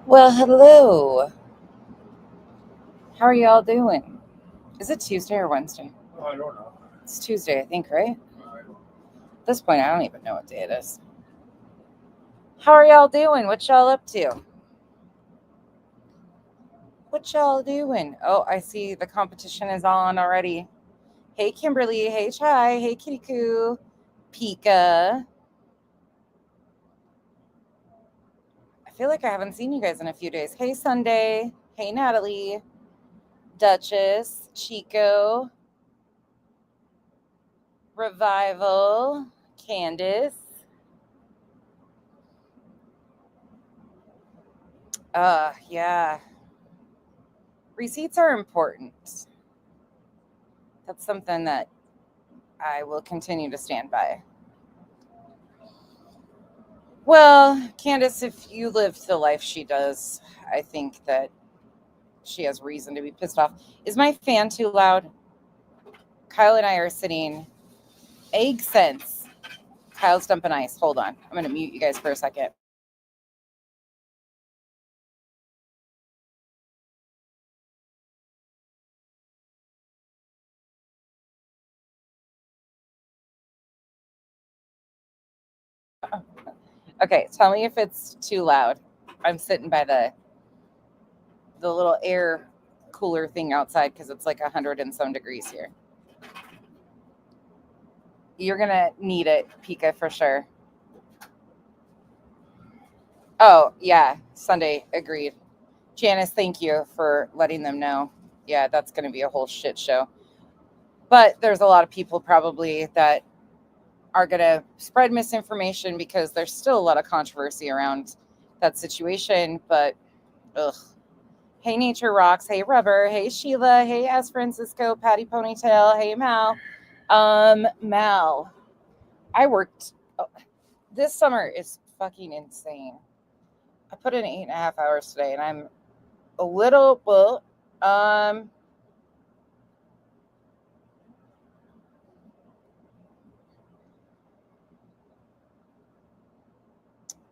Well, hello. How are y'all doing? Is it Tuesday or Wednesday? I don't know. It's Tuesday, I think, right? I don't. At this point, I don't even know what day it is. How are y'all doing? What y'all up to? What y'all doing? Oh, I see the competition is on already. Hey, Kimberly. Hey, Chai. Hey, Kitty Coo. Pika. I feel like I haven't seen you guys in a few days. Hey, Sunday. Hey, Natalie. Duchess. Chico. Revival. Candace. Yeah. Receipts are important. That's something that I will continue to stand by. Well, Candace, if you lived the life she does, I think that she has reason to be pissed off. Is my fan too loud? Kyle and I are sitting egg sense. Kyle's dumping ice. Hold on. I'm going to mute you guys for a second. Okay, tell me if it's too loud. I'm sitting by the little air cooler thing outside because it's like 100 and some degrees here. You're gonna need it, Pika, for sure. Oh, yeah, Sunday, agreed. Janice, thank you for letting them know. Yeah, that's gonna be a whole shit show. But there's a lot of people probably that are gonna spread misinformation because there's still a lot of controversy around that situation. But ugh. Hey, Nature Rocks. Hey, Rubber. Hey, Sheila. Hey, S. Francisco. Patty Ponytail. Hey, Mal. Mal, I worked. Oh, this summer is fucking insane. I put in 8.5 hours today, and I'm a little well.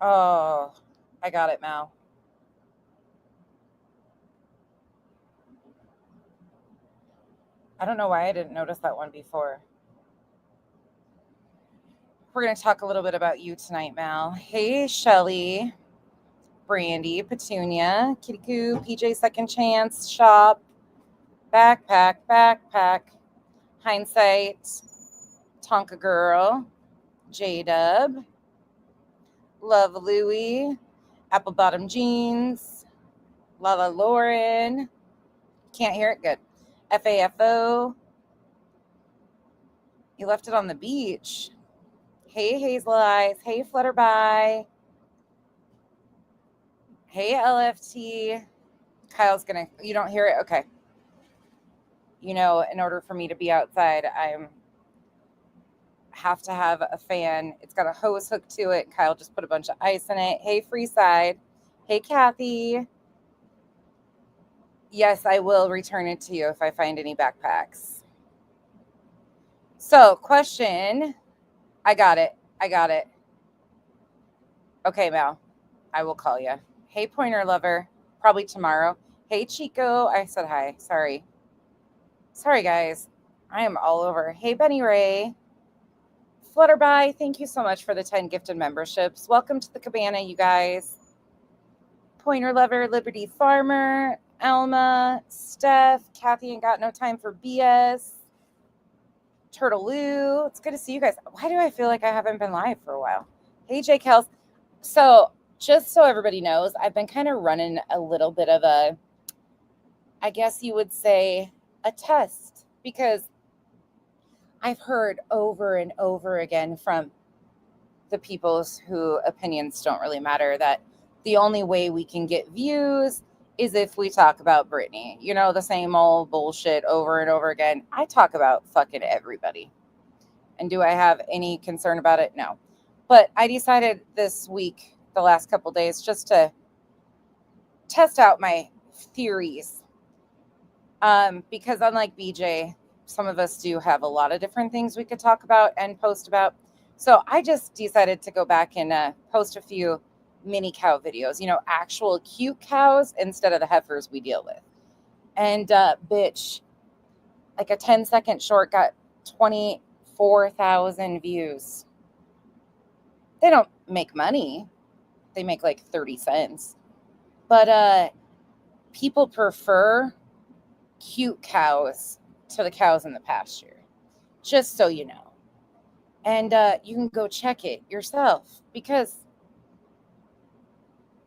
Oh, I got it, Mal. I don't know why I didn't notice that one before. We're gonna talk a little bit about you tonight, Mal. Hey, Shelly, Brandy, Petunia, Kitty Coo, PJ Second Chance, Shop, Backpack, Hindsight, Tonka Girl, J Dub, Love Louie, Apple Bottom Jeans, Lala Lauren. Can't hear it good. FAFO. You left it on the beach. Hey, Hazel Eyes. Hey, Flutterby. Hey, LFT. Kyle's gonna. You don't hear it? Okay. In order for me to be outside, I have to have a fan. It's got a hose hook to it. Kyle just put a bunch of ice in it. Hey, Freeside. Hey, Kathy. Yes, I will return it to you if I find any backpacks. So, question. I got it. Okay, Mal. I will call you. Hey, Pointer Lover. Probably tomorrow. Hey, Chico. I said hi. Sorry. Sorry, guys. I am all over. Hey, Benny Ray. Flutterby, thank you so much for the 10 gifted memberships. Welcome to the cabana, you guys. Pointer Lover, Liberty Farmer, Alma, Steph, Kathy ain't got no time for BS, Turtle Lou. It's good to see you guys. Why do I feel like I haven't been live for a while? Hey, Jake Kels. So, just so everybody knows, I've been kind of running a little bit of a, I guess you would say, a test because I've heard over and over again from the people's who opinions don't really matter that the only way we can get views is if we talk about Britney. The same old bullshit over and over again. I talk about fucking everybody. And do I have any concern about it? No. But I decided this week, the last couple days, just to test out my theories. Because unlike BJ, some of us do have a lot of different things we could talk about and post about. So I just decided to go back and post a few mini cow videos, you know, actual cute cows instead of the heifers we deal with. And bitch, like a 10-second short got 24,000 views. They don't make money. They make like 30 cents. But people prefer cute cows to the cows in the pasture, just so you know. And you can go check it yourself because,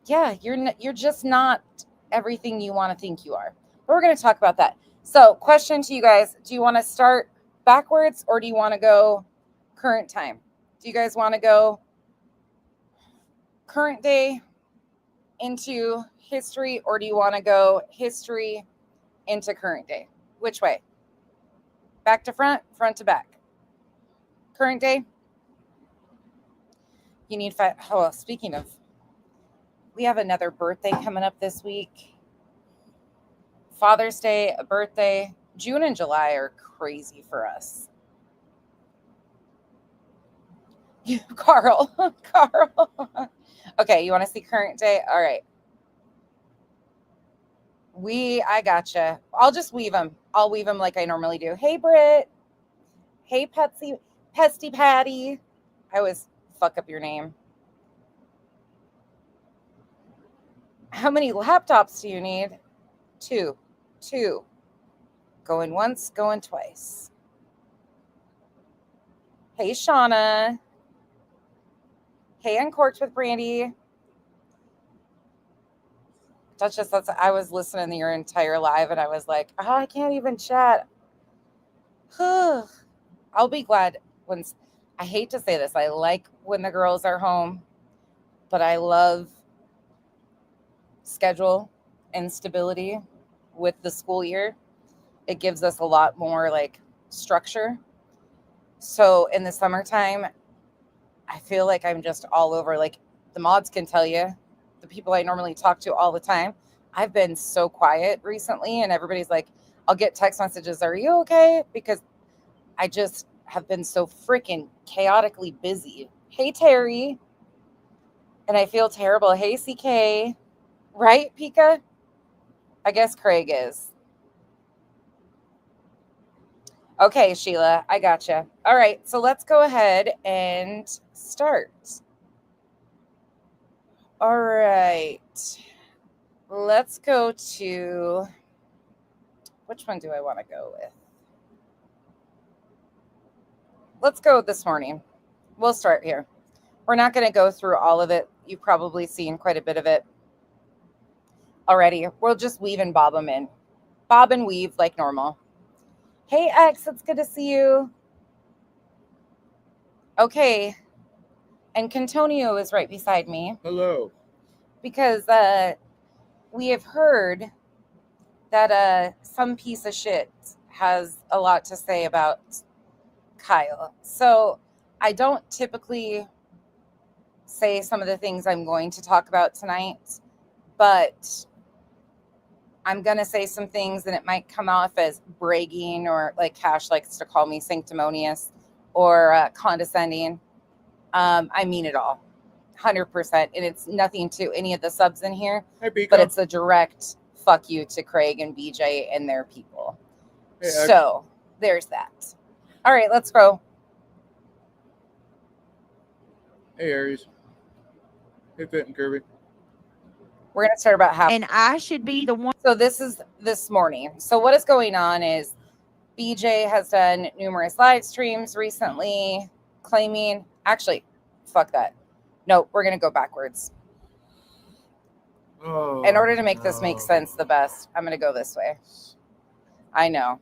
yeah, you're just not everything you want to think you are. But we're going to talk about that. So, question to you guys: do you want to start backwards or do you want to go current time? Do you guys want to go current day into history, or do you want to go history into current day? Which way? Back to front, front to back. Current day. You need five. Oh, speaking of, we have another birthday coming up this week. Father's Day, a birthday. June and July are crazy for us. Carl. Okay, you want to see current day? All right. I gotcha. I'll just weave them. I'll weave them like I normally do. Hey, Britt. Hey, Pesty Patty. I always fuck up your name. How many laptops do you need? Two. Going once, going twice. Hey, Shauna. Hey, Uncorked with Brandy. Duchess, I was listening to your entire live and I was like, oh, I can't even chat. I'll be glad when, I hate to say this, I like when the girls are home, but I love schedule and stability with the school year. It gives us a lot more like structure. So in the summertime, I feel like I'm just all over. Like the mods can tell you, the people I normally talk to all the time, I've been so quiet recently, and everybody's like, I'll get text messages, are you okay? Because I just have been so freaking chaotically busy. Hey, Terry. And I feel terrible. Hey, CK. Right, Pika? I guess Craig is. Okay, Sheila, I gotcha. All right, so let's go ahead and start. All right. Let's go to, which one do I want to go with? Let's go this morning. We'll start here. We're not going to go through all of it. You've probably seen quite a bit of it already. We'll just weave and bob them in. Bob and weave like normal. Hey, X, it's good to see you. Okay. And Cantonio is right beside me. Hello. Because we have heard that some piece of shit has a lot to say about Kyle. So I don't typically say some of the things I'm going to talk about tonight, but I'm going to say some things and it might come off as bragging, or like Cash likes to call me sanctimonious, or condescending. I mean it all, 100%. And it's nothing to any of the subs in here, but it's a direct fuck you to Craig and BJ and their people. Hey, so there's that. All right, let's go. Hey, Aries. Hey, Fit and Kirby. We're going to start about how. And I should be the one. So this is this morning. So what is going on is BJ has done numerous live streams recently claiming, actually, fuck that. No, we're going to go backwards. Oh, in order to make this make sense the best, I'm going to go this way. I know.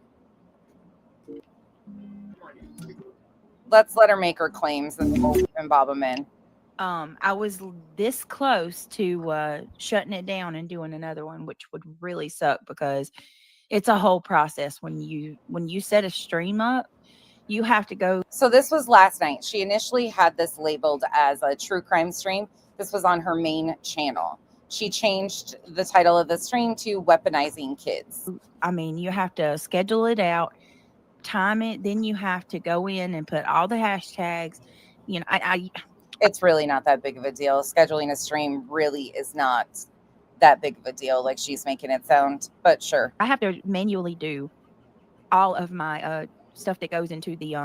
Let's let her make her claims and we'll even bob them in. I was this close to shutting it down and doing another one, which would really suck because it's a whole process. When you set a stream up, you have to go. So this was last night. She initially had this labeled as a true crime stream. This was on her main channel. She changed the title of the stream to Weaponizing Kids. I mean, you have to schedule it out, time it, then you have to go in and put all the hashtags. You know, It's really not that big of a deal. Scheduling a stream really is not that big of a deal like she's making it sound, but sure. I have to manually do all of my stuff that goes into the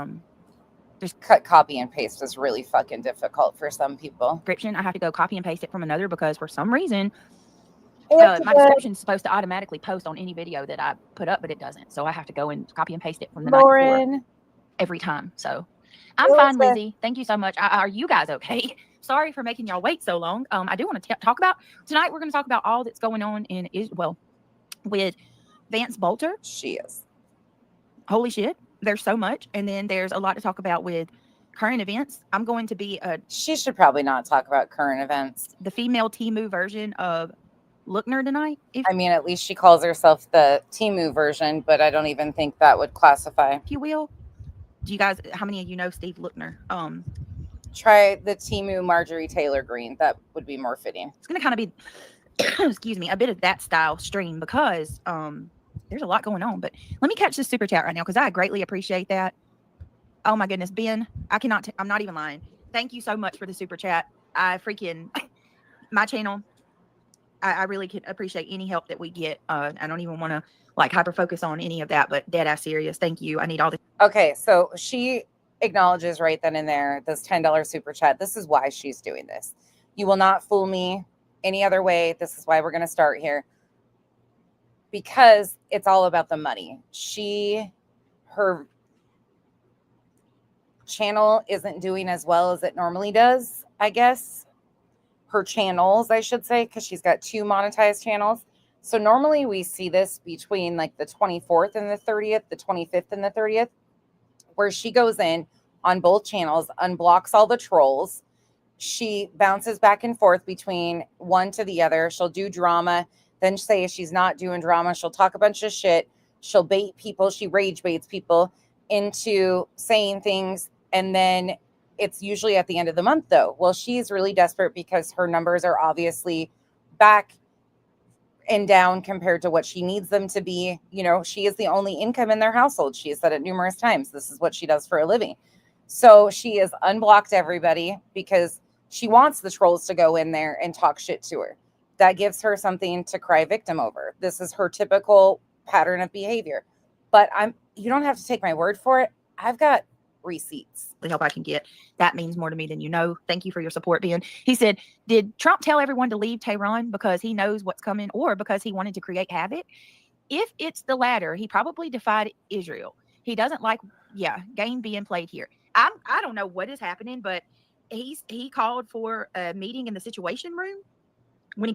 Cut, copy, and paste is really fucking difficult for some people. description. I have to go copy and paste it from another because for some reason my description is supposed to automatically post on any video that I put up, but it doesn't. So I have to go and copy and paste it from the night before every time. So I'm fine, Lizzie. Thank you so much. Are you guys okay? Sorry for making y'all wait so long. I do want to talk about tonight. We're going to talk about all that's going on in with Vance Bolter. She is. Holy shit. There's so much. And then there's a lot to talk about with current events. I'm going to be she should probably not talk about current events. The female Temu version of Lookner tonight. I mean, at least she calls herself the Temu version, but I don't even think that would classify. If you will. Do you guys, how many of you know Steve Lookner? Try the Temu Marjorie Taylor Greene. That would be more fitting. It's going to kind of be, excuse me, a bit of that style stream because there's a lot going on. But let me catch this super chat right now because I greatly appreciate that. Oh my goodness, Ben, I'm not even lying. Thank you so much for the super chat. I freaking, my channel, I really could appreciate any help that we get. I don't even want to like hyper focus on any of that, but dead ass serious. Thank you. I need all the. Okay, so she acknowledges right then and there this $10 super chat. This is why she's doing this. You will not fool me any other way. This is why we're going to start here. Because it's all about the money. Her channel isn't doing as well as it normally does, I guess. Her channels, I should say, because she's got 2 monetized channels. So normally we see this between like the 24th and the 30th, the 25th and the 30th, where she goes in on both channels, unblocks all the trolls. She bounces back and forth between one to the other. She'll do drama, then say she's not doing drama. She'll talk a bunch of shit. She'll bait people. She rage baits people into saying things. And then it's usually at the end of the month, though. Well, she's really desperate because her numbers are obviously back and down compared to what she needs them to be. You know, she is the only income in their household. She has said it numerous times. This is what she does for a living. So she has unblocked everybody because she wants the trolls to go in there and talk shit to her. That gives her something to cry victim over. This is her typical pattern of behavior. But you don't have to take my word for it. I've got receipts. The help I can get. That means more to me than you know. Thank you for your support, Ben. He said, did Trump tell everyone to leave Tehran because he knows what's coming or because he wanted to create havoc? If it's the latter, he probably defied Israel. He doesn't like, game being played here. I don't know what is happening, but he called for a meeting in the Situation Room when he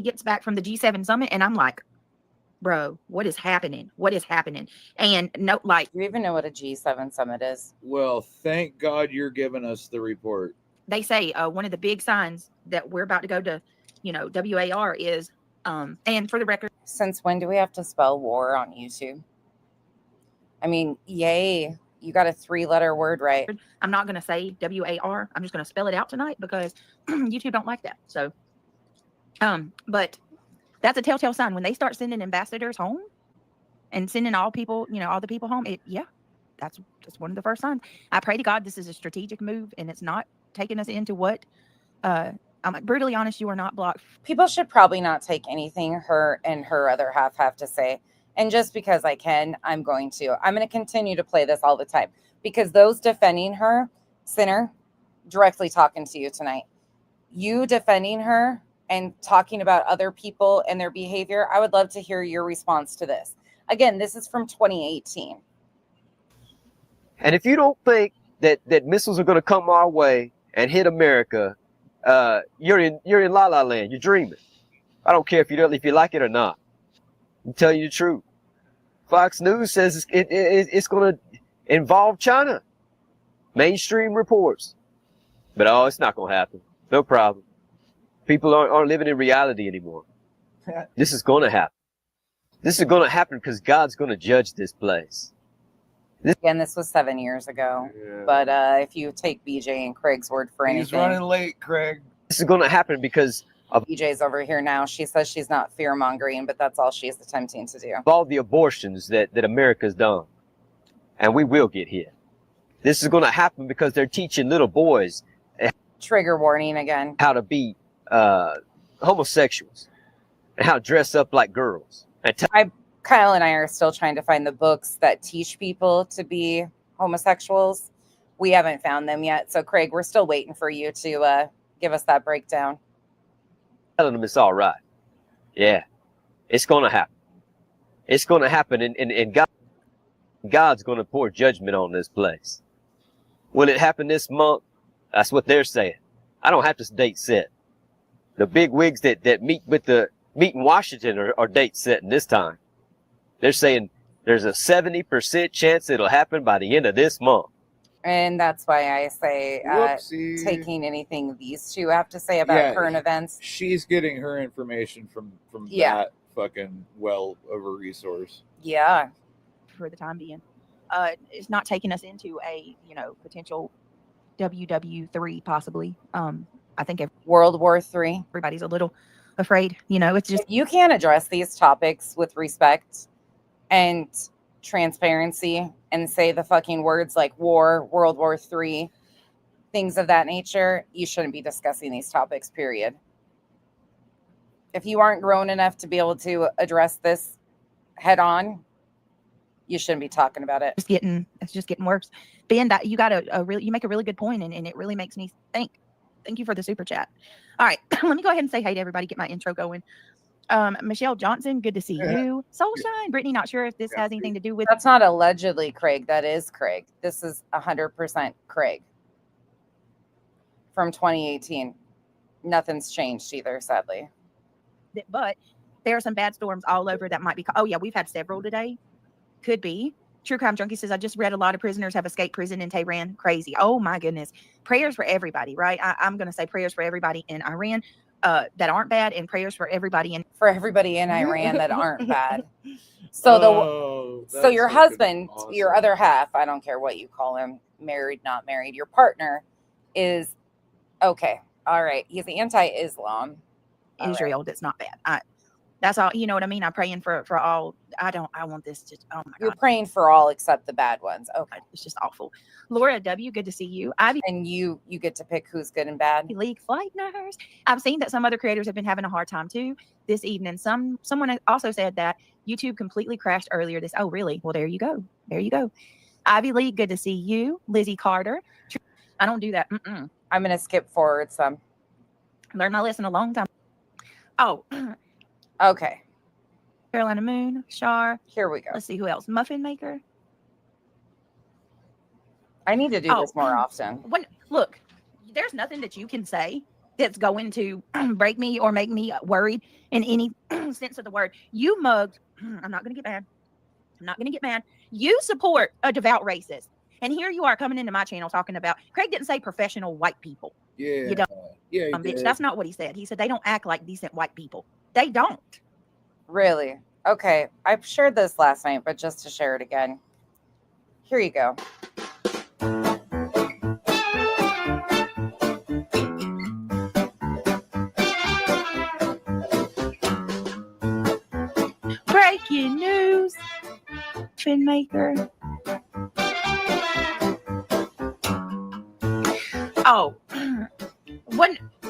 gets back from the G7 summit. And I'm like, bro, what is happening? What is happening? And no, like, you even know what a G7 summit is? Well, thank God you're giving us the report. They say one of the big signs that we're about to go to, WAR is, and for the record. Since when do we have to spell war on YouTube? I mean, yay, you got a 3-letter word right. I'm not going to say WAR. I'm just going to spell it out tonight because YouTube don't like that. So, but that's a telltale sign when they start sending ambassadors home and sending all people, all the people home. That's one of the first signs. I pray to God this is a strategic move and it's not taking us into what, I'm brutally honest, you are not blocked. People should probably not take anything her and her other half have to say. And just because I can, I'm going to continue to play this all the time because those defending her, Sinner, directly talking to you tonight, you defending her and talking about other people and their behavior, I would love to hear your response to this. Again, this is from 2018. And if you don't think that missiles are going to come our way and hit America, you're in La La Land. You're dreaming. I don't care if you like it or not. I'm telling you the truth. Fox News says it's going to involve China. Mainstream reports. But it's not going to happen. No problem. People aren't living in reality anymore. This is going to happen. This is going to happen because God's going to judge this place. Again, this was 7 years ago. Yeah. But if you take BJ and Craig's word for anything. He's running late, Craig. This is going to happen because of BJ's over here now. She says she's not fear-mongering, but that's all she's attempting to do. All the abortions that America's done. And we will get hit. This is going to happen because they're teaching little boys Trigger warning again. how to be homosexuals and how to dress up like girls. And Kyle and I are still trying to find the books that teach people to be homosexuals. We haven't found them yet. So, Craig, we're still waiting for you to give us that breakdown. telling them it's all right. Yeah, it's going to happen. It's going to happen, and God's going to pour judgment on this place. Will it happen this month? That's what they're saying. I don't have this date set. The big wigs that meet in Washington are date setting this time. They're saying there's a 70% chance it'll happen by the end of this month. And that's why I say Whoopsie. taking anything these two have to say about current events. She's getting her information from Yeah. that fucking well of a resource. Yeah. For the time being. It's not taking us into a, potential WW3 possibly. I think World War III. everybody's a little afraid. It's just You can't address these topics with respect and transparency and say the fucking words like war, World War III, things of that nature. You shouldn't be discussing these topics, period. If you aren't grown enough to be able to address this head on, you shouldn't be talking about it. it's just getting worse. Ben, you got you make a really good point, and it really makes me think. Thank you for the super chat. All right, let me go ahead and say hey to everybody. Get my intro going. Michelle Johnson, good to see you. Soulshine, Brittany, not sure if this has anything to do with. That's not allegedly Craig. That is Craig. This is 100% Craig from 2018. Nothing's changed either, sadly. But there are some bad storms all over that might be. Oh yeah, we've had several today. Could be. True Crime Junkie says, I just read a lot of prisoners have escaped prison in Tehran. Crazy. Oh my goodness. Prayers for everybody, right? I'm going to say prayers for everybody in Iran that aren't bad, and prayers for everybody in Iran that aren't bad. So so your husband, awesome. Your other half, I don't care what you call him, married, not married, your partner is okay. All right. He's anti-Islam. Israel. That's not bad. That's all. You know what I mean? I'm praying for all. I want this to. Oh my God. You're praying for all except the bad ones. Okay. It's just awful. Laura W, good to see you. Ivy And you get to pick who's good and bad. League Flight Nurse. I've seen that some other creators have been having a hard time too this evening. Someone also said that YouTube completely crashed earlier this. Oh, really? Well, there you go. There you go. Ivy League, good to see you. Lizzie Carter. I don't do that. I'm going to skip forward some. Learned my lesson a long time. Oh, Okay. Carolina Moon, Shar. Here we go. Let's see who else. Muffin Maker. I need to do this more often. Look, there's nothing that you can say that's going to break me or make me worried in any sense of the word. You mugged. I'm not going to get mad. I'm not going to get mad. You support a devout racist. And here you are coming into my channel talking about, Craig didn't say professional white people. Yeah. You don't. Yeah. He Bitch, did. that's not what he said. He said they don't act like decent white people. They don't. Really? Okay. I shared this last night, but just to share it again. Here you go. Breaking news. Fin Maker. Oh,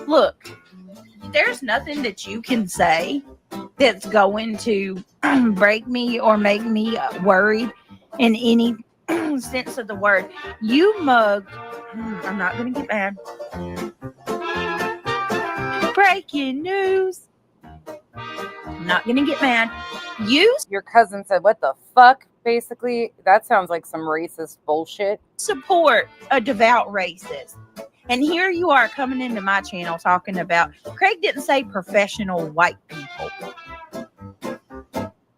look, there's nothing that you can say that's going to break me or make me worried in any sense of the word. You mugged. I'm not going to get mad. Breaking news. I'm not going to get mad. Your cousin said, what the fuck? Basically, that sounds like some racist bullshit. Support a devout racist. And here you are coming into my channel talking about, Craig didn't say professional white people.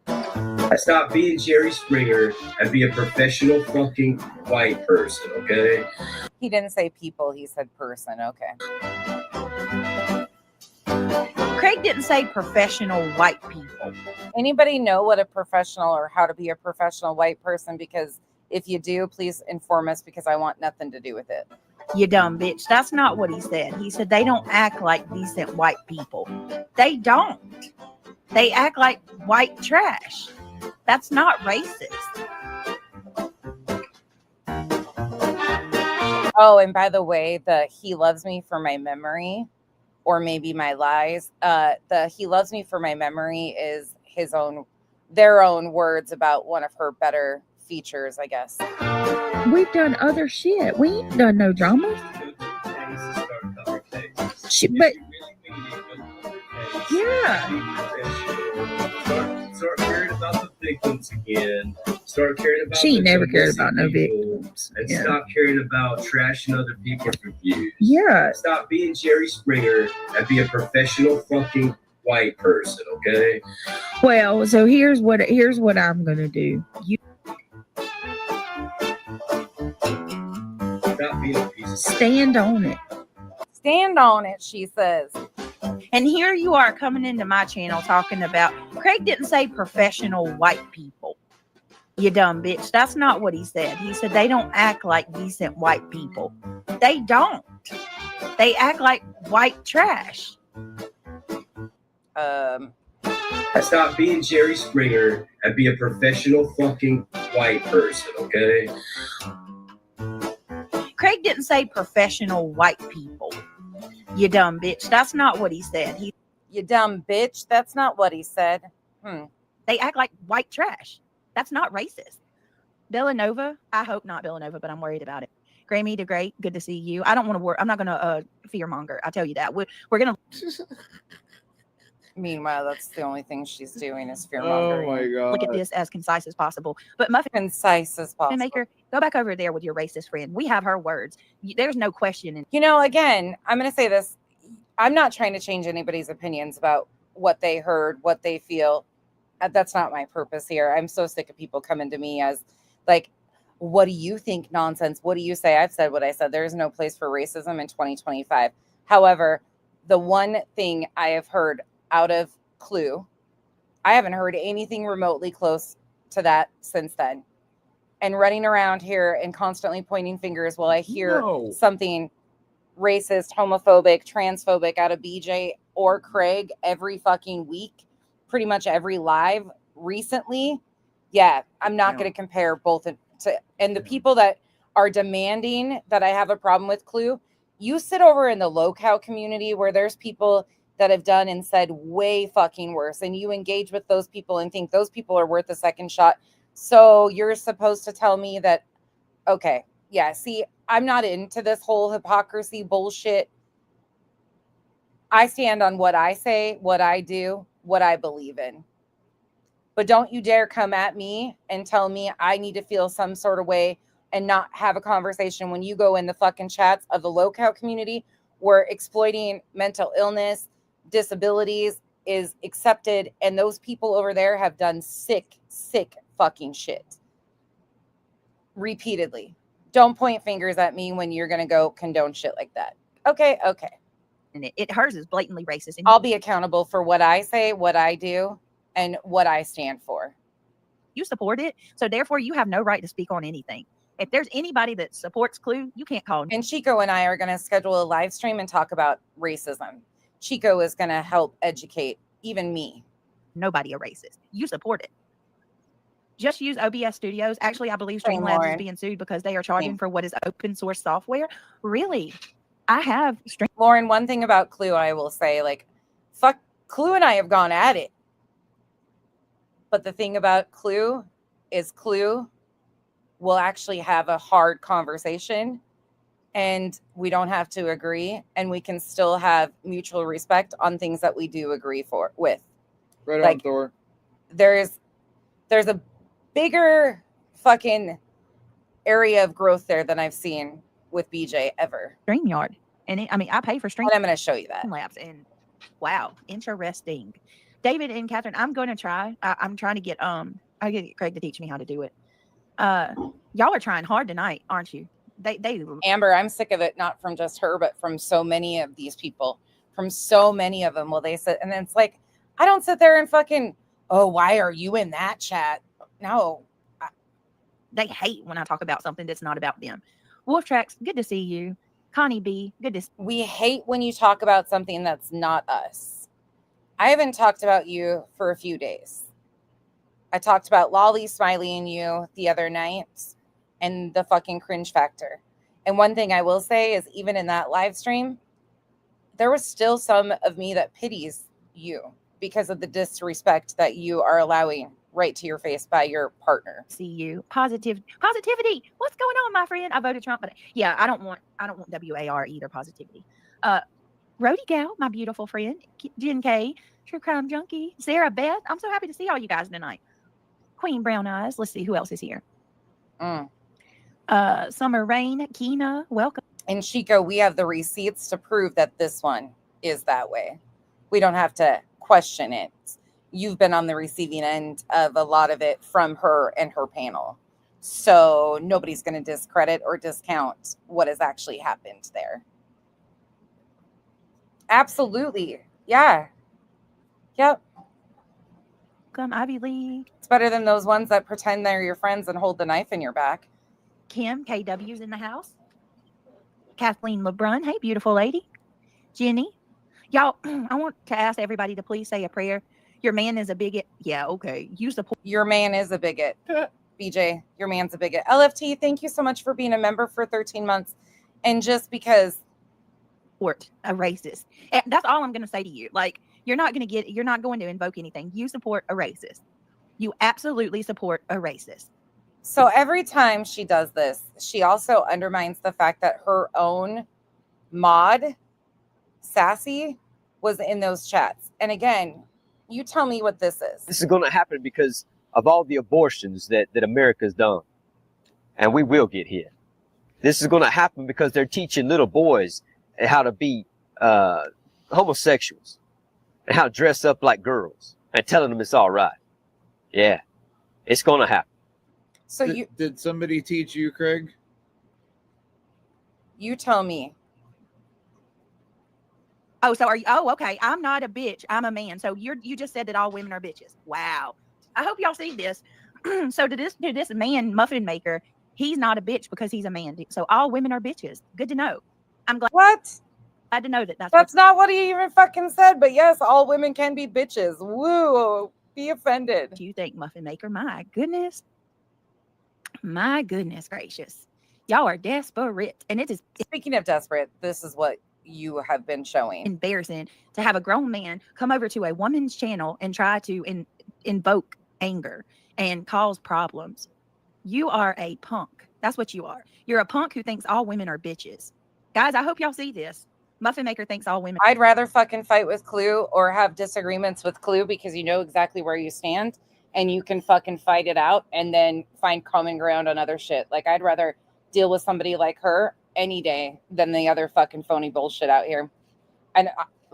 I stopped being Jerry Springer and be a professional fucking white person, okay? He didn't say people, he said person. Okay. Craig didn't say professional white people. Anybody know what a professional or how to be a professional white person? Because if you do, please inform us, because I want nothing to do with it. You dumb bitch. That's not what he said. He said they don't act like decent white people. They don't. They act like white trash. That's not racist. Oh, and by the way, the he loves me for my memory, or maybe my lies. The he loves me for my memory is their own words about one of her better features, I guess. We've done other shit. We ain't done no dramas. But yeah. Start caring about the victims again. Start caring about She never cared missing about no people, victims. and Yeah. stop caring about trashing other people's reviews. Yeah. Stop being Jerry Springer and be a professional fucking white person, okay? Well, so here's what I'm gonna do. You Stop being a piece of stand on it. Stand on it, she says. And here you are coming into my channel talking about Craig didn't say professional white people. You dumb bitch. That's not what he said. He said they don't act like decent white people. They don't. They act like white trash. Stop being Jerry Springer and be a professional fucking white person, okay? Craig didn't say professional white people. You dumb bitch. That's not what he said. You dumb bitch. That's not what he said. They act like white trash. That's not racist. Villanova, I hope not Villanova, but I'm worried about it. Grammy the Great, good to see you. I don't want to work. I'm not going to fearmonger. I'll tell you that. We're going to. Meanwhile, that's the only thing she's doing is fear Oh mongering. my god. Look at this as concise as possible. But Muffin Concise as possible. Maker, go back over there with your racist friend. We have her words. There's no question. You know, again, I'm going to say this. I'm not trying to change anybody's opinions about what they heard, what they feel. That's not my purpose here. I'm so sick of people coming to me as like, what do you think nonsense? What do you say? I've said what I said. There is no place for racism in 2025. However, the one thing I have heard out of Clue, I haven't heard anything remotely close to that since then. And running around here and constantly pointing fingers while I hear something racist, homophobic, transphobic out of BJ or Craig every fucking week, pretty much every live recently. Yeah, I'm not going to compare both to, and the people that are demanding that I have a problem with Clue, you sit over in the low-cow community where there's people that have done and said way fucking worse, and you engage with those people and think those people are worth a second shot. So you're supposed to tell me that, okay, yeah, see, I'm not into this whole hypocrisy bullshit. I stand on what I say, what I do, what I believe in. But don't you dare come at me and tell me I need to feel some sort of way and not have a conversation when you go in the fucking chats of the low-cow community where exploiting mental illness, disabilities is accepted, and those people over there have done sick fucking shit repeatedly. Don't point fingers at me when you're gonna go condone shit like that. Okay. And hers is blatantly racist. And I'll be accountable for what I say, what I do, and what I stand for. You support it, so therefore you have no right to speak on anything. If there's anybody that supports Clue, you can't call. And Chico and I are going to schedule a live stream and talk about racism. Chico is going to help educate even me. Nobody a racist. You support it. Just use OBS Studios. Actually, I believe Streamlabs is being sued because they are charging for what is open source software. Really? I have Lauren, one thing about Clue, I will say, like, fuck, Clue and I have gone at it. But the thing about Clue is Clue will actually have a hard conversation and we don't have to agree, and we can still have mutual respect on things that we do agree with. Right like, on, Thor. There's a bigger fucking area of growth there than I've seen with BJ ever. StreamYard. And I pay for And I'm going to show you that. Labs, and wow, interesting. David and Catherine, I'm going to try. I'm trying to get I get Craig to teach me how to do it. Y'all are trying hard tonight, aren't you? They Amber, I'm sick of it, not from just her, but from so many of these people, from so many of them. Well, they sit, and then it's like, I don't sit there and fucking, oh, why are you in that chat? No. They hate when I talk about something that's not about them. Wolf Tracks, good to see you. Connie B, good to see you. We hate when you talk about something that's not us. I haven't talked about you for a few days. I talked about Lolly, Smiley, and you the other night, and the fucking cringe factor. And one thing I will say is, even in that live stream, there was still some of me that pities you because of the disrespect that you are allowing right to your face by your partner. See you. Positivity. What's going on, my friend? I voted Trump, but yeah, I don't want WAR either. Positivity. Rody Gal, my beautiful friend, Jen K, True Crime Junkie, Sarah Beth. I'm so happy to see all you guys tonight. Queen Brown Eyes. Let's see who else is here. Summer Rain, Keena, welcome. And Chico, we have the receipts to prove that this one is that way. We don't have to question it. You've been on the receiving end of a lot of it from her and her panel. So nobody's going to discredit or discount what has actually happened there. Absolutely. Yeah. Yep. Welcome, Ivy League. It's better than those ones that pretend they're your friends and hold the knife in your back. Kim, KW's in the house. Kathleen LeBrun. Hey, beautiful lady. Jenny. Y'all, I want to ask everybody to please say a prayer. Your man is a bigot. Yeah, okay. You support. Your man is a bigot. BJ, your man's a bigot. LFT, thank you so much for being a member for 13 months. And just because. Support a racist. And that's all I'm going to say to you. Like, you're not going to invoke anything. You support a racist. You absolutely support a racist. So every time she does this, she also undermines the fact that her own mod, Sassy, was in those chats. And again, you tell me what this is. This is going to happen because of all the abortions that America's done. And we will get here. This is going to happen because they're teaching little boys how to be homosexuals and how to dress up like girls and telling them it's all right. Yeah, it's going to happen. So did somebody teach you, Craig? You tell me. Oh, so are you? Oh, okay. I'm not a bitch. I'm a man. So you just said that all women are bitches. Wow. I hope y'all see this. So to this man muffin maker, he's not a bitch because he's a man. So all women are bitches. Good to know. I'm glad. What? Glad to know that. That's not what he even fucking said. But yes, all women can be bitches. Woo. Be offended. You think muffin maker? My goodness. My goodness gracious. Y'all are desperate. And it is. Speaking of desperate, this is what you have been showing. Embarrassing to have a grown man come over to a woman's channel and try to invoke anger and cause problems. You are a punk. That's what you are. You're a punk who thinks all women are bitches. Guys, I hope y'all see this. Muffin maker thinks all women. I'd rather fucking fight with Clue or have disagreements with Clue because you know exactly where you stand and you can fucking fight it out and then find common ground on other shit. Like, I'd rather deal with somebody like her any day than the other fucking phony bullshit out here. And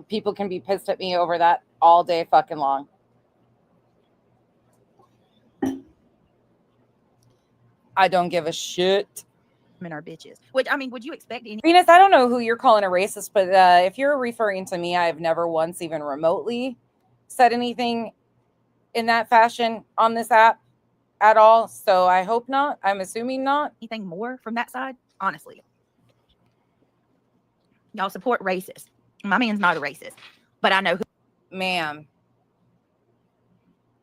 people can be pissed at me over that all day fucking long. I don't give a shit. Women are bitches. Which, I mean, would you expect any? Venus, I don't know who you're calling a racist, but if you're referring to me, I've never once even remotely said anything in that fashion on this app at all. So I hope not. I'm assuming not. Anything more from that side? Honestly. Y'all support racist. My man's not a racist, but I know who. Ma'am.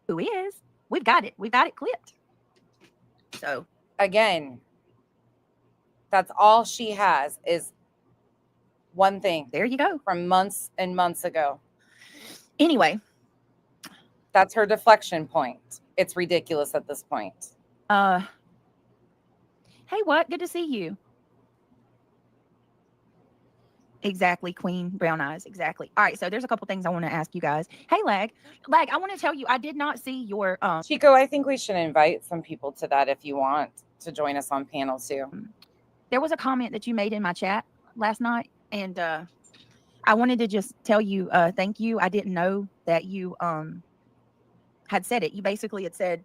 Who is. We've got it. We've got it clipped. So. Again, that's all she has is one thing. There you go. From months and months ago. Anyway. That's her deflection point. It's ridiculous at this point. Hey, what? Good to see you. Exactly, Queen Brown Eyes. Exactly. All right, so there's a couple things I want to ask you guys. Hey, Lag, I want to tell you, I did not see your Chico, I think we should invite some people to that if you want to join us on panel too. There was a comment that you made in my chat last night, and I wanted to just tell you thank you. I didn't know that you had said it. You basically had said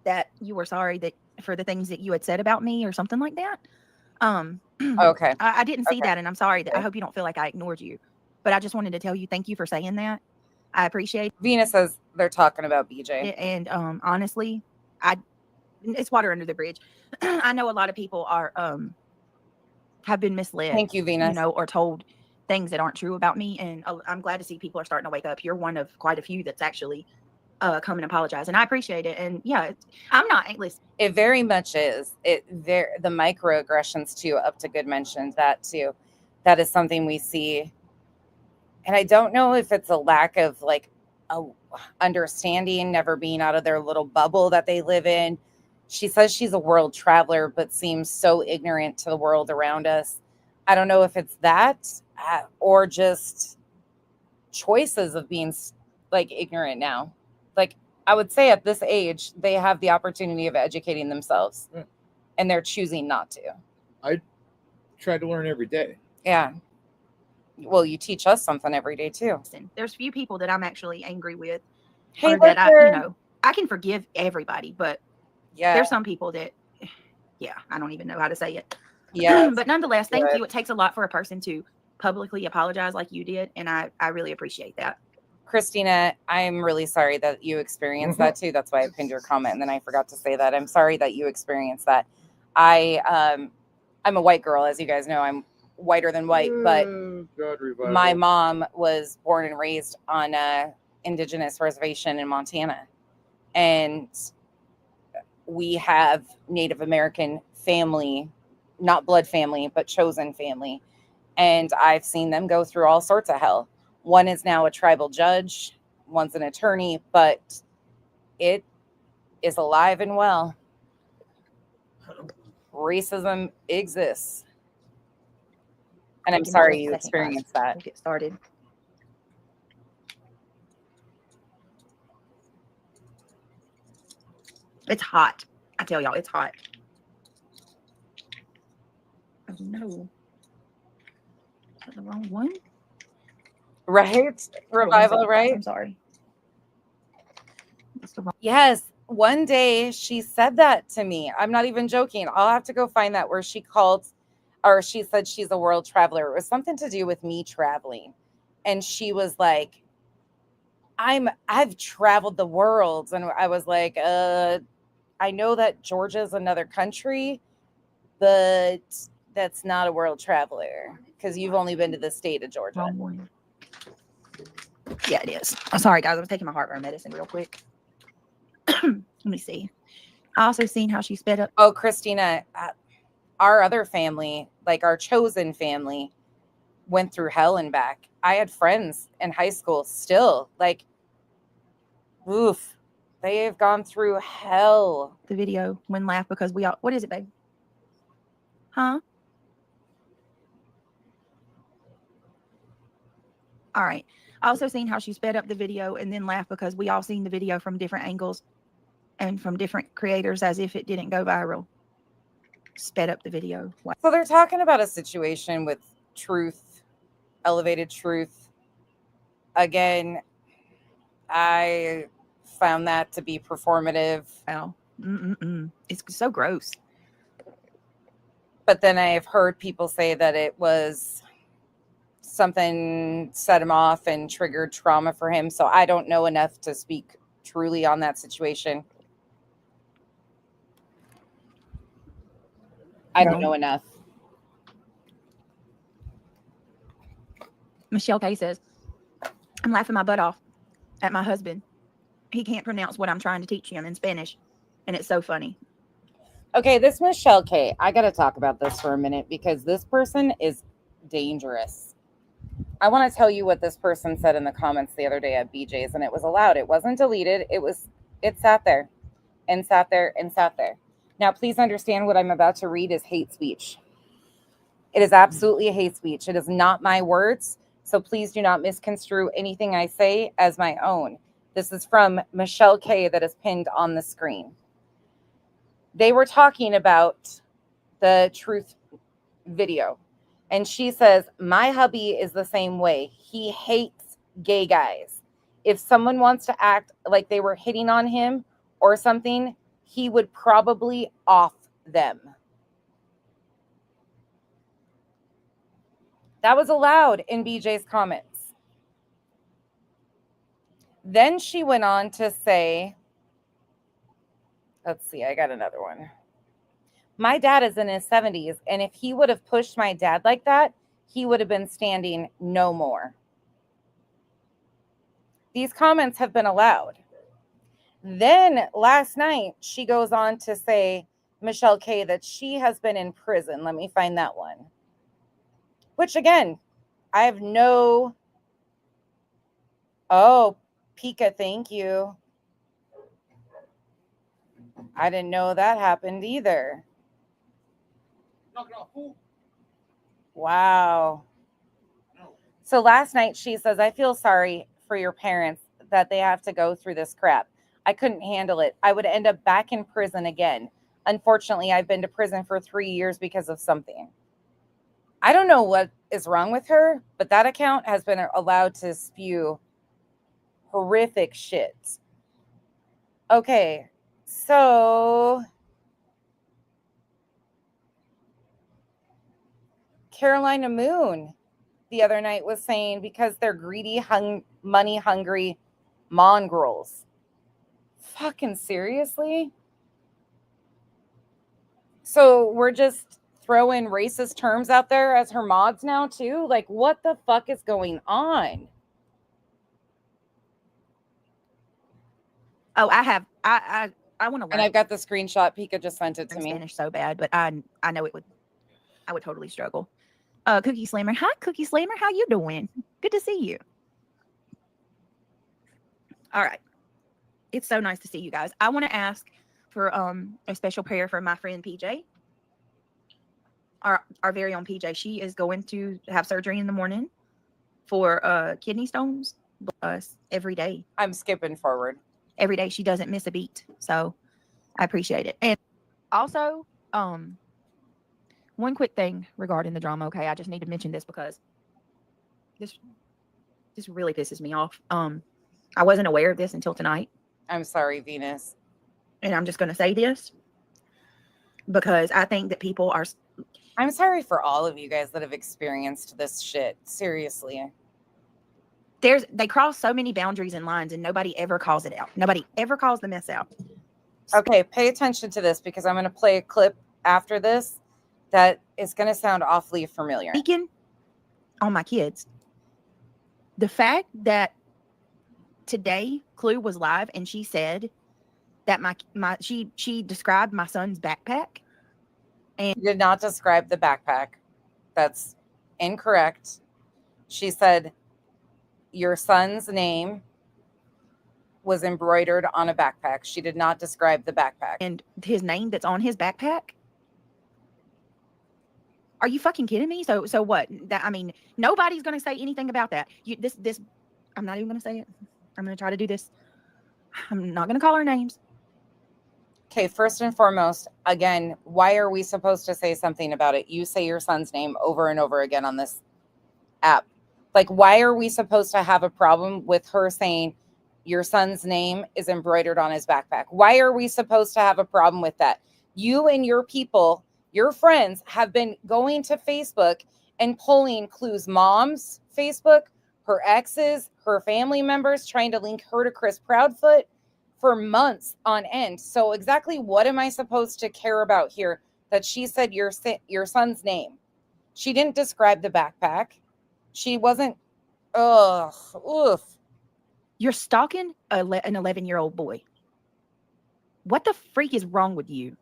that you were sorry that for the things that you had said about me or something like that. Okay. I didn't see that, and I'm sorry that I hope you don't feel like I ignored you, but I just wanted to tell you thank you for saying that. I appreciate it. Venus says they're talking about BJ. And honestly, it's water under the bridge. I know a lot of people are have been misled. Thank you, Venus. You know, or told things that aren't true about me, and I'm glad to see people are starting to wake up. You're one of quite a few that's actually come and apologize. And I appreciate it. And yeah, I'm not, listen, It very much is. The microaggressions too, up to good mentioned that too. That is something we see. And I don't know if it's a lack of like a understanding, never being out of their little bubble that they live in. She says she's a world traveler, but seems so ignorant to the world around us. I don't know if it's that or just choices of being like ignorant now. Like I would say at this age, they have the opportunity of educating themselves and they're choosing not to. I try to learn every day. Yeah. Well, you teach us something every day too. there's few people that I'm actually angry with. Hey, Or that I, Licker. you know, I can forgive everybody, but Yeah. there's some people that, yeah, I don't even know how to say it. Yeah. But nonetheless, thank good. you. It takes a lot for a person to publicly apologize like you did. And I really appreciate that. Christina, I'm really sorry that you experienced that too. That's why I pinned your comment and then I forgot to say that. I'm sorry that you experienced that. I'm a white girl, as you guys know. I'm whiter than white, but God revival. my mom was born and raised on a indigenous reservation in Montana. And we have Native American family, not blood family, but chosen family. And I've seen them go through all sorts of hell. One is now a tribal judge, one's an attorney, but it is alive and well. Racism exists. And I'm Give me sorry just a you second, guys. experienced that. We'll get started. It's hot. I tell y'all, it's hot. Oh no. Is that the wrong one? Right? Revival, right? I'm sorry. That's the wrong. Yes. One day she said that to me. I'm not even joking. I'll have to go find that where she called or she said she's a world traveler. It was something to do with me traveling. And she was like, I've traveled the world. And I was like, I know that Georgia's another country, but that's not a world traveler because you've only been to the state of Georgia. Wrong one. Yeah, it is. I'm sorry, guys. I was taking my heartburn medicine real quick. Let me see. I also seen how she sped up. Oh, Christina, our other family, like our chosen family, went through hell and back. I had friends in high school still, like, oof, they have gone through hell. The video when laugh because we all. What is it, babe? Huh? All right. I also seen how she sped up the video and then laughed because we all seen the video from different angles and from different creators as if it didn't go viral. Sped up the video. So they're talking about a situation with truth, elevated truth. Again, I found that to be performative. Wow. It's so gross. But then I've heard people say that it was something set him off and triggered trauma for him. So I don't know enough to speak truly on that situation. I don't know enough. Michelle K says, I'm laughing my butt off at my husband. He can't pronounce what I'm trying to teach him in Spanish. And it's so funny. Okay, this Michelle K. I got to talk about this for a minute because this person is dangerous. I want to tell you what this person said in the comments the other day at BJ's, and it was allowed. It wasn't deleted. It sat there and sat there and sat there. Now, please understand what I'm about to read is hate speech. It is absolutely a hate speech. It is not my words. So please do not misconstrue anything I say as my own. This is from Michelle K. that is pinned on the screen. They were talking about the truth video. And she says, my hubby is the same way. He hates gay guys. If someone wants to act like they were hitting on him or something, he would probably off them. That was allowed in BJ's comments. Then she went on to say, let's see, I got another one. My dad is in his 70s, and if he would have pushed my dad like that, he would have been standing no more. These comments have been allowed. Then last night, she goes on to say, Michelle K, that she has been in prison. Let me find that one. Which, again, I have no... Oh, Pika, thank you. I didn't know that happened either. Wow. So last night she says, I feel sorry for your parents that they have to go through this crap. I couldn't handle it. I would end up back in prison again. Unfortunately, I've been to prison for 3 years because of something. I don't know what is wrong with her, but that account has been allowed to spew horrific shit. Okay, so Carolina Moon the other night was saying because they're greedy, money hungry mongrels. Fucking seriously? So we're just throwing racist terms out there as her mods now too? Like, what the fuck is going on? Oh, I want to learn. And I've got the screenshot. Pika just sent it to me. Spanish so bad, but I know I would totally struggle. Cookie Slammer. Hi, Cookie Slammer. How you doing? Good to see you. All right. It's so nice to see you guys. I want to ask for a special prayer for my friend PJ. Our very own PJ. She is going to have surgery in the morning for kidney stones every day. I'm skipping forward. Every day. She doesn't miss a beat. So I appreciate it. And also, one quick thing regarding the drama. Okay, I just need to mention this because this really pisses me off. I wasn't aware of this until tonight. I'm sorry, Venus. And I'm just going to say this because I think that people are... I'm sorry for all of you guys that have experienced this shit. Seriously. They cross so many boundaries and lines and nobody ever calls it out. Nobody ever calls the mess out. Okay, pay attention to this because I'm going to play a clip after this that is going to sound awfully familiar. Speaking on my kids, the fact that today Clue was live and she said that she described my son's backpack, and She did not describe the backpack. That's incorrect. She said your son's name was embroidered on a backpack. She did not describe the backpack. and his name that's on his backpack. Are you fucking kidding me? So what? That, I mean, nobody's going to say anything about that. This, I'm not even going to say it. I'm going to try to do this. I'm not going to call her names. Okay, first and foremost, again, why are we supposed to say something about it? You say your son's name over and over again on this app. Like, why are we supposed to have a problem with her saying your son's name is embroidered on his backpack? Why are we supposed to have a problem with that? You and your people, your friends, have been going to Facebook and pulling Clue's mom's Facebook, her exes, her family members, trying to link her to Chris Proudfoot for months on end. So exactly what am I supposed to care about here that she said your son's name? She didn't describe the backpack. She wasn't, oof. You're stalking an 11-year-old boy. What the freak is wrong with you?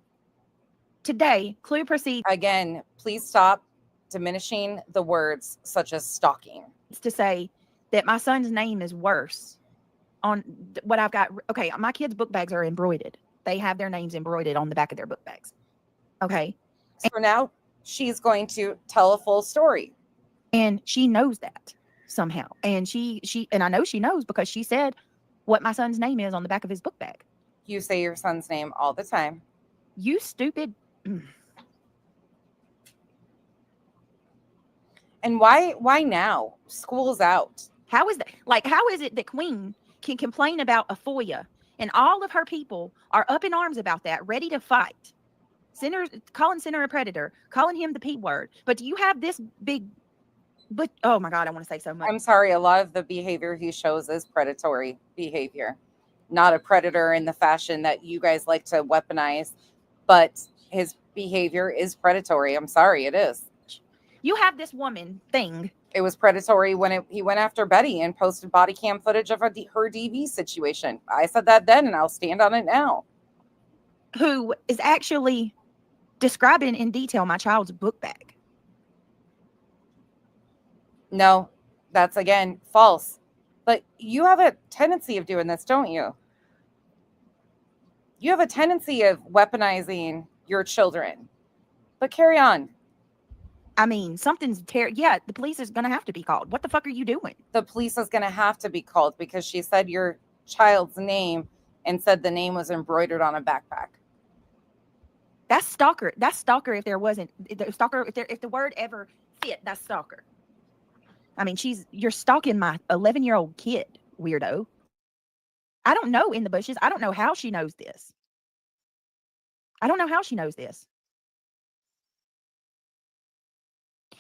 Today, Clue proceeds Again, please stop diminishing the words such as stalking. to say that my son's name is worse on what I've got. Okay, my kids' book bags are embroidered. They have their names embroidered on the back of their book bags. Okay. So now she's going to tell a full story. And she knows that somehow. And she and I know she knows because she said what my son's name is on the back of his book bag. You say your son's name all the time. You stupid. And why now? School's out. How is that? Like, how is it that Queen can complain about a FOIA and all of her people are up in arms about that, ready to fight? Calling Senator a predator, calling him the P word. But do you have this big... But oh my God, I want to say so much. I'm sorry, a lot of the behavior he shows is predatory behavior. Not a predator in the fashion that you guys like to weaponize, but his behavior is predatory. I'm sorry, it is. You have this woman thing It was predatory when he went after Betty and posted body cam footage of her DV situation. I said that then, and I'll stand on it now. Who is actually describing in detail my child's book bag. No, that's again false. But you have a tendency of doing this, don't you? You have a tendency of weaponizing your children. But carry on. I mean, something's yeah, the police is going to have to be called. What the fuck are you doing? The police is going to have to be called because she said your child's name and said the name was embroidered on a backpack. That's stalker. That's stalker if there wasn't stalker if the word ever fit, that's stalker. I mean, you're stalking my 11-year-old kid, weirdo. I don't know in the bushes. I don't know how she knows this.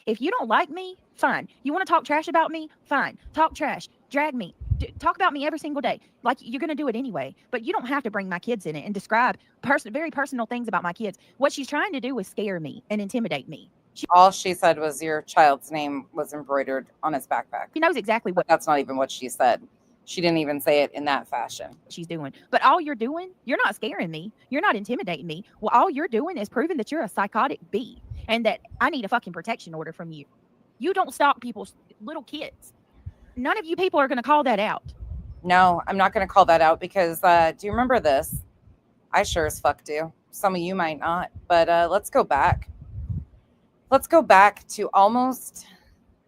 If you don't like me, fine. You want to talk trash about me? Fine. Talk trash. Drag me. Talk about me every single day. Like, you're going to do it anyway. But you don't have to bring my kids in it and describe very personal things about my kids. What she's trying to do is scare me and intimidate me. All she said was your child's name was embroidered on his backpack. She knows exactly what. That's not even what she said. She didn't even say it in that fashion. She's doing. But all you're doing, you're not scaring me. You're not intimidating me. Well, all you're doing is proving that you're a psychotic bee and that I need a fucking protection order from you. You don't stalk people's little kids. None of you people are going to call that out. No, I'm not going to call that out because do you remember this? I sure as fuck do. Some of you might not. But let's go back. Let's go back to almost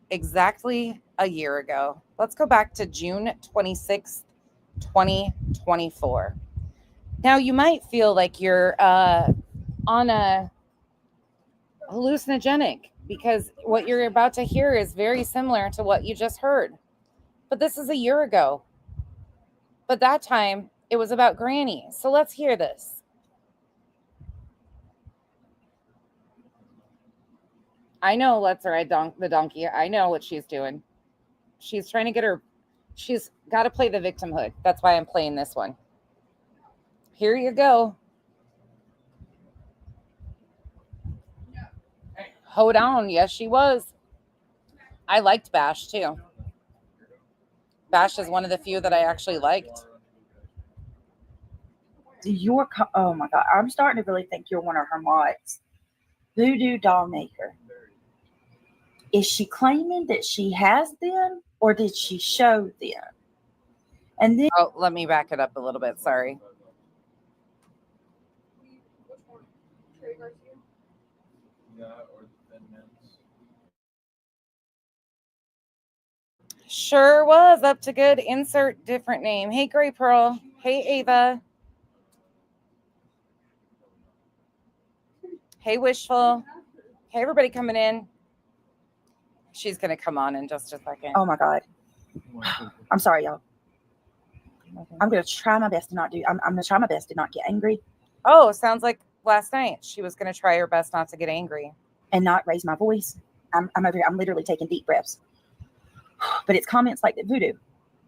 exactly a year ago. Let's go back to June 26th, 2024. Now, you might feel like you're on a hallucinogenic because what you're about to hear is very similar to what you just heard. But this is a year ago. But that time, it was about Granny. So let's hear this. I know Let's Ride the Donkey. I know what she's doing. She's trying to get her... She's got to play the victimhood. That's why I'm playing this one. Here you go. Hold on. Yes, she was. I liked Bash, too. Bash is one of the few that I actually liked. Oh my God. I'm starting to really think you're one of her mods. Voodoo Doll Maker. Is she claiming that she has them or did she show them? And then... Oh, let me back it up a little bit. Sorry. Sure was up to good. Insert different name. Hey, Gray Pearl. Hey, Ava. Hey, Wishful. Hey, everybody coming in. She's going to come on in just a second. Oh my God. I'm sorry, y'all. I'm going to try my best to not do... I'm going to try my best to not get angry. Oh, sounds like last night. She was going to try her best not to get angry. And not raise my voice. I'm over here. I'm literally taking deep breaths. But it's comments like that. Voodoo.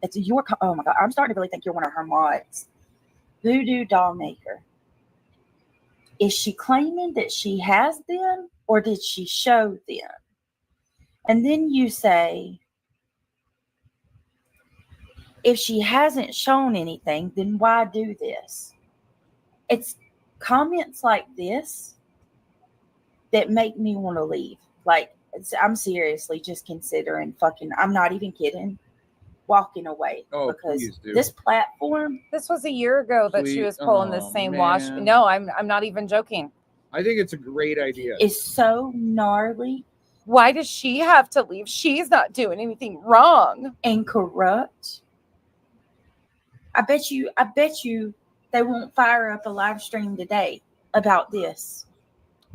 It's your... Oh my God. I'm starting to really think you're one of her mods. Voodoo Doll Maker. Is she claiming that she has them or did she show them? And then you say, if she hasn't shown anything, then why do this? It's comments like this that make me want to leave. Like, I'm seriously just considering fucking, I'm not even kidding, walking away. Oh, because please do. this platform. This was a year ago that she was pulling this same wash. No, I'm not even joking. I think it's a great idea. Is so gnarly. Why does she have to leave? She's not doing anything wrong. And corrupt. I bet you they won't fire up a live stream today about this.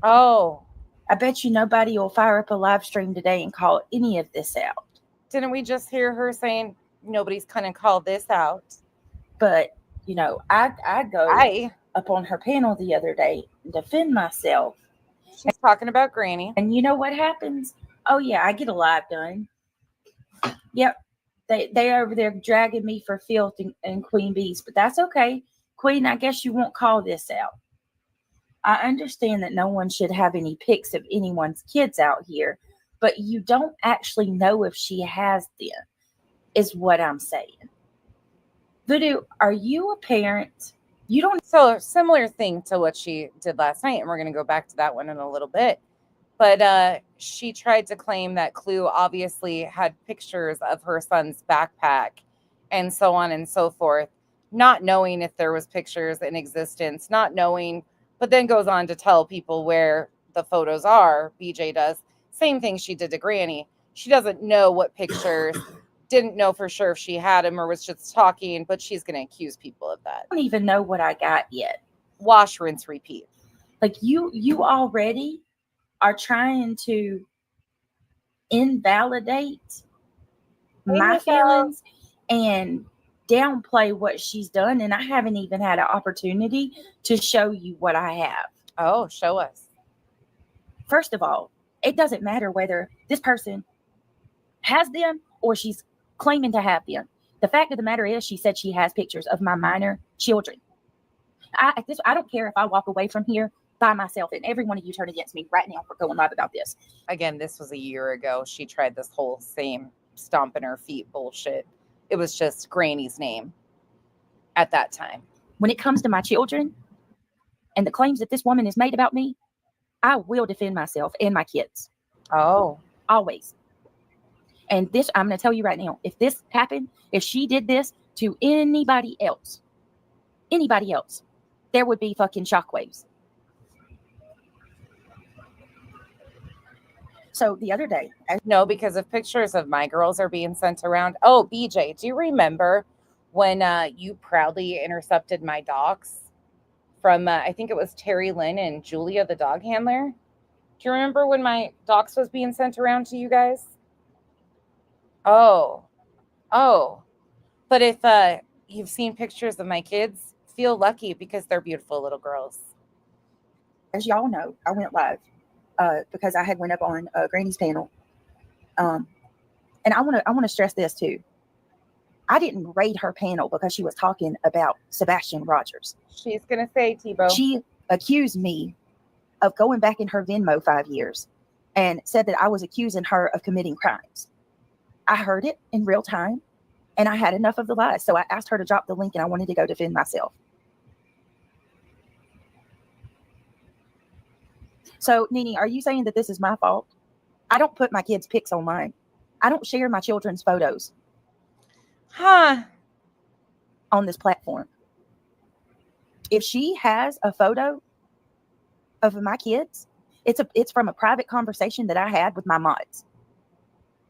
Oh. I bet you nobody will fire up a live stream today and call any of this out. Didn't we just hear her saying nobody's gonna call this out? But, you know, I go up on her panel the other day and defend myself. She's talking about Granny. And you know what happens? Oh, yeah, I get a live done. Yep. They over there dragging me for filth and queen bees. But that's okay. Queen, I guess you won't call this out. I understand that no one should have any pics of anyone's kids out here. but you don't actually know if she has them, is what I'm saying. Voodoo, are you a parent? You don't. So similar thing to what she did last night, and we're going to go back to that one in a little bit. But she tried to claim that Clue obviously had pictures of her son's backpack and so on and so forth, not knowing if there was pictures in existence, not knowing, but then goes on to tell people where the photos are. BJ does. Same thing she did to Granny. She doesn't know what pictures, didn't know for sure if she had him or was just talking, but she's going to accuse people of that. don't even know what I got yet. Wash, rinse, repeat. Like you already are trying to invalidate my feelings and downplay what she's done, and I haven't even had an opportunity to show you what I have. Oh, show us. First of all, it doesn't matter whether this person has them or she's claiming to have them. The fact of the matter is, she said she has pictures of my minor children. I don't care if I walk away from here by myself and every one of you turn against me right now for going live about this. Again, this was a year ago. She tried this whole same stomping her feet bullshit. It was just Granny's name at that time. When it comes to my children and the claims that this woman has made about me, I will defend myself and my kids. Oh. Always. And this, I'm going to tell you right now, if this happened, if she did this to anybody else, there would be fucking shockwaves. So the other day, No, because if pictures of my girls are being sent around. Oh, BJ, do you remember when you proudly intercepted my docs from, I think it was Terry Lynn and Julia, the dog handler? Do you remember when my docs was being sent around to you guys? Oh. But if you've seen pictures of my kids, feel lucky because they're beautiful little girls. as y'all know, I went live because I had went up on Granny's panel. And I want to stress this too. I didn't raid her panel because she was talking about Sebastian Rogers. She's going to say, Tebow. She accused me of going back in her Venmo 5 years and said that I was accusing her of committing crimes. I heard it in real time and I had enough of the lies. So I asked her to drop the link and I wanted to go defend myself. So, Nene, are you saying that this is my fault? I don't put my kids' pics online. I don't share my children's photos. Huh. On this platform. If she has a photo of my kids, it's from a private conversation that I had with my mods.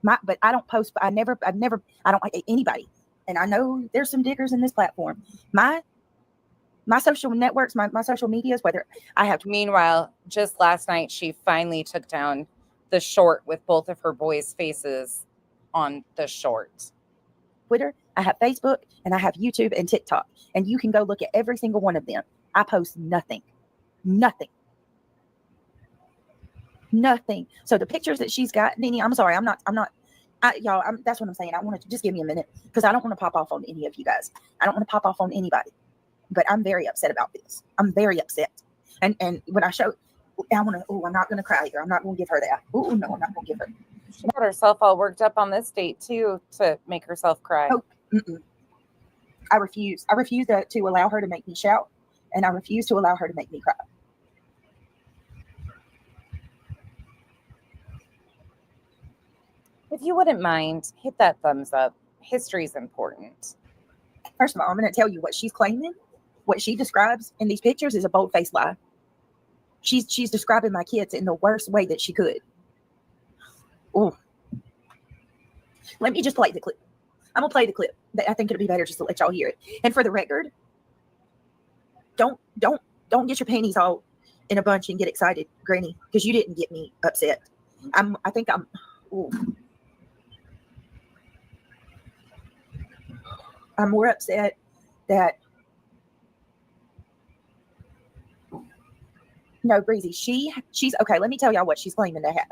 But I don't post. I don't like anybody. And I know there's some diggers in this platform. My social networks, my social medias, whether I have. Meanwhile, just last night, she finally took down the short with both of her boys' faces on the short. Twitter, I have Facebook, and I have YouTube and TikTok. And you can go look at every single one of them. I post nothing. So the pictures that she's got, Nene, I'm sorry, that's what I'm saying. I want to just give me a minute because I don't want to pop off on any of you guys. I don't want to pop off on anybody. But I'm very upset about this. I'm very upset. And when I show, I'm not going to cry here. I'm not going to give her that. No, I'm not going to give her. She got herself all worked up on this date, too, to make herself cry. Oh, I refuse. I refuse to allow her to make me shout. And I refuse to allow her to make me cry. If you wouldn't mind, hit that thumbs up. History's important. First of all, I'm going to tell you what she's claiming. What she describes in these pictures is a bold-faced lie. She's describing my kids in the worst way that she could. Ooh. Let me just play the clip. I'm going to play the clip. I think it'll be better just to let y'all hear it. And for the record, don't get your panties all in a bunch and get excited, Granny, because you didn't get me upset. I'm more upset that no, Breezy, she's okay. Let me tell y'all what she's claiming to have.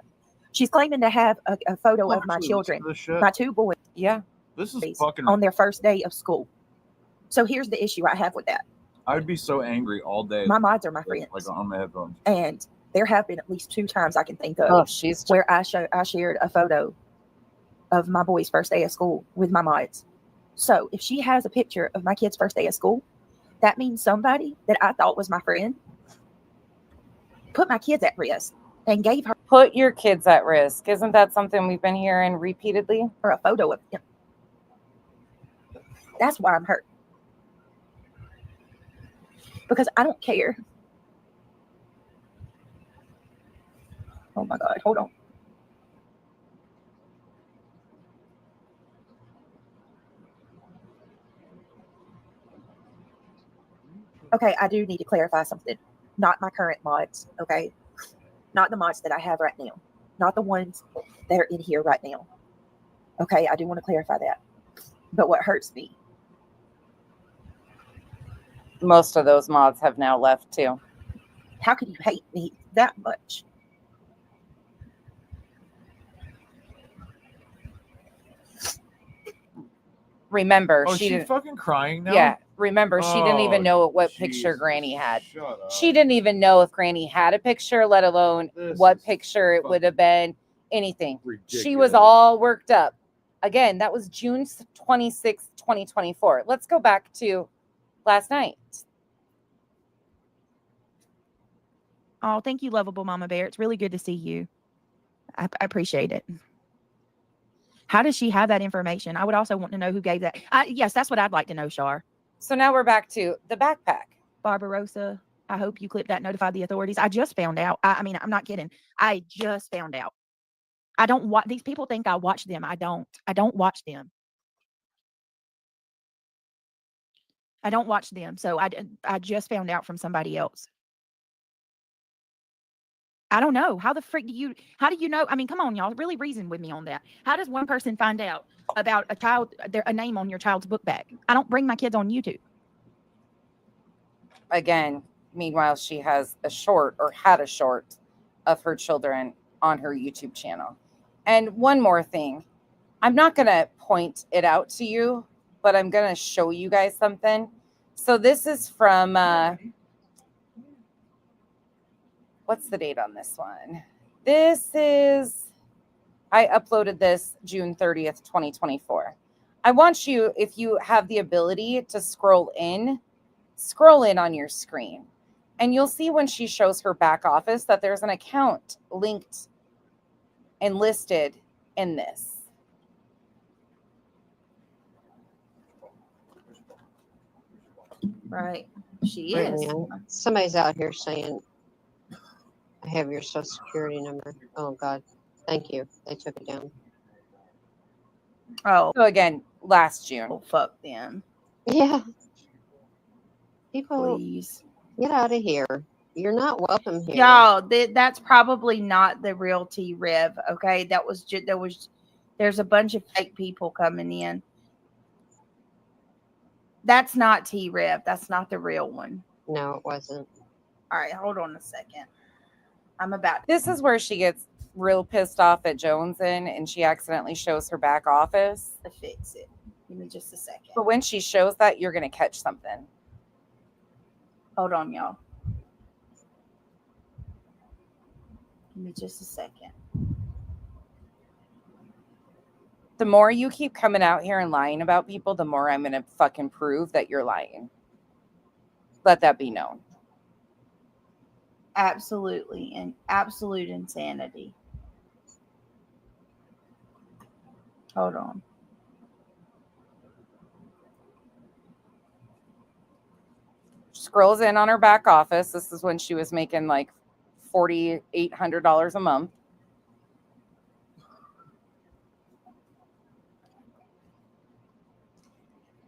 She's claiming to have a photo of my children, my two boys. Yeah. This is fucking on their first day of school. So here's the issue I have with that. I'd be so angry all day. My mods are my friends. Like on my headphones. And There have been at least 2 times I can think of Oh, she's where I shared a photo of my boy's first day of school with my mods. So if she has a picture of my kid's first day of school, that means somebody that I thought was my friend put my kids at risk and gave her put your kids at risk. Isn't that something we've been hearing repeatedly? a photo of him. That's why I'm hurt. Because I don't care. Oh my God, hold on. Okay, I do need to clarify something. Not my current mods, okay? Not the mods that I have right now. Not the ones that are in here right now. Okay, I do want to clarify that. But what hurts me, Most of those mods have now left too. how could you hate me that much? Remember, Oh, she she didn't. fucking crying now? Yeah, remember, she didn't even Oh, know what picture Jesus. Granny had. Shut up. She didn't even know if Granny had a picture, let alone This what is picture it would have been, anything. She was ridiculous. all worked up. Again, that was June 26th, 2024. Let's go back to last night. Oh, thank you, lovable Mama Bear. It's really good to see you. I appreciate it. How does she have that information? I would also want to know who gave that. Yes, that's what I'd like to know, Shar. So now we're back to the backpack. Barbarossa, I hope you clipped that, notified the authorities. I just found out. I mean, I'm not kidding. I just found out. I don't watch. These people think I watch them. I don't. I don't watch them. I don't watch them. So I just found out from somebody else. I don't know. How the frick how do you know? I mean, come on, y'all. Really reason with me on that. How does one person find out about a name on your child's book bag? I don't bring my kids on YouTube. Again, meanwhile, she has a short or had a short of her children on her YouTube channel. And one more thing, I'm not going to point it out to you, but I'm going to show you guys something. So this is from, what's the date on this one? This is, I uploaded this June 30th, 2024. I want you, if you have the ability to scroll in on your screen, and you'll see when she shows her back office that there's an account linked and listed in this. Right. She Wait a is. minute. Somebody's out here saying, I have your social security number. Oh, God. Thank you. They took it down. Oh, So again, last June. well, fuck them. Yeah. People, Please. get out of here. You're not welcome here. Y'all, that's probably not the real T-Rev, okay? There's a bunch of fake people coming in. That's not T-Rev. That's not the real one. No, it wasn't. All right, hold on a second. I'm about This is where she gets real pissed off at Jones and she accidentally shows her back office. to fix it. Give me just a second. But when she shows that, you're going to catch something. Hold on, y'all. Give me just a second. The more you keep coming out here and lying about people, the more I'm going to fucking prove that you're lying. Let that be known. Absolutely. And absolute insanity. Hold on. Scrolls in on her back office. This is when she was making like $4,800 a month.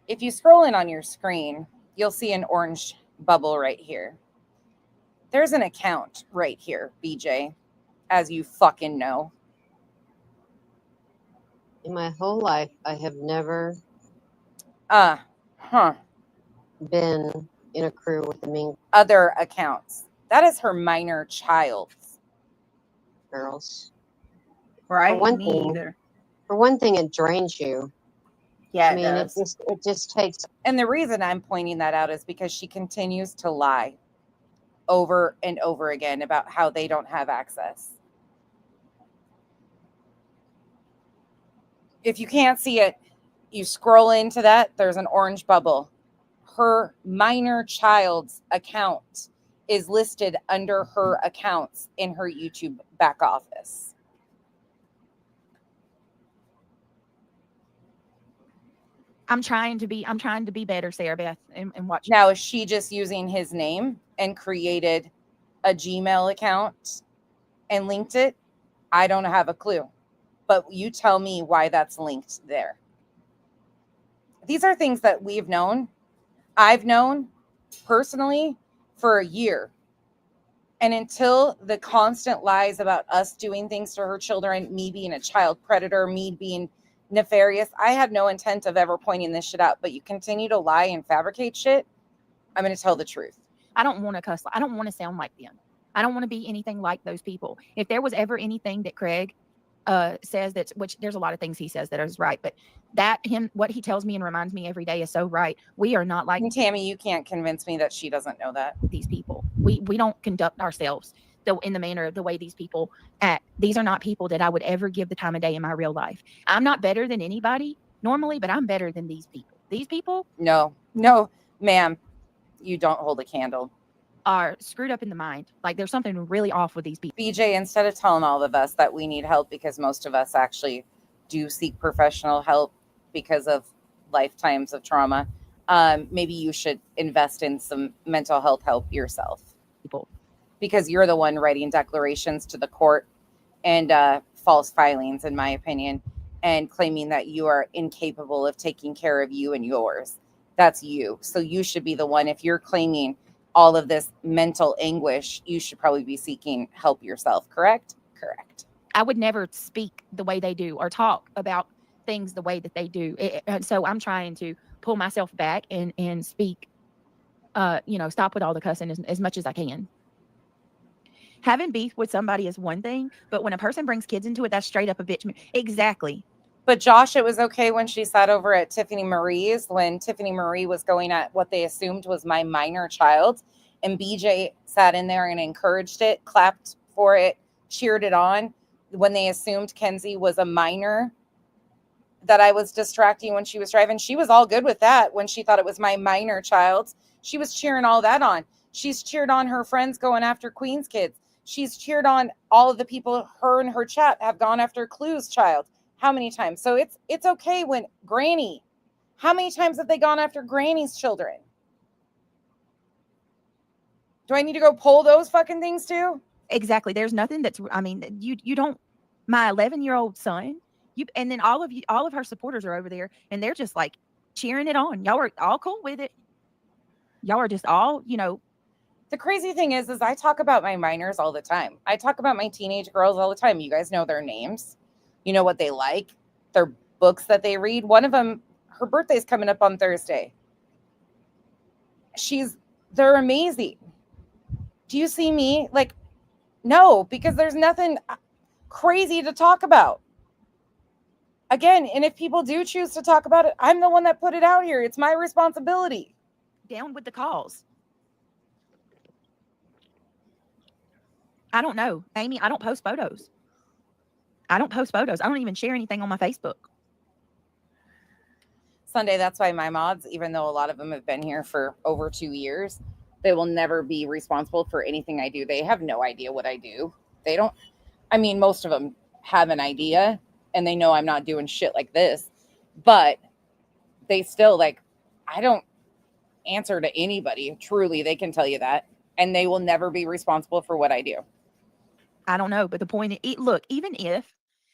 If you scroll in on your screen, you'll see an orange bubble right here. There's an account right here, BJ, as you fucking know. In my whole life, I have never been in a crew with the mean Other accounts. That is her minor child's. girls. Right? one Me thing- either. For one thing, it drains you. Yeah, I mean, it it does. just takes. And the reason I'm pointing that out is because she continues to lie over and over again about how they don't have access. If you can't see it, you scroll into that, there's an orange bubble. Her minor child's account is listed under her accounts in her YouTube back office. I'm trying to be better, Sarah Beth, and watch. Now, is she just using his name and created a Gmail account and linked it? I don't have a clue. But you tell me why that's linked there. These are things that we've known. I've known personally for a year. And until the constant lies about us doing things to her children, me being a child predator, me being nefarious, I had no intent of ever pointing this shit out. But you continue to lie and fabricate shit, I'm going to tell the truth. I don't want to cuss. I don't want to sound like them. I don't want to be anything like those people. If there was ever anything that Craig says that, which there's a lot of things he says that is right, but what he tells me and reminds me every day is so right. We are not like, and Tammy, you can't convince me that she doesn't know that. These people, we don't conduct ourselves in the manner of the way these people act. These are not people that I would ever give the time of day in my real life. I'm not better than anybody normally, but I'm better than these people. These people, no, ma'am, you don't hold a candle. Are screwed up in the mind. Like there's something really off with these people. BJ, instead of telling all of us that we need help, because most of us actually do seek professional help because of lifetimes of trauma, maybe you should invest in some mental health help yourself. People, because you're the one writing declarations to the court and false filings, in my opinion, and claiming that you are incapable of taking care of you and yours. That's you. So you should be the one. If you're claiming all of this mental anguish, you should probably be seeking help yourself. Correct? Correct. I would never speak the way they do or talk about things the way that they do. So I'm trying to pull myself back and speak, stop with all the cussing as much as I can. Having beef with somebody is one thing, but when a person brings kids into it, that's straight up a bitch. Exactly. But Josh, it was okay when she sat over at Tiffany Marie's, when Tiffany Marie was going at what they assumed was my minor child, and BJ sat in there and encouraged it, clapped for it, cheered it on, when they assumed Kenzie was a minor that I was distracting when she was driving. She was all good with that when she thought it was my minor child. She was cheering all that on. She's cheered on her friends going after Queen's kids. She's cheered on all of the people, her and her chat have gone after Clue's child. How many times? So it's okay when Granny, how many times have they gone after Granny's children? Do I need to go pull those fucking things too? Exactly. There's nothing you don't, my 11-year-old son, and then all of her supporters are over there and they're just like cheering it on. Y'all are all cool with it. Y'all are just all, The crazy thing is I talk about my minors all the time. I talk about my teenage girls all the time. You guys know their names. You know what they like, their books that they read. One of them, her birthday's coming up on Thursday. They're amazing. Do you see me? Like, no, because there's nothing crazy to talk about. Again, and if people do choose to talk about it, I'm the one that put it out here. It's my responsibility. Down with the cause. I don't know, Amy, I don't post photos. I don't even share anything on my Facebook. Sunday, that's why my mods, even though a lot of them have been here for over 2 years, they will never be responsible for anything I do. They have no idea what I do. They don't, most of them have an idea and they know I'm not doing shit like this, but they still I don't answer to anybody. Truly, they can tell you that. And they will never be responsible for what I do. I don't know. But the point is, look, even if,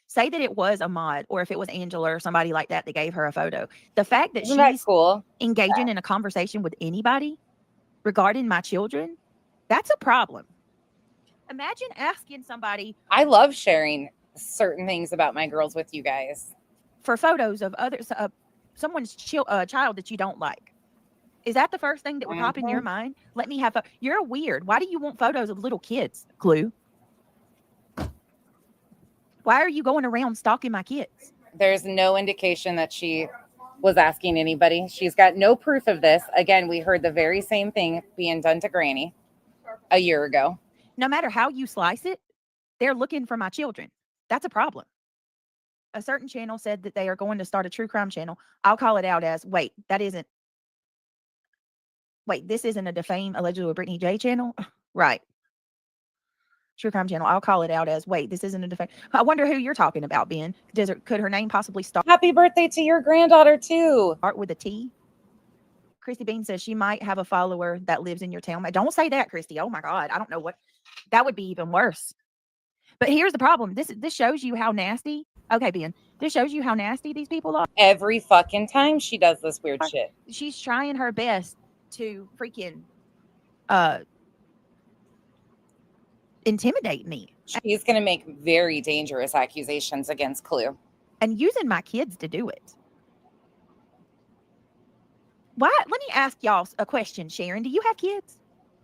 say that it was a mod or if it was Angela or somebody like that gave her a photo, the fact that she's cool? Engaging in a conversation with anybody regarding my children, that's a problem. Imagine asking somebody. I love sharing certain things about my girls with you guys. For photos of others, someone's child that you don't like. Is that the first thing that would pop in your mind? Let me have you're weird. Why do you want photos of little kids, Clue? Why are you going around stalking my kids? There's no indication that she was asking anybody. She's got no proof of this. Again, we heard the very same thing being done to Granny. a year ago. No matter how you slice it, they're looking for my children. That's a problem. A certain channel said that they are going to start a true crime channel. I'll call it out as, wait, this isn't a defame allegedly with Brittany J channel? Right. True crime channel. I'll call it out as, wait, this isn't a defame. I wonder who you're talking about, Ben. Could her name possibly start Happy birthday to your granddaughter, too. with a T? Christy Bean says she might have a follower that lives in your town. Don't say that, Christy. Oh my God. I don't know what. That would be even worse. But here's the problem. This shows you how nasty. Okay, Ben. This shows you how nasty these people are. Every fucking time she does this weird shit. She's trying her best to freaking intimidate me. She's going to make very dangerous accusations against Clue. And using my kids to do it. Why? Let me ask y'all a question, Sharon. Do you have kids?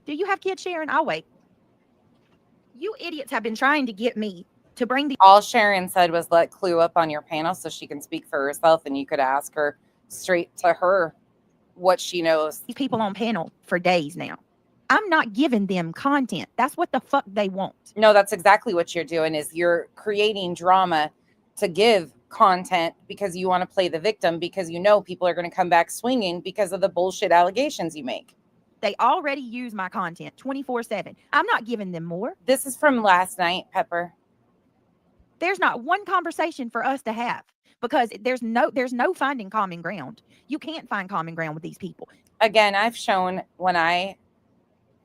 Do you have kids, Sharon? I'll wait. You idiots have been trying to get me to bring the... All Sharon said was let Clue up on your panel so she can speak for herself and you could ask her straight to her what she knows. These people on panel for days now. I'm not giving them content. That's what the fuck they want. No, that's exactly what you're doing is you're creating drama to give content because you want to play the victim because you know people are going to come back swinging because of the bullshit allegations you make. They already use my content 24/7. I'm not giving them more. This is from last night, Pepper. There's not one conversation for us to have because there's no finding common ground. You can't find common ground with these people. Again, I've shown when I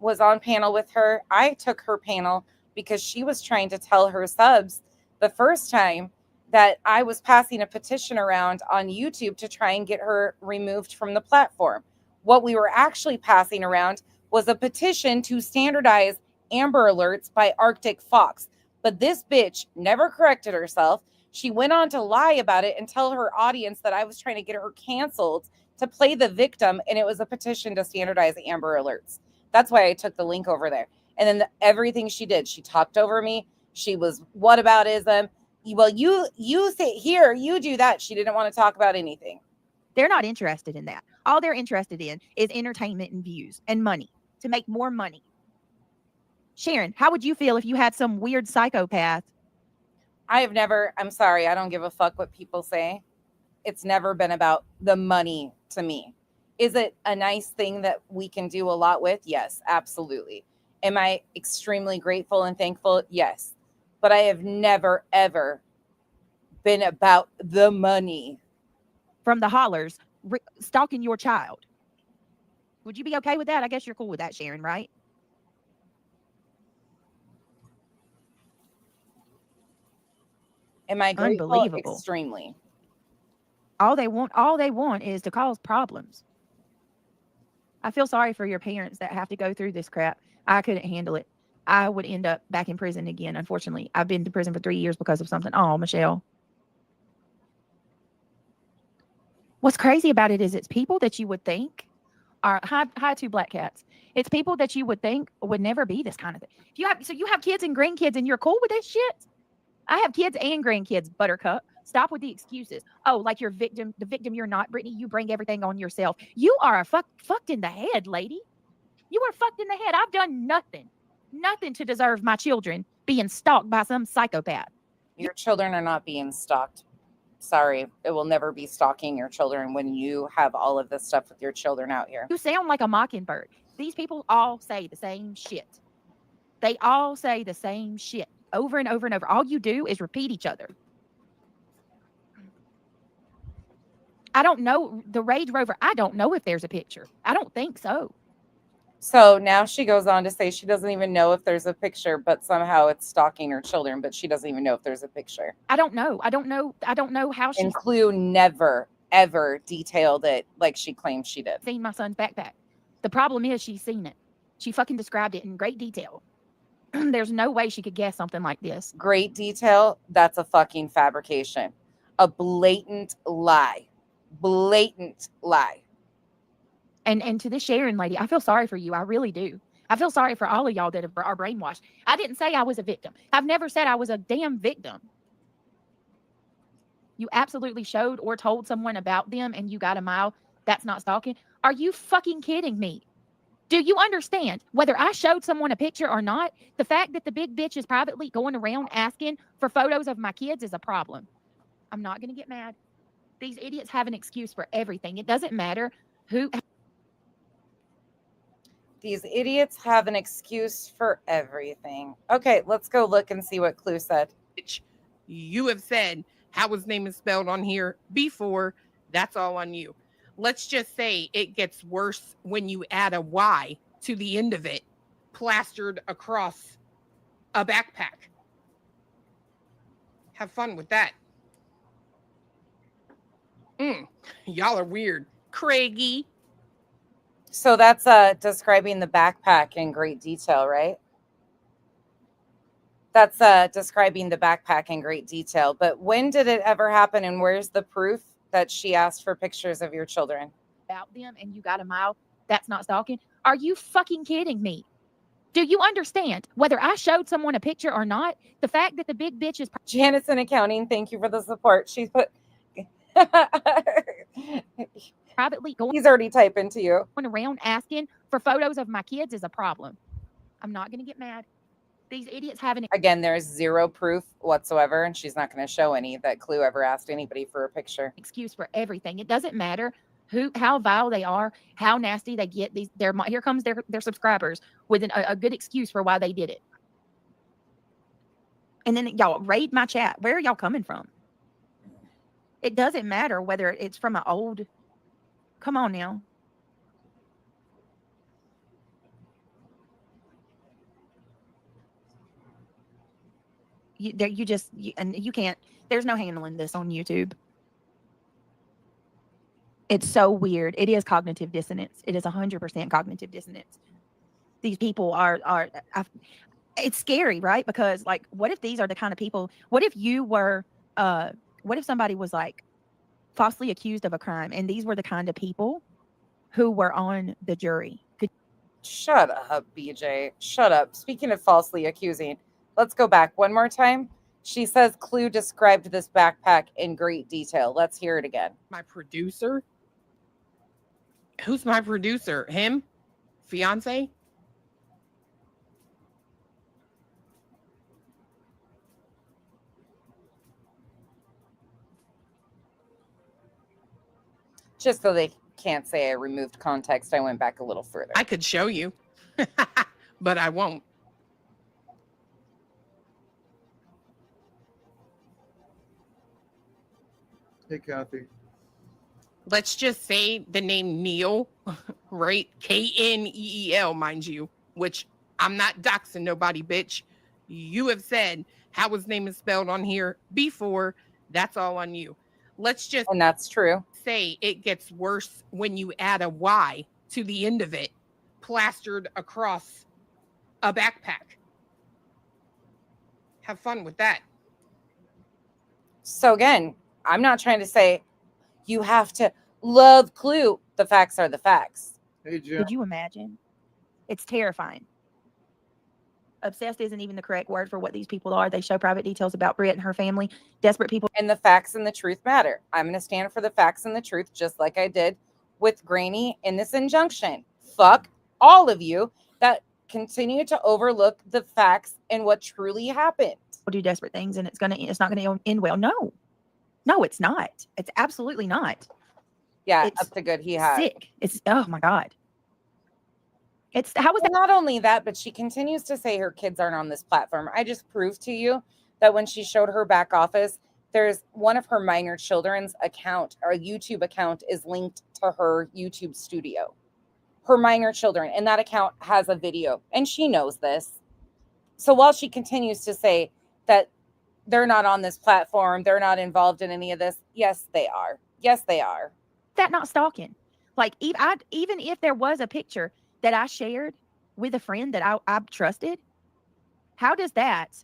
was on panel with her, I took her panel because she was trying to tell her subs the first time that I was passing a petition around on YouTube to try and get her removed from the platform. What we were actually passing around was a petition to standardize Amber Alerts by Arctic Fox. But this bitch never corrected herself. She went on to lie about it and tell her audience that I was trying to get her canceled to play the victim, and it was a petition to standardize Amber Alerts. That's why I took the link over there. And then everything she did, she talked over me. She was whataboutism. Well, you say here, you do that. She didn't want to talk about anything. They're not interested in that. All they're interested in is entertainment and views and money to make more money. Sharon, how would you feel if you had some weird psychopath? I'm sorry, I don't give a fuck what people say. It's never been about the money to me. Is it a nice thing that we can do a lot with? Yes, absolutely. Am I extremely grateful and thankful? Yes. But I have never, ever been about the money. From the hollers, stalking your child. Would you be okay with that? I guess you're cool with that, Sharon, right? Am I grateful? Unbelievable. Extremely. All they want is to cause problems. I feel sorry for your parents that have to go through this crap. I couldn't handle it. I would end up back in prison again, unfortunately. I've been to prison for 3 years because of something. Oh, Michelle. What's crazy about it is it's people that you would think are hi two black cats. It's people that you would think would never be this kind of thing. So you have kids and grandkids and you're cool with this shit? I have kids and grandkids, Buttercup. Stop with the excuses. Oh, like the victim you're not, Brittany. You bring everything on yourself. You are fucked in the head, lady. You are fucked in the head. I've done nothing to deserve my children being stalked by some psychopath. Your children are not being stalked. Sorry, it will never be stalking your children when you have all of this stuff with your children out here. You sound like a mockingbird. These people all say the same shit. They all say the same shit over and over and over. All you do is repeat each other. I don't know. The Rage Rover, I don't know if there's a picture. I don't think so. So now she goes on to say she doesn't even know if there's a picture, but somehow it's stalking her children, but she doesn't even know if there's a picture. I don't know how she... And Clue never, ever detailed it like she claims she did. Seen my son's backpack. The problem is she's seen it. She fucking described it in great detail. There's no way she could guess something like this. Great detail? That's a fucking fabrication. A blatant lie. Blatant lie. And to this Sharon lady, I feel sorry for you. I really do. I feel sorry for all of y'all that are brainwashed. I didn't say I was a victim. I've never said I was a damn victim. You absolutely showed or told someone about them and you got a mile. That's not stalking. Are you fucking kidding me? Do you understand? Whether I showed someone a picture or not, the fact that the big bitch is privately going around asking for photos of my kids is a problem. I'm not going to get mad. These idiots have an excuse for everything. It doesn't matter who. These idiots have an excuse for everything. Okay, let's go look and see what Clue said. You have said how his name is spelled on here before. That's all on you. Let's just say it gets worse when you add a Y to the end of it, plastered across a backpack. Have fun with that. Y'all are weird. Craigie. So that's describing the backpack in great detail, right? That's describing the backpack in great detail. But when did it ever happen, and where's the proof that she asked for pictures of your children? About them and you got a mile. That's not stalking. Are you fucking kidding me? Do you understand? Whether I showed someone a picture or not, the fact that the big bitch is Janice in accounting, thank you for the support. She's put. privately He's already typing to you. going around asking for photos of my kids is a problem. I'm not going to get mad. These idiots have an Again, there's zero proof whatsoever, and she's not going to show any that Clue ever asked anybody for a picture. excuse for everything. It doesn't matter how vile they are, how nasty they get. Here comes their subscribers with a good excuse for why they did it. And then y'all raid my chat. Where are y'all coming from? It doesn't matter whether it's from an old. Come on now. And you can't. There's no handling this on YouTube. It's so weird. It is cognitive dissonance. It is 100% cognitive dissonance. These people it's scary, right? Because like, what if these are the kind of people? What if you were? What if somebody was like falsely accused of a crime, and these were the kind of people who were on the jury? Shut up, BJ. Shut up. Speaking of falsely accusing, let's go back one more time. She says Clue described this backpack in great detail. Let's hear it again. My producer? Who's my producer? Him? Fiance? Just so they can't say I removed context, I went back a little further. I could show you, but I won't. Hey, Kathy. Let's just say the name Neil, right? Kneel, mind you, which I'm not doxing nobody, bitch. You have said how his name is spelled on here before. That's all on you. Let's just And that's true. say it gets worse when you add a Y to the end of it, plastered across a backpack. Have fun with that. So again, I'm not trying to say you have to love Clue. The facts are the facts. Hey, Jim. Could you imagine? It's terrifying. Obsessed isn't even the correct word for what these people are. They show private details about Britt and her family. Desperate people. And the facts and the truth matter. I'm going to stand for the facts and the truth, just like I did with Granny in this injunction. Fuck all of you that continue to overlook the facts and what truly happened. Do desperate things, and it's not gonna end well. No, it's not. It's absolutely not. Yeah, It's up to good he had. Sick. It's oh my god. It's how was And that? not only that, but she continues to say her kids aren't on this platform. I just proved to you that when she showed her back office, there's one of her minor children's account or YouTube account is linked to her YouTube studio. Her minor children, and that account has a video, and she knows this. So while she continues to say that they're not on this platform, they're not involved in any of this, yes, they are. Yes, they are. That not stalking? Like even if there was a picture that I shared with a friend that I trusted, how does that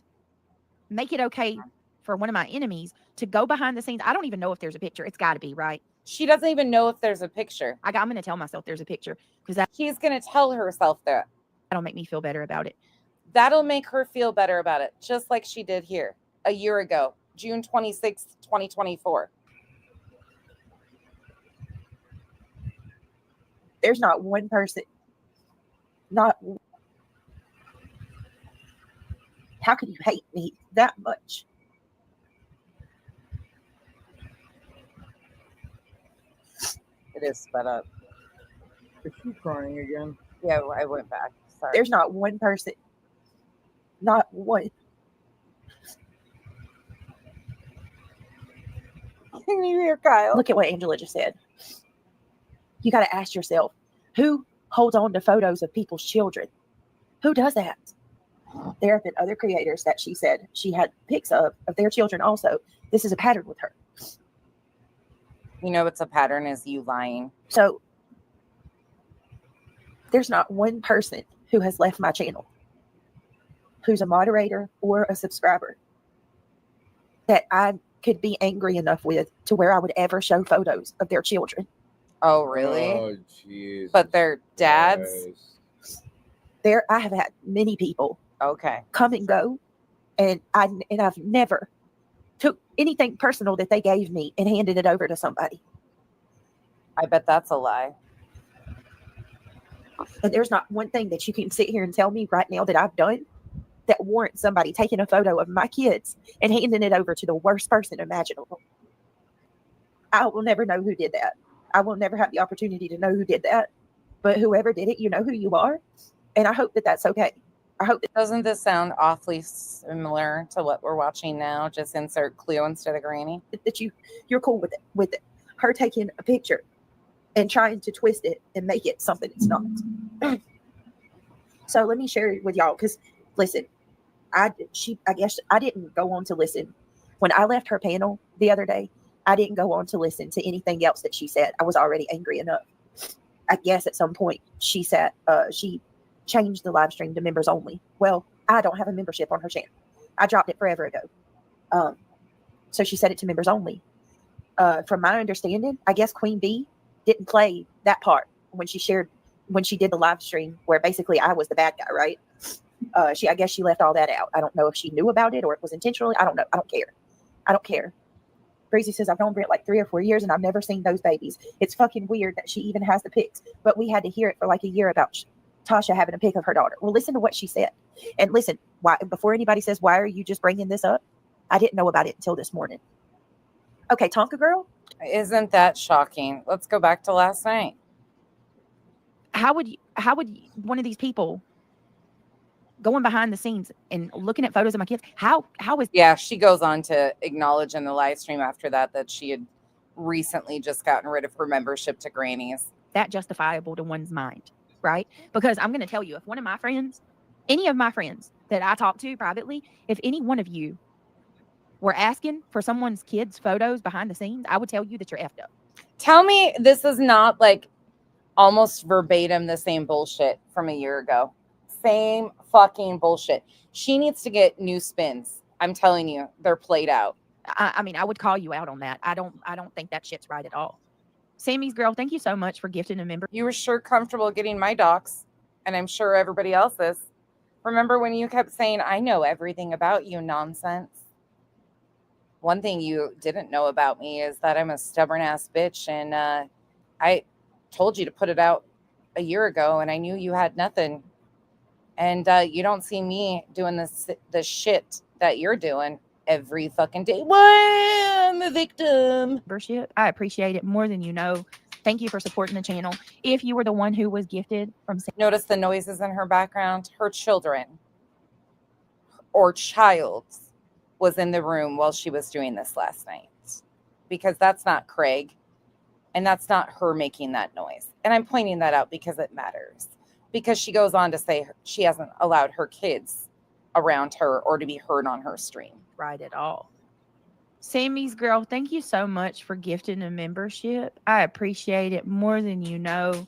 make it okay for one of my enemies to go behind the scenes? I don't even know if there's a picture. It's got to be, right? She doesn't even know if there's a picture. I'm going to tell myself there's a picture because He's going to tell herself that. that'll make me feel better about it. That'll make her feel better about it, just like she did here a year ago, June 26th, 2024. There's not one person. not. How could you hate me that much? It is sped up. Is she crying again? Yeah, I went back. Sorry. There's not one person, not one. Can you hear Kyle? Look at what Angela just said. You got to ask yourself, who holds on to photos of people's children? Who does that? There have been other creators that she said she had pics of their children also. This is a pattern with her. You know what's a pattern is you lying. So there's not one person who has left my channel who's a moderator or a subscriber that I could be angry enough with to where I would ever show photos of their children. Oh, really? Oh, jeez. But their dads? I have had many people Okay. come and go, and I've never took anything personal that they gave me and handed it over to somebody. I bet that's a lie. And there's not one thing that you can sit here and tell me right now that I've done that warrants somebody taking a photo of my kids and handing it over to the worst person imaginable. I will never know who did that. I will never have the opportunity to know who did that. But whoever did it, you know who you are. And I hope that that's okay. I hope that Doesn't this sound awfully similar to what we're watching now? Just insert Cleo instead of Granny. you're cool with it. Her taking a picture and trying to twist it and make it something it's not. So let me share it with y'all, because listen, I guess I didn't go on to listen. When I left her panel the other day, I didn't go on to listen to anything else that she said. I was already angry enough. I guess at some point she said she changed the live stream to members only. Well, I don't have a membership on her channel. I dropped it forever ago. So she set it to members only. From my understanding, I guess Queen Bee didn't play that part when she did the live stream where basically I was the bad guy, right? I guess she left all that out. I don't know if she knew about it or it was intentionally. I don't know. I don't care. Breezy says, I've known Britt like 3 or 4 years and I've never seen those babies. It's fucking weird that she even has the pics. But we had to hear it for like a year about Tasha having a pic of her daughter. Well, listen to what she said. And listen, why, before anybody says, why are you just bringing this up? I didn't know about it until this morning. Okay, Tonka girl. Isn't that shocking? Let's go back to last night. How would one of these people going behind the scenes and looking at photos of my kids? How is Yeah, she goes on to acknowledge in the live stream after that she had recently just gotten rid of her membership to Granny's. that justifiable to one's mind, right? Because I'm going to tell you, if one of my friends, any of my friends that I talk to privately, if any one of you were asking for someone's kids' photos behind the scenes, I would tell you that you're effed up. Tell me this is not like almost verbatim the same bullshit from a year ago. Same fucking bullshit. She needs to get new spins. I'm telling you, they're played out. I mean, I would call you out on that. I don't think that shit's right at all. Sammy's girl, thank you so much for gifting a member. You were sure comfortable getting my docs, and I'm sure everybody else is. Remember when you kept saying, I know everything about you, nonsense? One thing you didn't know about me is that I'm a stubborn ass bitch, and I told you to put it out a year ago, and I knew you had nothing. And you don't see me doing the shit that you're doing every fucking day. Why I'm a victim. Membership. I appreciate it more than you know. Thank you for supporting the channel. If you were the one who was gifted from Notice the noises in her background. Her children or child was in the room while she was doing this last night, because that's not Craig and that's not her making that noise. And I'm pointing that out because it matters, because she goes on to say she hasn't allowed her kids around her or to be heard on her stream. right at all. Sammy's girl, thank you so much for gifting a membership. I appreciate it more than you know.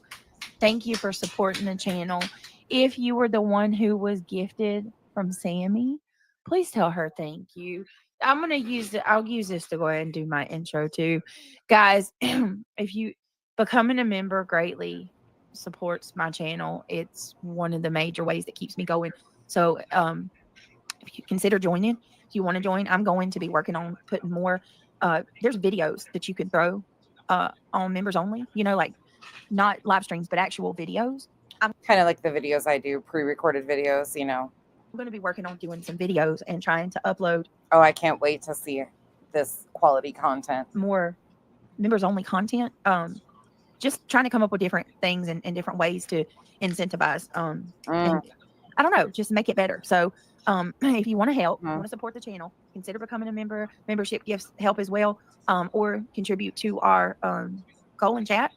Thank you for supporting the channel. If you were the one who was gifted from Sammy, please tell her thank you. I'm going to use it. I'll use this to go ahead and do my intro too. Guys, if you becoming a member greatly supports my channel, it's one of the major ways that keeps me going. So if you consider joining, if you want to join, I'm going to be working on putting more. There's videos that you could throw on members only, you know, like not live streams, but actual videos. Kind of like the videos I do, pre-recorded videos, you know. I'm going to be working on doing some videos and trying to upload Oh, I can't wait to see this quality content. more members only content. Just trying to come up with different things and different ways to incentivize. And I don't know, just make it better. So if you want to help, you want to support the channel, consider becoming a member. Membership gifts help as well, or contribute to our goal and chat.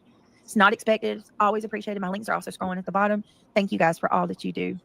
It's not expected. It's always appreciated. My links are also scrolling at the bottom. Thank you guys for all that you do.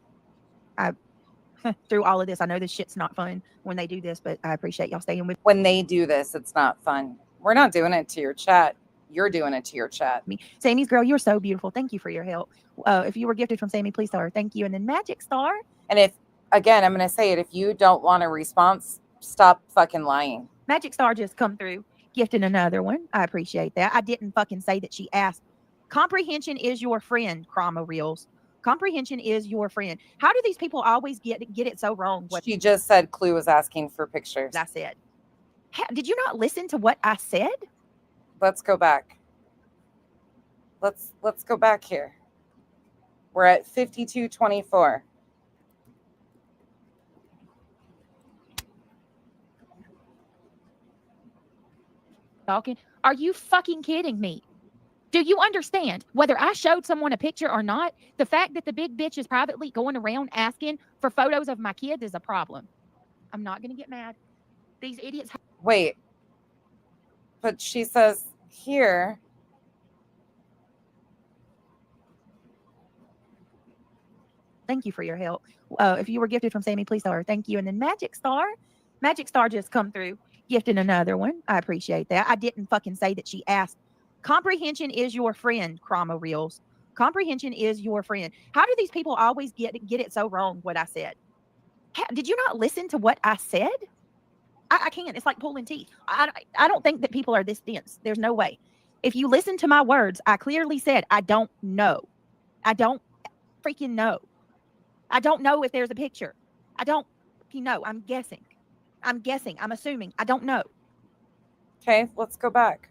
Through all of this, I know this shit's not fun when they do this, but I appreciate y'all staying with When they do this, it's not fun. We're not doing it to your chat. You're doing it to your chat. me. Sammy's girl, you're so beautiful. Thank you for your help. If you were gifted from Sammy, please tell her thank you. And then Magic Star. And if, again, I'm going to say it, if you don't want a response, stop fucking lying. Magic Star just come through, gifting another one. I appreciate that. I didn't fucking say that she asked. Comprehension is your friend, Chroma Reels. Comprehension is your friend. How do these people always get it so wrong? What She just said Clue was asking for pictures. I said. Did you not listen to what I said? Let's go back. Let's go back here. We're at 52:24. Talking. Are you fucking kidding me? Do you understand whether I showed someone a picture or not? The fact that the big bitch is privately going around asking for photos of my kids is a problem. I'm not going to get mad. These idiots. Wait. But she says here. Thank you for your help. If you were gifted from Sammy, please tell her thank you. And then Magic Star just come through, gifting another one. I appreciate that. I didn't fucking say that she asked. Comprehension is your friend, Chroma Reels. Comprehension is your friend. How do these people always get it so wrong? What I said. Did you not listen to what I said? I can't. It's like pulling teeth. I don't think that people are this dense. There's no way. If you listen to my words, I clearly said I don't know. I don't freaking know. I don't know if there's a picture. I don't know. I'm guessing. I'm assuming. I don't know. Okay, let's go back.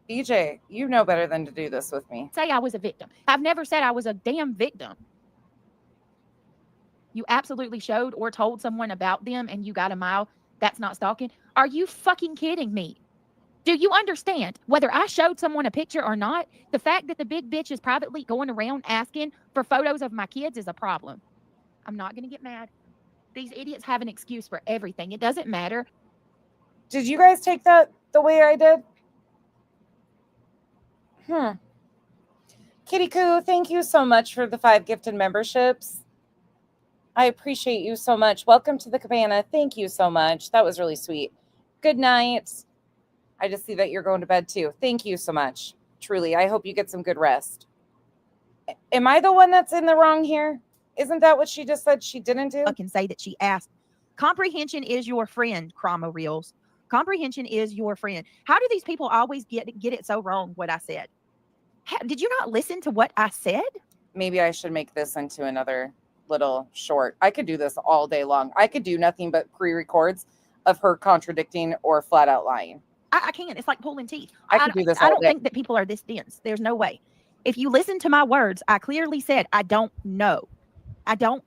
BJ, you know better than to do this with me. Say I was a victim. I've never said I was a damn victim. You absolutely showed or told someone about them and you got a mile. That's not stalking. Are you fucking kidding me? Do you understand whether I showed someone a picture or not? The fact that the big bitch is privately going around asking for photos of my kids is a problem. I'm not going to get mad. These idiots have an excuse for everything. It doesn't matter. Did you guys take that the way I did? Kitty Coo, thank you so much for the 5 gifted memberships. I appreciate you so much. Welcome to the cabana. Thank you so much. That was really sweet. Good night. I just see that you're going to bed too. Thank you so much. Truly, I hope you get some good rest. Am I the one that's in the wrong here? Isn't that what she just said she didn't do? Fucking say that she asked. Comprehension is your friend, Chroma Reels. Comprehension is your friend. How do these people always get it so wrong? What I said. Did you not listen to what I said? Maybe I should make this into another little short. I could do this all day long. I could do nothing but pre-records of her contradicting or flat out lying. I can't. It's like pulling teeth. I could do this all I don't day. think that people are this dense. There's no way. If you listen to my words, I clearly said I don't know. I don't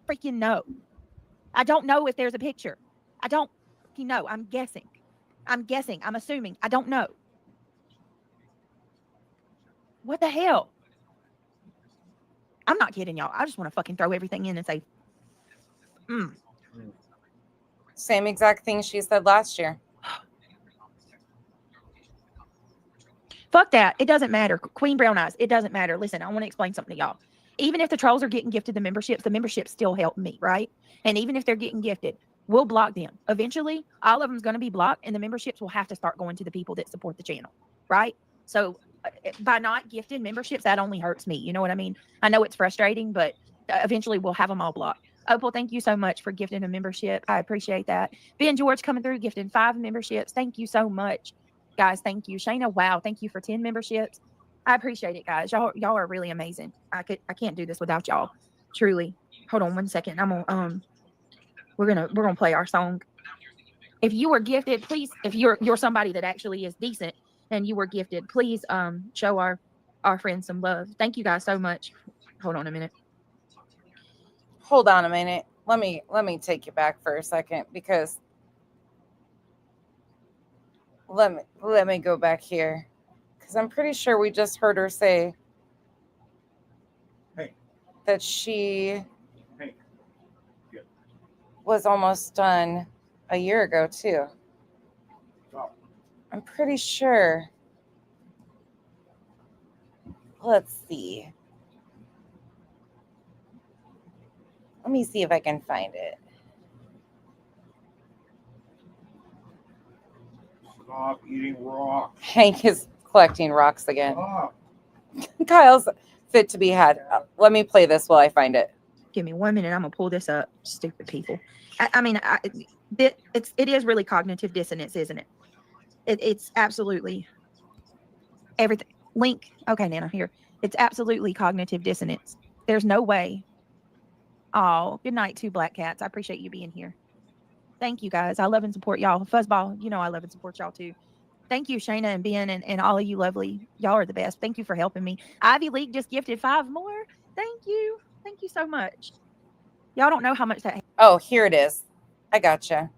freaking know. I don't know if there's a picture. I don't know. I'm guessing. I'm assuming. I don't know. What the hell? I'm not kidding, y'all. I just want to fucking throw everything in and say, Same exact thing she said last year. fuck that. It doesn't matter. Queen Brown Eyes. It doesn't matter. Listen, I want to explain something to y'all. Even if the trolls are getting gifted the memberships still help me, right? And even if they're getting gifted, we'll block them. Eventually, all of them's going to be blocked, and the memberships will have to start going to the people that support the channel, right? So by not gifted memberships, that only hurts me. You know what I mean? I know it's frustrating, but eventually we'll have them all blocked. Opal, thank you so much for gifting a membership. I appreciate that. Ben George coming through, gifting 5 memberships. Thank you so much, guys. Thank you. Shayna, wow, thank you for 10 memberships. I appreciate it, guys. Y'all are really amazing. I can't do this without y'all. Truly. Hold on one second. I'm gonna we're gonna play our song. If you were gifted, please, if you're somebody that actually is decent and you were gifted, please show our our friends some love. Thank you guys so much. Hold on a minute. Hold on a minute. Let me take you back for a second, because let me go back here, because I'm pretty sure we just heard her say Hey. that she Hey. Yeah. was almost done a year ago too. Stop. I'm pretty sure. Let's see. Let me see if I can find it. Stop eating rocks. Hank is collecting rocks again. Stop. Kyle's fit to be had. Let me play this while I find it. Give me 1 minute. I'm gonna pull this up. Stupid people. It is really cognitive dissonance, isn't it? It's absolutely everything. Link. Okay, Nana, here. It's absolutely cognitive dissonance. There's no way. Oh, good night, two black cats. I appreciate you being here. Thank you, guys. I love and support y'all. Fuzzball, you know I love and support y'all too. Thank you, Shayna and Ben, and all of you lovely. Y'all are the best. Thank you for helping me. Ivy League just gifted 5 more. Thank you. Thank you so much. Y'all don't know how much that. Oh, here it is. I gotcha.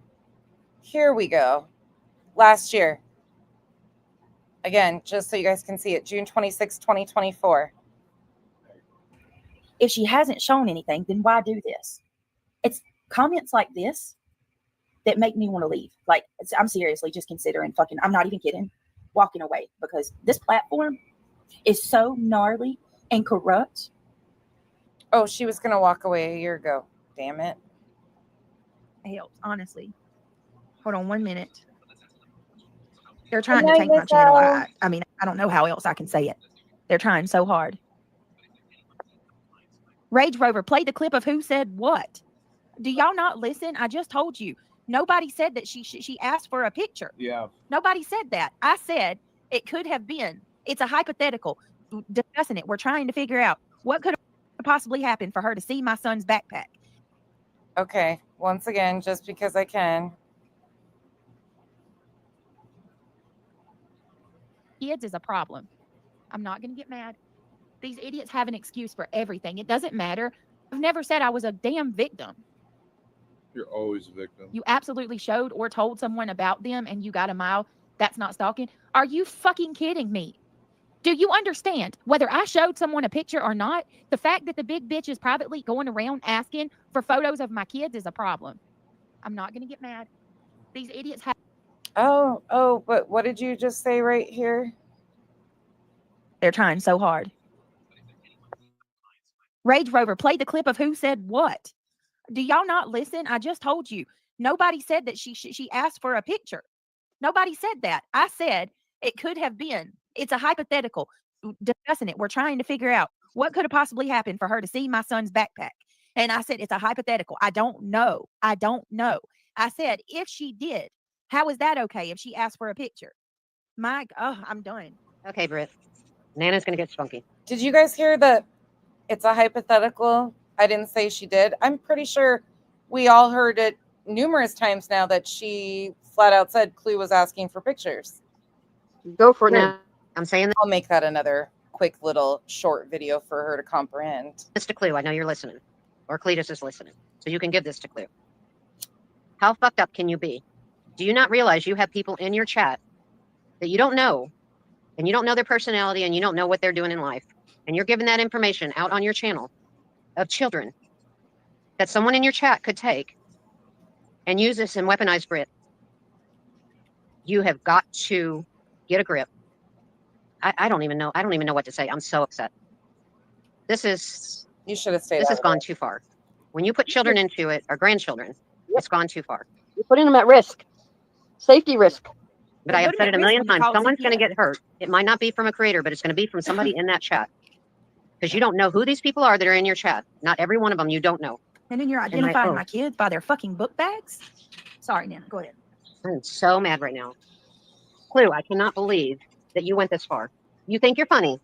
Here we go. Last year. Again, just so you guys can see it, June 26, 2024. If she hasn't shown anything, then why do this? It's comments like this that make me want to leave. Like, I'm seriously just considering fucking, I'm not even kidding, walking away, because this platform is so gnarly and corrupt. Oh, she was going to walk away a year ago. Damn it. It helps, honestly. Hold on 1 minute. They're trying to tank my channel. I mean, I don't know how else I can say it. They're trying so hard. Rage Rover, play the clip of who said what. Do y'all not listen? I just told you. Nobody said that she asked for a picture. Yeah. Nobody said that. I said it could have been. It's a hypothetical. Discussing it. We're trying to figure out what could possibly happen for her to see my son's backpack. Okay. Once again, just because I can. Kids is a problem. I'm not going to get mad. These idiots have an excuse for everything. It doesn't matter. I've never said I was a damn victim. You're always a victim. You absolutely showed or told someone about them and you got a mile. That's not stalking. Are you fucking kidding me? Do you understand? Whether I showed someone a picture or not, the fact that the big bitch is privately going around asking for photos of my kids is a problem. I'm not going to get mad. These idiots have... Oh, but what did you just say right here? They're trying so hard. Rage Rover, play the clip of who said what. Do y'all not listen? I just told you. Nobody said that she asked for a picture. Nobody said that. I said it could have been. It's a hypothetical. Discussing it. We're trying to figure out what could have possibly happened for her to see my son's backpack. And I said, it's a hypothetical. I don't know. I said, if she did, how is that okay if she asked for a picture? I'm done. Okay, Britt. Nana's going to get spunky. Did you guys hear that it's a hypothetical? I didn't say she did. I'm pretty sure we all heard it numerous times now that she flat out said Clue was asking for pictures. Go for it now. I'm saying I'll make that another quick little short video for her to comprehend. this to Clue. I know you're listening. Or Cletus is listening. So you can give this to Clue. How fucked up can you be? Do you not realize you have people in your chat that you don't know, and you don't know their personality, and you don't know what they're doing in life, and you're giving that information out on your channel of children that someone in your chat could take and use this and weaponize Brit? You have got to get a grip. I don't even know. I don't even know what to say. I'm so upset. You should have stayed. This has gone too far. When you put children into it, or grandchildren, it's gone too far. You're putting them at risk. Safety risk. But I have said it a million times. Someone's going to get hurt. It might not be from a creator, but it's going to be from somebody in that chat. Because you don't know who these people are that are in your chat. Not every one of them you don't know. And then you're identifying my kids by their fucking book bags? Sorry, Nana. Go ahead. I'm so mad right now. Clue, I cannot believe that you went this far. You think you're funny.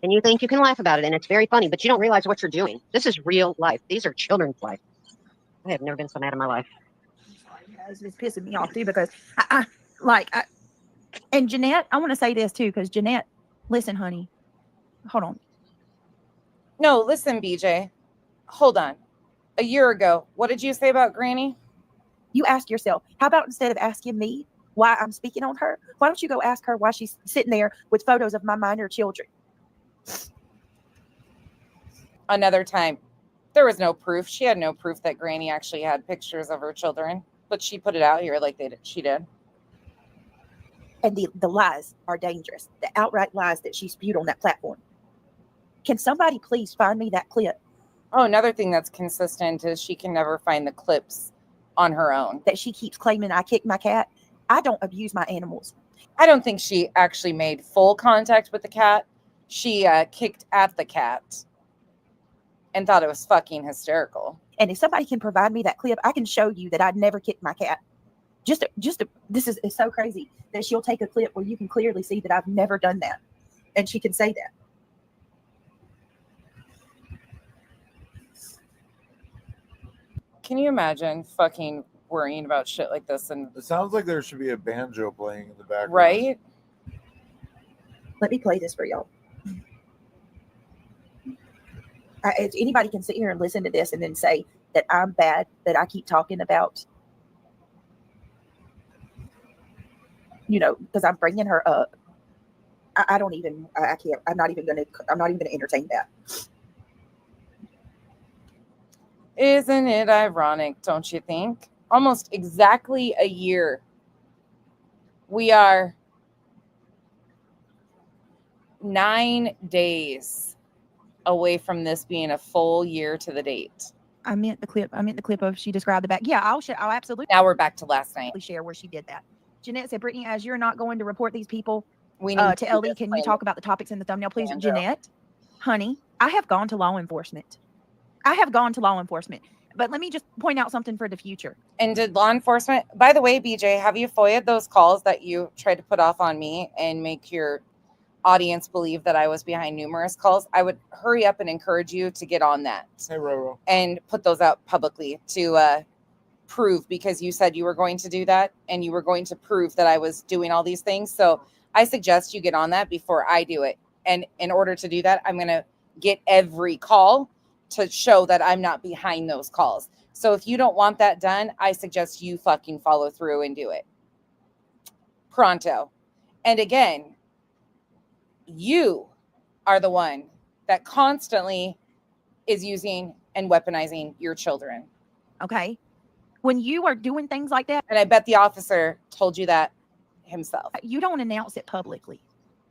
And you think you can laugh about it. And it's very funny. But you don't realize what you're doing. This is real life. These are children's life. I have never been so mad in my life. It's pissing me off too, because and Jeanette, I want to say this too, because Jeanette, listen, honey, Hold on. No, listen, BJ. Hold on. A year ago, what did you say about Granny? You ask yourself, how about instead of asking me why I'm speaking on her, why don't you go ask her why she's sitting there with photos of my minor children? Another time. There was no proof. She had no proof that Granny actually had pictures of her children, but she put it out here like she did. And the lies are dangerous. The outright lies that she spewed on that platform. Can somebody please find me that clip? Oh, another thing that's consistent is she can never find the clips on her own. That she keeps claiming I kicked my cat. I don't abuse my animals. I don't think she actually made full contact with the cat. She kicked at the cat and thought it was fucking hysterical. And if somebody can provide me that clip, I can show you that I'd never kicked my cat. This is so crazy that she'll take a clip where you can clearly see that I've never done that. And she can say that. Can you imagine fucking worrying about shit like this? And It sounds like there should be a banjo playing in the background. right? Let me play this for y'all. If anybody can sit here and listen to this and then say that I'm bad, that I keep talking about, because I'm bringing her up. I can't. I'm not even gonna entertain that. Isn't it ironic, don't you think? Almost exactly a year. We are 9 days away from this being a full year to the date. I meant the clip of she described the back. Yeah, I'll absolutely Now we're back to last night. share where she did that. Jeanette said, Brittany, as you're not going to report these people We need to LE, can you talk about the topics in the thumbnail, please? Banjo. Jeanette, honey, I have gone to law enforcement. But let me just point out something for the future. And did law enforcement, by the way, BJ, have you FOIA'd those calls that you tried to put off on me and make your audience believe that I was behind numerous calls? I would hurry up and encourage you to get on that. Hey, Roro. And put those out publicly to prove, because you said you were going to do that and you were going to prove that I was doing all these things. So I suggest you get on that before I do it. And in order to do that, I'm going to get every call to show that I'm not behind those calls. So if you don't want that done, I suggest you fucking follow through and do it. Pronto. And again, you are the one that constantly is using and weaponizing your children. Okay. When you are doing things like that, And I bet the officer told you that himself. you don't announce it publicly.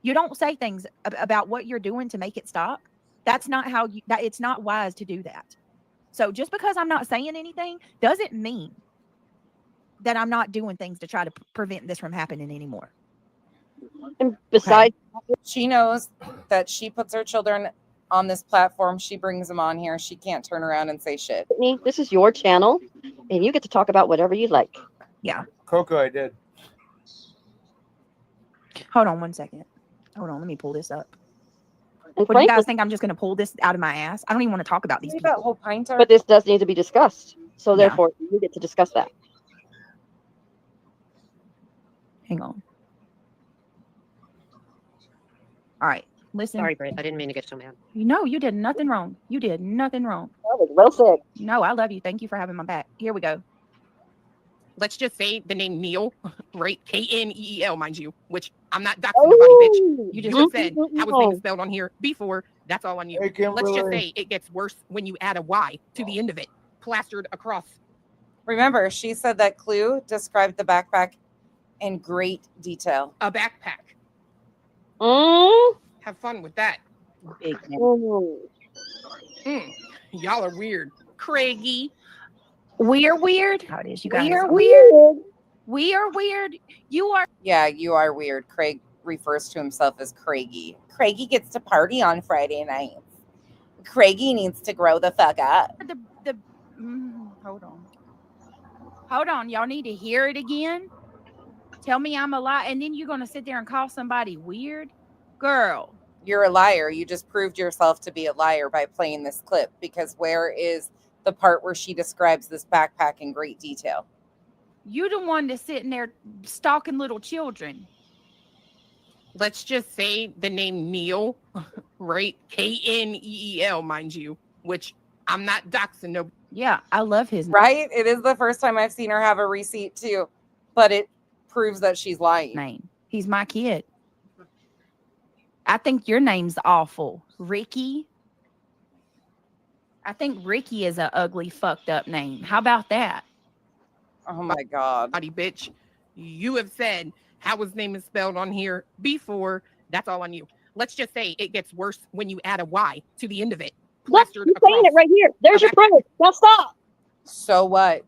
You don't say things about what you're doing to make it stop. That's not how it's not wise to do that. So just because I'm not saying anything doesn't mean that I'm not doing things to try to prevent this from happening anymore. And besides, She knows that she puts her children on this platform. She brings them on here. She can't turn around and say shit. Brittany, this is your channel, and you get to talk about whatever you like. Coco, I did. Hold on one second. Hold on. Let me pull this up. And What do you frankly, guys think? I'm just going to pull this out of my ass? I don't even want to talk about these Leave that people. whole pint but this does need to be discussed. So Yeah. therefore, you get to discuss that. Hang on. All right. Listen. Sorry, Britt. I didn't mean to get so mad. No, you did nothing wrong. You did nothing wrong. That was well said. No, I love you. Thank you for having my back. Here we go. Let's just say the name Neil, right? Kneel, mind you, which I'm not doxing nobody, bitch. Oh, You just said how his name is spelled on here before. That's all on you. Hey, Let's just Kimberly. say it gets worse when you add a Y to the end of it, plastered across. Remember, she said that Clue described the backpack in great detail. A backpack. Mm, Have fun with that. Big mm. Y'all are weird. Craigie. We're weird. How it is, you guys. We're weird. We are weird. You are. Yeah, you are weird. Craig refers to himself as Craigie. Craigie gets to party on Friday nights. Craigie needs to grow the fuck up. Hold on. Y'all need to hear it again. Tell me I'm a lie, and then you're gonna sit there and call somebody weird, girl. You're a liar. You just proved yourself to be a liar by playing this clip, because where is the part where she describes this backpack in great detail? You the one that's sitting there stalking little children. Let's just say the name Neil, right? Kneel, mind you, which I'm not doxing no. Yeah, I love his Right? It is the first time I've seen her have a receipt too, but it proves that she's lying. name. He's my kid. I think your name's awful. Ricky. I think Ricky is an ugly, fucked up name. How about that? Oh my God. Body bitch. You have said how his name is spelled on here before. That's all on you. Let's just say it gets worse when you add a Y to the end of it. Look, Plastered you're saying across. it right here. There's your Okay. proof. Now stop. So what?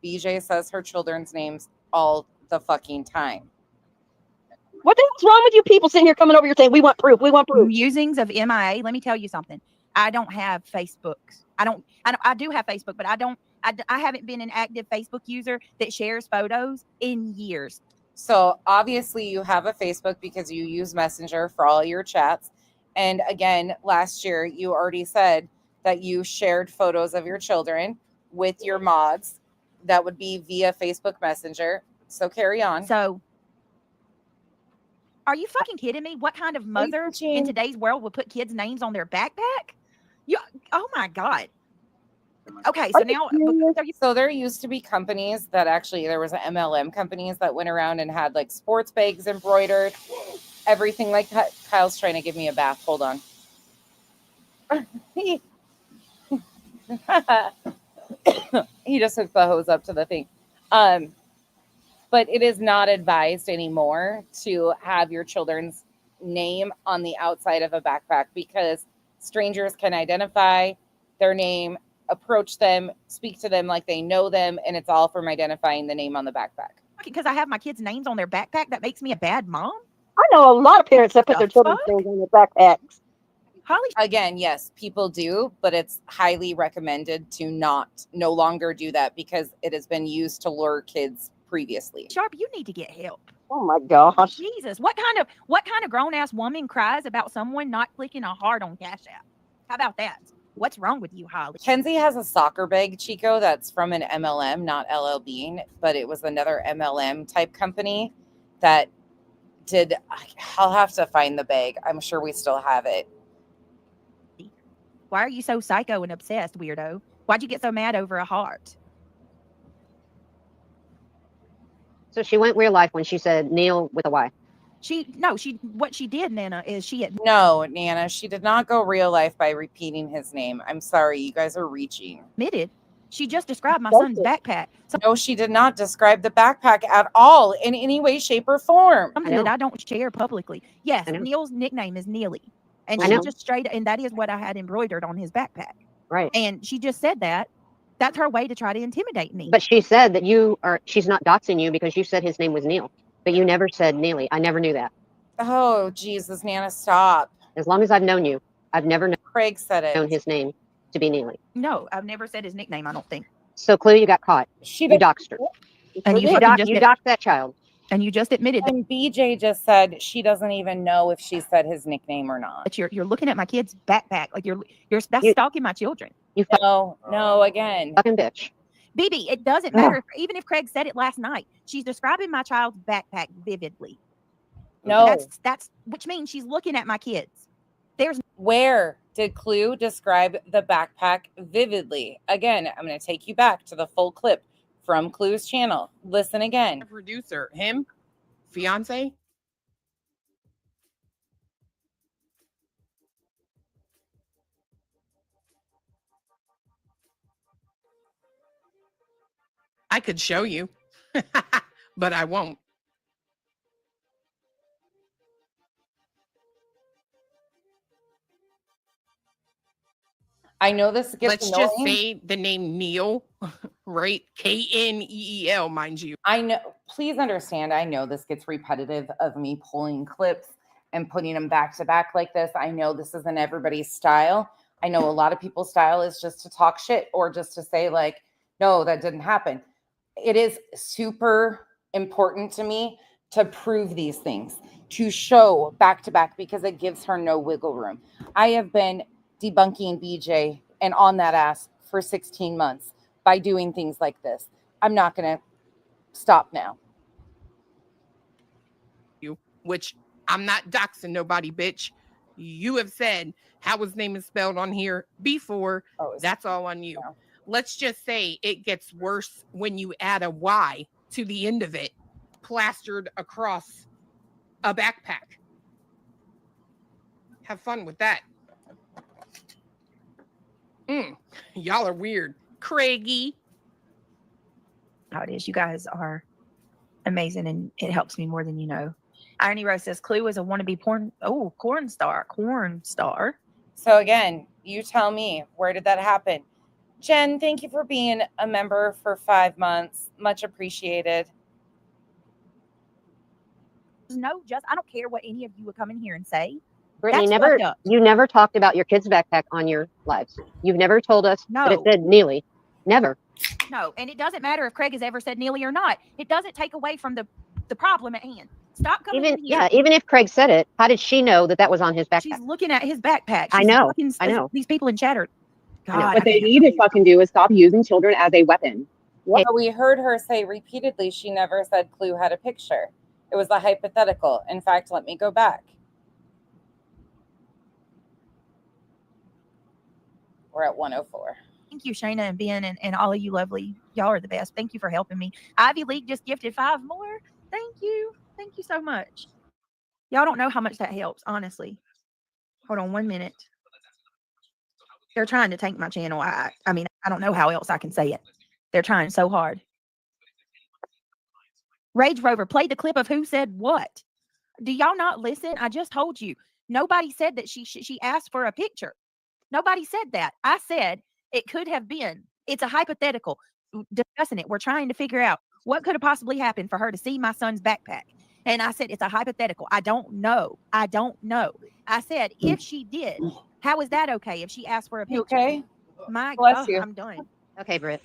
BJ says her children's names all the fucking time. What the hell's wrong with you people sitting here coming over here saying we want proof? We want proof. Musings of MIA. Let me tell you something. I don't have Facebooks. I do have Facebook, but I haven't been an active Facebook user that shares photos in years. So obviously you have a Facebook because you use Messenger for all your chats. And again, last year you already said that you shared photos of your children with your mods. That would be via Facebook Messenger. So carry on. So are you fucking kidding me? What kind of mother in today's world would put kids' names on their backpack? Oh my God. Okay, so now so there used to be companies that actually there was MLM companies that went around and had like sports bags embroidered, everything like that. Kyle's trying to give me a bath. Hold on. He just hooked the hose up to the thing. But it is not advised anymore to have your children's name on the outside of a backpack because strangers can identify their name, approach them, speak to them like they know them, and it's all from identifying the name on the backpack. Because I have my kids' names on their backpack, that makes me a bad mom? I know a lot of parents that put their children's names on their backpacks. Holly, again, yes, people do, but it's highly recommended to no longer do that because it has been used to lure kids previously. Sharp, you need to get help. Oh my gosh. Jesus, what kind of grown-ass woman cries about someone not clicking a heart on Cash App? How about that? What's wrong with you, Holly? Kenzie has a soccer bag, Chico, that's from an MLM, not LL Bean, but it was another MLM type company that did. I'll have to find the bag. I'm sure we still have it. Why are you so psycho and obsessed, weirdo? Why'd you get so mad over a heart? So she went real life when she said Neil with a Y. What she did, Nana, is No, Nana, she did not go real life by repeating his name. I'm sorry, you guys are reaching. admitted. She just described my son's backpack. No, she did not describe the backpack at all in any way, shape, or form. Something that I don't share publicly. Yes, Neil's nickname is Neely. And I she know. just straight, and that is what I had embroidered on his backpack. Right. And she just said that. That's her way to try to intimidate me. But she said that she's not doxing you because you said his name was Neil. But you never said Neely. I never knew that. Oh, Jesus, Nana, stop. As long as I've known you, I've never Craig said it. known his name to be Neely. No, I've never said his nickname, I don't think. So, Clue, you got caught. She You doxed her. And you You doxed that child. And you just admitted And BJ just said she doesn't even know if she said his nickname or not. that you're looking at my kid's backpack. Like that's stalking my children. You No, again. fucking bitch. BB, it doesn't matter. Even if Craig said it last night, she's describing my child's backpack vividly. No. That's which means she's looking at my kids. Where did Clue describe the backpack vividly? Again, I'm going to take you back to the full clip from Clue's channel. Listen again. Producer, him, fiance. I could show you, but I won't. I know this gets Let's annoying. just say the name Neil, right? Kneel, mind you. I know. Please understand. I know this gets repetitive of me pulling clips and putting them back to back like this. I know this isn't everybody's style. I know a lot of people's style is just to talk shit or just to say like, no, that didn't happen. It is super important to me to prove these things, to show back to back because it gives her no wiggle room. I have been debunking BJ and on that ass for 16 months by doing things like this. I'm not going to stop now. Which I'm not doxing nobody, bitch. You have said how his name is spelled on here before. Oh, That's all on you. no. Let's just say it gets worse when you add a Y to the end of it, plastered across a backpack. Have fun with that. Y'all are weird. Craigie. How it is. You guys are amazing, and it helps me more than you know. Irony Rose says Clue is a wannabe corn star. So again, you tell me, where did that happen? Jen, thank you for being a member for 5 months. Much appreciated. No, just I don't care what any of you would come in here and say. Brittany, That's never fucked up. you never talked about your kid's backpack on your lives. You've never told us that it No. said Neely. Never. No, and it doesn't matter if Craig has ever said Neely or not. It doesn't take away from the problem at hand. Stop coming in here. Even if Craig said it, how did she know that was on his backpack? She's looking at his backpack. I She's know, fucking- I know. These people in chatter. God, What they need to fucking do is stop using children as a weapon. Well, we heard her say repeatedly she never said Clue had a picture. It was a hypothetical. In fact, let me go back. We're at 104. Thank you, Shayna and Ben, and all of you lovely. Y'all are the best. Thank you for helping me. Ivy League just gifted 5 more. Thank you. Thank you so much. Y'all don't know how much that helps, honestly. Hold on 1 minute. They're trying to tank my channel. I mean, I don't know how else I can say it. They're trying so hard. Rage Rover, play the clip of who said what. Do y'all not listen? I just told you. Nobody said that she asked for a picture. Nobody said that. I said it could have been. It's a hypothetical. Discussing it. We're trying to figure out what could have possibly happened for her to see my son's backpack. And I said, it's a hypothetical. I don't know. I said, if she did, how is that okay if she asked for a picture? Okay. My Bless God, you. I'm done. Okay, Britt.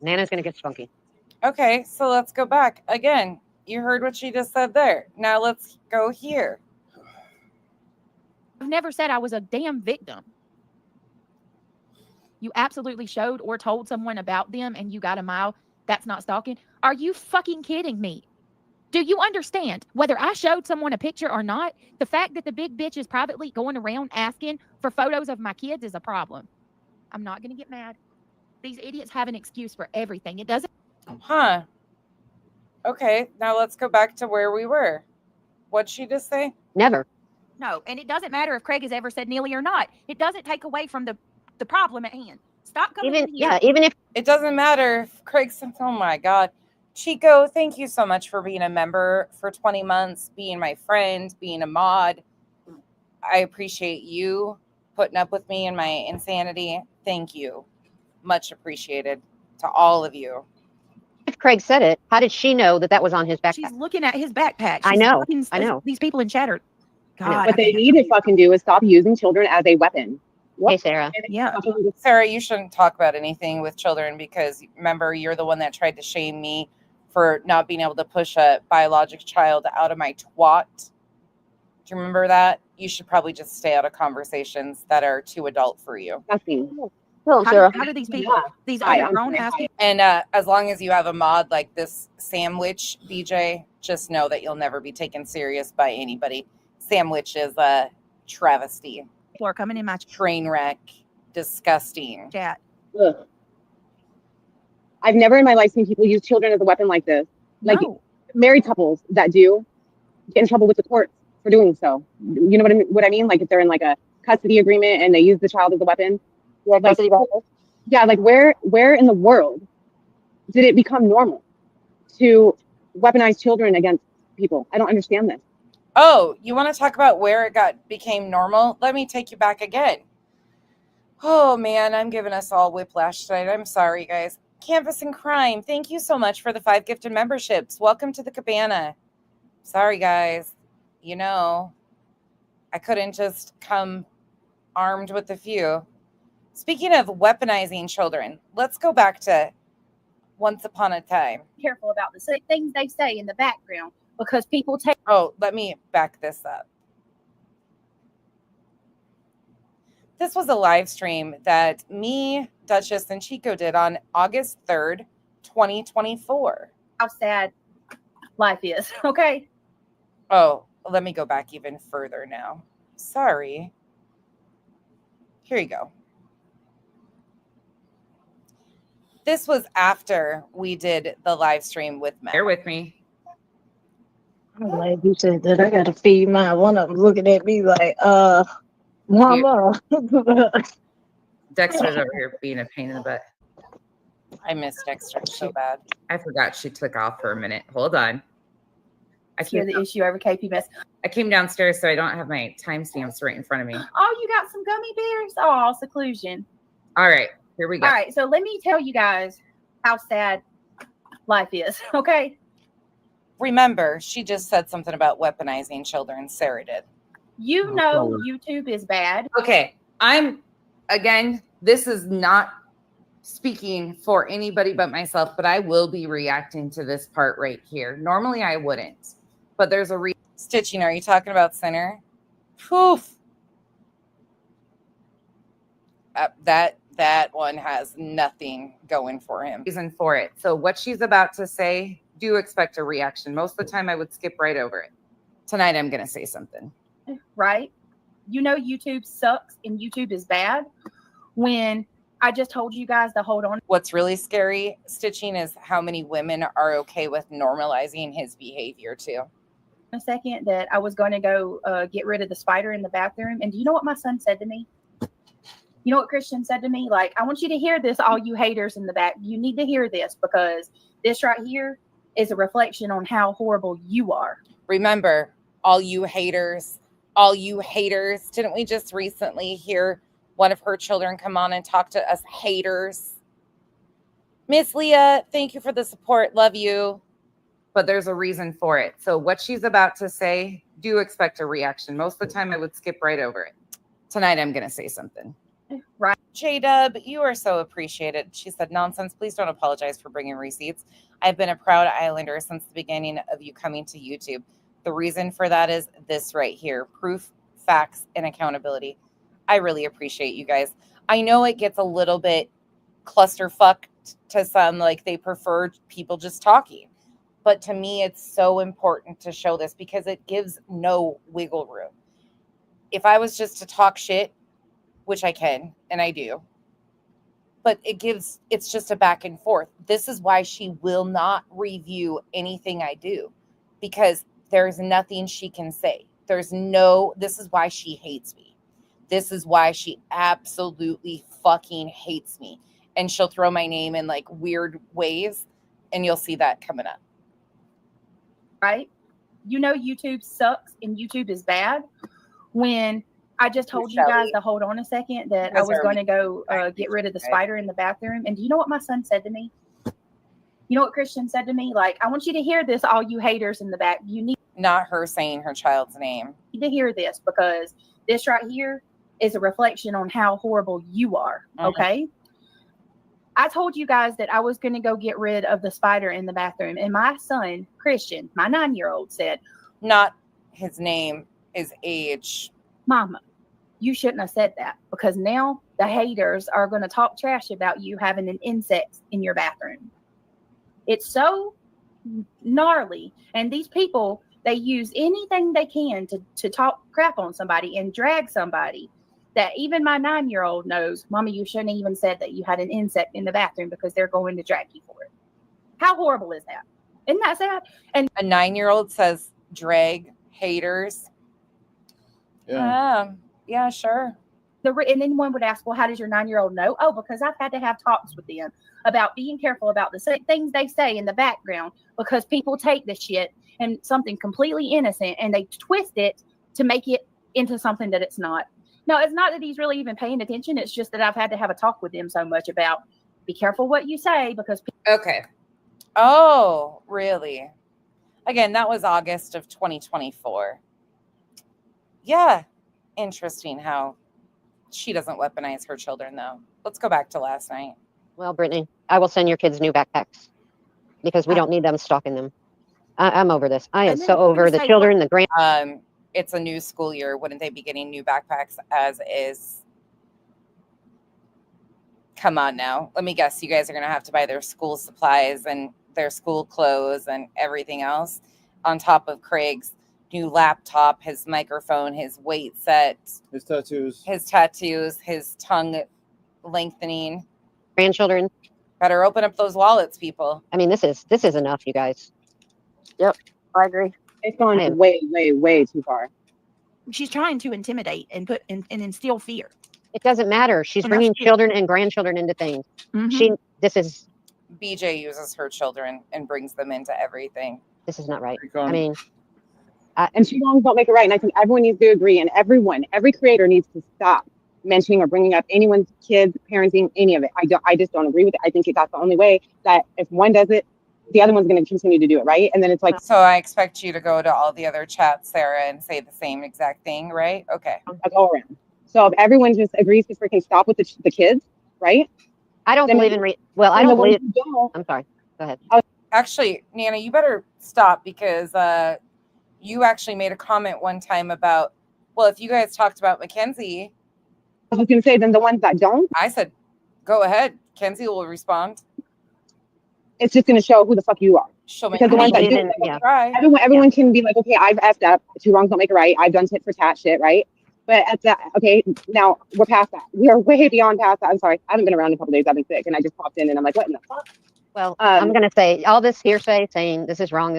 Nana's gonna get spunky. Okay, so let's go back. Again, you heard what she just said there. Now let's go here. I've never said I was a damn victim. You absolutely showed or told someone about them and you got a mile. That's not stalking. Are you fucking kidding me? Do you understand? Whether I showed someone a picture or not, the fact that the big bitch is privately going around asking for photos of my kids is a problem. I'm not going to get mad. These idiots have an excuse for everything. It doesn't. Huh. Okay, now let's go back to where we were. What'd she just say? Never. No, and it doesn't matter if Craig has ever said Neely or not. It doesn't take away from the problem at hand. Stop coming in here. Even if it doesn't matter if Craig said, oh my God. Chico, thank you so much for being a member for 20 months, being my friend, being a mod. I appreciate you putting up with me and my insanity. Thank you. Much appreciated to all of you. If Craig said it, how did she know that was on his backpack? She's looking at his backpack. I know. These people in chatter. God, What they need to fucking do is stop using children as a weapon. Hey, Sarah. Yeah. Sarah, you shouldn't talk about anything with children because remember, you're the one that tried to shame me for not being able to push a biologic child out of my twat. Do you remember that? You should probably just stay out of conversations that are too adult for you. Nothing. How do these people, these other grown ass people? And as long as you have a mod like this sandwich, BJ, just know that you'll never be taken serious by anybody. Sandwich is a travesty. People are coming in my train wreck. Disgusting. Chat. Ugh. I've never in my life seen people use children as a weapon like this. Like married couples that do get in trouble with the courts for doing so. You know what I mean? Like if they're in like a custody agreement and they use the child as a weapon. Like, yeah, like where in the world did it become normal to weaponize children against people? I don't understand this. Oh, you want to talk about where it became normal? Let me take you back again. Oh man, I'm giving us all whiplash tonight. I'm sorry, guys. Canvas and Crime, thank you so much for the 5 gifted memberships. Welcome to the cabana. Sorry, guys. You know, I couldn't just come armed with a few. Speaking of weaponizing children, let's go back to Once Upon a Time. Careful about the things they say in the background because people take. Oh, let me back this up. This was a live stream that me, Duchess, and Chico did on August 3rd, 2024. How sad life is, okay? Oh, let me go back even further now. Sorry. Here you go. This was after we did the live stream with Matt. Bear with me. I'm glad you said that. I gotta feed mine. One of them looking at me like, mama. Dexter's over here being a pain in the butt. I miss Dexter so bad. I forgot she took off for a minute. Hold on. Hear the issue over KP Mess. I came downstairs so I don't have my timestamps right in front of me. Oh, you got some gummy bears? Oh, seclusion. All right, here we go. All right, so let me tell you guys how sad life is, okay? Remember, she just said something about weaponizing children. Sarah did. You know YouTube is bad. Okay, again, this is not speaking for anybody but myself, but I will be reacting to this part right here. Normally I wouldn't, but there's a Stitching, are you talking about Sinner? Poof. That one has nothing going for him. Reason for it. So what she's about to say, do expect a reaction. Most of the time I would skip right over it. Tonight I'm going to say something. Right? You know YouTube sucks and YouTube is bad when I just told you guys to hold on. What's really scary, Stitching, is how many women are okay with normalizing his behavior too. A second that I was going to go get rid of the spider in the bathroom. And do you know what my son said to me? You know what Christian said to me? Like, I want you to hear this, all you haters in the back. You need to hear this because this right here is a reflection on how horrible you are. Remember, all you haters, all you haters. Didn't we just recently hear one of her children come on and talk to us haters? Miss Leah, thank you for the support. Love you. But there's a reason for it. So what she's about to say, do expect a reaction. Most of the time I would skip right over it. Tonight I'm going to say something. Right. J-Dub, you are so appreciated. She said, nonsense. Please don't apologize for bringing receipts. I've been a proud Islander since the beginning of you coming to YouTube. The reason for that is this right here. Proof, facts, and accountability. I really appreciate you guys. I know it gets a little bit clusterfuck to some, like they prefer people just talking. But to me, it's so important to show this because it gives no wiggle room. If I was just to talk shit, which I can, and I do, but it's just a back and forth. This is why she will not review anything I do because there's nothing she can say. This is why she hates me. This is why she absolutely fucking hates me. And she'll throw my name in like weird ways and you'll see that coming up. Right? You know YouTube sucks and YouTube is bad when I just told you guys to hold on a second that I was going to go get rid of the spider in the bathroom. And do you know what my son said to me? You know what Christian said to me? Like, I want you to hear this, all you haters in the back. You need not her saying her child's name. To hear this because this right here is a reflection on how horrible you are. Okay. I told you guys that I was going to go get rid of the spider in the bathroom. And my son, Christian, my 9-year-old said, not his name, his age. Mama, you shouldn't have said that because now the haters are going to talk trash about you having an insect in your bathroom. It's so gnarly. And these people, they use anything they can to talk crap on somebody and drag somebody that even my 9-year-old knows, Mommy, you shouldn't have even said that you had an insect in the bathroom because they're going to drag you for it. How horrible is that? Isn't that sad? And a 9-year-old says drag haters. Yeah, sure. And then one would ask, well, how does your 9-year-old know? Oh, because I've had to have talks with them about being careful about the things they say in the background because people take this shit and something completely innocent and they twist it to make it into something that it's not. No, it's not that he's really even paying attention. It's just that I've had to have a talk with him so much about be careful what you say because. Okay. Oh, really? Again, that was August of 2024. Yeah. Interesting how she doesn't weaponize her children, though. Let's go back to last night. Well, Brittany, I will send your kids new backpacks because we don't need them stalking them. I'm over this. I am so over the children, the grand. It's a new school year. Wouldn't they be getting new backpacks as is? Come on now. Let me guess. You guys are going to have to buy their school supplies and their school clothes and everything else on top of Craig's new laptop, his microphone, his weight set, His tattoos. his tongue lengthening. Grandchildren. Better open up those wallets, people. I mean, this is enough, you guys. Yep, I agree. It's gone way, way, way too far. She's trying to intimidate and put and instill fear. It doesn't matter. She's And bringing that's it. children and grandchildren into things. Mhm. This is BJ uses her children and brings them into everything. This is not right. Recon. I mean, And two wrongs don't make it right. And I think everyone needs to agree, and every creator needs to stop mentioning or bringing up anyone's kids, parenting, any of it. I just don't agree with it. I think that's the only way that if one does it, the other one's going to continue to do it, right? And then it's like, So I expect you to go to all the other chats, Sarah, and say the same exact thing, right? Okay. a go around. So if everyone just agrees to freaking stop with the kids, right? I don't Then believe in I then don't the ones believe. who don't, I'm sorry. Go ahead. Actually, Nana, you better stop because you actually made a comment one time about, well, if you guys talked about Mackenzie. I was going to say, then the ones that don't, I said, go ahead. Kenzie will respond. it's just going to show who the fuck you are. She'll make Because the ones that didn't- do, yeah. try. everyone can be like, okay, I've effed up. Two wrongs don't make it right. I've done tit for tat shit, right? But at that, okay, now we're past that. We are way beyond past that. I'm sorry. I haven't been around in a couple days. I've been sick, and I just popped in, and I'm like, what in the fuck? Well, I'm going to say all this hearsay saying this is wrong,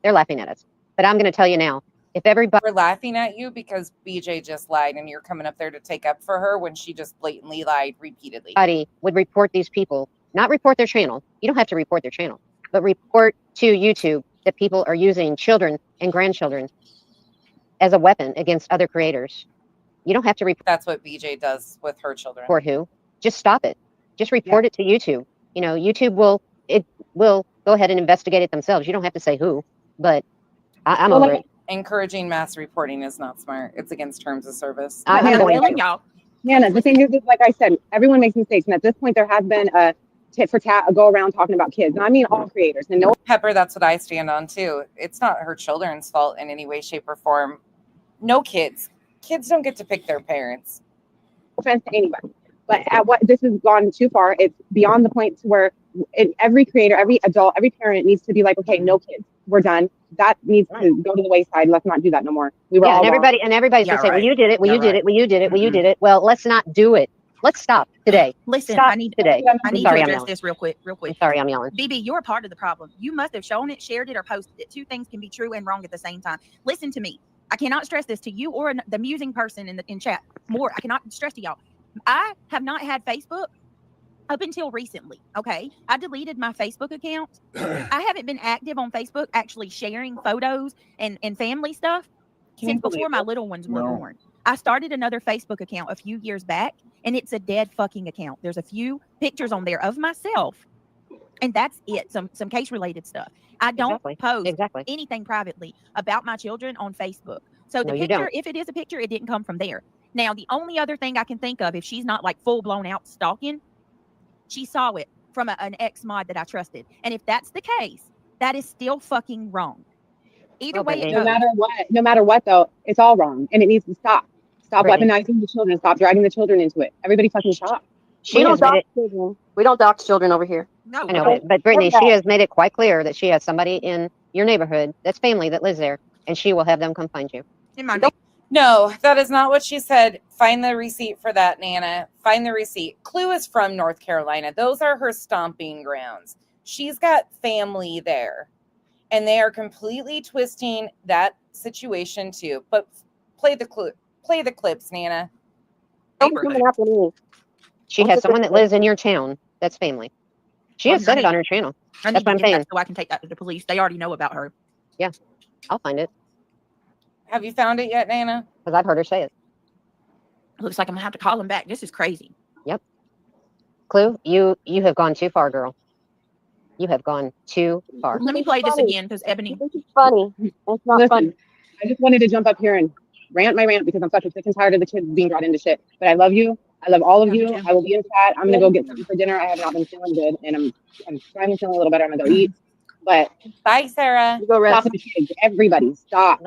they're laughing at us. But I'm going to tell you now, if everybody. We're laughing at you because BJ just lied and you're coming up there to take up for her when she just blatantly lied repeatedly. Would report these people, not report their channel. You don't have to report their channel, but report to YouTube that people are using children and grandchildren as a weapon against other creators. You don't have to report. That's what BJ does with her children. Report who? Just stop it. Just report it to YouTube. You know, YouTube will go ahead and investigate it themselves. You don't have to say who, but I'm over it. Encouraging mass reporting is not smart. It's against terms of service. I'm telling y'all. Nana, the thing is, like I said, everyone makes mistakes, and at this point, there has been a tit for tat, a go around talking about kids, and I mean all creators. And no Pepper, that's what I stand on too. It's not her children's fault in any way, shape, or form. No kids. Kids don't get to pick their parents. offense to anybody, but at what this has gone too far. It's beyond the point to where every creator, every adult, every parent needs to be like, okay, no kids, we're done. That needs to go to the wayside. Let's not do that no more. We were all and wrong. everybody's Yeah, gonna say, right. well, you did it, well, Yeah, you did right. it, well, you did it, well, you did it. Well, let's not do it. Let's stop today. Listen, Stop I need today. I I'm need sorry, to I'm address yelling. this real quick. I'm sorry, I'm yelling. BB, you're a part of the problem. You must have shown it, shared it, or posted it. Two things can be true and wrong at the same time. Listen to me. I cannot stress this to you or the musing person in chat more. I cannot stress to y'all. I have not had Facebook up until recently. Okay, I deleted my Facebook account. I haven't been active on Facebook, actually sharing photos and family stuff since before my little ones were born. I started another Facebook account a few years back, and it's a dead fucking account. There's a few pictures on there of myself, and that's it. Some case related stuff. I don't post anything privately about my children on Facebook. So the No, you picture, don't. if it is a picture, it didn't come from there. Now, the only other thing I can think of, if she's not like full blown out stalking, she saw it from an ex mod that I trusted. And if that's the case, that is still fucking wrong. Either way it no goes. matter what though, it's all wrong, and it needs to stop. Stop Brittany. weaponizing the children. Stop dragging the children into it. Everybody fucking stop. She has made it. Children. We don't dox children over here. No, I know, but Brittany, she has made it quite clear that she has somebody in your neighborhood that's family that lives there, and she will have them come find you. in my No, that is not what she said. Find the receipt for that, Nana. Find the receipt. Clue is from North Carolina. Those are her stomping grounds. She's got family there. And they are completely twisting that situation too. But play the clips, Nana. She has someone that lives in your town that's family. She has said it on her channel. I That's need what I'm to get saying. that so I can take that to the police. They already know about her. Yeah, I'll find it Have you found it yet, Nana? because I've heard her say it. Looks like I'm gonna have to call him back. This is crazy. Yep. Clue, you have gone too far, girl. You have gone too far. Let me play this again because Ebony. This is funny. It's not Listen, funny. I just wanted to jump up here and rant my rant because I'm fucking sick and tired of the kids being brought into shit. But I love you. I love all of you. I will be in chat. I'm gonna go get something for dinner. I have not been feeling good, and I'm finally feeling a little better. I'm gonna go eat. But bye, Sarah. Go rest. stop with the kids. Everybody, stop.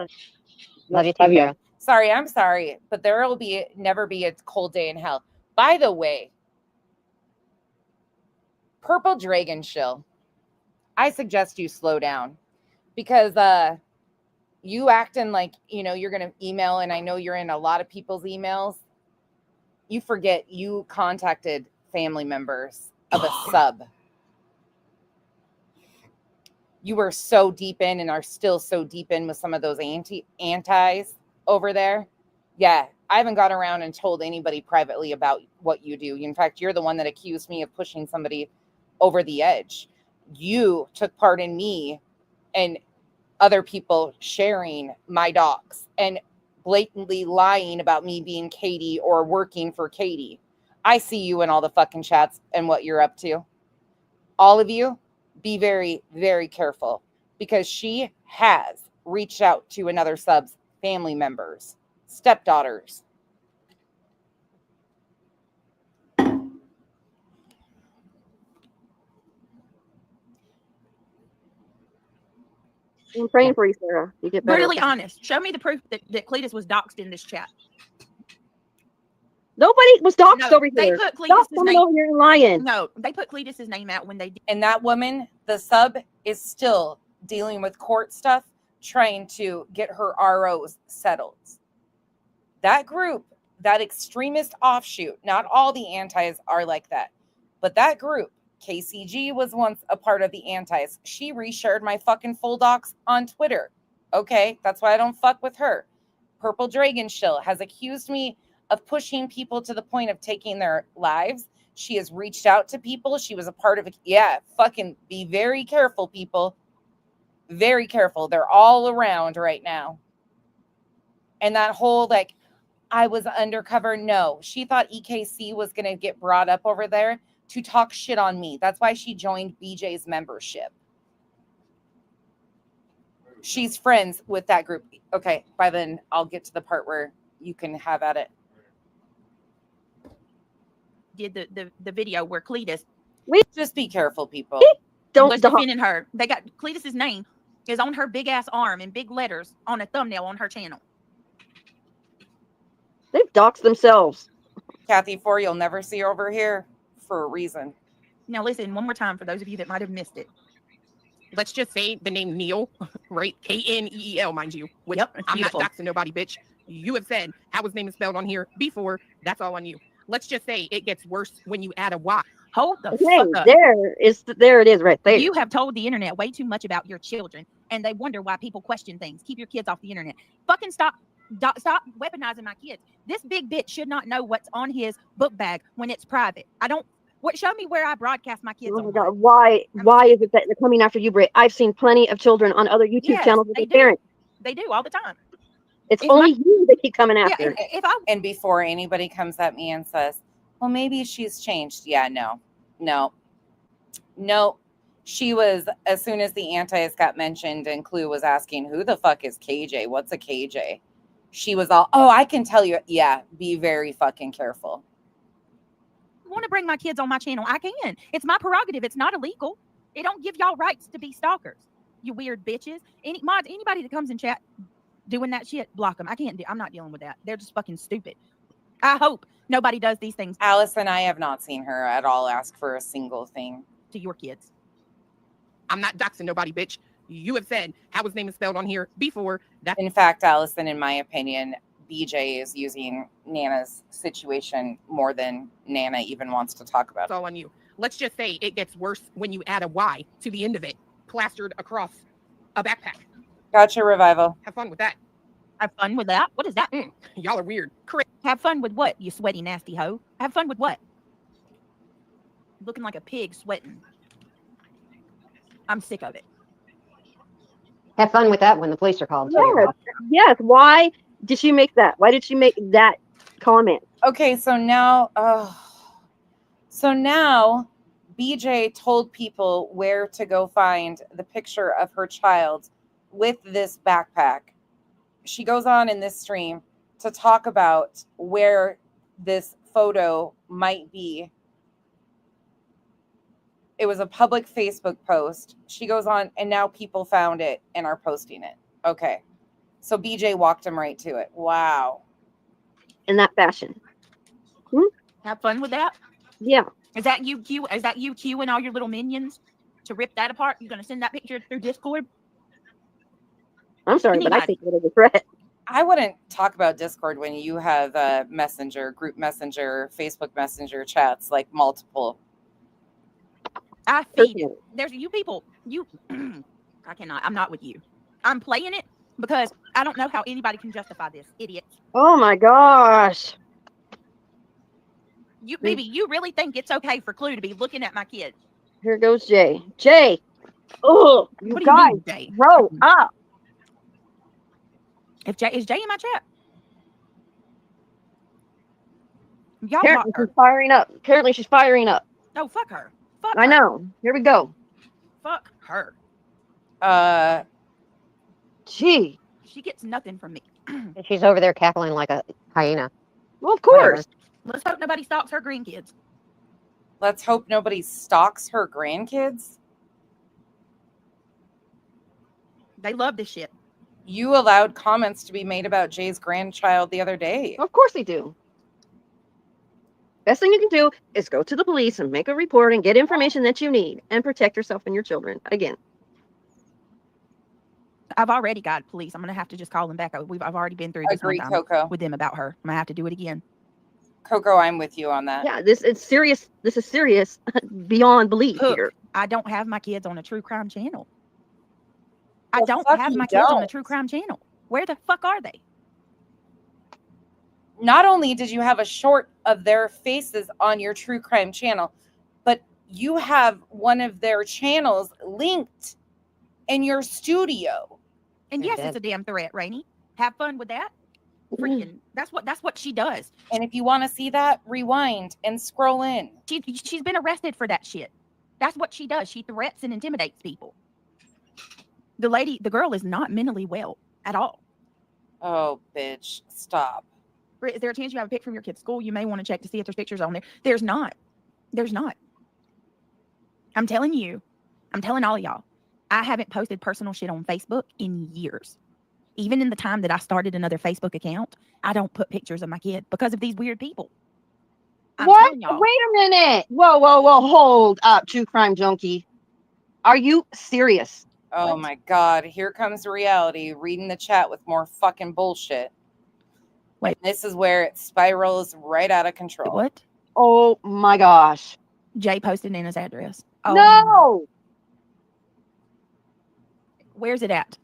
Love you too, Love you. Sarah. Sorry, I'm sorry, but there will never be a cold day in hell. By the way, Purple Dragon Shill, I suggest you slow down because you acting like, you know, you're going to email, and I know you're in a lot of people's emails. You forget you contacted family members of a sub. You were so deep in and are still so deep in with some of those antis over there. Yeah, I haven't got around and told anybody privately about what you do. In fact, you're the one that accused me of pushing somebody over the edge. You took part in me and other people sharing my docs and blatantly lying about me being Katie or working for Katie. I see you in all the fucking chats and what you're up to. All of you, be very, very careful, because she has reached out to another sub's family members, stepdaughters. I'm praying for you, Sarah. You get better. Brutally honest. Show me the proof that Cletus was doxed in this chat. Nobody was doxed No, over they here. put Stop Cletus's coming name. over here and lying. No, they put Cletus's name out when they did. And that woman, the sub, is still dealing with court stuff, trying to get her ROs settled. That group, that extremist offshoot, not all the antis are like that, but that group, KCG was once a part of the antis. She reshared my fucking full docs on Twitter. Okay, that's why I don't fuck with her. Purple Dragon Shill has accused me of pushing people to the point of taking their lives. She has reached out to people. She was a part of it. Yeah, fucking be very careful, people. Very careful. They're all around right now. And that whole, like, I was undercover. No, she thought EKC was going to get brought up over there to talk shit on me. That's why she joined BJ's membership. She's friends with that group. Okay, by then I'll get to the part where you can have at it. Did the video where Cletus. Just be careful, people. Was defending her. They got Cletus's name is on her big ass arm in big letters on a thumbnail on her channel. They've doxed themselves. Kathy 4, you'll never see her over here for a reason. Now listen one more time for those of you that might have missed it. Let's just say the name Neil, right? Kneel, mind you. Which Yep, I'm beautiful. not doxing nobody, bitch. You have said how his name is spelled on here before. That's all on you. Let's just say it gets worse when you add a Y. Hold the Okay, fuck up. there it is right there. You have told the internet way too much about your children, and they wonder why people question things. Keep your kids off the internet. Fucking stop weaponizing my kids. This big bitch should not know what's on his book bag when it's private. Show me where I broadcast my kids. Oh my God, why is it that they're coming after you, Britt? I've seen plenty of children on other YouTube channels with their parents. They do all the time. It's only you they keep coming after. And before anybody comes at me and says, well, maybe she's changed. Yeah, no. She was, as soon as the antis got mentioned and Clue was asking, who the fuck is KJ? What's a KJ? She was all, oh, I can tell you. Yeah, be very fucking careful. Want to bring my kids on my channel, I can. It's my prerogative. It's not illegal. It don't give y'all rights to be stalkers, you weird bitches. Anybody that comes in chat doing that shit, block them. I'm not dealing with that. They're just fucking stupid. I hope nobody does these things. Alice and I have not seen her at all ask for a single thing to your kids. I'm not doxing nobody, bitch. You have said how his name is spelled on here before. In fact, Allison, in my opinion, BJ is using Nana's situation more than Nana even wants to talk about. It's all on you. Let's just say it gets worse when you add a Y to the end of it, plastered across a backpack. Gotcha, Revival. Have fun with that. Have fun with that? What is that? Y'all are weird. Have fun with what, you sweaty, nasty hoe? Have fun with what? Looking like a pig sweating. I'm sick of it. Have fun with that when the police are called. Yes. Why did she make that? Why did she make that comment? Okay, so now BJ told people where to go find the picture of her child with this backpack. She goes on in this stream to talk about where this photo might be. It was a public Facebook post. She goes on, and now people found it and are posting it. Okay. So BJ walked him right to it. Wow. In that fashion. Have fun with that? Yeah. Is that you, Q? Is that you, Q, and all your little minions to rip that apart? You're going to send that picture through Discord? I'm sorry, but I Anybody. think it is a threat. I wouldn't talk about Discord when you have Messenger, group Messenger, Facebook Messenger chats, like multiple. I feed it. There's you people. You, I cannot. I'm not with you. I'm playing it because I don't know how anybody can justify this, idiots. Oh my gosh. You, baby, you really think it's okay for Clue to be looking at my kids? Here goes Jay. Jay. Oh, you What do you guys, mean, Jay? grow up. If Jay is Jay in my chat? Y'all block Apparently her. she's firing up. Apparently she's firing up. No, fuck her. Fuck I her. know. Here we go. Fuck her. Gee. She gets nothing from me. And she's over there cackling like a hyena. Well, of course. Let's hope nobody stalks her grandkids. Let's hope nobody stalks her grandkids. They love this shit. You allowed comments to be made about Jay's grandchild the other day. Of course they do. Best thing you can do is go to the police and make a report and get information that you need and protect yourself and your children. Again. I've already got police. I'm gonna have to just call them back. I've already been through this Agree, one time Coco. with them about her. I'm gonna have to do it again. Coco, I'm with you on that. Yeah, this is serious. This is serious beyond belief Look, here. I don't have my kids on a true crime channel. I Well, don't fuck have you my kids on a don't. true crime channel. Where the fuck are they? Not only did you have a short of their faces on your true crime channel, but you have one of their channels linked in your studio. And yes, it's a damn threat, Rainey. Have fun with that. Freaking, that's what she does. And if you want to see that, rewind and scroll in. She's been arrested for that shit. That's what she does. She threats and intimidates people. The girl is not mentally well at all. Oh, bitch, stop. Is there a chance you have a pic from your kid's school? You may want to check to see if there's pictures on there. There's not. There's not. I'm telling you. I'm telling all of y'all. I haven't posted personal shit on Facebook in years. Even in the time that I started another Facebook account, I don't put pictures of my kid because of these weird people. I'm What? telling y'all. Wait a minute. Whoa, whoa, whoa. Hold up, true crime junkie. Are you serious? Oh my God. Here comes reality. Reading the chat with more fucking bullshit. Wait. This is where it spirals right out of control. What? Oh my gosh. Jay posted Nana's address. Oh, No. where's it at?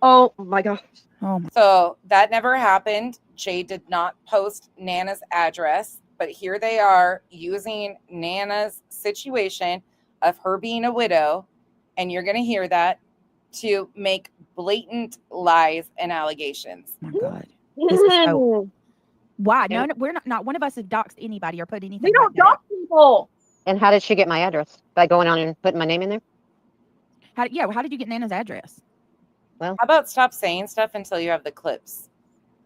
Oh my gosh. Oh my. So that never happened. Jay did not post Nana's address, but here they are using Nana's situation of her being a widow, and you're going to hear that, to make blatant lies and allegations. Oh my God. This is so. Why? No, we're not one of us have doxed anybody or put anything. We don't like dox people. And how did she get my address? By going on and putting my name in there? How did you get Nana's address? Well, How about stop saying stuff until you have the clips?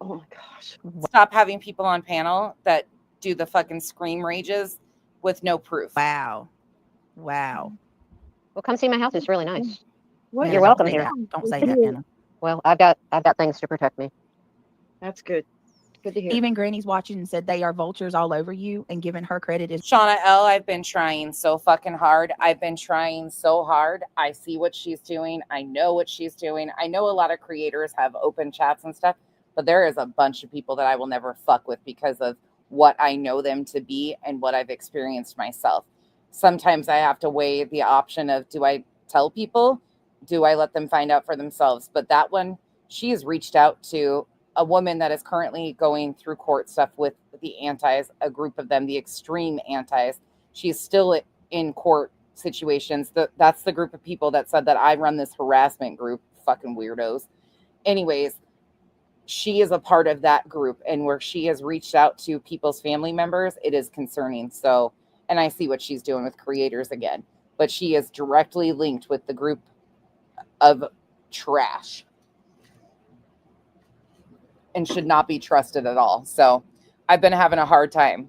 Oh my gosh. Stop having people on panel that do the fucking scream rages with no proof. Wow. Wow. well, come see my house. It's really nice. What? Yeah, You're don't welcome say here. that. Don't say that, Nana. Well, I've got things to protect me. That's good. Good to hear. Even Granny's watching and said they are vultures all over you, and giving her credit is Shauna L., I've been trying so fucking hard. I've been trying so hard. I see what she's doing. I know what she's doing. I know a lot of creators have open chats and stuff, but there is a bunch of people that I will never fuck with because of what I know them to be and what I've experienced myself. Sometimes I have to weigh the option of, do I tell people? Do I let them find out for themselves? But that one, she has reached out to a woman that is currently going through court stuff with the antis, a group of them, the extreme antis. She's still in court situations. That's the group of people that said that I run this harassment group. Fucking weirdos. Anyways, she is a part of that group, and where she has reached out to people's family members, it is concerning. So, and I see what she's doing with creators again, but she is directly linked with the group of trash and should not be trusted at all. So I've been having a hard time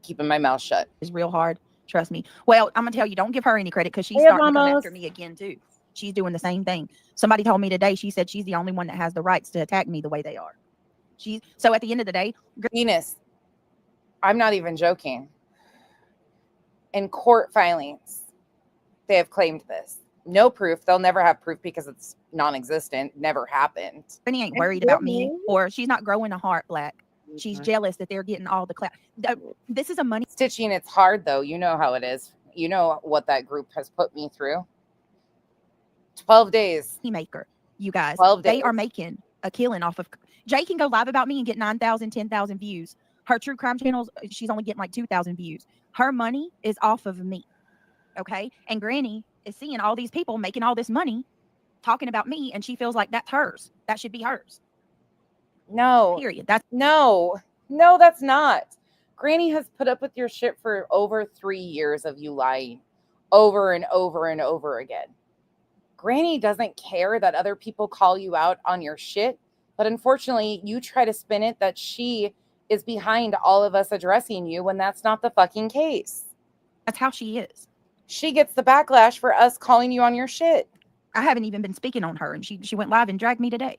keeping my mouth shut. is real hard. Trust me. Well, I'm gonna tell you, don't give her any credit because she's starting to come after me again too. She's doing the same thing. Somebody told me today, she said she's the only one that has the rights to attack me the way they are. So at the end of the day, Venus, I'm not even joking. In court filings, they have claimed this. No proof. They'll never have proof because it's non-existent. Never happened. Brittany ain't worried about me, or she's not growing a heart black. She's jealous that they're getting all the clout. This is a money Stitching. It's hard though. You know how it is. You know what that group has put me through. 12 days. maker. You guys, 12 they days. are making a killing off of. Jay can go live about me and get 9,000, 10,000 views. Her true crime channels, she's only getting like 2,000 views. Her money is off of me. Okay. And Granny is seeing all these people making all this money talking about me, and she feels like that's hers. That should be hers. No. Period. That's No, that's not. Granny has put up with your shit for over 3 years of you lying over and over and over again. Granny doesn't care that other people call you out on your shit, but unfortunately, you try to spin it that she is behind all of us addressing you when that's not the fucking case. That's how she is. She gets the backlash for us calling you on your shit. I haven't even been speaking on her, and she went live and dragged me today.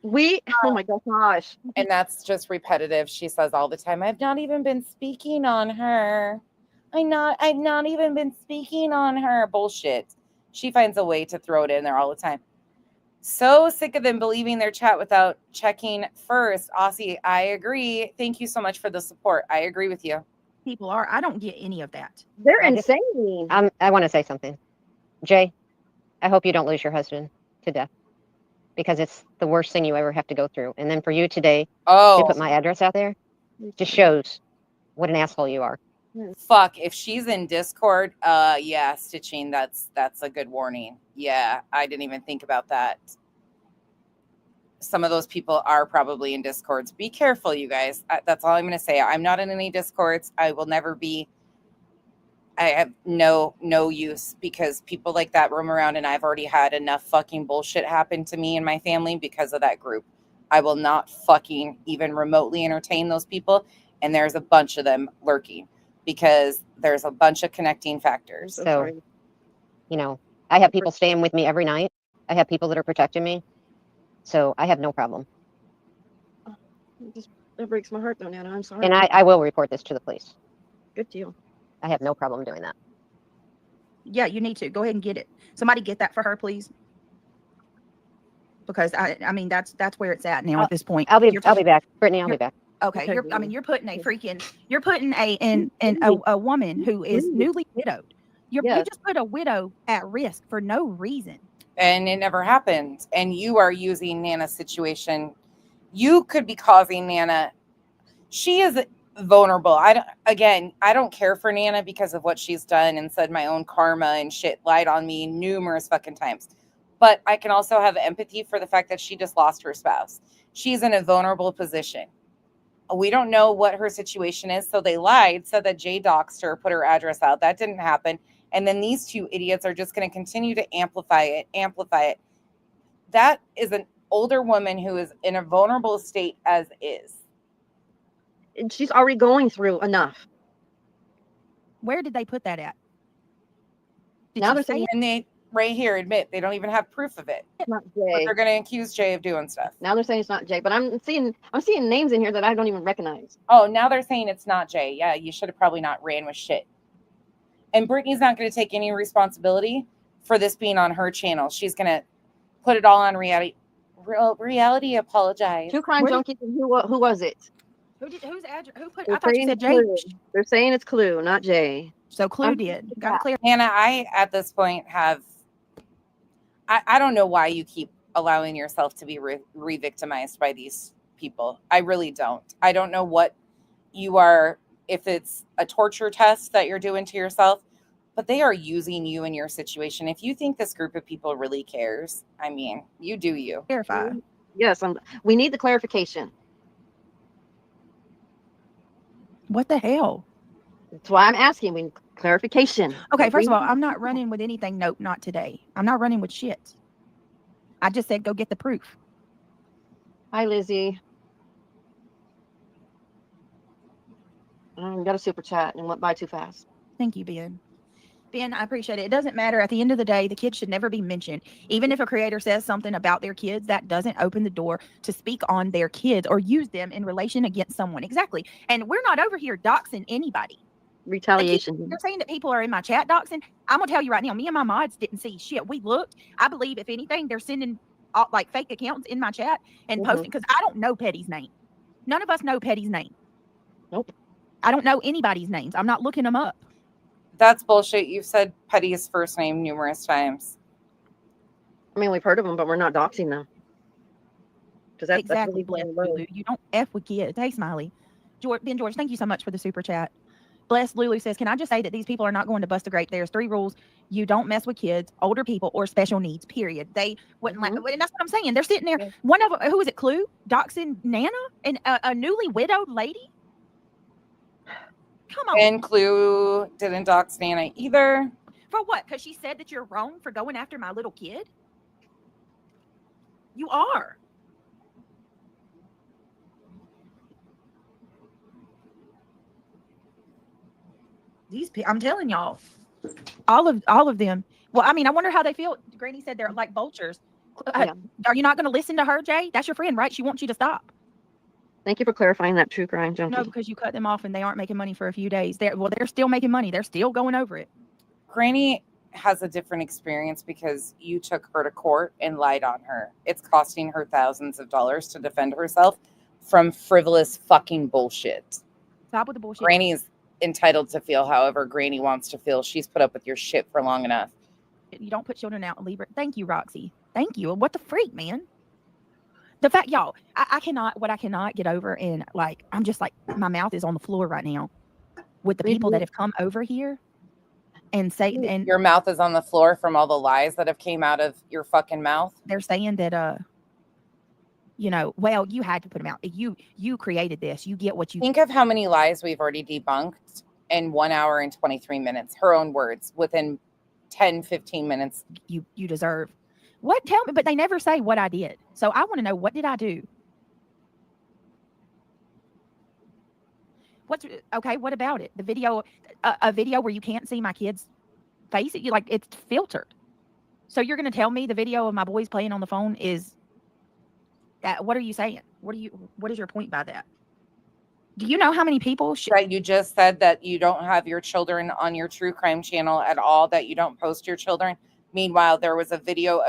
Oh my gosh. And that's just repetitive. She says all the time, I've not even been speaking on her. I've not even been speaking on her. Bullshit. She finds a way to throw it in there all the time. So sick of them believing their chat without checking first. Aussie, I agree. Thank you so much for the support. I agree with you. People are. I don't get any of that. They're insane. I want to say something. Jay, I hope you don't lose your husband to death, because it's the worst thing you ever have to go through. And then for you today to put my address out there just shows what an asshole you are. Fuck, if she's in Discord, yeah, Stitching, that's a good warning. Yeah, I didn't even think about that. Some of those people are probably in Discords. Be careful, you guys. That's all I'm going to say. I'm not in any Discords. I will never be. I have no use, because people like that roam around, and I've already had enough fucking bullshit happen to me and my family because of that group. I will not fucking even remotely entertain those people, and there's a bunch of them lurking because there's a bunch of connecting factors. So, you know, I have people staying with me every night. I have people that are protecting me. So I have no problem. That breaks my heart though, Nana. I'm sorry. And I will report this to the police. Good deal. I have no problem doing that. Yeah, you need to. Go ahead and get it. Somebody get that for her, please. Because I mean, that's where it's at now at this point. I'll be back. Brittany, I'll be back. Okay. You're putting a woman who is newly widowed. You just put a widow at risk for no reason. And it never happened. And you are using Nana's situation. You could be causing Nana. She is vulnerable. I don't care for Nana because of what she's done and said my own karma and shit, lied on me numerous fucking times. But I can also have empathy for the fact that she just lost her spouse. She's in a vulnerable position. We don't know what her situation is. So they lied, said that Jay doxed her, put her address out. That didn't happen. And then these two idiots are just going to continue to amplify it. That is an older woman who is in a vulnerable state as is. And she's already going through enough. Where did they put that at? Now they're saying, and they right here admit they don't even have proof of it. It's not But Jay. they're going to accuse Jay of doing stuff. Now they're saying it's not Jay, but I'm seeing names in here that I don't even recognize. Oh, now they're saying it's not Jay. Yeah, you should have probably not ran with shit. And Brittany's not going to take any responsibility for this being on her channel. She's going to put it all on reality. Reality apologize. True crime junkies. And who was it? Whose address? Who put? They're I thought you saying said it's Jay. Clue. They're saying it's Clue, not Jay. So Clue did. Got to clear. Hannah, I at this point have. I don't know why you keep allowing yourself to be re-victimized by these people. I really don't. I don't know what you are, if it's a torture test that you're doing to yourself, but they are using you in your situation. If you think this group of people really cares, I mean, you do you. Clarify. Yes, we need the clarification. What the hell? That's why I'm asking. We need clarification. Okay, first of all, I'm not running with anything. Nope, not today. I'm not running with shit. I just said go get the proof. Hi, Lizzie. Got a super chat and went by too fast. Thank you, Ben. Ben, I appreciate it. It doesn't matter. At the end of the day, the kids should never be mentioned. Even if a creator says something about their kids, that doesn't open the door to speak on their kids or use them in relation against someone. Exactly. And we're not over here doxing anybody. retaliation. They're saying that people are in my chat doxing. I'm gonna tell you right now, me and my mods didn't see shit. We looked. I believe if anything, they're sending like fake accounts in my chat and posting because I don't know Petty's name. None of us know Petty's name. Nope. I don't know anybody's names. I'm not looking them up. That's bullshit. You've said Petty's first name numerous times. I mean, we've heard of them, but we're not doxing them. Because that's Exactly. really Bless Lulu. You don't F with kids. Hey, Smiley. Ben George, thank you so much for the super chat. Bless Lulu says, can I just say that these people are not going to bust a grape? There's 3 rules. You don't mess with kids, older people, or special needs, period. They wouldn't like, and that's what I'm saying. They're sitting there. One of them, who is it, Clue? Doxing Nana? And a newly widowed lady? Come on. And Clue didn't dox Nana either. For what? Because she said that you're wrong for going after my little kid? You are. I'm telling y'all, all of them. Well, I mean, I wonder how they feel. Granny said they're like vultures. Are you not going to listen to her, Jay? That's your friend, right? She wants you to stop. Thank you for clarifying that true crime junkie. No, because you cut them off and they aren't making money for a few days. They're still making money. They're still going over it. Granny has a different experience because you took her to court and lied on her. It's costing her thousands of dollars to defend herself from frivolous fucking bullshit. Stop with the bullshit. Granny's entitled to feel however Granny wants to feel. She's put up with your shit for long enough. You don't put children out in Libra. Thank you, Roxy. Thank you. What the freak, man? The fact, y'all, I cannot get over, and like, I'm just like, my mouth is on the floor right now with the people that have come over here and say, and your mouth is on the floor from all the lies that have came out of your fucking mouth. They're saying that, you know, well, you had to put them out. You created this. You get what you think of how many lies we've already debunked in 1 hour and 23 minutes. Her own words within 10, 15 minutes. You deserve. What? Tell me, but they never say what I did. So I want to know, what did I do? What's okay? What about it? The video, a video where you can't see my kid's face. You like it's filtered. So you're going to tell me the video of my boys playing on the phone is that? What are you saying? What is your point by that? Do you know how many people you just said that you don't have your children on your true crime channel at all, that you don't post your children? Meanwhile, there was a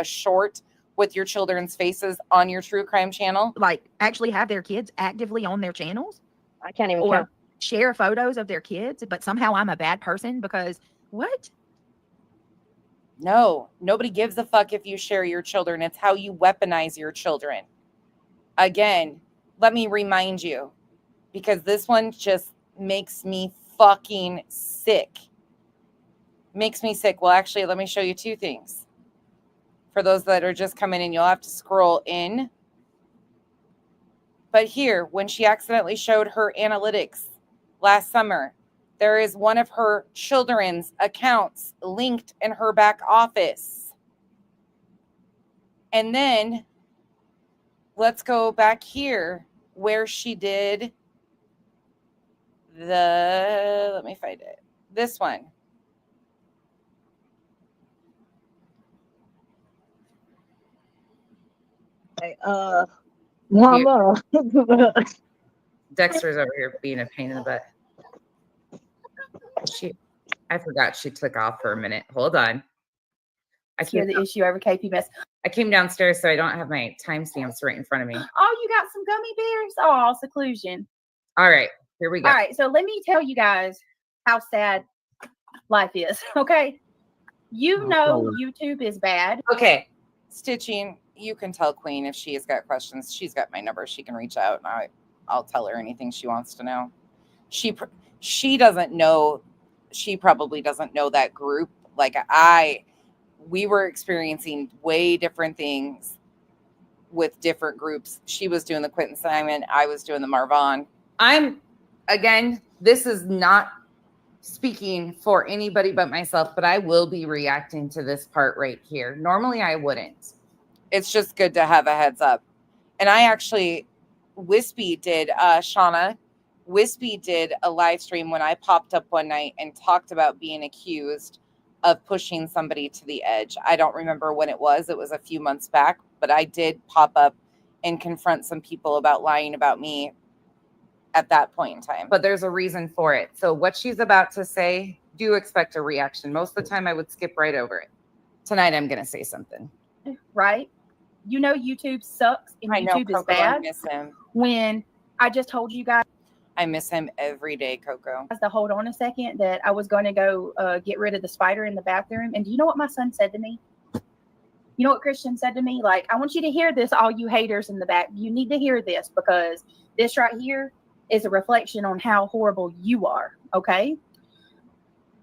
short with your children's faces on your true crime channel. Like actually have their kids actively on their channels? I can't even or share photos of their kids, but somehow I'm a bad person because what? No, nobody gives a fuck if you share your children. It's how you weaponize your children. Again, let me remind you, because this one just makes me fucking sick. Makes me sick. Well, actually, let me show you 2 things. For those that are just coming in, you'll have to scroll in. But here, when she accidentally showed her analytics last summer, there is one of her children's accounts linked in her back office. And then let's go back here where she did let me find it. This one. Mama. Dexter's over here being a pain in the butt. I forgot she took off for a minute. Hold on. The issue over KP mess. I came downstairs, so I don't have my timestamps right in front of me. Oh, you got some gummy bears? Oh, seclusion. All right, here we go. All right, so let me tell you guys how sad life is, okay? You know YouTube is bad. Okay, Stitching, you can tell Queen if she has got questions. She's got my number. She can reach out, and I'll tell her anything she wants to know. She doesn't know. She probably doesn't know that group. Like we were experiencing way different things with different groups. She was doing the Quentin Simon. I was doing the Marvon. This is not speaking for anybody but myself, but I will be reacting to this part right here. Normally I wouldn't. It's just good to have a heads up. And I actually, Wispy did, Shauna, Wispy did a live stream when I popped up one night and talked about being accused of pushing somebody to the edge. I don't remember when it was. It was a few months back, but I did pop up and confront some people about lying about me at that point in time. But there's a reason for it. So what she's about to say, do expect a reaction. Most of the time I would skip right over it. Tonight I'm going to say something. Right? You know YouTube sucks and I know, YouTube is Coco, I bad. miss him. When I just told you guys I miss him every day, Coco. to hold on a second that I was going to go get rid of the spider in the bathroom. And do you know what my son said to me? You know what Christian said to me? Like, I want you to hear this, all you haters in the back. You need to hear this because this right here is a reflection on how horrible you are. Okay.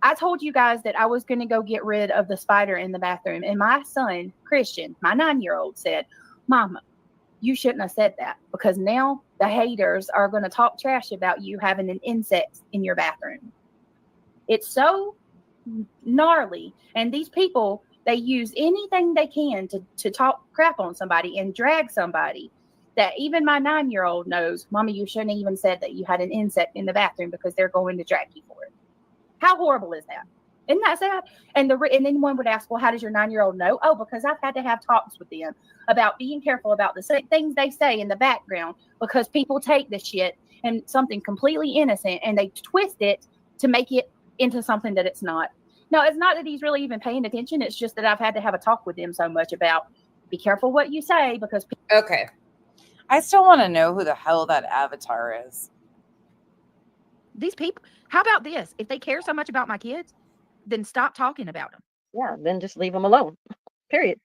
I told you guys that I was going to go get rid of the spider in the bathroom. And my son, Christian, my 9-year-old, said, Mama, you shouldn't have said that because now the haters are going to talk trash about you having an insect in your bathroom. It's so gnarly. And these people, they use anything they can to talk crap on somebody and drag somebody that even my 9-year-old knows, Mama, you shouldn't have even said that you had an insect in the bathroom because they're going to drag you for it. How horrible is that? Isn't that sad? And then one would ask, well, how does your 9-year-old know? Oh, because I've had to have talks with them about being careful about the things they say in the background because people take this shit and something completely innocent and they twist it to make it into something that it's not. No, it's not that he's really even paying attention. It's just that I've had to have a talk with him so much about be careful what you say because. Okay. I still want to know who the hell that avatar is. These people, how about this? If they care so much about my kids, then stop talking about them. Yeah, then just leave them alone. Period.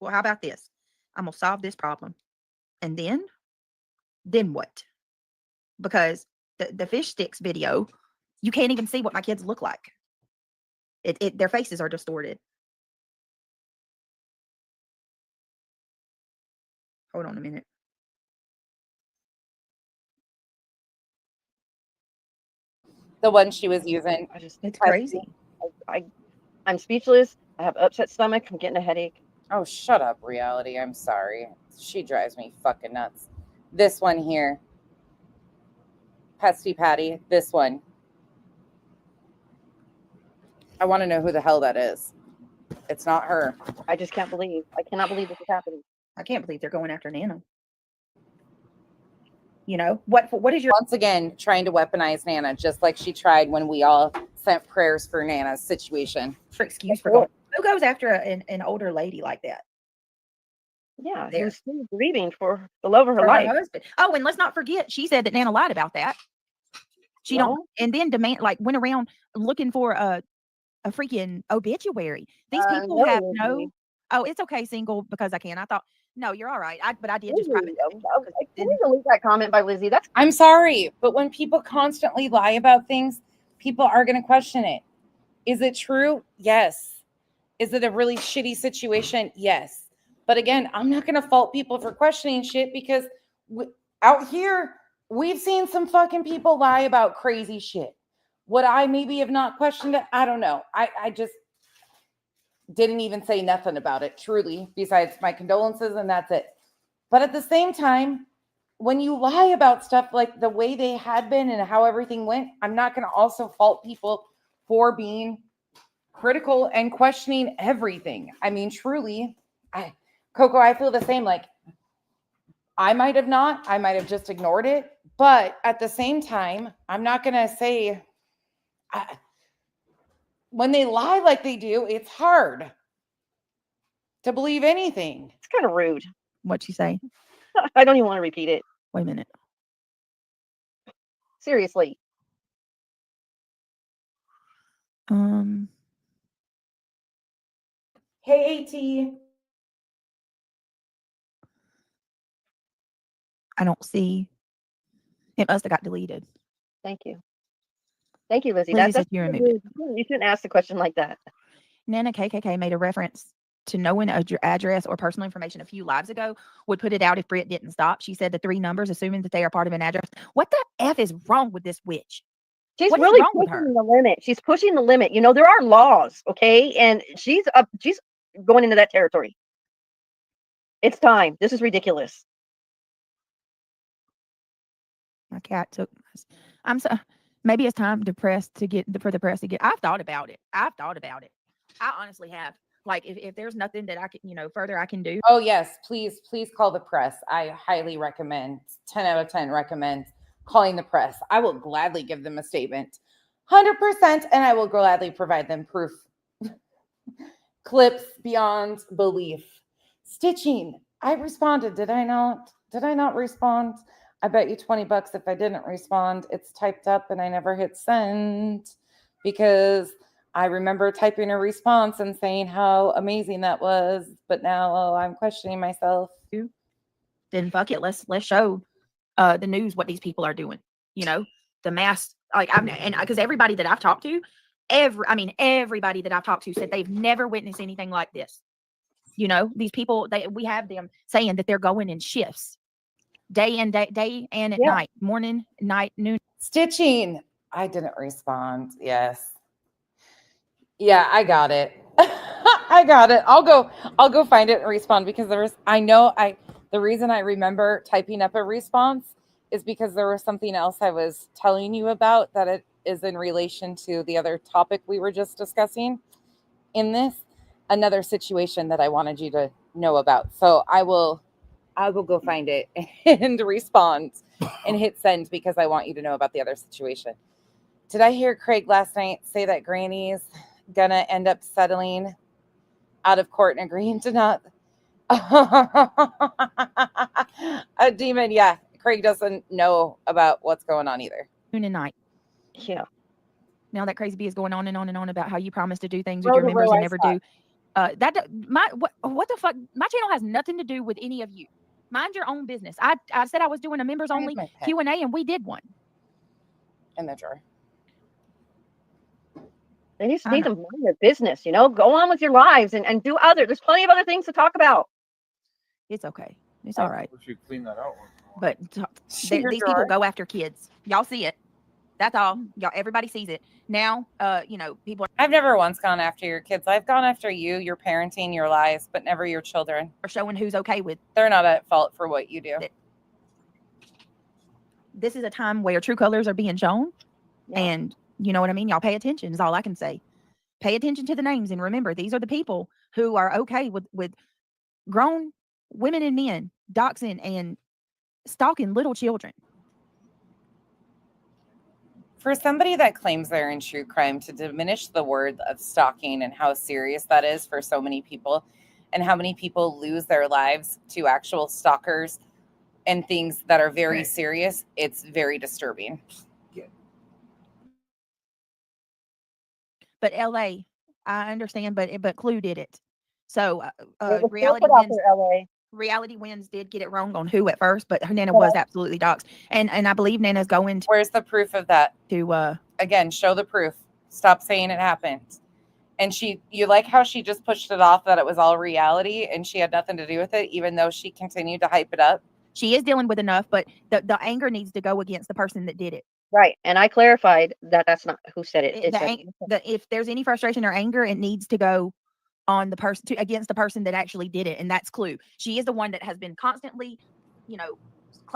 Well, how about this? I'm going to solve this problem. And then what? Because the fish sticks video, you can't even see what my kids look like. Their faces are distorted. Hold on a minute. The one she was using. It's crazy. I'm speechless. I have upset stomach. I'm getting a headache. Oh, shut up, reality. I'm sorry. She drives me fucking nuts. This one here. Pesty Patty. This one. I want to know who the hell that is. It's not her. I just can't believe. I cannot believe this is happening. I can't believe they're going after Nana. You know, what is your... Once again, trying to weaponize Nana, just like she tried when we all sent prayers for Nana's situation. For excuse for going. Who goes after an older lady like that? Yeah, who's still grieving for the love of her life. Her husband. Oh, and let's not forget, she said that Nana lied about that. She don't, and then went around looking for a freaking obituary. These people have no. Oh, it's okay, single because I can. I thought, no, you're all right. But I did just private. Can we delete that comment by Lizzie? I'm sorry, but when people constantly lie about things, people are going to question it. Is it true? Yes. Is it a really shitty situation? Yes. But again, I'm not going to fault people for questioning shit because out here, we've seen some fucking people lie about crazy shit. Would I maybe have not questioned it? I don't know. I just didn't even say nothing about it, truly, besides my condolences, and that's it. But at the same time, when you lie about stuff like the way they had been and how everything went, I'm not going to also fault people for being critical and questioning everything. I mean, truly, Coco, I feel the same. Like, I might have just ignored it. But at the same time, I'm not going to say, when they lie like they do, it's hard to believe anything. It's kind of rude. What'd she say? I don't even want to repeat it. Wait a minute. Seriously. Hey, AT. I don't see. It must have got deleted. Thank you. Thank you, Lizzie. Lizzie said That's you're you shouldn't ask a question like that. Nana KKK made a reference to knowing your address or personal information a few lives ago would put it out if Britt didn't stop. She said the 3 numbers, assuming that they are part of an address. What the F is wrong with this witch? She's What is really wrong with her? pushing the limit. She's pushing the limit. You know, there are laws, okay? And she's going into that territory. It's time. This is ridiculous. My cat took. I'm so. Maybe it's time for the press to get. I've thought about it. I honestly have. Like if there's nothing that I can, further I can do. Oh yes, please call the press. I highly recommend, 10 out of 10 recommend calling the press. I will gladly give them a statement, 100%, and I will gladly provide them proof. Clips beyond belief. Stitching. I responded. Did I not? Did I not respond? I bet you $20 if I didn't respond. It's typed up and I never hit send because I remember typing a response and saying how amazing that was, but now I'm questioning myself. Then fuck it. Let's show the news what these people are doing. The mass, because everybody that I've talked to, everybody that I've talked to said they've never witnessed anything like this. These people, we have them saying that they're going in shifts, day and at night, morning, night, noon. Stitching. I didn't respond. Yes. Yeah, I got it. I got it. I'll go find it and respond because the reason I remember typing up a response is because there was something else I was telling you about that it is in relation to the other topic we were just discussing in this, another situation that I wanted you to know about. So I will go find it and respond and hit send because I want you to know about the other situation. Did I hear Craig last night say that Granny's gonna end up settling out of court and agreeing to not a demon? Yeah, Craig doesn't know about what's going on either. Noon and night. Yeah. Now that crazy bee is going on and on and on about how you promise to do things with your members and never do. What the fuck? My channel has nothing to do with any of you. Mind your own business. I said I was doing a members only Q&A and we did one. In the drawer. They just need to mind their business, go on with your lives and do other. There's plenty of other things to talk about. It's okay. It's all right. We should clean that out. But these people go after kids. Y'all see it. That's all. Y'all, everybody sees it. Now, people I've never once gone after your kids. I've gone after you, your parenting, your lies, but never your children. are showing who's okay with. They're not at fault for what you do. This is a time where true colors are being shown. Yeah. And you know what I mean? Y'all pay attention is all I can say. Pay attention to the names. And remember, these are the people who are okay with grown women and men doxing and stalking little children. For somebody that claims they're in true crime, to diminish the word of stalking and how serious that is for so many people and how many people lose their lives to actual stalkers and things that are very serious, it's very disturbing. But LA, I understand, but Clue did it. So Reality Wins did get it wrong on who at first, but her Nana was absolutely doxed. And I believe Nana's going to. Where's the proof of that? To again, show the proof. Stop saying it happened. And you like how she just pushed it off that it was all reality and she had nothing to do with it, even though she continued to hype it up. She is dealing with enough, but the anger needs to go against the person that did it. Right. And I clarified that that's not who said it. If there's any frustration or anger, it needs to go on the person against the person that actually did it. And that's Clue. She is the one that has been constantly,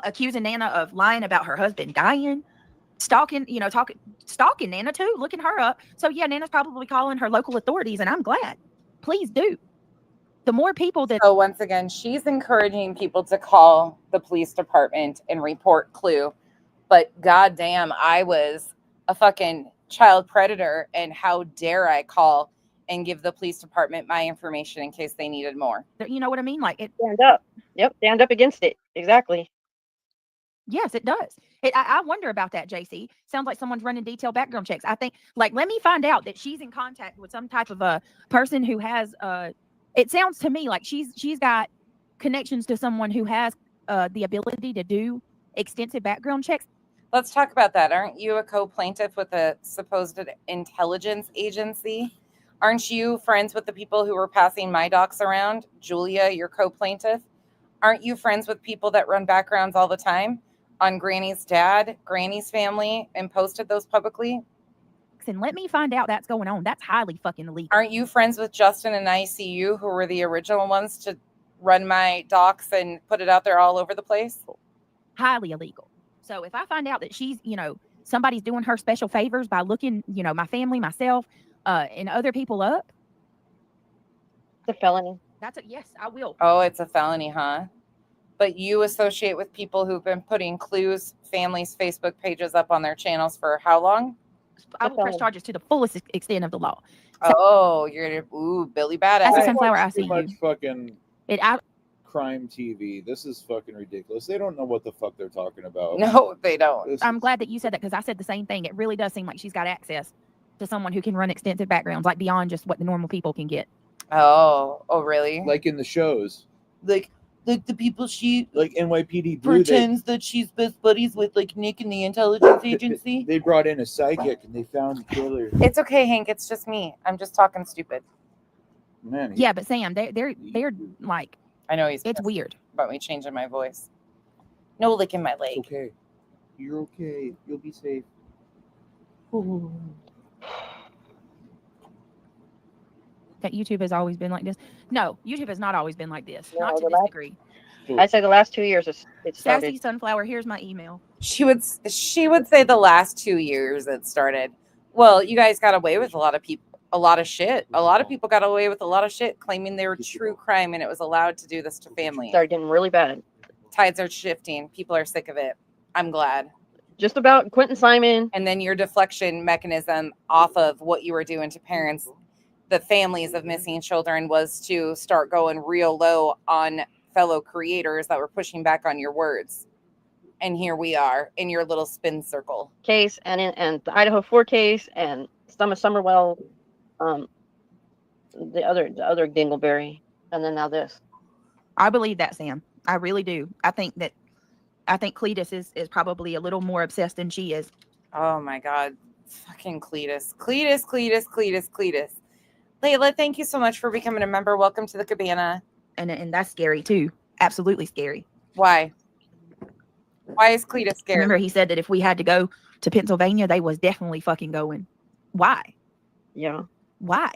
accusing Nana of lying about her husband dying, stalking Nana too, looking her up. So yeah, Nana's probably calling her local authorities and I'm glad. Please do. The more people that. So once again, she's encouraging people to call the police department and report Clue. But goddamn, I was a fucking child predator, and how dare I call and give the police department my information in case they needed more. You know what I mean? Like it. Stand up. Yep, stand up against it. Exactly. Yes, it does. I wonder about that, JC. Sounds like someone's running detailed background checks. I think, let me find out that she's in contact with some type of a person who has. It sounds to me like she's got connections to someone who has the ability to do extensive background checks. Let's talk about that. Aren't you a co-plaintiff with a supposed intelligence agency? Aren't you friends with the people who were passing my docs around? Julia, your co-plaintiff. Aren't you friends with people that run backgrounds all the time on Granny's dad, Granny's family, and posted those publicly? And let me find out that's going on. That's highly fucking illegal. Aren't you friends with Justin and ICU, who were the original ones to run my docs and put it out there all over the place? Highly illegal. So if I find out that she's, somebody's doing her special favors by looking, my family, myself, and other people up, It's a felony. Yes, I will. Oh, it's a felony, huh? But you associate with people who've been putting clues, families' Facebook pages up on their channels for how long? I will press charges to the fullest extent of the law. Oh, you're Billy Badass. As a sunflower, I watch see too much you. fucking I crime TV. This is fucking ridiculous. They don't know what the fuck they're talking about. No, they don't. I'm glad that you said that because I said the same thing. It really does seem like she's got access to someone who can run extensive backgrounds, like beyond just what the normal people can get. Oh, really? Like in the shows. Like the people she like NYPD Blue, pretends that she's best buddies with, like Nick and the intelligence agency. They brought in a psychic and they found the killer. It's okay, Hank. It's just me. I'm just talking stupid. Man. Yeah, but Sam, they're like. I know he's. It's weird about me changing my voice. No licking my leg. It's okay. You're okay. You'll be safe. That YouTube has always been like this. No, YouTube has not always been like this. No, Not to the this last- degree. I'd say the last 2 years it started. Sassy Sunflower, here's my email. She would say the last 2 years it started. Well, you guys got away with a lot of people, a lot of shit. A lot of people got away with a lot of shit, claiming they were true crime and it was allowed to do this to family. Started getting really bad. Tides are shifting. People are sick of it. I'm glad. Just about Quentin Simon. And then your deflection mechanism off of what you were doing to parents, the families of missing children, was to start going real low on fellow creators that were pushing back on your words. And here we are in your little spin circle Case and the Idaho 4 case and Summerwell, the other dingleberry, and then now this. I believe that, Sam. I really do. I think Cletus is probably a little more obsessed than she is. Oh my God. Fucking Cletus. Layla, thank you so much for becoming a member. Welcome to the cabana. And that's scary too. Absolutely scary. Why? Why is Cletus scary? Remember, he said that if we had to go to Pennsylvania, they was definitely fucking going. Why? Yeah. Why?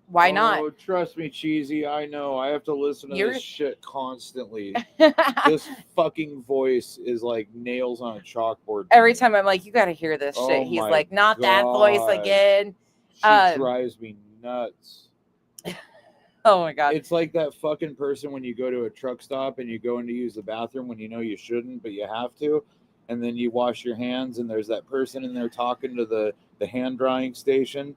Why not? Oh, trust me, Cheesy. I know. I have to listen to You're- this shit constantly. This fucking voice is like nails on a chalkboard. Every time I'm like, you got to hear this Oh shit. He's my like, not that voice God. again. She drives me nuts. Oh my God. It's like that fucking person when you go to a truck stop and you go in to use the bathroom when you know you shouldn't, but you have to. And then you wash your hands and there's that person in there talking to the hand drying station,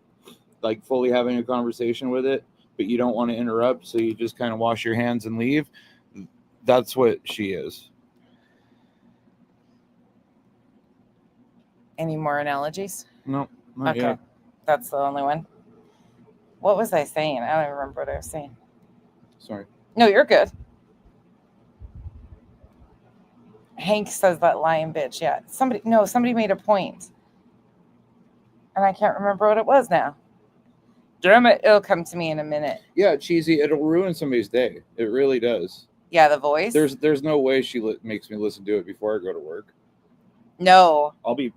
like fully having a conversation with it, but you don't want to interrupt. So you just kind of wash your hands and leave. That's what she is. Any more analogies? No, not Okay. yet. That's the only one. What was I saying? I don't even remember what I was saying. Sorry. No, you're good. Hank says that lying bitch. Yeah. Somebody made a point. And I can't remember what it was now. Damn it. It'll come to me in a minute. Yeah, Cheesy, it'll ruin somebody's day. It really does. Yeah, the voice. There's no way she makes me listen to it before I go to work. No. I'll be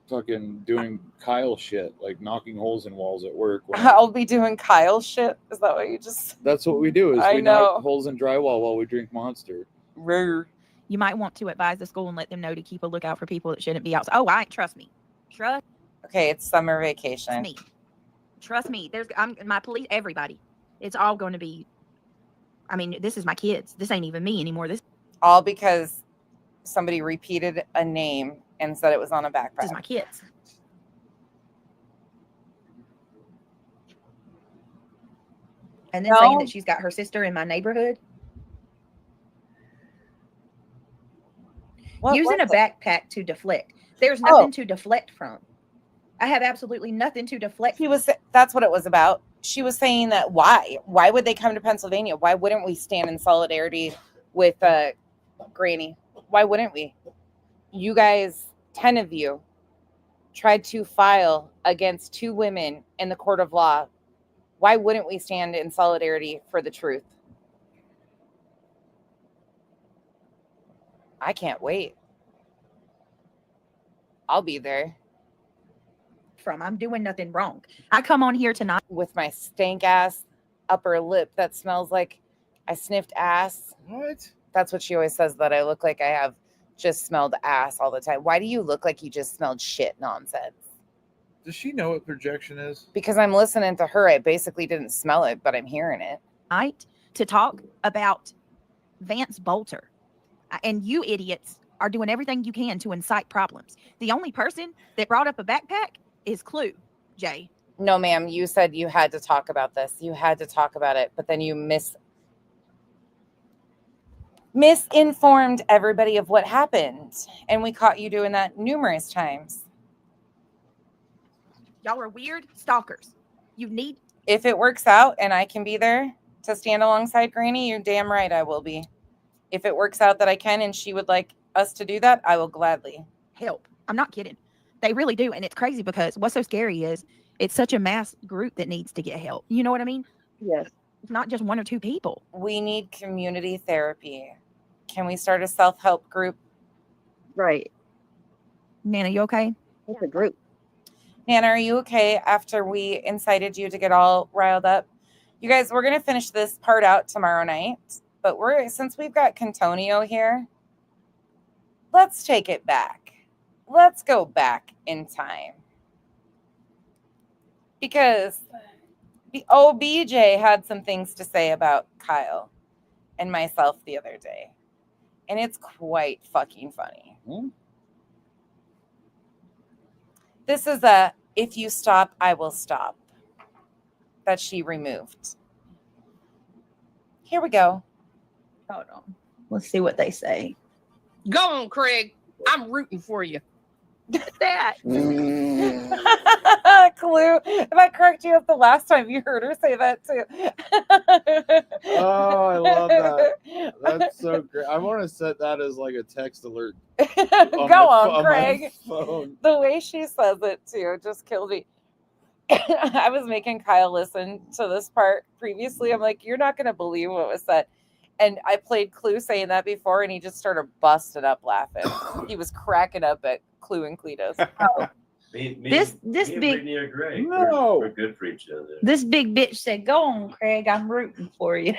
fucking doing Kyle shit, like knocking holes in walls at work. I'll be doing Kyle shit. Is that what you just... That's what we do, is I we know. knock holes in drywall while we drink Monster. You might want to advise the school and let them know to keep a lookout for people that shouldn't be outside. Oh, trust me. Trust Okay, it's summer vacation. me. Trust me. I'm my police, everybody. It's all going to be. I mean, this is my kids. This ain't even me anymore. This All because somebody repeated a name and said it was on a backpack. is my kids. And then saying No. that she's got her sister in my neighborhood. Using a backpack to deflect. There's nothing to deflect from. I have absolutely nothing to deflect. That's what it was about. She was saying that why would they come to Pennsylvania? Why wouldn't we stand in solidarity with Granny? Why wouldn't we? You guys, 10 of you, tried to file against 2 women in the court of law. Why wouldn't we stand in solidarity for the truth? I can't wait. I'll be there. I'm doing nothing wrong. I come on here tonight with my stank ass upper lip that smells like I sniffed ass. What? That's what she always says, that I look like I have just smelled ass all the time. Why do you look like you just smelled shit nonsense? Does she know what projection is? Because I'm listening to her. I basically didn't smell it, but I'm hearing it. Right? To talk about Vance Bolter. And you idiots are doing everything you can to incite problems. The only person that brought up a backpack is Clue, Jay. No, ma'am. You said you had to talk about this. You had to talk about it, but then you misinformed everybody of what happened. And we caught you doing that numerous times. Y'all are weird stalkers. You need... If it works out and I can be there to stand alongside Granny, you're damn right I will be. If it works out that I can and she would like us to do that, I will gladly help. I'm not kidding. They really do. And it's crazy because what's so scary is it's such a mass group that needs to get help. You know what I mean? Yes. It's not just one or two people. We need community therapy. Can we start a self-help group? Right. Nana, you okay? It's a group. Nana, are you okay after we incited you to get all riled up? You guys, we're going to finish this part out tomorrow night. But since we've got Cantonio here, let's take it back. Let's go back in time. Because the OBJ had some things to say about Kyle and myself the other day. And it's quite fucking funny. This is a "if you stop, I will stop" that she removed. Here we go. Hold on. Let's see what they say. Go on, Craig. I'm rooting for you. That. Clue. If I correct you up the last time, you heard her say that too. Oh, I love that. That's so great. I want to set that as like a text alert. Go on, Craig. Phone. The way she says it too just killed me. I was making Kyle listen to this part previously. I'm like, you're not going to believe what was said. And I played Clue saying that before, and he just started busting up laughing. He was cracking up at Clue and Cletus. Oh. This big Brittany are great. No. We're good for each other. This big bitch said, "Go on, Craig. I'm rooting for you."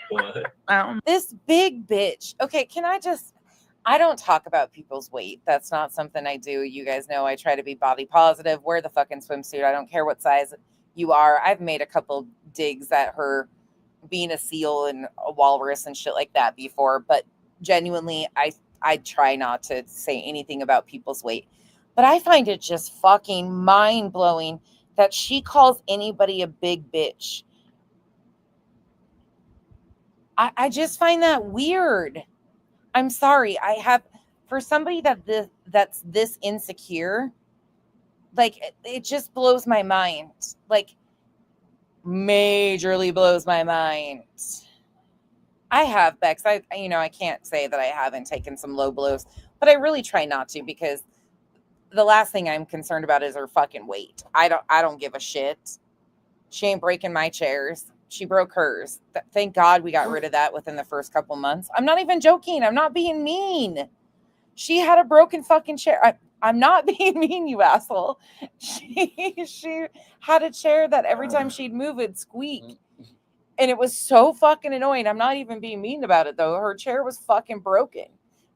What? This big bitch. Okay, I don't talk about people's weight. That's not something I do. You guys know I try to be body positive. Wear the fucking swimsuit. I don't care what size you are. I've made a couple digs at her being a seal and a walrus and shit like that before, but genuinely, I try not to say anything about people's weight. But I find it just fucking mind-blowing that she calls anybody a big bitch. I just find that weird. I'm sorry. For somebody that's this insecure, like, it just blows my mind. Like, majorly blows my mind. I have, Bex. I can't say that I haven't taken some low blows, but I really try not to, because the last thing I'm concerned about is her fucking weight. I don't give a shit. She ain't breaking my chairs. She broke hers. Thank God we got rid of that within the first couple months. I'm not even joking. I'm not being mean. She had a broken fucking chair. I'm not being mean, you asshole. She had a chair that every time she'd move, it'd squeak. And it was so fucking annoying. I'm not even being mean about it, though. Her chair was fucking broken.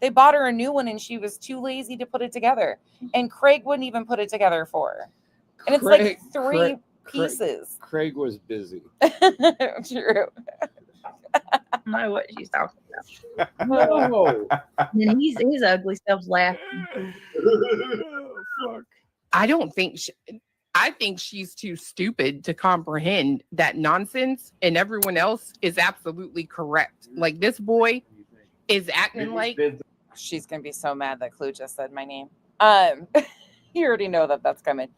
They bought her a new one, and she was too lazy to put it together. And Craig wouldn't even put it together for her. And it's like three pieces. Craig was busy. True. I don't know what she's talking about. No. And his ugly self's laughing. Fuck. I think she's too stupid to comprehend that nonsense, and everyone else is absolutely correct. Like, this boy is acting like... She's going to be so mad that Clue just said my name. You already know that's coming.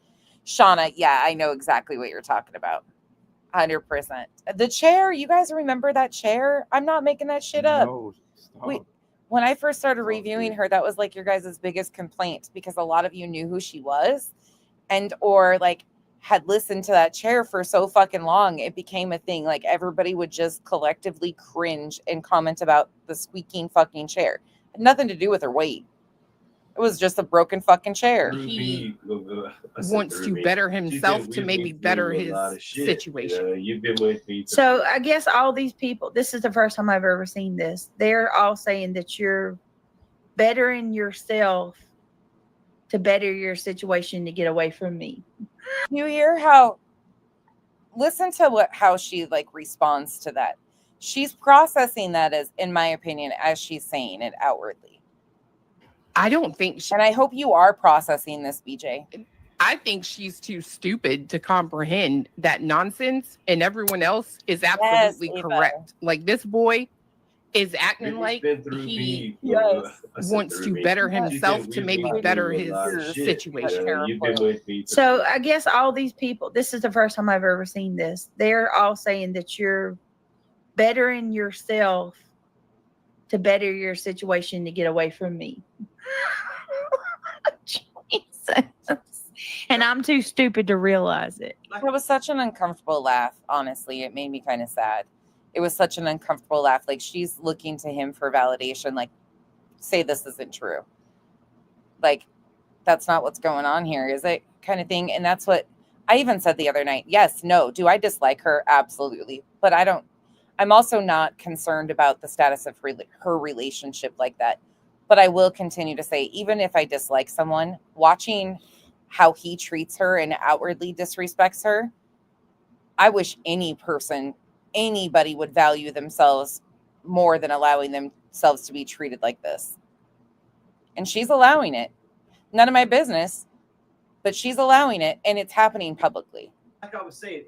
Shauna, yeah, I know exactly what you're talking about. 100%. The chair, you guys remember that chair? I'm not making that shit up. No, when I first started reviewing her, that was like your guys' biggest complaint, because a lot of you knew who she was or like had listened to that chair for so fucking long. It became a thing. Like, everybody would just collectively cringe and comment about the squeaking fucking chair. It had nothing to do with her weight. It was just a broken fucking chair. He wants to better himself to maybe better his situation. You've been with me. So I guess all these people, this is the first time I've ever seen this. They're all saying that you're bettering yourself to better your situation to get away from me. You hear how, listen to how she like responds to that. She's processing that as, in my opinion, as she's saying it outwardly. I don't think and I hope you are processing this, BJ. I think she's too stupid to comprehend that nonsense, and everyone else is absolutely Eva. correct. Like, this boy is acting like he wants to better himself to maybe better his situation. So I guess all these people, this is the first time I've ever seen this. They're all saying that you're bettering yourself to better your situation to get away from me. Jesus. And I'm too stupid to realize it. It was such an uncomfortable laugh. Honestly, it made me kind of sad. It was such an uncomfortable laugh. Like, she's looking to him for validation. Like, say this isn't true. Like, that's not what's going on here, is it? Kind of thing. And that's what I even said the other night. Yes, no. Do I dislike her? Absolutely. But I'm also not concerned about the status of her relationship like that. But I will continue to say, even if I dislike someone, watching how he treats her and outwardly disrespects her, I wish anybody would value themselves more than allowing themselves to be treated like this. And she's allowing it. None of my business, but she's allowing it, and it's happening publicly. Like I was saying,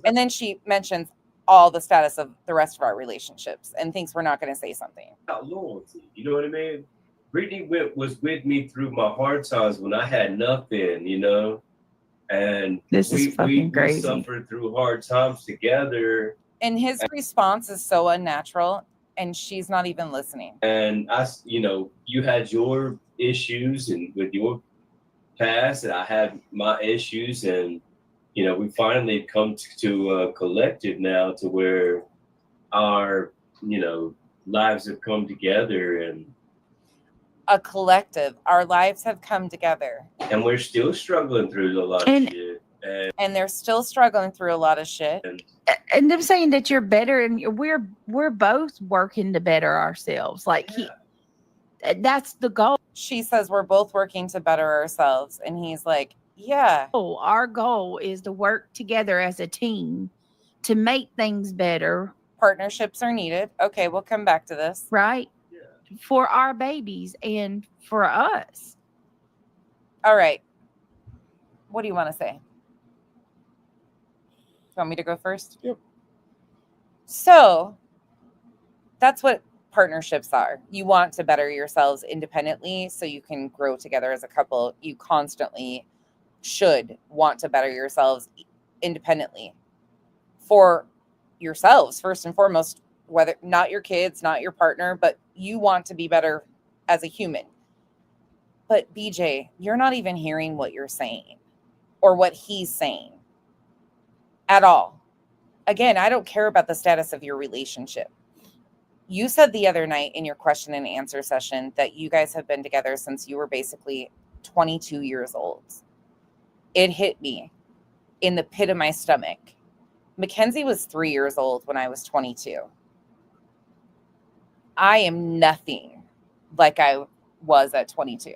and then she mentions all the status of the rest of our relationships and thinks we're not going to say something. About loyalty, you know what I mean? Brittany was with me through my hard times when I had nothing, you know, and we suffered through hard times together. And his response is so unnatural, and she's not even listening. And you had your issues and with your past, and I had my issues, and we finally come to a collective now to where our lives have come together, and a collective. Our lives have come together. And we're still struggling through a lot of shit. And they're still struggling through a lot of shit. And I'm saying that you're better, and we're both working to better ourselves. Like, that's the goal. She says we're both working to better ourselves. And he's like, yeah. Oh, our goal is to work together as a team to make things better. Partnerships are needed. Okay, we'll come back to this. Right? For our babies and for us. All right. What do you want to say? You want me to go first? Yep. So that's what partnerships are. You want to better yourselves independently so you can grow together as a couple. You constantly should want to better yourselves independently for yourselves, first and foremost, whether not your kids, not your partner, but you want to be better as a human. But BJ, you're not even hearing what you're saying or what he's saying at all. Again, I don't care about the status of your relationship. You said the other night in your question and answer session that you guys have been together since you were basically 22 years old. It hit me in the pit of my stomach. Mackenzie was 3 years old when I was 22. I am nothing like I was at 22.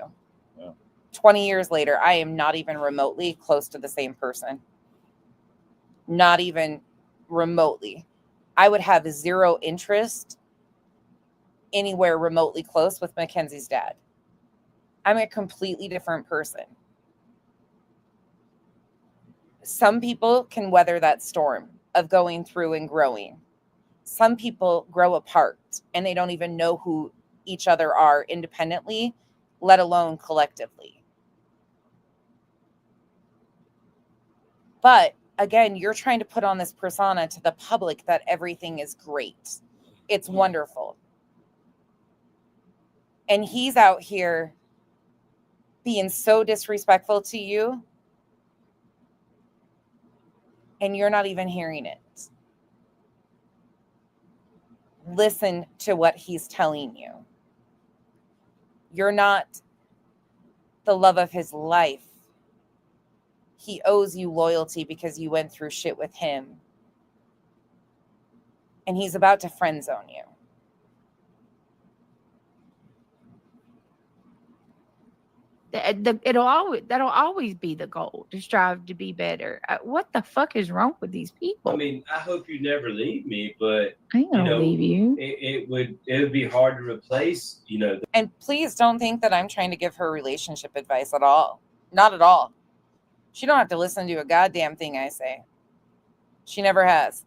Yeah. 20 years later, I am not even remotely close to the same person. Not even remotely. I would have zero interest anywhere remotely close with Mackenzie's dad. I'm a completely different person. Some people can weather that storm of going through and growing. Some people grow apart and they don't even know who each other are independently, let alone collectively. But again, you're trying to put on this persona to the public that everything is great. It's wonderful. And he's out here being so disrespectful to you, and you're not even hearing it. Listen to what he's telling you. You're not the love of his life. He owes you loyalty because you went through shit with him. And he's about to friend zone you. That'll always be the goal, to strive to be better. What the fuck is wrong with these people? I mean, I hope you never leave me, but I ain't gonna leave you. it would be hard to replace, And please don't think that I'm trying to give her relationship advice at all. Not at all. She don't have to listen to a goddamn thing I say. She never has.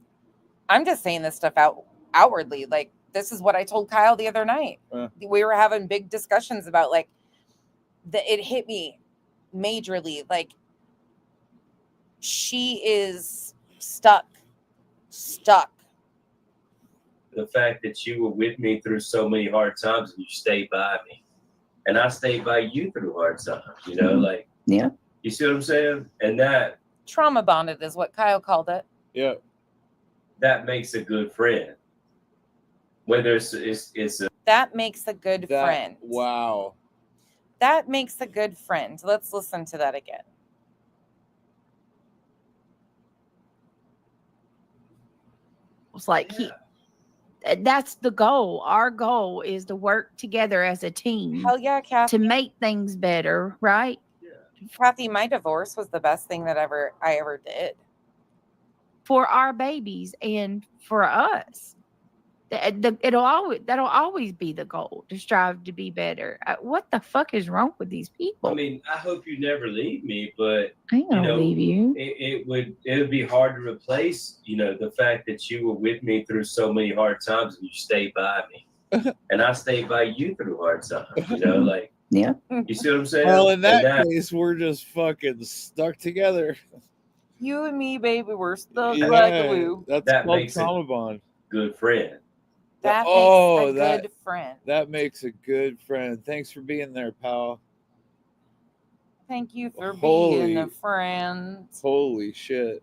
I'm just saying this stuff outwardly. Like, this is what I told Kyle the other night. We were having big discussions about, like, it hit me majorly. Like, she is stuck. The fact that you were with me through so many hard times and you stayed by me, and I stayed by you through hard times, like, yeah, you see what I'm saying? And that trauma bonded is what Kyle called it. Yeah, that makes a good friend. Whether it's a that makes a good friend. Wow. That makes a good friend. Let's listen to that again. It's like that's the goal. Our goal is to work together as a team. Hell yeah, Kathy. To make things better, right? Kathy, my divorce was the best thing that I ever did. For our babies and for us. That'll always be the goal, to strive to be better. What the fuck is wrong with these people? I mean, I hope you never leave me, but I ain't gonna leave you. It would be hard to replace, the fact that you were with me through so many hard times and you stayed by me, and I stayed by you through hard times. Like, yeah, you see what I'm saying? Well, in that case, we're just fucking stuck together. You and me, baby, we're stuck Yeah, like glue. That called trauma bond. Good friend. That makes a good friend. That makes a good friend. Thanks for being there, pal. Thank you for being a friend. Holy shit.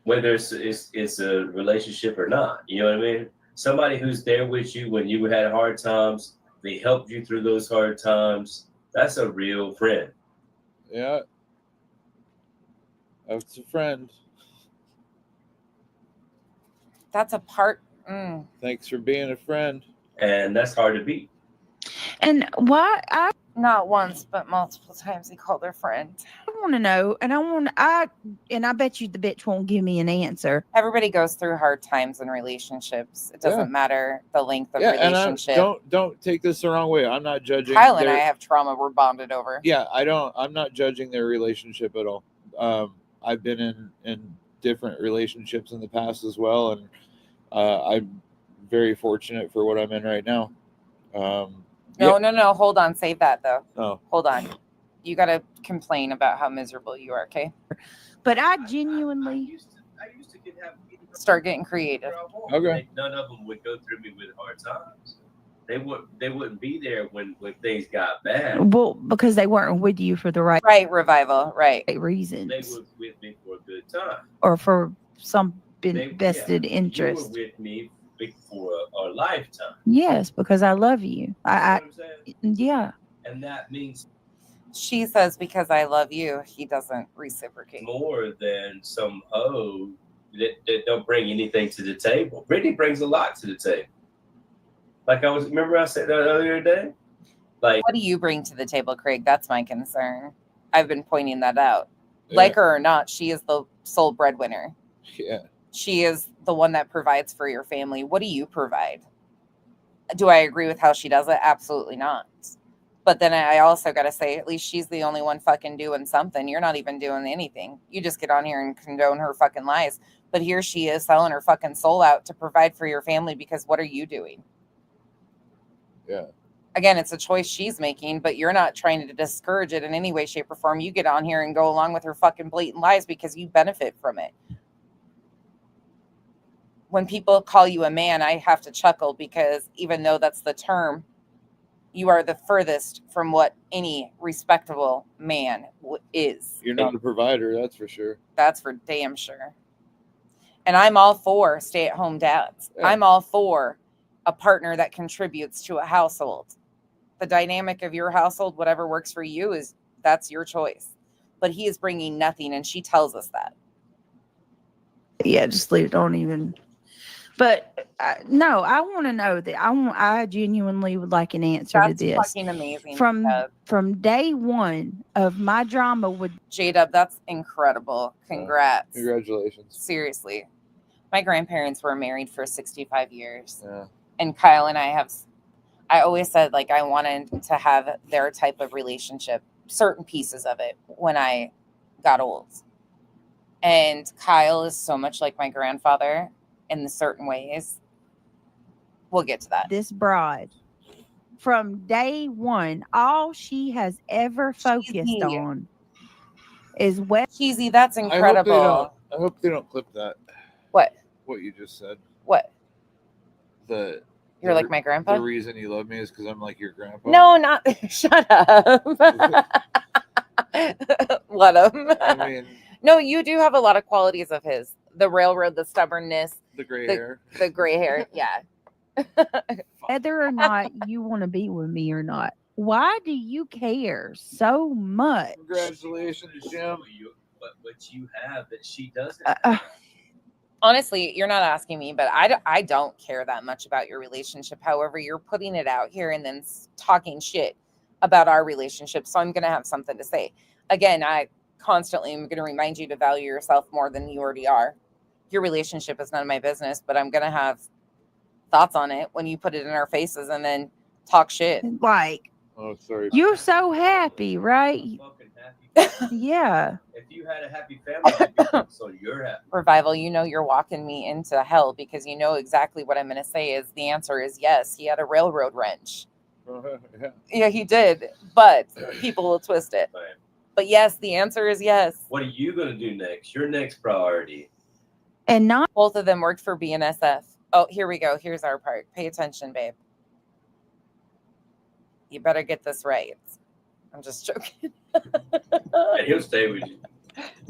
Whether it's a relationship or not, you know what I mean? Somebody who's there with you when you had hard times, they helped you through those hard times. That's a real friend. Yeah. That's a friend. That's a part. Thanks for being a friend. And that's hard to beat. And why not once, but multiple times he called her friend. I want to know, and I bet you the bitch won't give me an answer. Everybody goes through hard times in relationships. It doesn't matter the length of relationship. And don't take this the wrong way. I'm not judging. Kyle and I have trauma we're bonded over. Yeah, I'm not judging their relationship at all. I've been in different relationships in the past as well, and I'm very fortunate for what I'm in right now. No. Hold on. Save that, though. Oh. Hold on. You got to complain about how miserable you are, okay? But I genuinely I used to start getting creative. Okay. None of them would go through me with hard times. They wouldn't be there when things got bad. Well, because they weren't with you for the right revival, right reasons. They were with me for a good time. Or for some vested interest. You were with me for a lifetime. Yes, because I love you. Yeah. And that means she says because I love you, he doesn't reciprocate. More than some that don't bring anything to the table. Brittany brings a lot to the table. Like remember I said that earlier today? Like, what do you bring to the table, Craig? That's my concern. I've been pointing that out. Yeah. Like her or not, she is the sole breadwinner. Yeah. She is the one that provides for your family. What do you provide? Do I agree with how she does it? Absolutely not. But then I also got to say, at least she's the only one fucking doing something. You're not even doing anything. You just get on here and condone her fucking lies. But here she is selling her fucking soul out to provide for your family because what are you doing? Yeah. Again, it's a choice she's making, but you're not trying to discourage it in any way, shape, or form. You get on here and go along with her fucking blatant lies because you benefit from it. When people call you a man, I have to chuckle because even though that's the term, you are the furthest from what any respectable man is. You're not a provider, that's for sure. That's for damn sure. And I'm all for stay-at-home dads. Yeah. I'm all for a partner that contributes to a household. The dynamic of your household, whatever works for you, that's your choice. But he is bringing nothing, and she tells us that. Yeah, just leave. Don't even But no, I want to know that. I genuinely would like an answer to That's this. fucking amazing. From day one of my drama with J-Dub, that's incredible. Congrats. Congratulations. Seriously. My grandparents were married for 65 years. Yeah. And Kyle and I always said, like, I wanted to have their type of relationship, certain pieces of it, when I got old. And Kyle is so much like my grandfather in certain ways. We'll get to that. this broad. From day one, all she has ever focused Cheesy. on is whether Keezy, that's incredible. I hope they don't clip that. What? What you just said. What? You're like my grandpa? The reason you love me is because I'm like your grandpa. No, not. Shut up. Let him. I mean, no, you do have a lot of qualities of his. The railroad, the stubbornness, the gray hair. The gray hair, yeah. whether or not you want to be with me or not. Why do you care so much? Congratulations, Jim. What you have that she doesn't. Honestly, you're not asking me, but I don't care that much about your relationship. However, you're putting it out here and then talking shit about our relationship. So I'm going to have something to say. Again, I constantly am going to remind you to value yourself more than you already are. Your relationship is none of my business, but I'm going to have thoughts on it when you put it in our faces and then talk shit. Like, oh, sorry. You're so happy, right? Yeah. If you had a happy family, you'd be so you're happy. Revival, you know you're walking me into hell because you know exactly what I'm going to say is the answer is yes. He had a railroad wrench. Yeah, he did. But people will twist it. Right. But yes, the answer is yes. What are you going to do next? Your next priority. And not both of them worked for BNSF. Oh, here we go. Here's our part. Pay attention, babe. You better get this right. I'm just joking. And he'll stay with you.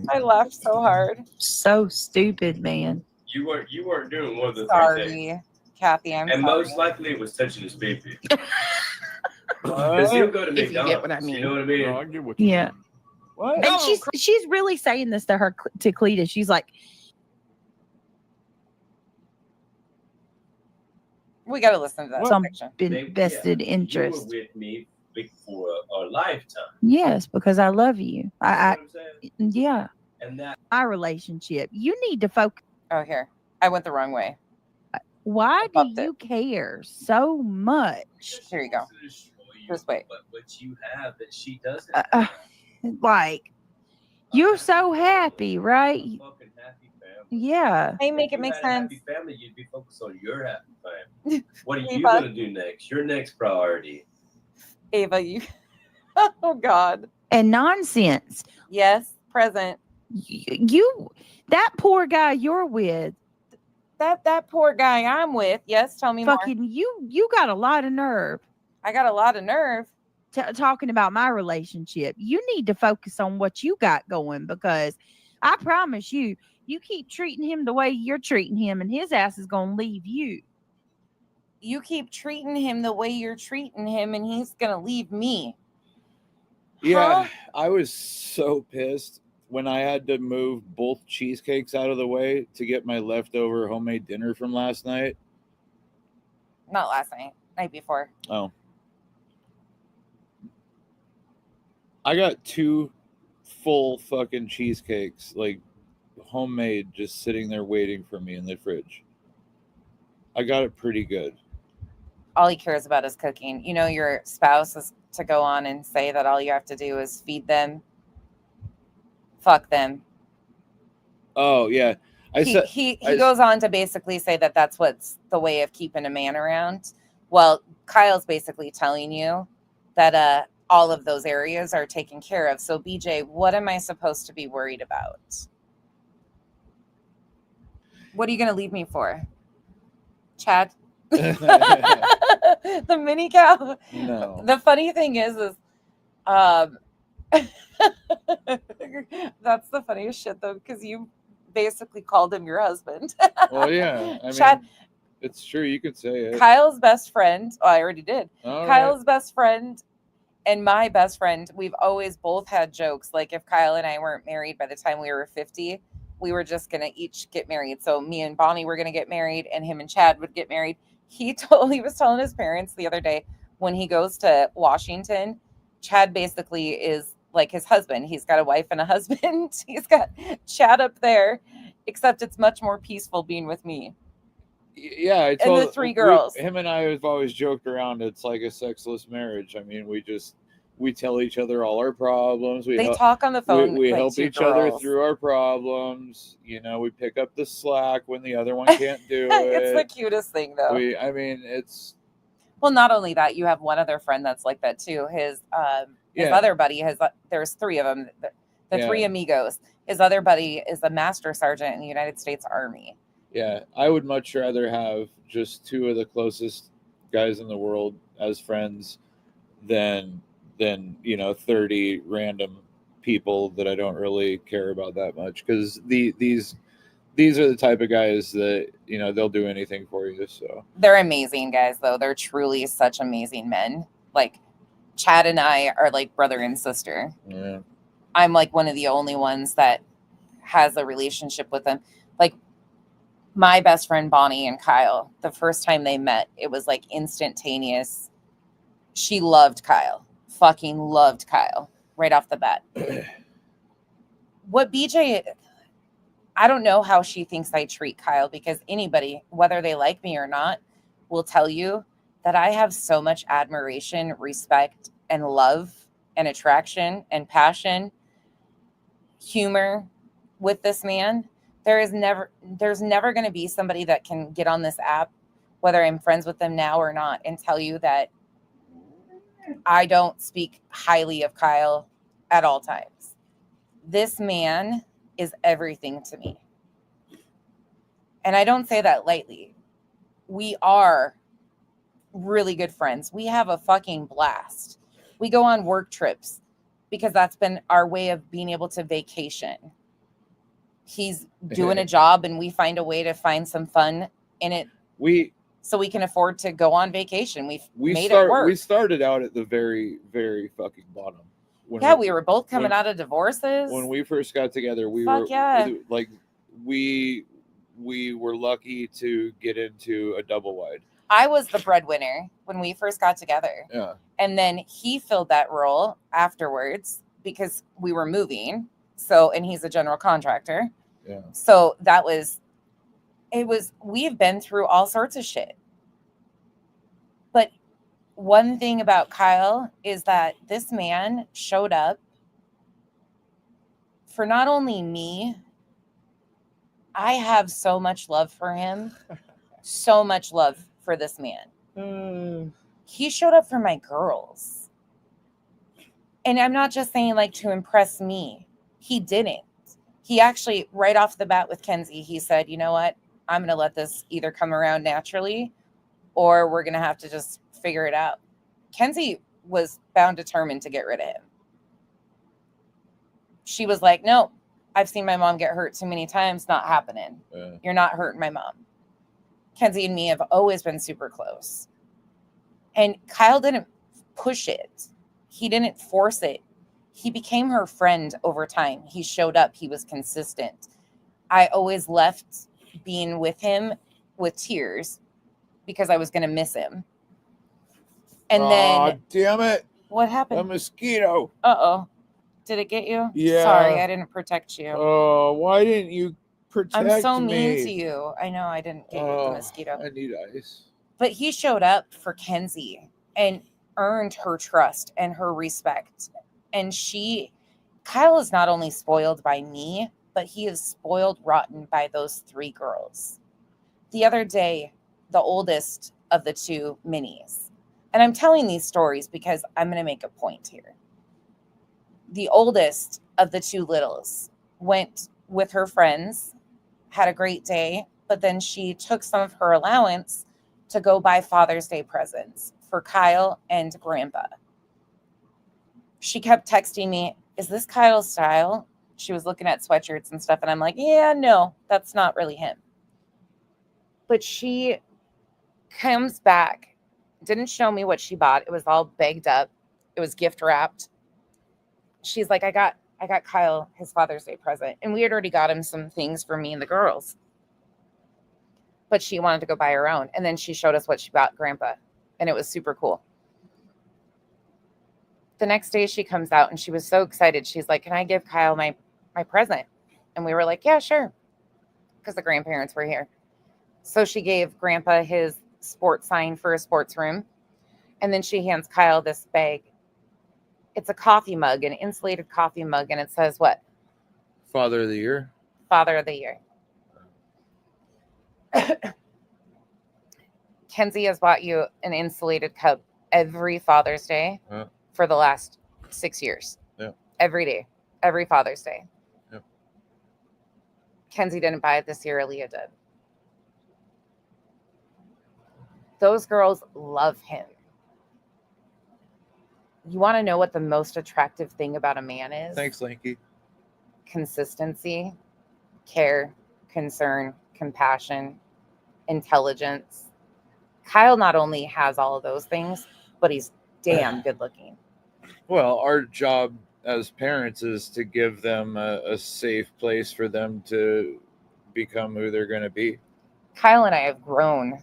I laughed so hard. So stupid, man. You weren't doing one of the Sorry, things. Kathy. I'm and sorry. most likely it was touching his baby. Because he'll go to If you McDonald's. get what I mean. You know what I mean? No, I get what you Yeah. mean. What? And she's really saying this to her to Cleta. She's like, We got to listen to that some section. vested interest. You were with me for a lifetime. Yes, because I love you. You know what I'm saying? Yeah. And that My relationship. You need to focus. Oh, here. I went the wrong way. Why do Bumped it. you care so much? Here you go. Just wait. What you have that she doesn't. Like, you're so happy, right? Fucking happy family. Yeah. Hey, make If it make you had a sense. happy family, you'd be focused on your happy family. What are you Eva. going to do next? Your next priority. Ava, you. Oh, God. And nonsense. Yes, present. You that poor guy you're with. That poor guy I'm with. Yes, tell me more. Fucking you got a lot of nerve I got a lot of nerve. talking about my relationship. You need to focus on what you got going, because I promise you keep treating him the way you're treating him and his ass is going to leave you. You keep treating him the way you're treating him, and he's going to leave me. Yeah, Huh? I was so pissed when I had to move both cheesecakes out of the way to get my leftover homemade dinner from last night. Not last night, night before. Oh. I got 2 full fucking cheesecakes, like homemade, just sitting there waiting for me in the fridge. I got it pretty good. All he cares about is cooking. You know, your spouse is to go on and say that all you have to do is feed them. Fuck them. Oh, yeah. He goes on to basically say that that's what's the way of keeping a man around. Well, Kyle's basically telling you that all of those areas are taken care of. So, BJ, what am I supposed to be worried about? What are you going to leave me for? Chad? The mini cow? No. The funny thing is that's the funniest shit, though, because you basically called him your husband. Well, yeah. I mean, Chad, it's true. You could say it. Kyle's best friend. Oh, I already did. All Kyle's best friend and my best friend, we've always both had jokes. Like, if Kyle and I weren't married by the time we were 50, we were just going to each get married. So me and Bonnie were going to get married and him and Chad would get married. He was telling his parents the other day when he goes to Washington, Chad basically is like his husband. He's got a wife and a husband. He's got Chad up there, except it's much more peaceful being with me. Yeah, I told, and the three girls. Him and I have always joked around. It's like a sexless marriage. I mean, we tell each other all our problems. They talk on the phone. We like help each other through our problems. You know, we pick up the slack when the other one can't do it. It's the cutest thing, though. It's. Well, not only that, you have one other friend that's like that too. His other buddy there's three of them. The three amigos. His other buddy is a master sergeant in the United States Army. Yeah, I would much rather have just two of the closest guys in the world as friends than 30 random people that I don't really care about that much, because these are the type of guys that they'll do anything for you. So they're amazing guys, though. They're truly such amazing men. Like Chad and I are like brother and sister. Yeah, I'm like one of the only ones that has a relationship with them. Like my best friend Bonnie and Kyle, the first time they met, it was like instantaneous. She loved Kyle. Fucking loved Kyle right off the bat. What BJ, I don't know how she thinks I treat Kyle, because anybody, whether they like me or not, will tell you that I have so much admiration, respect, and love and attraction and passion, humor with this man. There's never going to be somebody that can get on this app, whether I'm friends with them now or not, and tell you that I don't speak highly of Kyle at all times. This man is everything to me. And I don't say that lightly. We are really good friends. We have a fucking blast. We go on work trips because that's been our way of being able to vacation. He's doing a job and we find a way to find some fun in it. So we can afford to go on vacation. It work. We started out at the very, very fucking bottom. We were both coming out of divorces. When we first got together, we were lucky to get into a double wide. I was the breadwinner when we first got together. Yeah. And then he filled that role afterwards because we were moving. So, and he's a general contractor. Yeah. So we've been through all sorts of shit. But one thing about Kyle is that this man showed up for not only me. I have so much love for him. So much love for this man. He showed up for my girls. And I'm not just saying like to impress me. He didn't. He actually, right off the bat with Kenzie, he said, you know what? I'm going to let this either come around naturally or we're going to have to just figure it out. Kenzie was determined to get rid of him. She was like, no, I've seen my mom get hurt too many times. Not happening. Yeah. You're not hurting my mom. Kenzie and me have always been super close. And Kyle didn't push it. He didn't force it. He became her friend over time. He showed up. He was consistent. I always left being with him with tears because I was going to miss him. And then... damn it. What happened? A mosquito. Uh-oh. Did it get you? Yeah. Sorry, I didn't protect you. Oh, why didn't you protect me? I'm so mean to you. I know I didn't get you the mosquito. I need ice. But he showed up for Kenzie and earned her trust and her respect. And Kyle is not only spoiled by me, but he is spoiled rotten by those three girls. The other day, the oldest of the two minis, and I'm telling these stories because I'm going to make a point here. The oldest of the two littles went with her friends, had a great day, but then she took some of her allowance to go buy Father's Day presents for Kyle and Grandpa. She kept texting me, is this Kyle's style? She was looking at sweatshirts and stuff. And I'm like, yeah, no, that's not really him. But she comes back, didn't show me what she bought. It was all bagged up. It was gift wrapped. She's like, I got I got Kyle his Father's Day present, and we had already got him some things for me and the girls. But she wanted to go buy her own. And then she showed us what she got Grandpa, and it was super cool. The next day she comes out and she was so excited. She's like, can I give Kyle my present? And we were like, yeah, sure. Because the grandparents were here. So she gave Grandpa his sports sign for a sports room. And then she hands Kyle this bag. It's a coffee mug, an insulated coffee mug. And it says what? Father of the Year. Father of the Year. Kenzie has bought you an insulated cup every Father's Day for the last 6 years. Yeah. Every day. Every Father's Day. Yeah. Kenzie didn't buy it this year. Aaliyah did. Those girls love him. You want to know what the most attractive thing about a man is? Thanks, Lanky. Consistency, care, concern, compassion, intelligence. Kyle not only has all of those things, but he's damn good looking. Well, our job as parents is to give them a safe place for them to become who they're going to be. Kyle and I have grown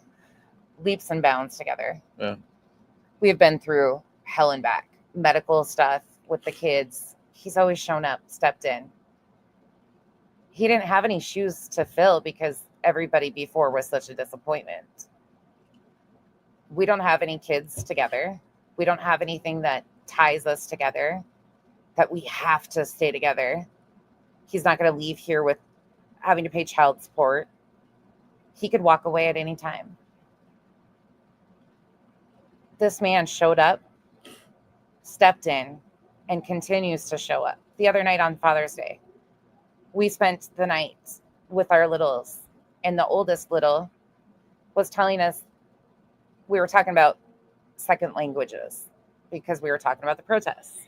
leaps and bounds together. Yeah. We have been through hell and back, medical stuff with the kids. He's always shown up, stepped in. He didn't have any shoes to fill because everybody before was such a disappointment. We don't have any kids together. We don't have anything that ties us together, that we have to stay together. He's not going to leave here with having to pay child support. He could walk away at any time. This man showed up, stepped in, and continues to show up. The other night on Father's Day, we spent the night with our littles, and the oldest little was telling us, we were talking about second languages because we were talking about the protests.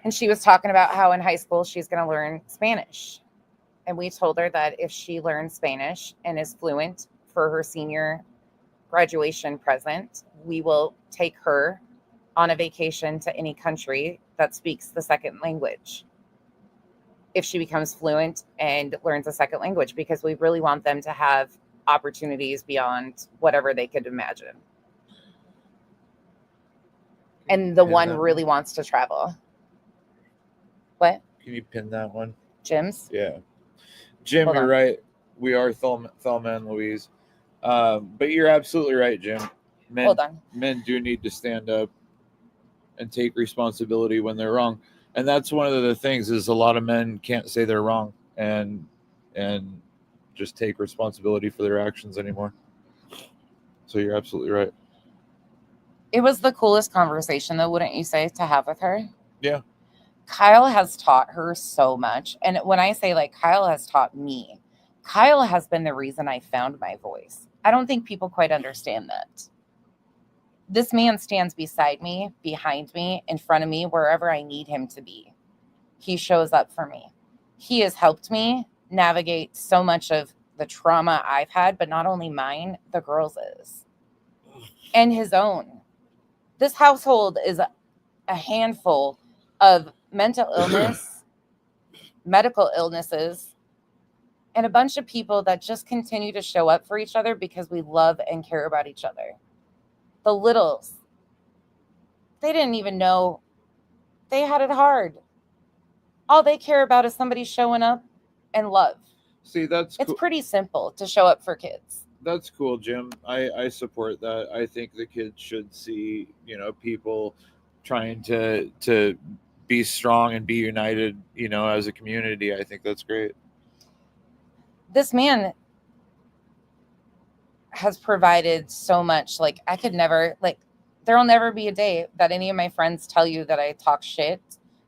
And she was talking about how in high school she's going to learn Spanish. And we told her that if she learns Spanish and is fluent for her senior graduation present, we will take her on a vacation to any country that speaks the second language if she becomes fluent and learns a second language, because we really want them to have opportunities beyond whatever they could imagine. And the one really wants to travel. What? Can you pin that one? Jim's? Yeah. Jim, Hold you're on. right. We are Thelma and Louise. But you're absolutely right, Jim. Hold on. Men do need to stand up and take responsibility when they're wrong. And that's one of the things is a lot of men can't say they're wrong and just take responsibility for their actions anymore. So you're absolutely right. It was the coolest conversation, though, wouldn't you say, to have with her? Yeah. Kyle has taught her so much. And when I say, like, Kyle has taught me, Kyle has been the reason I found my voice. I don't think people quite understand that. This man stands beside me, behind me, in front of me, wherever I need him to be. He shows up for me. He has helped me navigate so much of the trauma I've had, but not only mine, the girls' is. And his own. This household is a handful of mental illness, medical illnesses, and a bunch of people that just continue to show up for each other because we love and care about each other. The littles, they didn't even know they had it hard. All they care about is somebody showing up and love. See, it's pretty simple to show up for kids. That's cool, Jim. I support that. I think the kids should see, people trying to be strong and be united, as a community. I think that's great. This man has provided so much. Like, I could never, like, there'll never be a day that any of my friends tell you that I talk shit.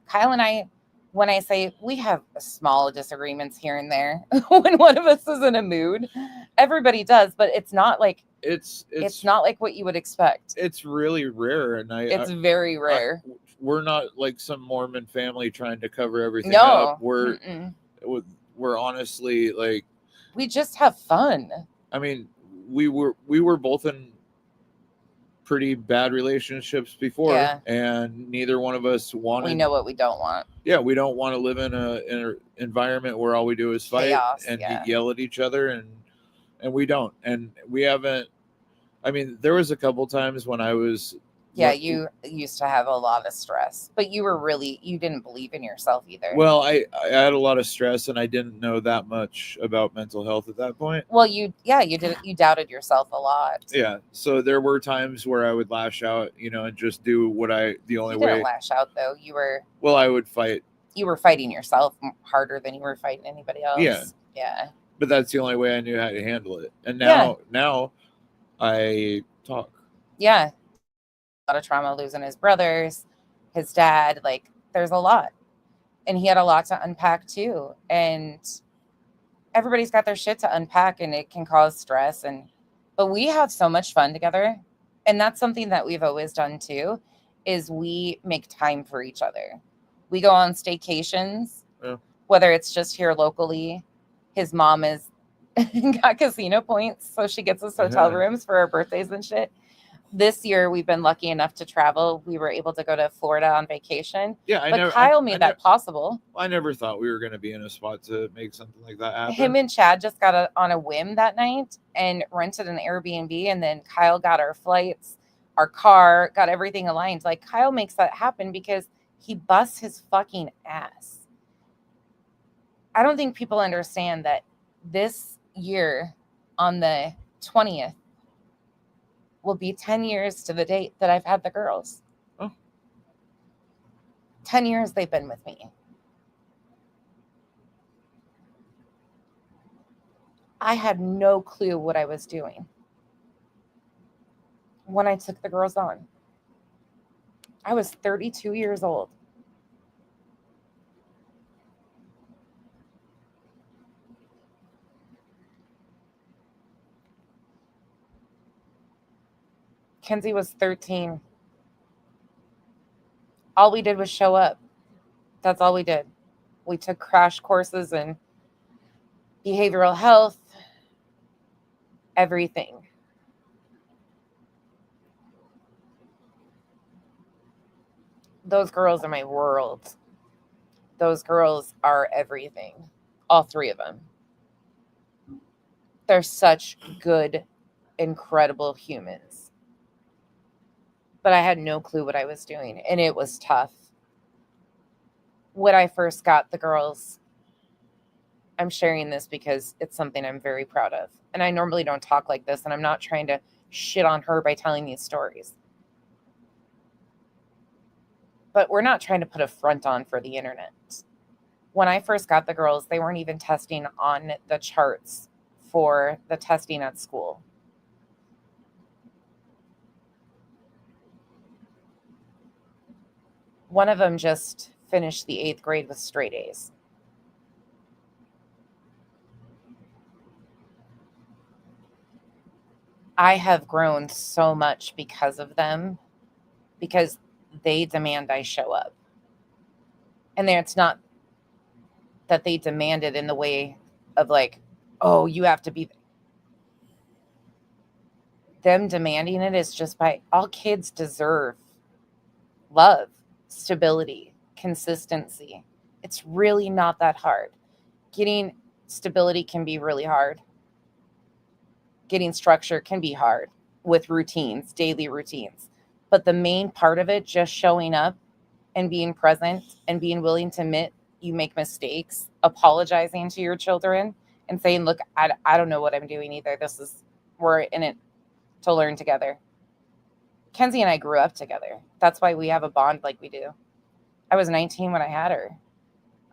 Kyle and I, when I say we have small disagreements here and there, when one of us is in a mood, everybody does, but it's not like, it's not like what you would expect. It's really rare. And it's very rare. We're not like some Mormon family trying to cover everything No. up. We're honestly like, we just have fun. I mean, we were both in pretty bad relationships before, Yeah. and neither one of us wanted. We know what we don't want. Yeah, we don't want to live in an environment where all we do is fight Chaos, and yeah. yell at each other, and we don't, and we haven't. I mean, there was a couple times when I was. Yeah, you used to have a lot of stress, but you didn't believe in yourself either. Well, I had a lot of stress, and I didn't know that much about mental health at that point. Well, you doubted yourself a lot. Yeah, so there were times where I would lash out, and just do the only You way. didn't lash out though. Well, I would fight. You were fighting yourself harder than you were fighting anybody else. Yeah. Yeah. But that's the only way I knew how to handle it. And now I talk. Yeah. A lot of trauma, losing his brothers, his dad, like there's a lot. And he had a lot to unpack too. And everybody's got their shit to unpack, and it can cause stress. But we have so much fun together. And that's something that we've always done too, is we make time for each other. We go on staycations, whether it's just here locally. His mom is got casino points, so she gets us hotel rooms for our birthdays and shit. This year, we've been lucky enough to travel. We were able to go to Florida on vacation. Yeah, Kyle made that possible. I never thought we were going to be in a spot to make something like that happen. Him and Chad just got on a whim that night and rented an Airbnb, and then Kyle got our flights, our car, got everything aligned. Like, Kyle makes that happen because he busts his fucking ass. I don't think people understand that this year on the 20th will be 10 years to the date that I've had the girls. Oh. 10 years they've been with me. I had no clue what I was doing when I took the girls on. I was 32 years old. Kenzie was 13. All we did was show up. That's all we did. We took crash courses in behavioral health, everything. Those girls are my world. Those girls are everything. All three of them. They're such good, incredible humans. But I had no clue what I was doing, and it was tough. When I first got the girls, I'm sharing this because it's something I'm very proud of. And I normally don't talk like this, and I'm not trying to shit on her by telling these stories. But we're not trying to put a front on for the internet. When I first got the girls, they weren't even testing on the charts for the testing at school. One of them just finished the 8th grade with straight A's. I have grown so much because of them, because they demand I show up. And it's not that they demand it in the way of like, oh, you have to be. Them demanding it is just by all kids deserve love, stability, consistency. It's really not that hard. Getting stability can be really hard. Getting structure can be hard with routines, daily routines. But the main part of it, just showing up and being present and being willing to admit you make mistakes, apologizing to your children and saying, look, I don't know what I'm doing either. We're in it to learn together. Kenzie and I grew up together. That's why we have a bond like we do. I was 19 when I had her.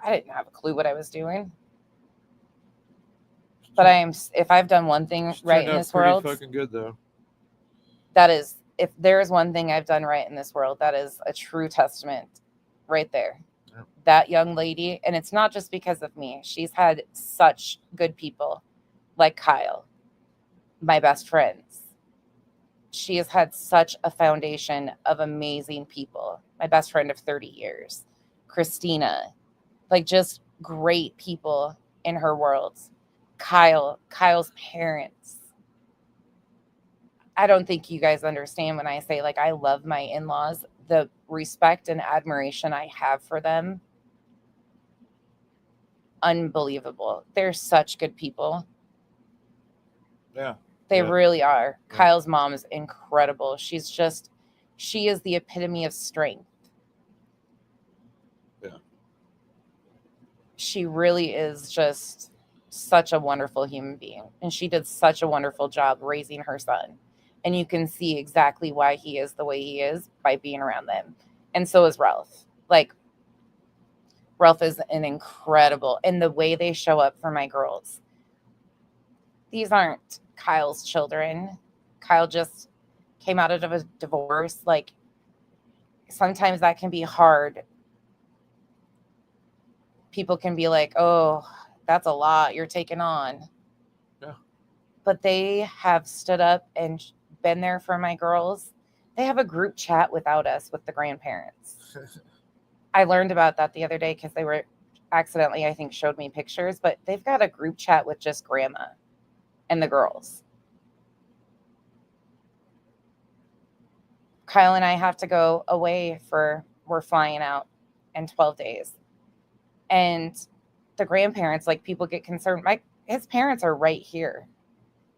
I didn't have a clue what I was doing. But if I've done one thing right in this world, fucking good though. That is, if there is one thing I've done right in this world, that is a true testament right there. Yeah. That young lady, and it's not just because of me. She's had such good people like Kyle, my best friends. She has had such a foundation of amazing people. My best friend of 30 years, Christina, like just great people in her world. Kyle's parents. I don't think you guys understand when I say, like, I love my in-laws, the respect and admiration I have for them. Unbelievable. They're such good people. Yeah. They Yeah. really are. Yeah. Kyle's mom is incredible. She is the epitome of strength. Yeah. She really is just such a wonderful human being. And she did such a wonderful job raising her son. And you can see exactly why he is the way he is by being around them. And so is Ralph. Like, Ralph is an incredible, and the way they show up for my girls. These aren't Kyle's children. Kyle just came out of a divorce. Like, sometimes that can be hard. People can be like, oh, that's a lot you're taking on. Yeah. But they have stood up and been there for my girls. They have a group chat without us with the grandparents. I learned about that the other day because they were accidentally, I think, showed me pictures, but they've got a group chat with just grandma and the girls. Kyle and I have to go away we're flying out in 12 days. And the grandparents, like, people get concerned. His parents are right here.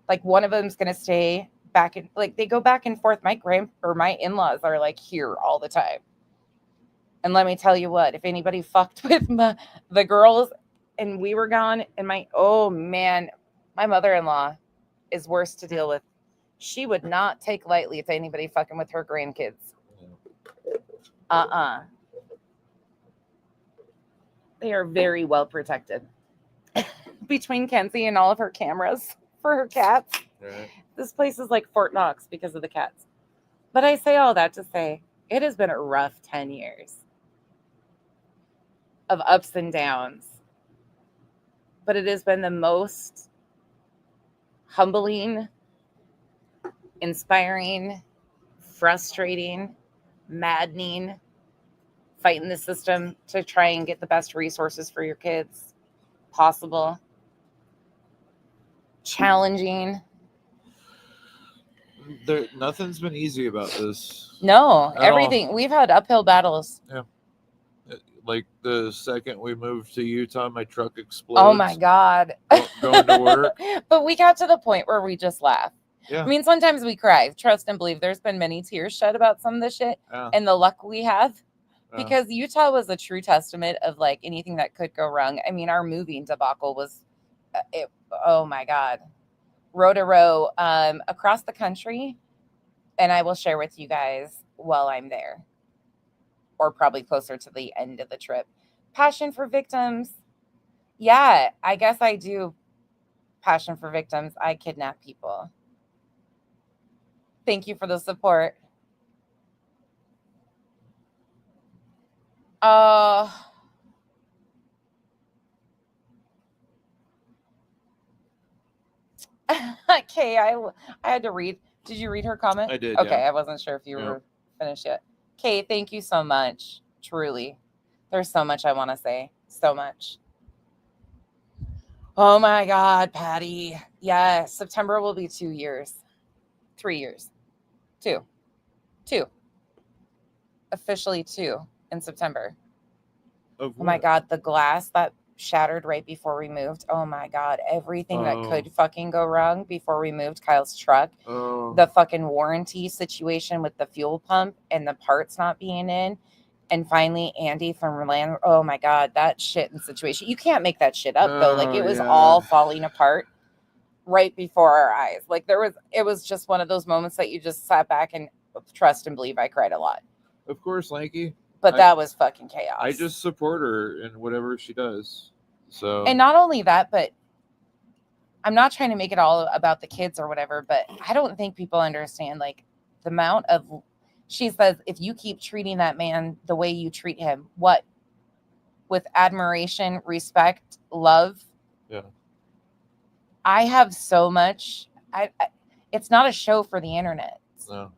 Like, one of them's going to stay back in, like, they go back and forth. My in-laws are like here all the time. And let me tell you what, if anybody fucked with the girls and we were gone, and oh man, my mother-in-law is worse to deal with. She would not take lightly if anybody fucking with her grandkids. They are very well protected. Between Kenzie and all of her cameras for her cats. Right. This place is like Fort Knox because of the cats. But I say all that to say, it has been a rough 10 years of ups and downs. But it has been the most humbling, inspiring, frustrating, maddening, fighting the system to try and get the best resources for your kids possible. Challenging. Nothing's been easy about this. No, at everything. all. We've had uphill battles. Yeah. Like the second we moved to Utah, my truck explodes. Oh my God. Going to work. But we got to the point where we just laugh. Yeah. I mean, sometimes we cry. Trust and believe. There's been many tears shed about some of this shit and the luck we have. Because Utah was a true testament of, like, anything that could go wrong. I mean, our moving debacle was, oh my God. Row to row across the country. And I will share with you guys while I'm there. Or probably closer to the end of the trip. Passion for victims. Yeah, I guess I do. Passion for victims. I kidnap people. Thank you for the support. Okay, I had to read. Did you read her comment? I did. Okay, yeah. I wasn't sure if you were finished yet. Okay, thank you so much. Truly. There's so much I want to say. So much. Oh my God, Patty. Yes, September will be 2 years. 3 years. 2. Officially 2 in September. Oh my God, the glass that shattered right before we moved. Oh my God, everything that could fucking go wrong before we moved Kyle's truck. The fucking warranty situation with the fuel pump and the parts not being in. And finally, Andy from Land. Oh my God, that shit and situation. You can't make that shit up though. Like, it was all falling apart right before our eyes. Like, it was just one of those moments that you just sat back and trust and believe. I cried a lot. Of course, Lanky. But that was fucking chaos. I just support her in whatever she does. So. And not only that, but I'm not trying to make it all about the kids or whatever, but I don't think people understand, like, the amount of, she says, if you keep treating that man the way you treat him, what? With admiration, respect, love. Yeah. I have so much. It's not a show for the internet. No.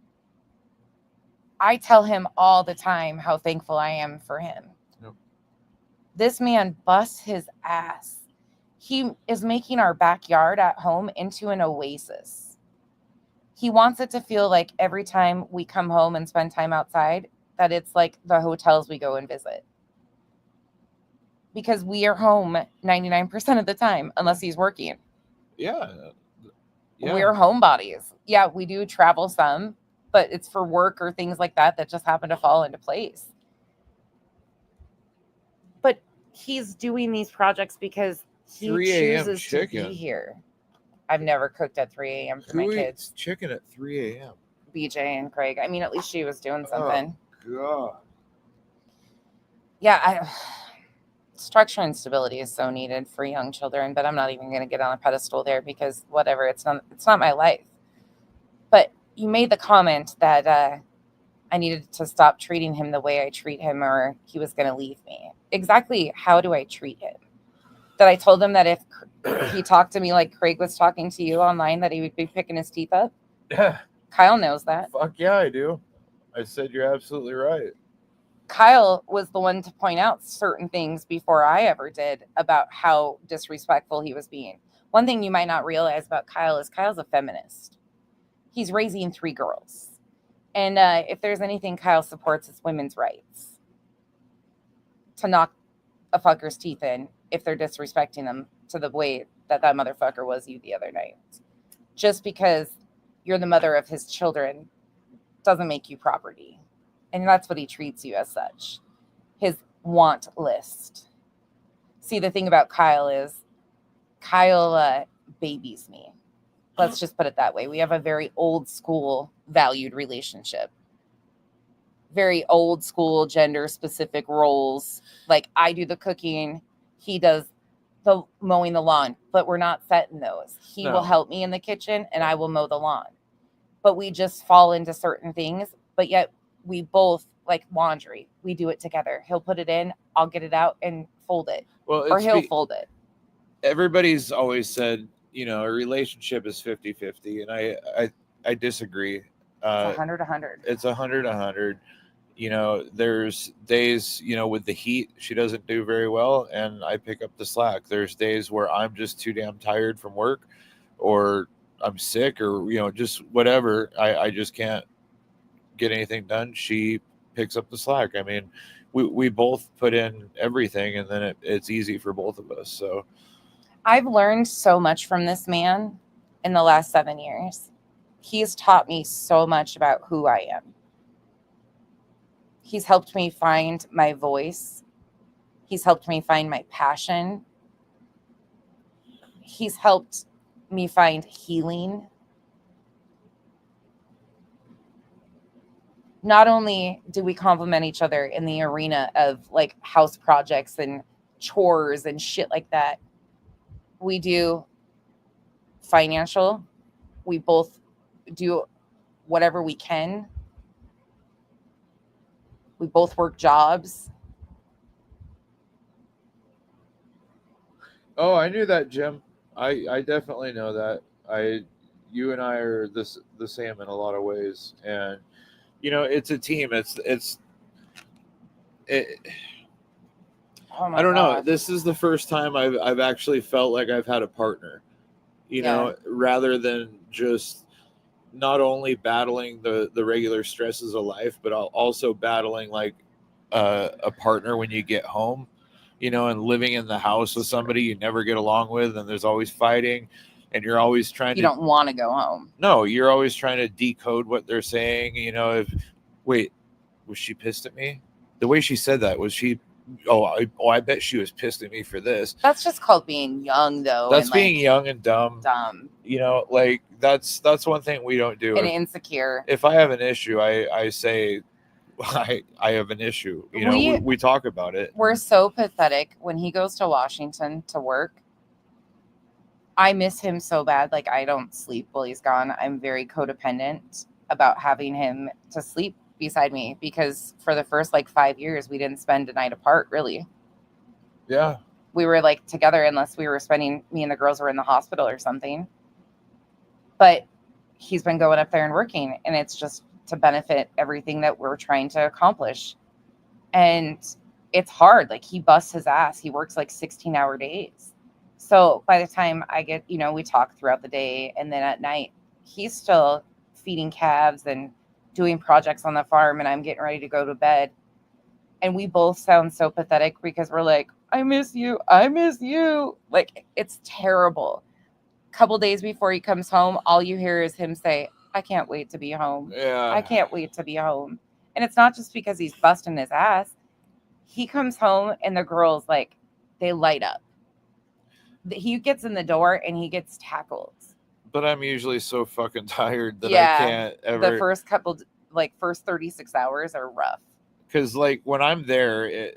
I tell him all the time how thankful I am for him. Yep. This man busts his ass. He is making our backyard at home into an oasis. He wants it to feel like every time we come home and spend time outside, that it's like the hotels we go and visit. Because we are home 99% of the time, unless he's working. Yeah. We're homebodies. Yeah, we do travel some, but it's for work or things like that that just happen to fall into place. But he's doing these projects because he 3 a.m. chooses to chicken. be here. I've never cooked at 3 a.m. for my Who kids. eats chicken at 3 a.m.? BJ and Craig. I mean, at least she was doing something. Oh, God. Yeah, structure and stability is so needed for young children, but I'm not even going to get on a pedestal there because whatever, it's not my life. But you made the comment that I needed to stop treating him the way I treat him or he was going to leave me. Exactly how do I treat him? That I told him that if he talked to me like Craig was talking to you online, that he would be picking his teeth up? Yeah. Kyle knows that. Fuck yeah, I do. I said you're absolutely right. Kyle was the one to point out certain things before I ever did about how disrespectful he was being. One thing you might not realize about Kyle is Kyle's a feminist. He's raising 3 girls. And if there's anything Kyle supports, it's women's rights. To knock a fucker's teeth in if they're disrespecting them to the way that motherfucker was you the other night. Just because you're the mother of his children doesn't make you property. And that's what he treats you as such. His want list. See, the thing about Kyle is Kyle babies me. Let's just put it that way. We have a very old school valued relationship. Very old school gender specific roles. Like I do the cooking, he does the mowing the lawn, but we're not set in those. He will help me in the kitchen and I will mow the lawn. But we just fall into certain things, but yet we both like laundry. We do it together. He'll put it in, I'll get it out and fold it. Well, or he'll fold it. Everybody's always said, you know, a relationship is 50-50, and I disagree. It's 100-100. It's 100-100. You know, there's days, you know, with the heat, she doesn't do very well, and I pick up the slack. There's days where I'm just too damn tired from work, or I'm sick, or, you know, just whatever. I just can't get anything done. She picks up the slack. I mean, we both put in everything, and then it's easy for both of us. So I've learned so much from this man in the last 7 years. He's taught me so much about who I am. He's helped me find my voice. He's helped me find my passion. He's helped me find healing. Not only do we complement each other in the arena of like house projects and chores and shit like that, we do financial. We both do whatever we can. We both work jobs. Oh, I knew that, Jim. I definitely know that. You and I are the same in a lot of ways, and you know, it's a team. Oh my I don't know. God. This is the first time I've actually felt like I've had a partner. You know, rather than just not only battling the regular stresses of life, but also battling like a partner when you get home. You know, and living in the house with somebody you never get along with, and there's always fighting, and you're always trying You don't want to go home. No, you're always trying to decode what they're saying. You know, wait, was she pissed at me? The way she said that, was she? I bet she was pissed at me for this. That's just called being young, though. That's and, being like, young and dumb. Dumb. You know, like that's one thing we don't do. And insecure. If I have an issue, I say I have an issue. You know, we talk about it. We're so pathetic. When he goes to Washington to work, I miss him so bad. Like, I don't sleep while he's gone. I'm very codependent about having him to sleep beside me, because for the first like 5 years, we didn't spend a night apart, really. Yeah. We were like together unless me and the girls were in the hospital or something. But he's been going up there and working, and it's just to benefit everything that we're trying to accomplish. And it's hard. Like, he busts his ass. He works like 16-hour days. So by the time I get, you know, we talk throughout the day, and then at night, he's still feeding calves and doing projects on the farm, and I'm getting ready to go to bed. And we both sound so pathetic because we're like, I miss you. I miss you. Like, it's terrible. Couple days before he comes home, all you hear is him say, I can't wait to be home. Yeah. I can't wait to be home. And it's not just because he's busting his ass. He comes home and the girls, like, they light up. He gets in the door and he gets tackled. But I'm usually so fucking tired that Yeah, I can't ever. The first couple, like, first 36 hours are rough. Because, like, when I'm there,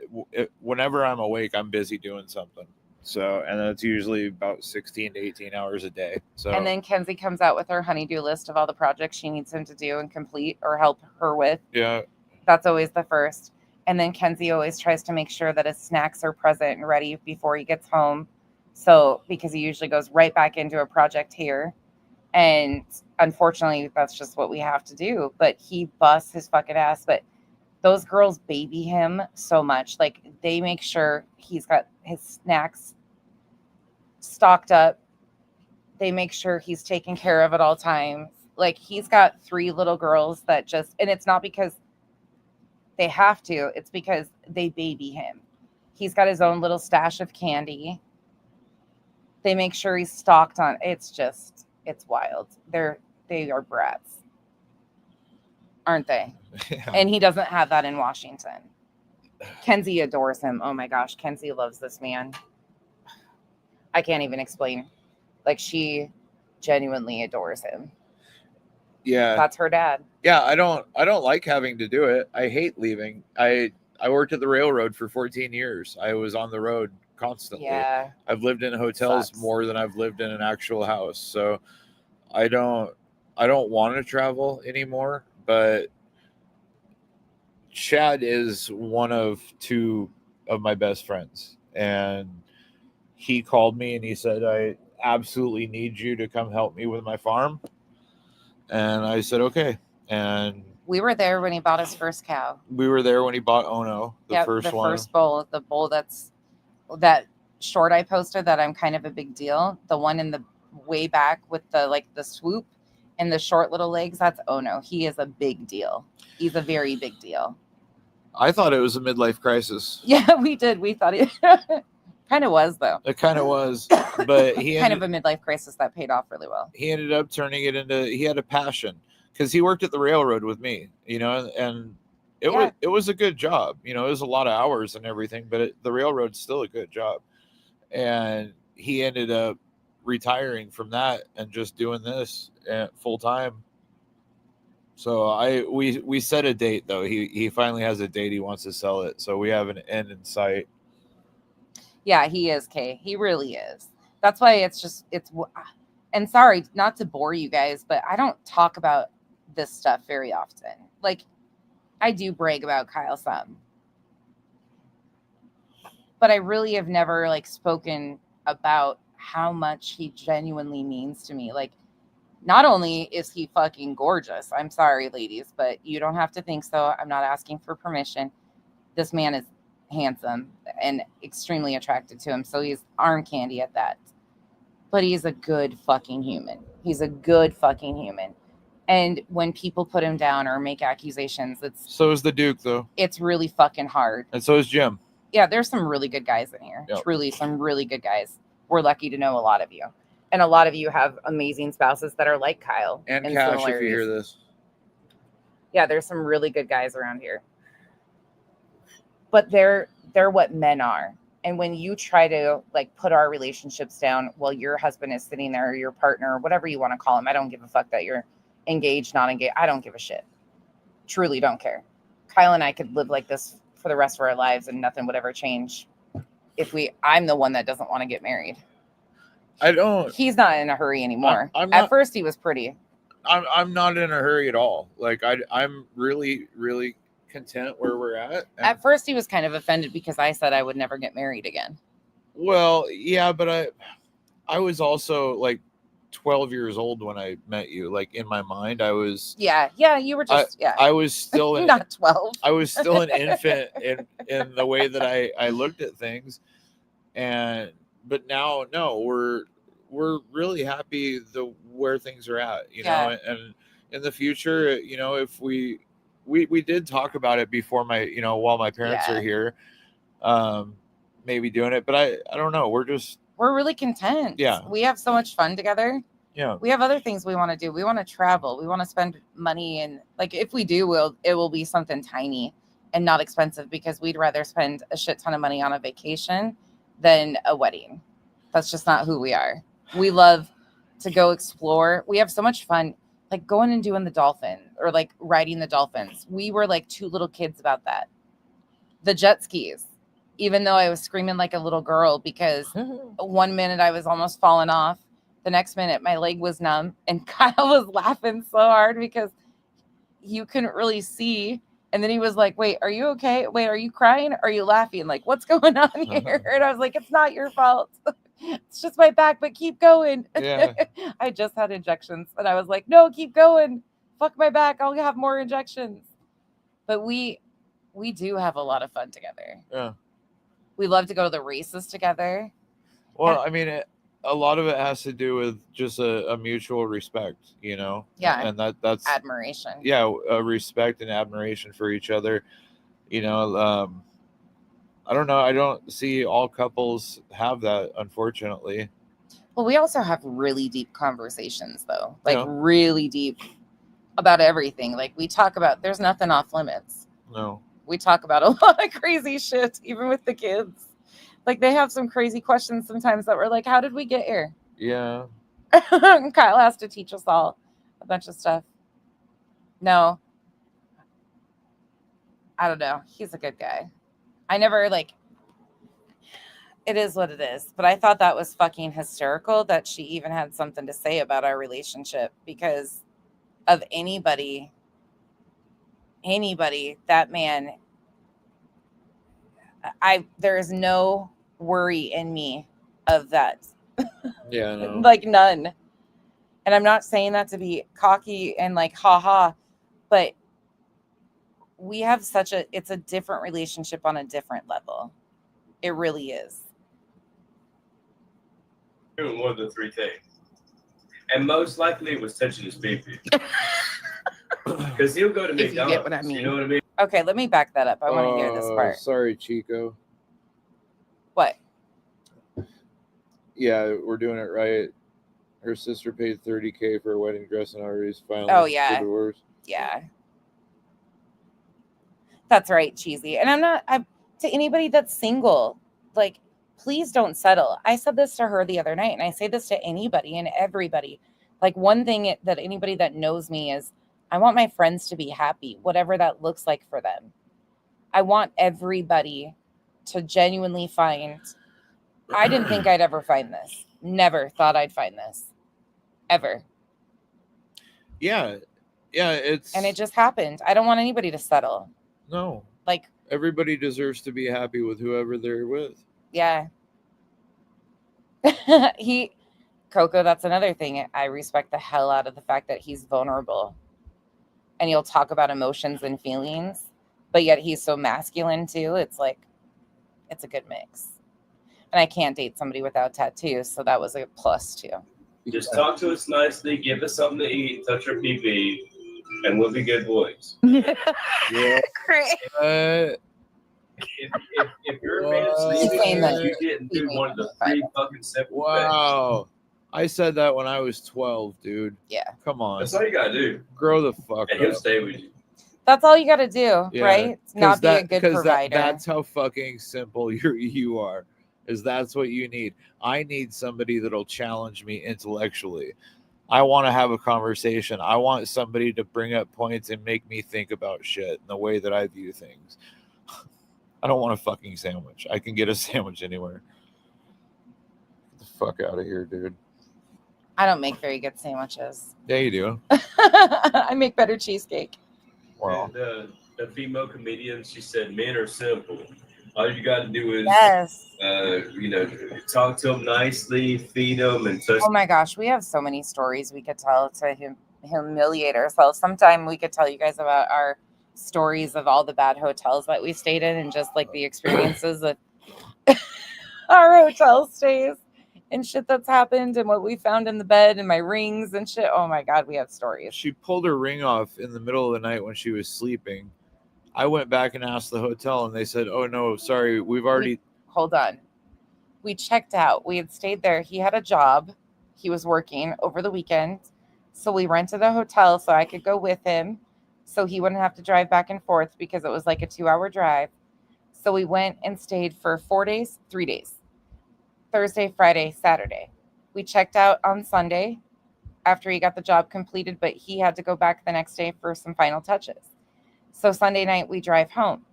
whenever I'm awake, I'm busy doing something. So, and that's usually about 16 to 18 hours a day. So, And then Kenzie comes out with her honeydew list of all the projects she needs him to do and complete or help her with. yeah. That's always the first. And then Kenzie always tries to make sure that his snacks are present and ready before he gets home. So, because he usually goes right back into a project here. And unfortunately, that's just what we have to do. But he busts his fucking ass. But those girls baby him so much. Like, they make sure he's got his snacks stocked up. They make sure he's taken care of at all times. Like, he's got 3 little girls that just, and it's not because they have to, it's because they baby him. He's got his own little stash of candy. They make sure he's stocked on. It's just, it's wild. They are brats, aren't they? Yeah. And he doesn't have that in Washington. Kenzie adores him. Oh my gosh, Kenzie loves this man. I can't even explain. Like, she genuinely adores him. Yeah. That's her dad. Yeah, I don't like having to do it. I hate leaving. I worked at the railroad for 14 years. I was on the road constantly. Yeah. I've lived in hotels Sucks. more than I've lived in an actual house. So I don't want to travel anymore, but Chad is one of 2 of my best friends, and he called me and he said, I absolutely need you to come help me with my farm. And I said, okay. And We were there when he bought his first cow. we were there when he bought Ono, the first one. First bowl, the bowl that short I posted that I'm kind of a big deal. The one in the way back with the swoop and the short little legs, that's Ono. He is a big deal. He's a very big deal. I thought it was a midlife crisis. Yeah, we did. We thought it kind of was, though. It kind of was, but he Kind of a midlife crisis that paid off really well. he ended up turning it into, he had a passion because he worked at the railroad with me, and it was a good job. It was a lot of hours and everything, but the railroad's still a good job. And he ended up retiring from that and just doing this full time. So we set a date, though. He finally has a date. He wants to sell it. So we have an end in sight. Yeah, he is, Kay. He really is. That's why it's and sorry, not to bore you guys, but I don't talk about this stuff very often. Like, I do brag about Kyle some, but I really have never, like, spoken about how much he genuinely means to me. Like, not only is he fucking gorgeous, I'm sorry, ladies, but you don't have to think so. I'm not asking for permission. This man is handsome and extremely attracted to him, so he's arm candy at that. But he's a good fucking human. He's a good fucking human. And when people put him down or make accusations, So is the Duke, though. it's really fucking hard. And so is Jim. Yeah, there's some really good guys in here. Yep. Truly, some really good guys. We're lucky to know a lot of you. And a lot of you have amazing spouses that are like Kyle. And in Cash, if you similarities. hear this. Yeah, there's some really good guys around here. But they're what men are. And when you try to, like, put our relationships down while your husband is sitting there, or your partner, or whatever you want to call him, I don't give a fuck that you're engaged, not engaged. I don't give a shit. Truly don't care. Kyle and I could live like this for the rest of our lives and nothing would ever change I'm the one that doesn't want to get married. I don't. He's not in a hurry anymore. I'm At not- first he was pretty. I'm not in a hurry at all. Like, I'm really, really content where we're at. At first he was kind of offended because I said I would never get married again. Well, yeah, but I was also like 12 years old when I met you. Like, in my mind, I was. Yeah, you were just I was still not 12. I was still an infant in the way that I looked at things, but now, no, we're really happy where things are at, know, and in the future, if we did talk about it before while my parents Yeah. are here, maybe doing it, but I don't know. We're really content. Yeah. We have so much fun together. Yeah. We have other things we want to do. We want to travel. We want to spend money, and like if we do, it will be something tiny and not expensive, because we'd rather spend a shit ton of money on a vacation than a wedding. That's just not who we are. We love to go explore. We have so much fun, like going and doing the dolphin or like riding the dolphins. We were like two little kids about that. The jet skis, even though I was screaming like a little girl because 1 minute I was almost falling off. The next minute my leg was numb, and Kyle was laughing so hard because you couldn't really see. And then he was like, wait, are you okay? Wait, are you crying? Are you laughing? Like, what's going on here? And I was like, it's not your fault. It's just my back, but keep going. Yeah. I just had injections, and I was like, no, keep going. Fuck my back. I'll have more injections. But we do have a lot of fun together. Yeah. We love to go to the races together. Well, I mean, a lot of it has to do with just a mutual respect, Yeah. And that's admiration. Yeah. A respect and admiration for each other. I don't know. I don't see all couples have that, unfortunately. Well, we also have really deep conversations, though, like really deep about everything. Like we talk about, there's nothing off limits. No. We talk about a lot of crazy shit, even with the kids. Like they have some crazy questions sometimes that we're like, how did we get here? Yeah. Kyle has to teach us all a bunch of stuff. No. I don't know. He's a good guy. I never it is what it is. But I thought that was fucking hysterical that she even had something to say about our relationship, because of anybody, that man, there is no worry in me of that. Yeah, no. Like none. And I'm not saying that to be cocky and like haha, but we have it's a different relationship on a different level. It really is. Doing one of the three things. And most likely it was touching his baby. Because he'll go to If McDonald's. you get what I mean. You know what I mean? Okay, let me back that up. I want to hear this part. Sorry, Chico. What? Yeah, we're doing it right. Her sister paid $30,000 for a wedding dress and already finally divorced. Yeah. That's right, cheesy. And I'm to anybody that's single, like, please don't settle. I said this to her the other night, and I say this to anybody and everybody. Like, one thing that anybody that knows me is, I want my friends to be happy, whatever that looks like for them. I want everybody to genuinely find. I didn't think I'd ever find this. Never thought I'd find this. Ever. Yeah. And it just happened. I don't want anybody to settle. No. Like, everybody deserves to be happy with whoever they're with. Yeah. Coco, that's another thing. I respect the hell out of the fact that he's vulnerable. And he'll talk about emotions and feelings, but yet he's so masculine too. It's like, it's a good mix. And I can't date somebody without tattoos, so that was a plus too. Just talk to us nicely, give us something to eat, touch our pee-pee, and we'll be good boys. Yeah. If you're a man sleeping, you didn't do one of the three fucking simple Wow. I said that when I was 12, dude. Yeah. Come on. That's all you gotta do. Grow the fuck And he'll up. stay with you. That's all you got to do, Yeah, right? Not be a good provider. That's how fucking simple you are. That's what you need. I need somebody that'll challenge me intellectually. I want to have a conversation. I want somebody to bring up points and make me think about shit and the way that I view things. I don't want a fucking sandwich. I can get a sandwich anywhere. Get the fuck out of here, dude. I don't make very good sandwiches. Yeah, you do. I make better cheesecake. Wow. And, the female comedian, she said, men are simple. All you got to do is, talk to them nicely, feed them, and touch. Oh my gosh, we have so many stories we could tell to humiliate ourselves. Sometime we could tell you guys about our stories of all the bad hotels that we stayed in and just like the experiences of our hotel stays. and shit that's happened and what we found in the bed and my rings and shit. Oh my God, we have stories. She pulled her ring off in the middle of the night when she was sleeping. I went back and asked the hotel, and they said, "Oh no, sorry, we've already." Hold on. We checked out. We had stayed there. He had a job. He was working over the weekend. So we rented a hotel so I could go with him so he wouldn't have to drive back and forth because it was like a 2-hour drive. So we went and stayed for 4 days, 3 days. Thursday, Friday, Saturday. We checked out on Sunday after he got the job completed, but he had to go back the next day for some final touches. So Sunday night, we drive home.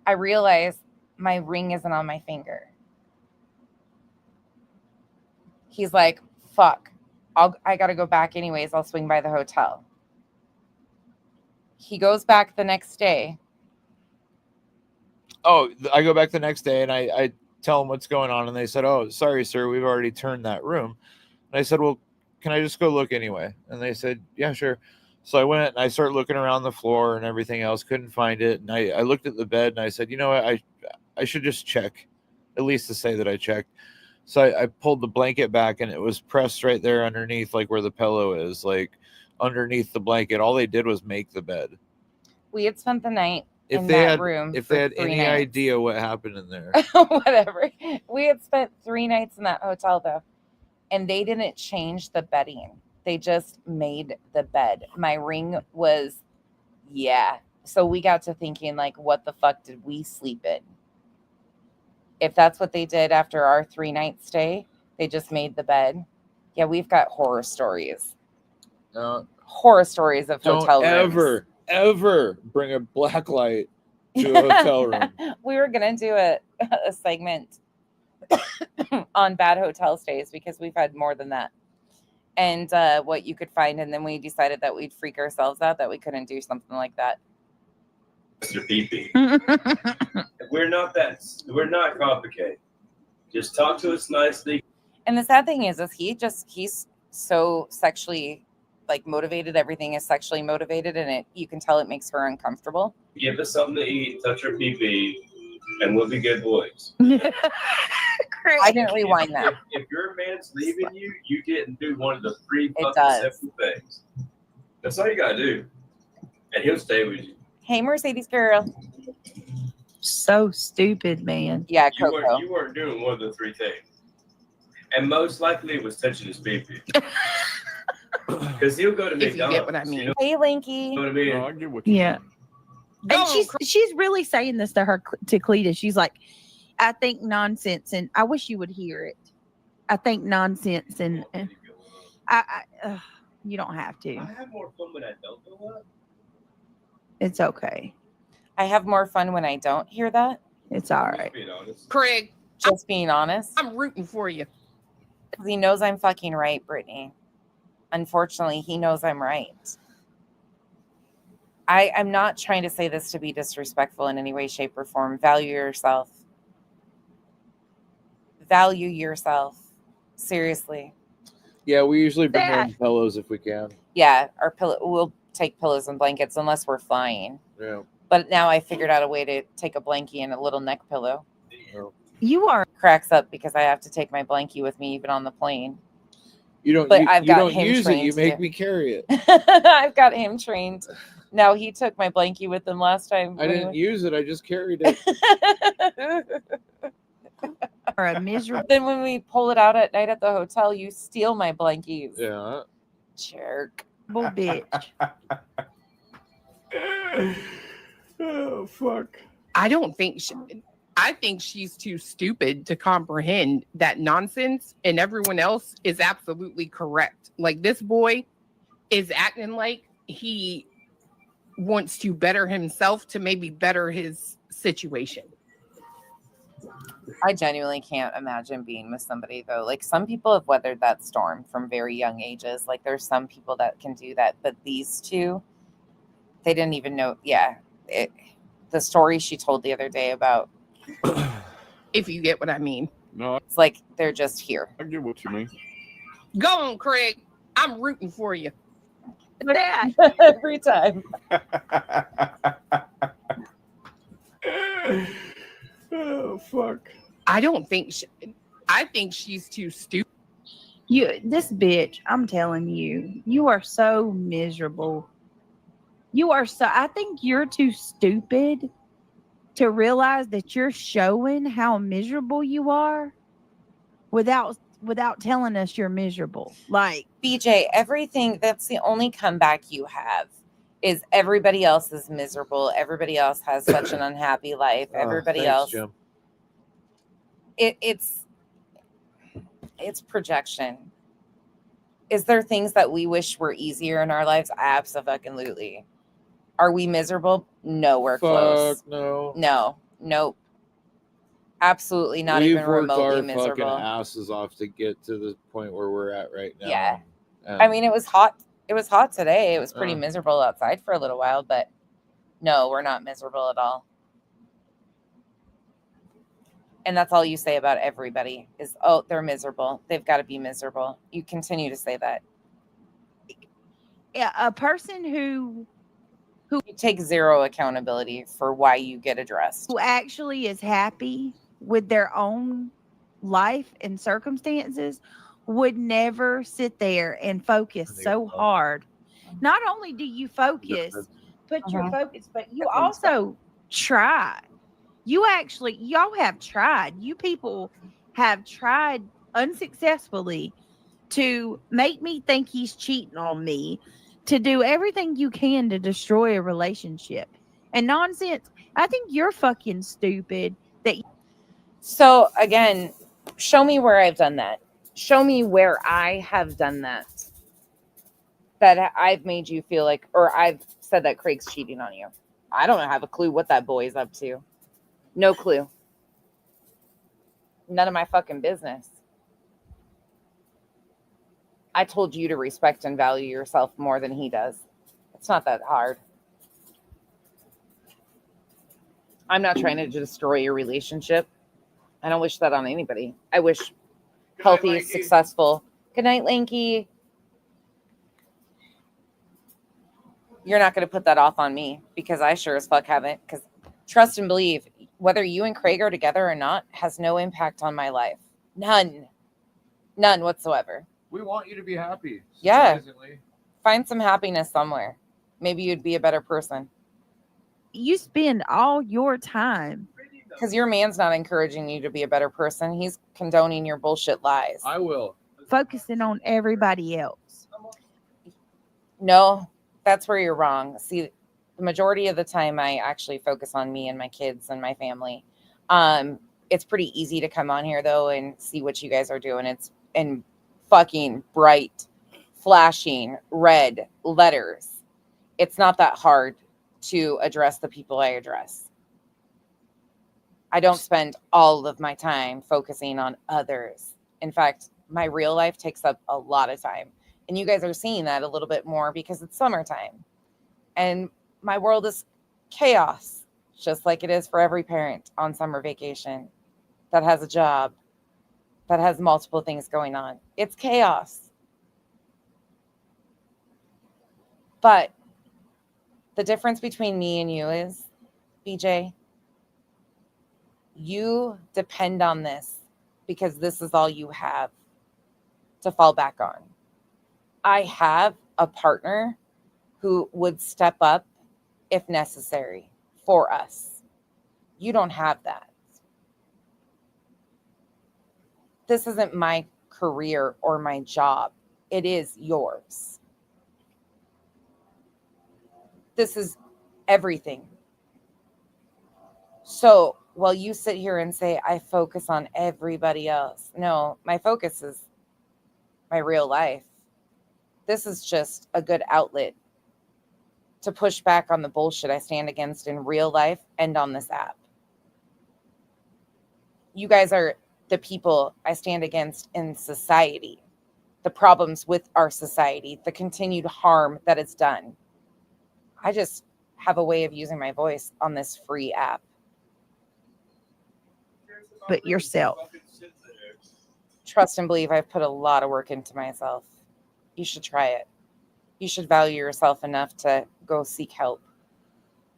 I realize my ring isn't on my finger. He's like, fuck, I got to go back anyways. I'll swing by the hotel. He goes back the next day. Oh, I go back the next day and I tell them what's going on. And they said, "Oh, sorry, sir, we've already turned that room." And I said, "Well, can I just go look anyway?" And they said, "Yeah, sure." So I went and I started looking around the floor and everything else, couldn't find it. And I looked at the bed and I said, "You know what? I should just check, at least to say that I checked." So I pulled the blanket back and it was pressed right there underneath, like where the pillow is, like underneath the blanket. All they did was make the bed. We had spent the night If in they that had, room. if for they had 3 any nights. idea what happened in there, Whatever. We had spent 3 nights in that hotel though, and they didn't change the bedding. They just made the bed. My ring was, yeah. So we got to thinking, like, what the fuck did we sleep in? If that's what they did after our 3-night stay, they just made the bed. Yeah, we've got horror stories. Horror stories of hotel rooms. ever bring a black light to a hotel room. We were gonna do a segment on bad hotel stays because we've had more than that, and what you could find, and then we decided that we'd freak ourselves out that we couldn't do something like that. Mr. PP. We're not complicated. Just talk to us nicely. And the sad thing is he's so sexually like motivated. Everything is sexually motivated, and you can tell it makes her uncomfortable. Give us something to eat, touch our PP, and we'll be good boys. I didn't rewind that. If your man's leaving you, you didn't do one of the 3 It fucking does. simple things. That's all you gotta do, and he'll stay with you. Hey, Mercedes girl. So stupid, man. Yeah, You Coco. weren't doing one of the 3 things, and most likely it was touching his PP. Because he'll go to If you McDonald's. get what I mean. You know Hey, Linky. what I mean? No, I get what you Yeah. Go And on, she's really saying this to Cletus. She's like, I think nonsense, and I wish you would hear it. I think nonsense, and you don't have to. I have more fun when I don't go up. It's okay. I have more fun when I don't hear that. It's all Just right. being honest. Craig, Just being honest. I'm rooting for you. Because he knows I'm fucking right, Brittany. Unfortunately, he knows I'm right. I'm not trying to say this to be disrespectful in any way, shape, or form. Value yourself. Value yourself. Seriously. Yeah, we usually bring our That- own pillows if we can. Yeah, our pillow. We'll take pillows and blankets unless we're flying. Yeah. But now I figured out a way to take a blankie and a little neck pillow. You are Cracks up because I have to take my blankie with me even on the plane. You don't. But you, I've you got don't him use it. trained You make to. me carry it. I've got him trained. No, he took my blankie with him last time. I didn't use it. I just carried it. a miserable. Then when we pull it out at night at the hotel, you steal my blankies. Yeah. Jerk. Bitch. Oh fuck. I don't think I think she's too stupid to comprehend that nonsense, and everyone else is absolutely correct. Like, this boy is acting like he wants to better himself to maybe better his situation. I genuinely can't imagine being with somebody though. Like, some people have weathered that storm from very young ages. Like, there's some people that can do that, but these two, they didn't even know. Yeah, the story she told the other day about, If you get what I mean. No, it's like they're just here. I get what you mean. Go on, Craig. I'm rooting for you. That. Every time. Oh fuck. I don't think I think she's too stupid. This bitch, I'm telling you, you are so miserable. I think you're too stupid to realize that you're showing how miserable you are without telling us you're miserable. Like, BJ, everything, that's the only comeback you have is everybody else is miserable. Everybody else has such an unhappy life. Everybody Thanks, else. Jim. It's projection. Is there things that we wish were easier in our lives? Absolutely. Are we miserable? No, we're close. No. No, nope. Absolutely not We've even worked remotely our miserable. fucking asses off to get to the point where we're at right now. Yeah. And I mean, it was hot. It was hot today. It was pretty Uh. miserable outside for a little while, but no, we're not miserable at all. And that's all you say about everybody is, oh, they're miserable. They've got to be miserable. You continue to say that. yeah, a person who You take zero accountability for why you get addressed. actually is happy with their own life and circumstances would never sit there and focus so hard. Not only do you focus, put your focus, but you also try. Y'all have tried. You people have tried unsuccessfully to make me think he's cheating on me, to do everything you can to destroy a relationship. And nonsense, I think you're fucking stupid that So again, show me where I've done that. Show me where I have done that. That I've made you feel like, or I've said that Craig's cheating on you. I don't have a clue what that boy is up to. No clue. None of my fucking business. I told you to respect and value yourself more than he does. It's not that hard. I'm not trying to destroy your relationship. I don't wish that on anybody. I wish healthy, successful. Good night, Lanky. You're not going to put that off on me because I sure as fuck haven't. Because trust and believe, whether you and Craig are together or not has no impact on my life. None whatsoever. we want you to be happy. Yeah. Surprisingly. Find some happiness somewhere. Maybe you'd be a better person. you spend all your time. Because your man's not encouraging you to be a better person. He's condoning your bullshit lies. I will. Focusing on everybody else. No, that's where you're wrong. See, the majority of the time I actually focus on me and my kids and my family. It's pretty easy to come on here though and see what you guys are doing. It's in fucking bright, flashing red letters. It's not that hard to address the people I address. I don't spend all of my time focusing on others. In fact, my real life takes up a lot of time. And you guys are seeing that a little bit more because it's summertime. And my world is chaos, just like it is for every parent on summer vacation that has a job, that has multiple things going on. It's chaos. But the difference between me and you is, BJ, you depend on this because this is all you have to fall back on. I have a partner who would step up if necessary for us. You don't have that. This isn't my career or my job. It is yours. This is everything. So while you sit here and say, I focus on everybody else. No, my focus is my real life. This is just a good outlet to push back on the bullshit I stand against in real life and on this app. You guys are the people I stand against in society, the problems with our society, the continued harm that it's done. I just have a way of using my voice on this free app. But yourself. Trust and believe I've put a lot of work into myself. You should try it. You should value yourself enough to go seek help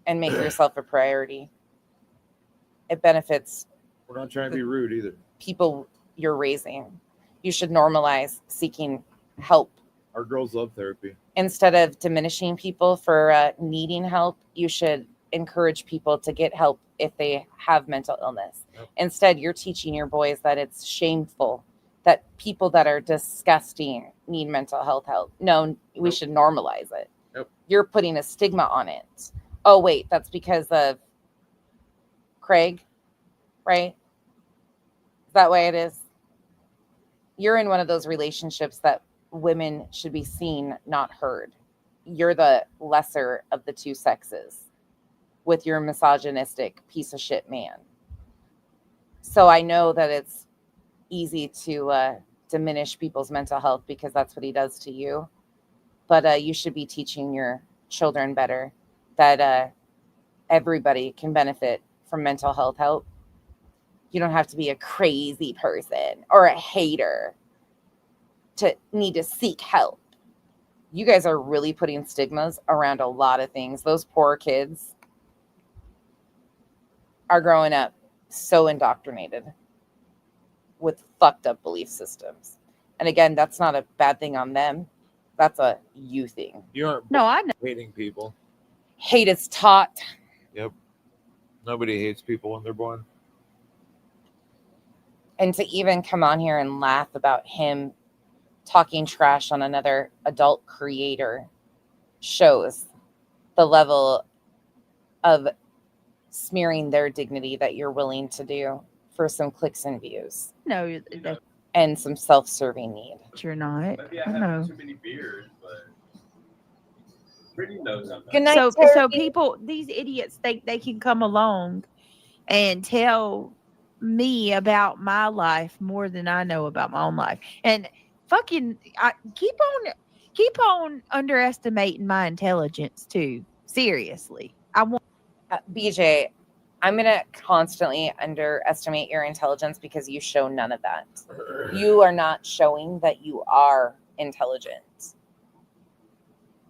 and make yourself a priority. It benefits. We're not trying to be rude either. People you're raising. You should normalize seeking help. Our girls love therapy. Instead of diminishing people for needing help, you should encourage people to get help if they have mental illness. Yep. Instead, you're teaching your boys that it's shameful that people that are disgusting need mental health help. No, we should normalize it. Yep. You're putting a stigma on it. Oh, wait, that's because of Craig, right? Is that way it is? You're in one of those relationships that women should be seen, not heard. You're the lesser of the two sexes with your misogynistic piece of shit man. So I know that it's easy to diminish people's mental health because that's what he does to you. But you should be teaching your children better that everybody can benefit from mental health help. You don't have to be a crazy person or a hater to need to seek help. You guys are really putting stigmas around a lot of things. Those poor kids are growing up so indoctrinated with fucked up belief systems. And again, that's not a bad thing on them. That's a you thing. You aren't I know. hating people. Hate is taught. Yep. Nobody hates people when they're born. And to even come on here and laugh about him talking trash on another adult creator shows the level of smearing their dignity that you're willing to do for some clicks and views. No, that And some self-serving need. you're not. Maybe I I know. have too many beers, but Brittany knows I'm not. Good night, So Terry. people, these idiots think they can come along and tell me about my life more than I know about my own life. And fucking keep on underestimating my intelligence too. Seriously. I want BJ, I'm going to constantly underestimate your intelligence because you show none of that. You are not showing that you are intelligent.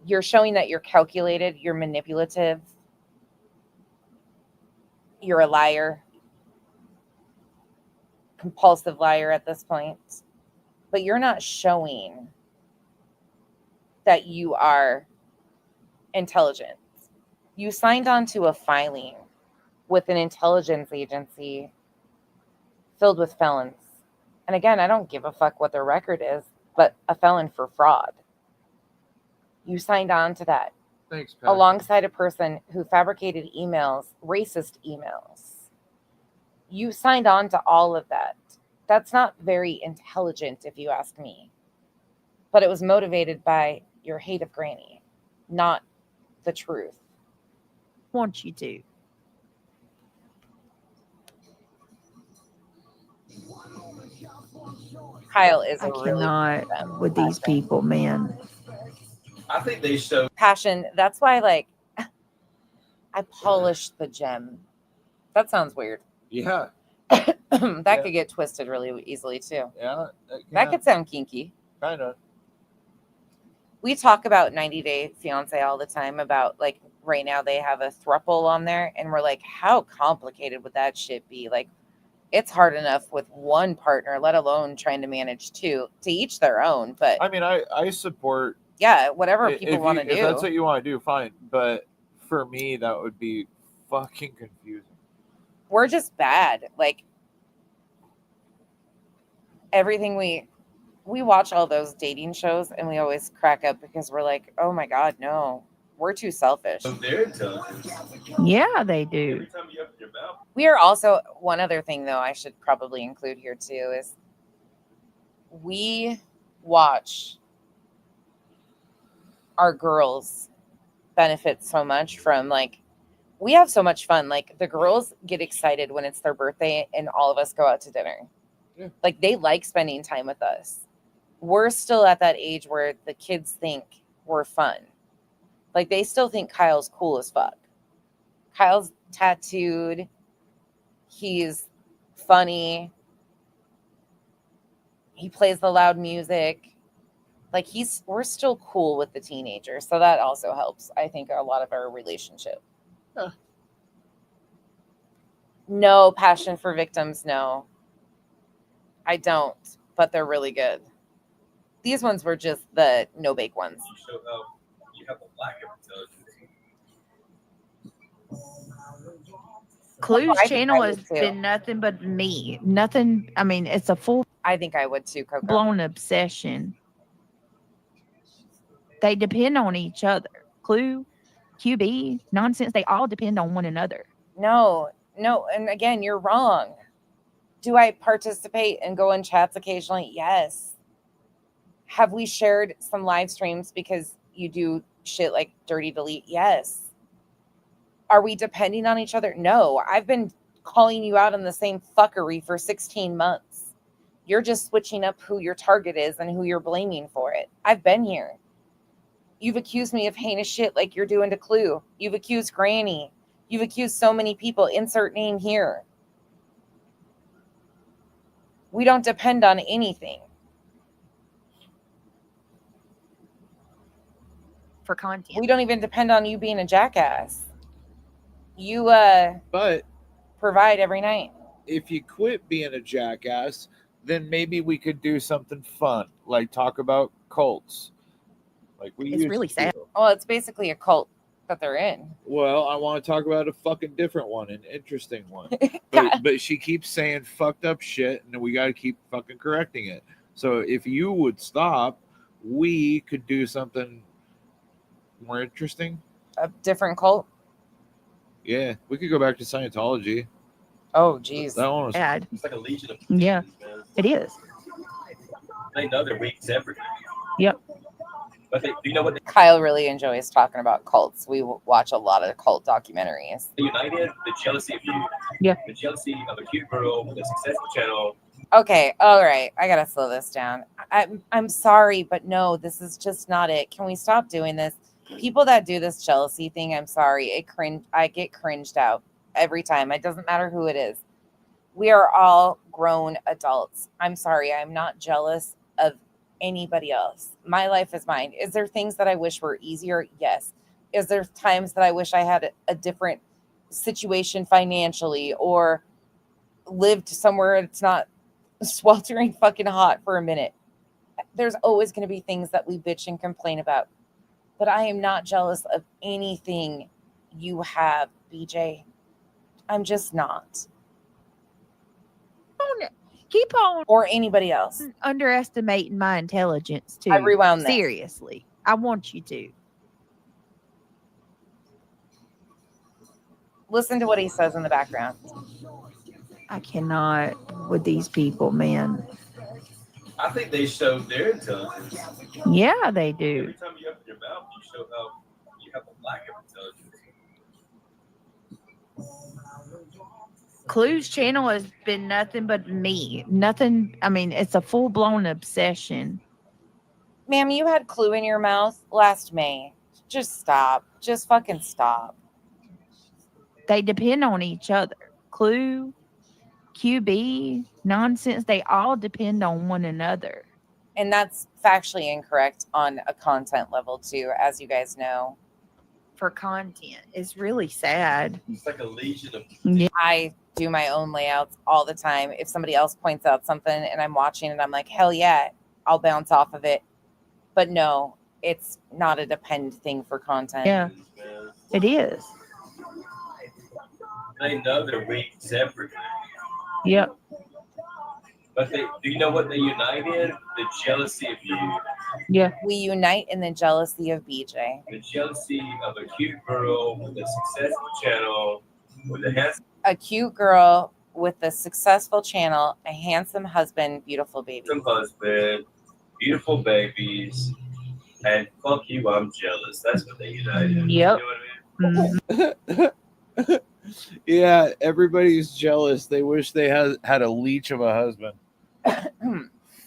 You're showing that you're calculated, you're manipulative, you're a liar, compulsive liar at this point. But you're not showing that you are intelligent. You signed on to a filing with an intelligence agency filled with felons. And again, I don't give a fuck what their record is, but a felon for fraud. You signed on to that. Thanks, Pat. Alongside a person who fabricated emails, racist emails. You signed on to all of that. That's not very intelligent, if you ask me. But it was motivated by your hate of Granny, not the truth. want you to. Kyle is I a really cannot with these people, man. I think they show passion. That's why, like, I polished the gem. That sounds weird. Yeah. That could get twisted really easily too. Yeah. That could sound kinky. Kind of. We talk about 90 Day Fiance all the time about, like, right now they have a throuple on there, and we're like, how complicated would that shit be? Like, it's hard enough with one partner, let alone trying to manage two. To each their own. But I mean, I support. Yeah, whatever people want to do. If that's what you want to do, fine. But for me, that would be fucking confusing. We're just bad. Like, everything we watch all those dating shows and we always crack up because we're like, oh my God, no, we're too selfish. their intelligence. Yeah, they do. Every time you open your mouth. We are also, one other thing though, I should probably include here too, is we watch our girls benefit so much from, like, we have so much fun. Like, the girls get excited when it's their birthday and all of us go out to dinner. Yeah. Like, they like spending time with us. We're still at that age where the kids think we're fun. Like, they still think Kyle's cool as fuck. Kyle's tattooed. He's funny. He plays the loud music. Like, we're still cool with the teenagers. So that also helps, I think, a lot of our relationship. Huh. No passion for victims, no. I don't, but they're really good. These ones were just the no bake ones. You show how you have a lack of intelligence. Clue's I think channel I has would too. been nothing but me. Nothing. I mean, it's a full I think I would too, Coco. blown obsession. They depend on each other. Clue, QB, nonsense. They all depend on one another. No. And again, you're wrong. Do I participate and go in chats occasionally? Yes. Have we shared some live streams because you do shit like dirty delete? Yes. Are we depending on each other? No. I've been calling you out on the same fuckery for 16 months. You're just switching up who your target is and who you're blaming for it. I've been here. You've accused me of heinous shit like you're doing to Clue. You've accused Granny. You've accused so many people. Insert name here. We don't depend on anything. For content. We don't even depend on you being a jackass. You But provide every night. if you quit being a jackass, then maybe we could do something fun, like talk about cults. Like we It's used really to sad. do. Well, it's basically a cult that they're in. Well, I want to talk about a fucking different one, an interesting one. God. But she keeps saying fucked up shit, and we got to keep fucking correcting it. So if you would stop, we could do something more interesting. A different cult? Yeah, we could go back to Scientology. Oh, geez. That one was Bad. It's like a legion of Yeah, man. it is. They know they're weak separately. Yep. But they, you know what? Kyle really enjoys talking about cults. We watch a lot of cult documentaries. They united the jealousy of you. Yeah. The jealousy of a cute girl with a successful channel. Okay, all right. I gotta slow this down. I'm sorry, but no, this is just not it. Can we stop doing this? People that do this jealousy thing, I'm sorry. I get cringed out every time. It doesn't matter who it is. We are all grown adults. I'm sorry. I'm not jealous of anybody else. My life is mine. Is there things that I wish were easier? Yes. Is there times that I wish I had a different situation financially or lived somewhere it's not sweltering fucking hot for a minute? There's always going to be things that we bitch and complain about. But I am not jealous of anything you have, BJ. I'm just not. Keep on Or anybody else. underestimating my intelligence too. I rewound that. Seriously. I want you to. Listen to what he says in the background. I cannot with these people, man. I think they showed their intelligence. Yeah, they do. Every time you open your mouth, you show how you have a lack of intelligence. Clue's channel has been nothing but me. Nothing. I mean, it's a full blown obsession. Ma'am, you had Clue in your mouth last May. Just stop. Just fucking stop. They depend on each other. Clue, QB, nonsense. They all depend on one another. And that's factually incorrect on a content level too, as you guys know. For content, it's really sad. It's like a legion of Yeah. I do my own layouts all the time. If somebody else points out something and I'm watching it, I'm like, hell yeah, I'll bounce off of it. But no, it's not a depend thing for content. Yeah, man. it is. They know they're weak separately. Yep. But they, do you know what they unite in? The jealousy of you. Yeah. We unite in the jealousy of BJ. The jealousy of a cute girl with a successful channel, with a handsome A cute girl with a successful channel, a handsome husband, beautiful baby. husband, beautiful babies, and fuck you, I'm jealous. That's what they unite in. Yep. You know what I mean? Mhm. Yeah, everybody's jealous. They wish they had a leech of a husband.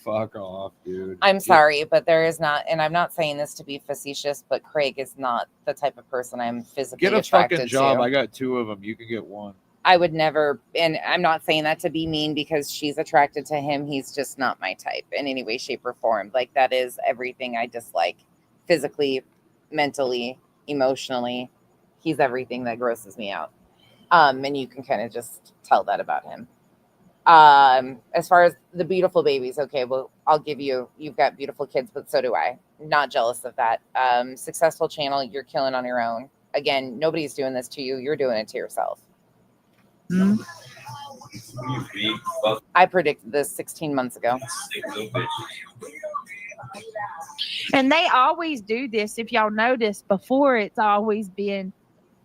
Fuck off, dude. I'm sorry, but there is not, and I'm not saying this to be facetious, but Craig is not the type of person I'm physically Get a attracted fucking job. to. I got 2 of them. You can get 1. I would never, and I'm not saying that to be mean because she's attracted to him. He's just not my type in any way, shape, or form. Like, that is everything I dislike physically, mentally, emotionally. He's everything that grosses me out. And you can kind of just tell that about him. As far as the beautiful babies, okay, well, I'll give you've got beautiful kids, but so do I. Not jealous of that. Successful channel, you're killing on your own. Again, nobody's doing this to you. You're doing it to yourself. Mm. I predicted this 16 months ago. And they always do this. If y'all notice, before it's always been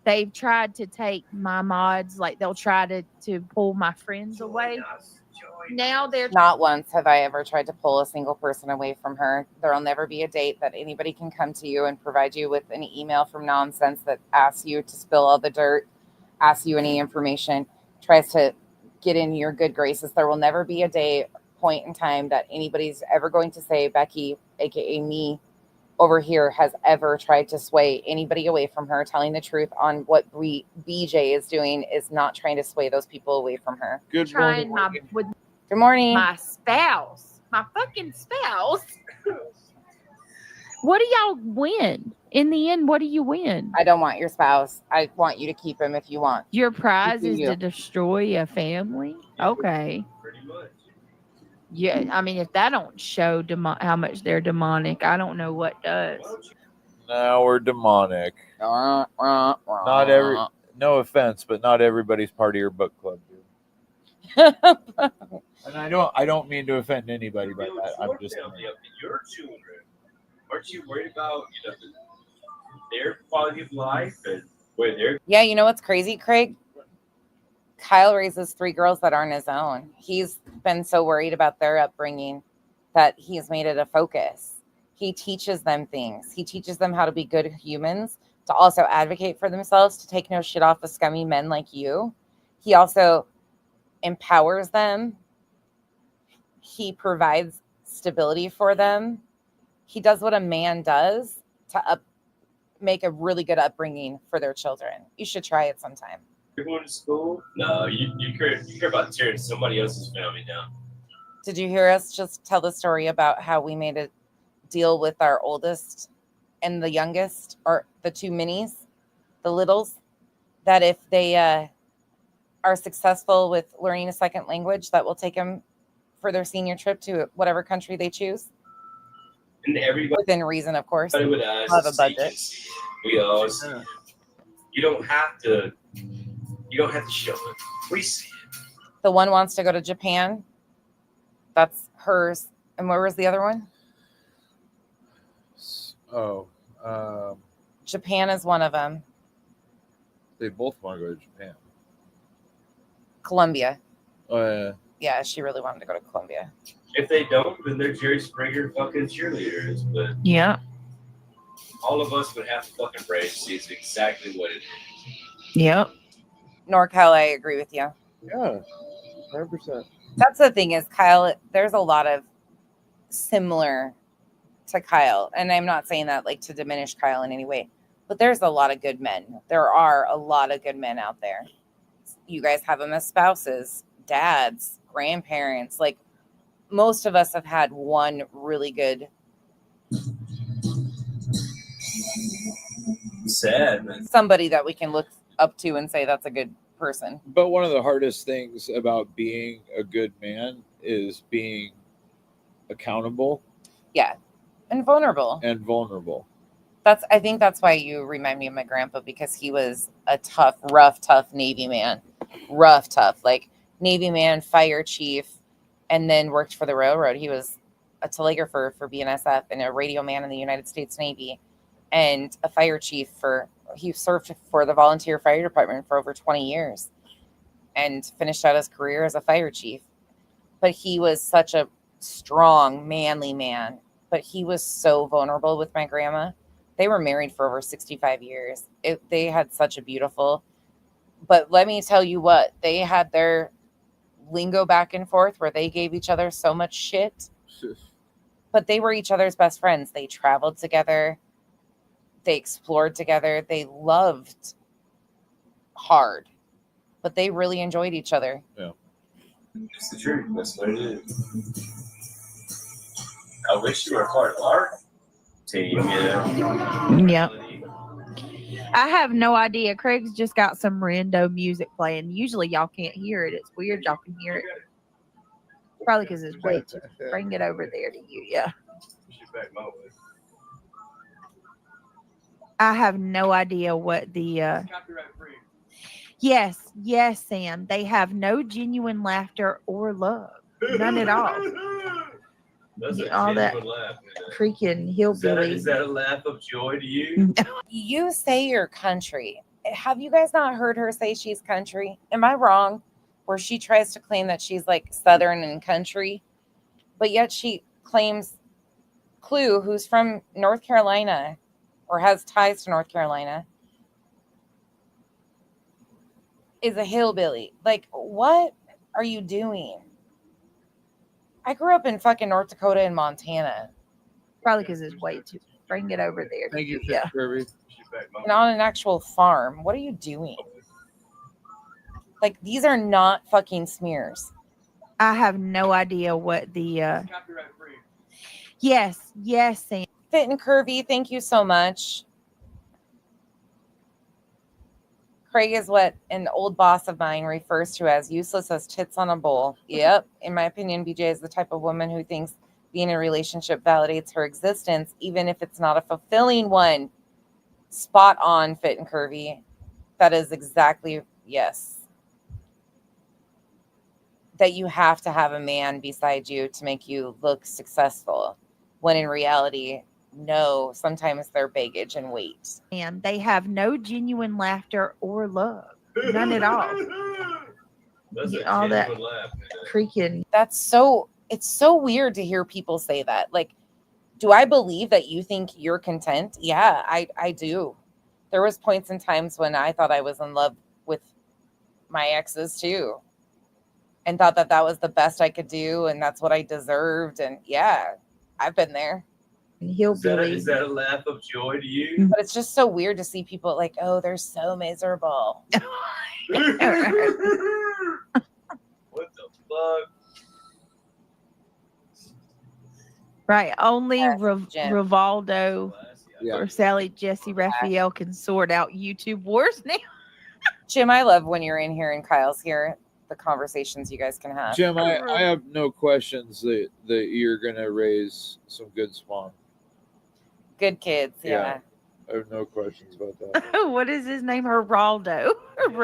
they've tried to take my mods, like they'll try to pull my friends away. Now they're Not once have I ever tried to pull a single person away from her. There'll never be a date that anybody can come to you and provide you with an email from nonsense that asks you to spill all the dirt, asks you any information, tries to get in your good graces. There will never be a day, point in time that anybody's ever going to say Becky, aka me, over here has ever tried to sway anybody away from her. Telling the truth on what BJ is doing is not trying to sway those people away from her. Good trying morning. Good morning. my spouse, my fucking spouse. What do y'all win? In the end, what do you win? I don't want your spouse. I want you to keep him if you want. Your prize You do is you. to destroy a family? Okay. Pretty much. Yeah, I mean, if that don't show how much they're demonic, I don't know what does. No, we're demonic. Not every. No offense, but not everybody's part of your book club, dude. And I don't mean to offend anybody by that. I'm just. Your children. Aren't you worried about their quality of life and where they're? Yeah, you know what's crazy, Craig? Kyle raises 3 girls that aren't his own. He's been so worried about their upbringing that he's made it a focus. He teaches them things. He teaches them how to be good humans, to also advocate for themselves, to take no shit off of scummy men like you. He also empowers them. He provides stability for them. He does what a man does to make a really good upbringing for their children. You should try it sometime. You're going to school? No, you care about tearing somebody else's family down. Did you hear us just tell the story about how we made a deal with our oldest and the youngest, or the 2 minis, the littles, that if they are successful with learning a second language, that will take them for their senior trip to whatever country they choose? And everybody, within reason, of course. would ask, Have a budget. We all see it. You don't have to show it. We see it. The one wants to go to Japan. That's hers. And where was the other one? Oh, Japan is one of them. they both want to go to Japan. Colombia. Oh yeah. Yeah, she really wanted to go to Colombia. If they don't, then they're Jerry Springer fucking cheerleaders. But Yeah. all of us would have to fucking brave to see it's exactly what it is. Yep. NorCal, I agree with you. Yeah. 100%. That's the thing is, Kyle, there's a lot of similar to Kyle. And I'm not saying that like to diminish Kyle in any way, but there's a lot of good men. There are a lot of good men out there. You guys have them as spouses, dads, grandparents. Like most of us have had one really good. Sad, man. Somebody that we can look up to and say that's a good person. But one of the hardest things about being a good man is being accountable. Yeah. And vulnerable. And vulnerable. I think that's why you remind me of my grandpa, because he was a tough, tough Navy man. Rough, tough, like Navy man, fire chief, and then worked for the railroad. He was a telegrapher for BNSF and a radio man in the United States Navy and a fire chief he served for the volunteer fire department for over 20 years and finished out his career as a fire chief. But he was such a strong, manly man. But he was so vulnerable with my grandma. They were married for over 65 years. They had such a beautiful, but let me tell you what, they had their lingo back and forth where they gave each other so much shit, but they were each other's best friends. They traveled together. They explored together. They loved hard, but they really enjoyed each other. Yeah. It's the truth. That's what it is. I wish you were a part of our team, you know? Yep. I have no idea. Craig's just got some rando music playing. Usually y'all can't hear it. It's weird y'all can hear it. Probably because it's way too. Bring it over there to you. Yeah. I have no idea what the. Yes, yes, Sam. They have no genuine laughter or love. None at all. That's a All that genuine laugh. freaking hillbilly. Is that a laugh of joy to you? You say you're country. Have you guys not heard her say she's country? Am I wrong? Where she tries to claim that she's like Southern and country, but yet she claims Clue, who's from North Carolina or has ties to North Carolina, is a hillbilly. Like, what are you doing? I grew up in fucking North Dakota and Montana. Probably because it's way too. Bring it over there. Thank you, Yeah. Kirby. And on an actual farm. What are you doing? Like, these are not fucking smears. I have no idea what the. Yes, yes, Sam. Fit and curvy, thank you so much. Craig is what an old boss of mine refers to as useless as tits on a bowl. Yep. In my opinion, BJ is the type of woman who thinks being in a relationship validates her existence, even if it's not a fulfilling one. Spot on, fit and curvy. That is exactly, yes. That you have to have a man beside you to make you look successful. When in reality, no, sometimes they're baggage and weight. And they have no genuine laughter or love. None at all. That's a All that genuine laugh. freaking. It's so weird to hear people say that. Like, do I believe that you think you're content? Yeah, I do. There was points and times when I thought I was in love with my exes too. And thought that was the best I could do. And that's what I deserved. And yeah, I've been there. Hillbilly. Is that a laugh of joy to you? But it's just so weird to see people like, oh, they're so miserable. What the fuck? Right. Only Yes, Jim. Rivaldo Yeah. or Sally Jesse Raphael can sort out YouTube wars now. Jim, I love when you're in here and Kyle's here, the conversations you guys can have. Jim, I have no questions that you're gonna raise some good spawn. Good kids, yeah. I have no questions about that. What is his name? Geraldo.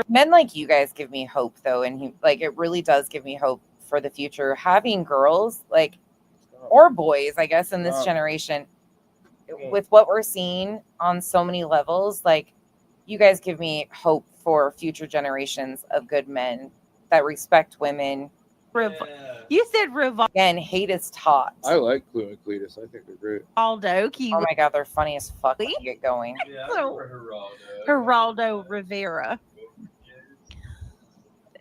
Men like you guys give me hope though, and it really does give me hope for the future. Having girls like or boys, I guess, in this generation, with what we're seeing on so many levels, like you guys give me hope for future generations of good men that respect women. You said Rivaldo. Again, hate is taught. I like Clue and Cletus. I think they're great. Oh my god, they're funny as fuck when you get going. Yeah, So- I remember Geraldo Rivera.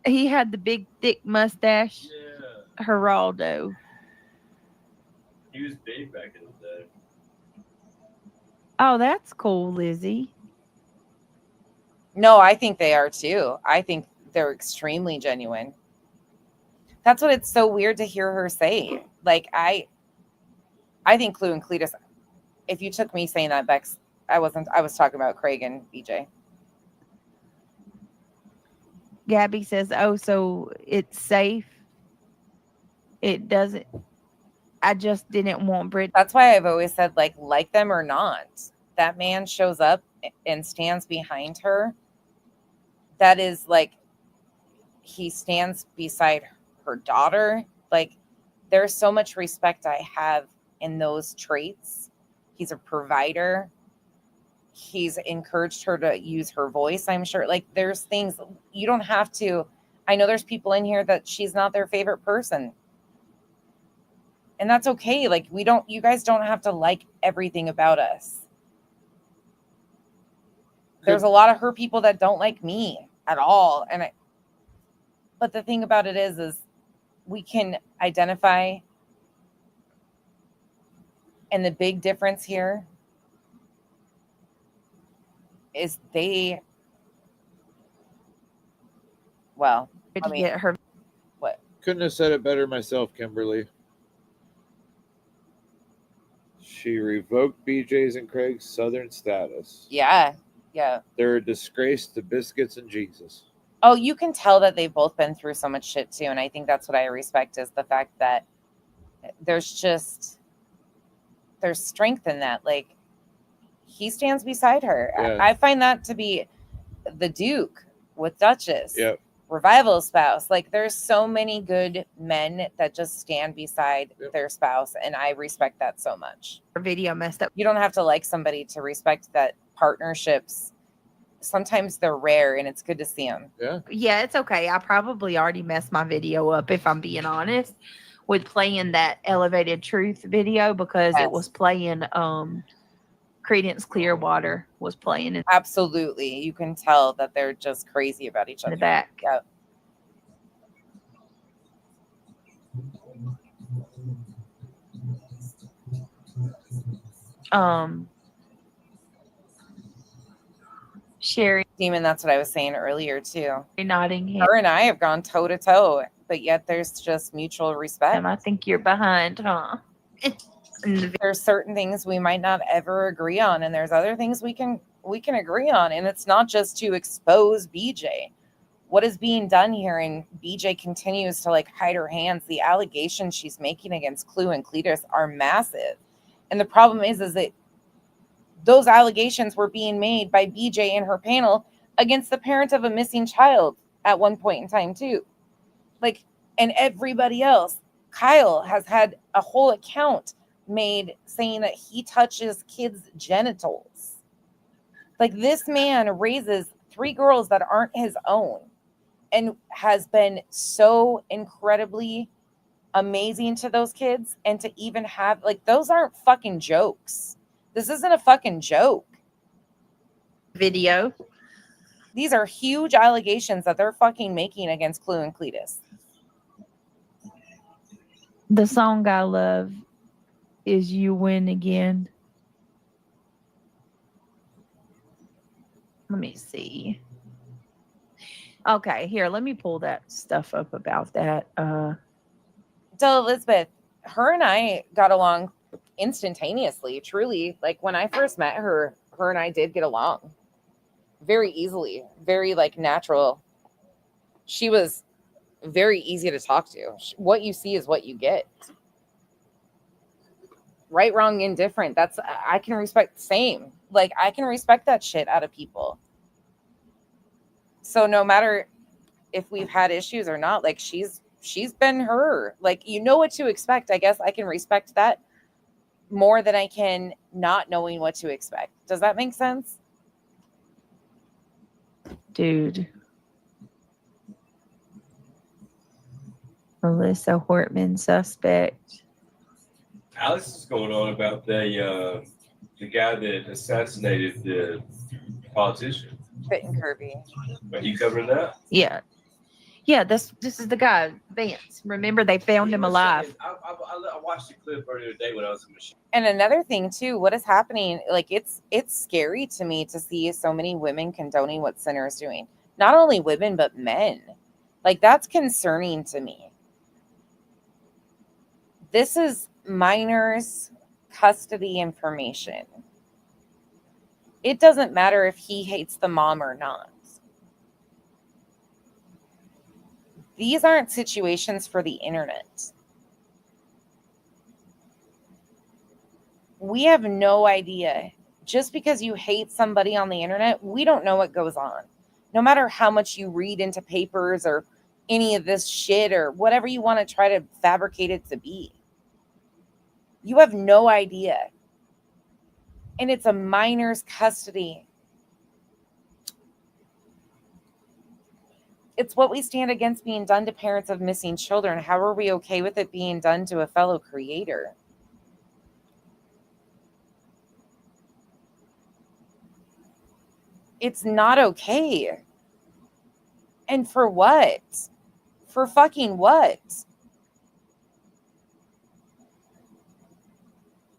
He had the big thick mustache. Yeah. Geraldo. He was big back in the day. Oh, that's cool, Lizzie. No, I think they are too. I think they're extremely genuine. That's what it's so weird to hear her say. Like I think Clue and Cletus, if you took me saying that, Bex, I was talking about Craig and BJ. Gabby says, oh, so it's safe. It doesn't. I just didn't want Brit. That's why I've always said, like them or not, that man shows up and stands behind her. That is like, he stands beside her daughter. Like, there's so much respect I have in those traits. He's a provider. He's encouraged her to use her voice, I'm sure. Like, there's things you don't have to. I know there's people in here that she's not their favorite person. And that's okay. Like, you guys don't have to like everything about us. There's a lot of her people that don't like me at all. But the thing about it is we can identify. And the big difference here is Get her. What? Couldn't have said it better myself, Kimberly. She revoked BJ's and Craig's Southern status. Yeah. They're a disgrace to biscuits and Jesus. Oh, you can tell that they've both been through so much shit too. And I think that's what I respect, is the fact that there's strength in that. Like, he stands beside her. Yeah. I find that to be the Duke with Duchess. Yep. Revival spouse. Like, there's so many good men that just stand beside their spouse, and I respect that so much. Our video messed up. You don't have to like somebody to respect that partnerships. Sometimes they're rare, and it's good to see them. Yeah, it's okay. I probably already messed my video up, if I'm being honest, with playing that Elevated Truth video, because it was playing Creedence Clearwater was playing in Absolutely. You can tell that they're just crazy about each other. the back. Yep. Sherry Demon, that's what I was saying earlier too. nodding here. Her and I have gone toe to toe, but yet there's just mutual respect. I think you're behind, huh? There's certain things we might not ever agree on, and there's other things we can agree on, and it's not just to expose BJ. What is being done here, and BJ continues to like hide her hands. The allegations she's making against Clue and Cletus are massive, and the problem is that those allegations were being made by BJ and her panel against the parent of a missing child at one point in time too. Like, and everybody else. Kyle has had a whole account made saying that he touches kids' genitals. Like, this man raises 3 girls that aren't his own and has been so incredibly amazing to those kids. And to even have, like, those aren't fucking jokes. This isn't a fucking joke. Video. These are huge allegations that they're fucking making against Clue and Cletus. The song I love is You Win Again. Let me see. Okay, here, let me pull that stuff up about that. So Elizabeth, her and I got along instantaneously, truly. Like, when I first met her, her and I did get along very easily, very like natural. She was very easy to talk to. What you see is what you get. Right, wrong, indifferent. That's, I can respect. Same. Like, I can respect that shit out of people. So no matter if we've had issues or not, like, she's been her. Like, you know what to expect. I guess I can respect that more than I can not knowing what to expect. Does that make sense? Dude. Melissa Hortman suspect. Alex is going on about the guy that assassinated the politician. Fit and curvy. Are you covering that? Yeah. Yeah, this is the guy, Vance. Remember, they found him alive. I watched the clip earlier today when I was in the machine. And another thing too, what is happening? Like, it's scary to me to see so many women condoning what Sinner is doing. Not only women, but men. Like, that's concerning to me. This is minors' custody information. It doesn't matter if he hates the mom or not. These aren't situations for the internet. We have no idea. Just because you hate somebody on the internet, we don't know what goes on. No matter how much you read into papers or any of this shit or whatever you want to try to fabricate it to be. You have no idea. And it's a minor's custody. It's what we stand against being done to parents of missing children. How are we okay with it being done to a fellow creator? It's not okay. And for what? For fucking what?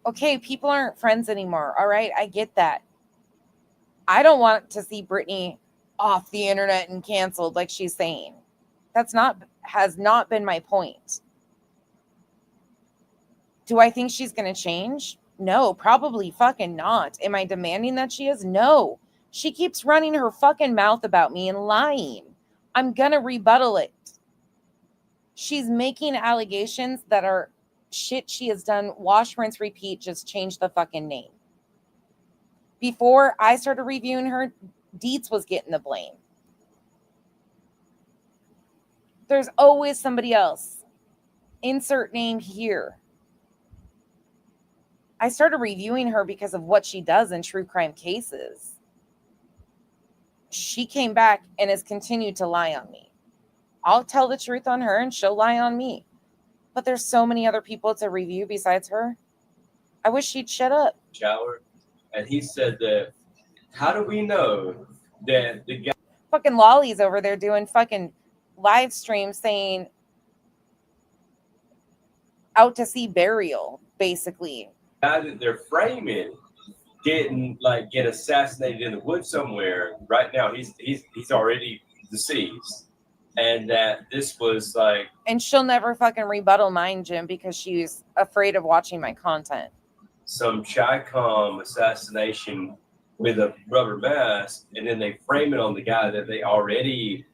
Okay, people aren't friends anymore. All right, I get that. I don't want to see Britney off the internet and canceled like she's saying. Has not been my point. Do I think she's going to change? No, probably fucking not. Am I demanding that she is? No. She keeps running her fucking mouth about me and lying I'm going to rebuttal it. She's making allegations that are shit she has done. Wash, rinse, repeat, just change the fucking name. Before I started reviewing her, Dietz was getting the blame. There's always somebody else. Insert name here. I started reviewing her because of what she does in true crime cases. She came back and has continued to lie on me. I'll tell the truth on her and she'll lie on me. But there's so many other people to review besides her. I wish she'd shut up. Shower, and he said that, how do we know that the guy Fucking Lolly's over there doing fucking live streams saying out to sea burial, basically. that they're framing didn't like get assassinated in the woods somewhere? Right now, he's already deceased, and that this was like. And she'll never fucking rebuttal mine, Jim, because she's afraid of watching my content. Some Chi-Com assassination with a rubber mask, and then they frame it on the guy that they already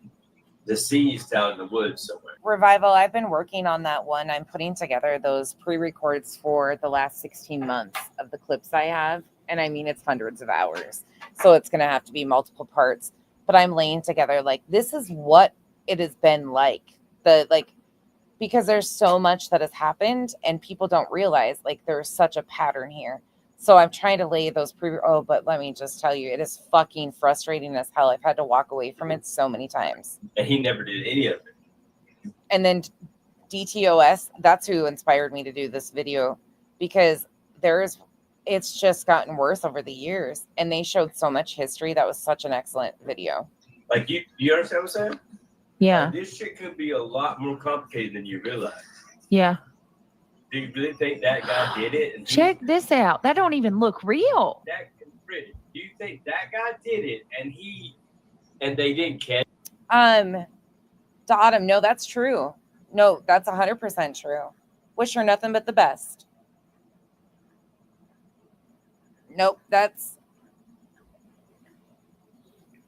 deceased out in the woods somewhere. Revival, I've been working on that one. I'm putting together those pre-records for the last 16 months of the clips I have. And I mean, it's hundreds of hours. So it's going to have to be multiple parts. But I'm laying together, like, this is what it has been like. Because there's so much that has happened and people don't realize, like, there's such a pattern here. So I'm trying to lay those but let me just tell you, it is fucking frustrating as hell. I've had to walk away from it so many times. And he never did any of it. And then DTOS, that's who inspired me to do this video, because it's just gotten worse over the years. And they showed so much history. That was such an excellent video. Like, you understand what I'm saying? Yeah. Like, this shit could be a lot more complicated than you realize. Yeah. Do you really think that guy did it? And Check this out. That don't even look real. Do you think that guy did it and they didn't catch? To Autumn, no, that's true. No, that's 100% true. Wish her nothing but the best. Nope,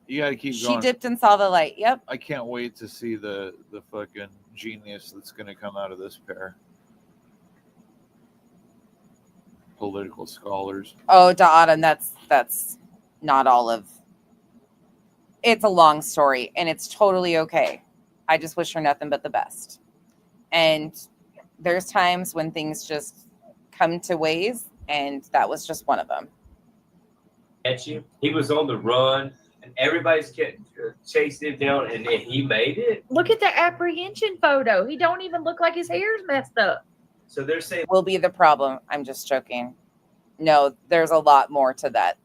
You gotta keep she going. dipped and saw the light. Yep. I can't wait to see the fucking genius that's gonna come out of this pair. Political scholars. Oh, to Autumn, that's not all of. It's a long story, and it's totally okay. I just wish her nothing but the best. And there's times when things just come to ways, and that was just one of them. At you, he was on the run, and everybody's kept chasing him down, and then he made it. Look at the apprehension photo. He don't even look like his hair's messed up. So they're saying will be the problem. I'm just joking. No, there's a lot more to that.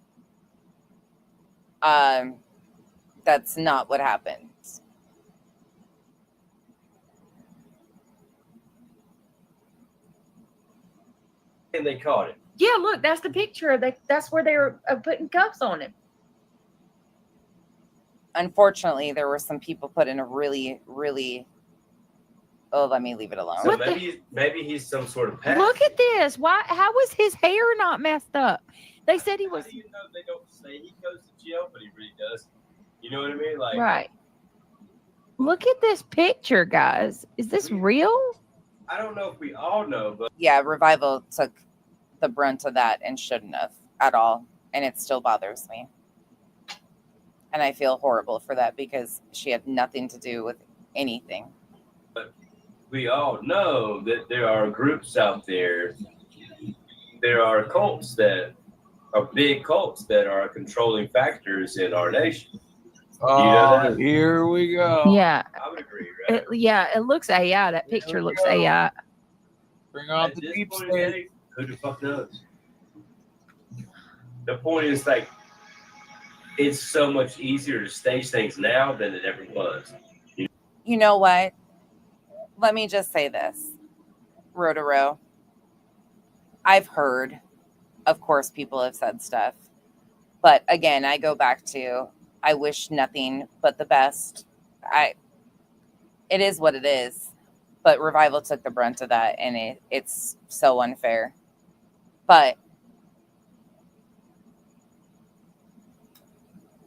That's not what happened. and they caught him. Yeah, look, that's the picture. That's where they were putting cuffs on him. Unfortunately, there were some people put in a really, really. Oh, let me leave it alone. So maybe he's some sort of pest. Look at this. Why? How was his hair not messed up? They said he was. How do you know they don't say he goes to jail, but he really does? You know what I mean? Like, Right. Look at this picture, guys. Is this real? I don't know if we all know, but Yeah, Revival took the brunt of that and shouldn't have at all, and it still bothers me. And I feel horrible for that because she had nothing to do with anything. we all know that there are groups out there. There are cults that are big cults that are controlling factors in our nation. Oh, you know that? Here we go. Yeah. I would agree, right? It looks AI. That picture looks go. AI. Bring on At the this deep point in state. day, who the fuck knows? The point is, like, it's so much easier to stage things now than it ever was. You know what? Let me just say this. Row. I've heard, of course, people have said stuff. But again, I go back to, I wish nothing but the best. It is what it is. But Revival took the brunt of that, and it's so unfair. But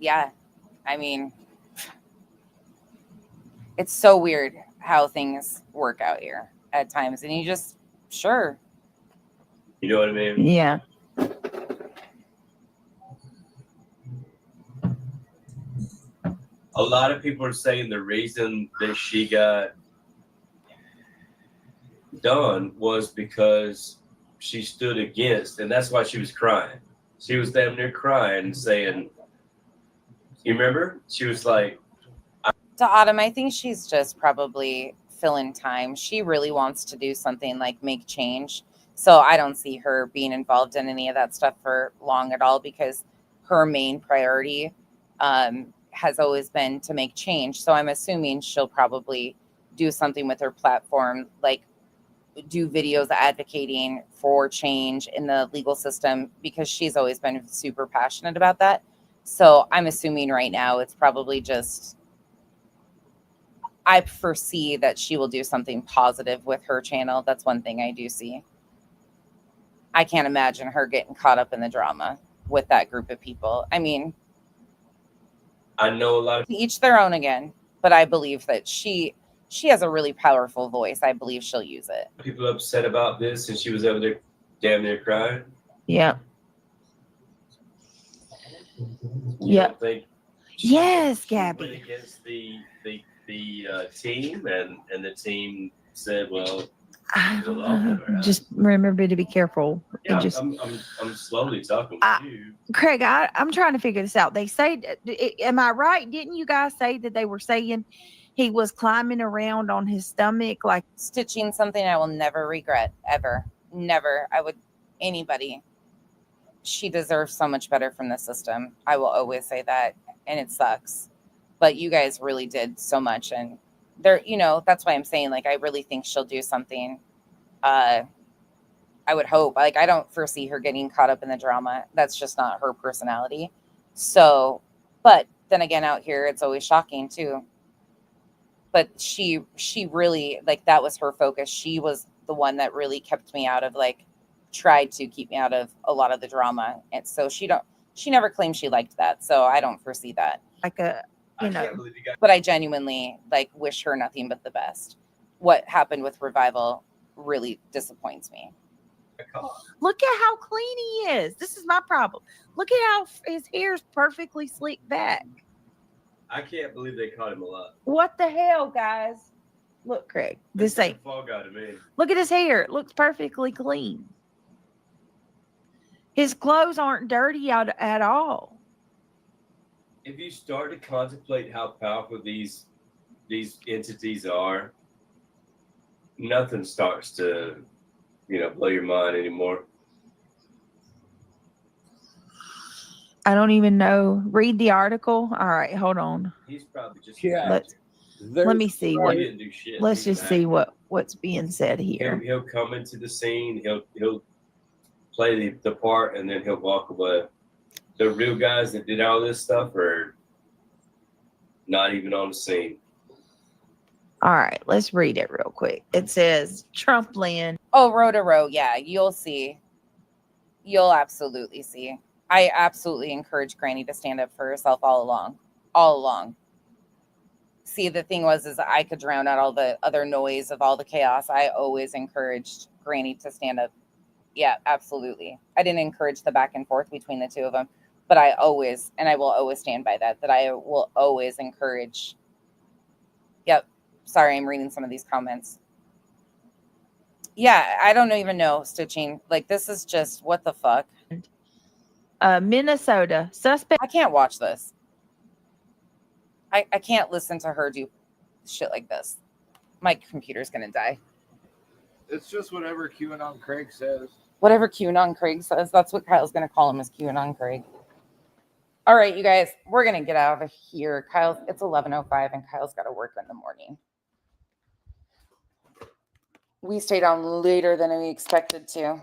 yeah, I mean, It's so weird how things work out here at times. And you just, sure. You know what I mean? Yeah. A lot of people are saying the reason that she got done was because she stood against, and that's why she was crying. She was damn near crying, saying, you remember? She was like, To Autumn, I think she's just probably filling time. She really wants to do something like make change. So I don't see her being involved in any of that stuff for long at all, because her main priority has always been to make change. So I'm assuming she'll probably do something with her platform, like do videos advocating for change in the legal system, because she's always been super passionate about that. So I'm assuming right now it's probably just, I foresee that she will do something positive with her channel. That's one thing I do see. I can't imagine her getting caught up in the drama with that group of people. I mean, I know a lot of each their own again, but I believe that she has a really powerful voice. I believe she'll use it. people upset about this, and she was over there damn near crying. Yeah. You don't think Yes, she Gabby. went against the team, and the team said, well, Just remember to be careful. yeah, Just I'm slowly talking with you. Craig, I'm trying to figure this out. They say, am I right? Didn't you guys say that they were saying he was climbing around on his stomach, like Stitching something I will never regret, ever. Never. I would, anybody. She deserves so much better from the system. I will always say that. And it sucks. But you guys really did so much. And there, you know, that's why I'm saying, like, I really think she'll do something. I would hope. Like, I don't foresee her getting caught up in the drama. That's just not her personality. So, but then again, out here, it's always shocking too. But she really, like, that was her focus. She was the one that really kept me out of, like, tried to keep me out of a lot of the drama. And so she never claimed she liked that. So I don't foresee that. a, you know, But I genuinely, like, wish her nothing but the best. What happened with Revival really disappoints me. look at how clean he is. This is my problem. Look at how his hair's perfectly slicked back. I can't believe they caught him alive. What the hell, guys? Look, Craig, this ain't. Fall guy to me. Look at his hair. It looks perfectly clean. His clothes aren't dirty at all. If you start to contemplate how powerful these entities are, nothing starts to, blow your mind anymore. I don't even know. Read the article. All right, hold on. He's probably just Let me see what. He didn't do shit. Let's just see what's being said here. He'll come into the scene. He'll play the part, and then he'll walk away. The real guys that did all this stuff are not even on the scene. All right, let's read it real quick. It says Trump land. Oh, row to row. Yeah, you'll see. You'll absolutely see. I absolutely encourage Granny to stand up for herself all along. See, the thing was, is I could drown out all the other noise of all the chaos. I always encouraged Granny to stand up. Yeah, absolutely. I didn't encourage the back and forth between the two of them, but I always, and I will always stand by that I will always encourage. Yep. Sorry, I'm reading some of these comments. Yeah, I don't even know, Stitching. Like, this is just, what the fuck? Minnesota suspect. I can't watch this. I can't listen to her do shit like this. My computer's gonna die. It's just whatever QAnon Craig says. Whatever QAnon Craig says, that's what Kyle's gonna call him, is QAnon Craig. All right, you guys, we're gonna get out of here. It's 11:05 and Kyle's got to work in the morning. We stayed on later than we expected to.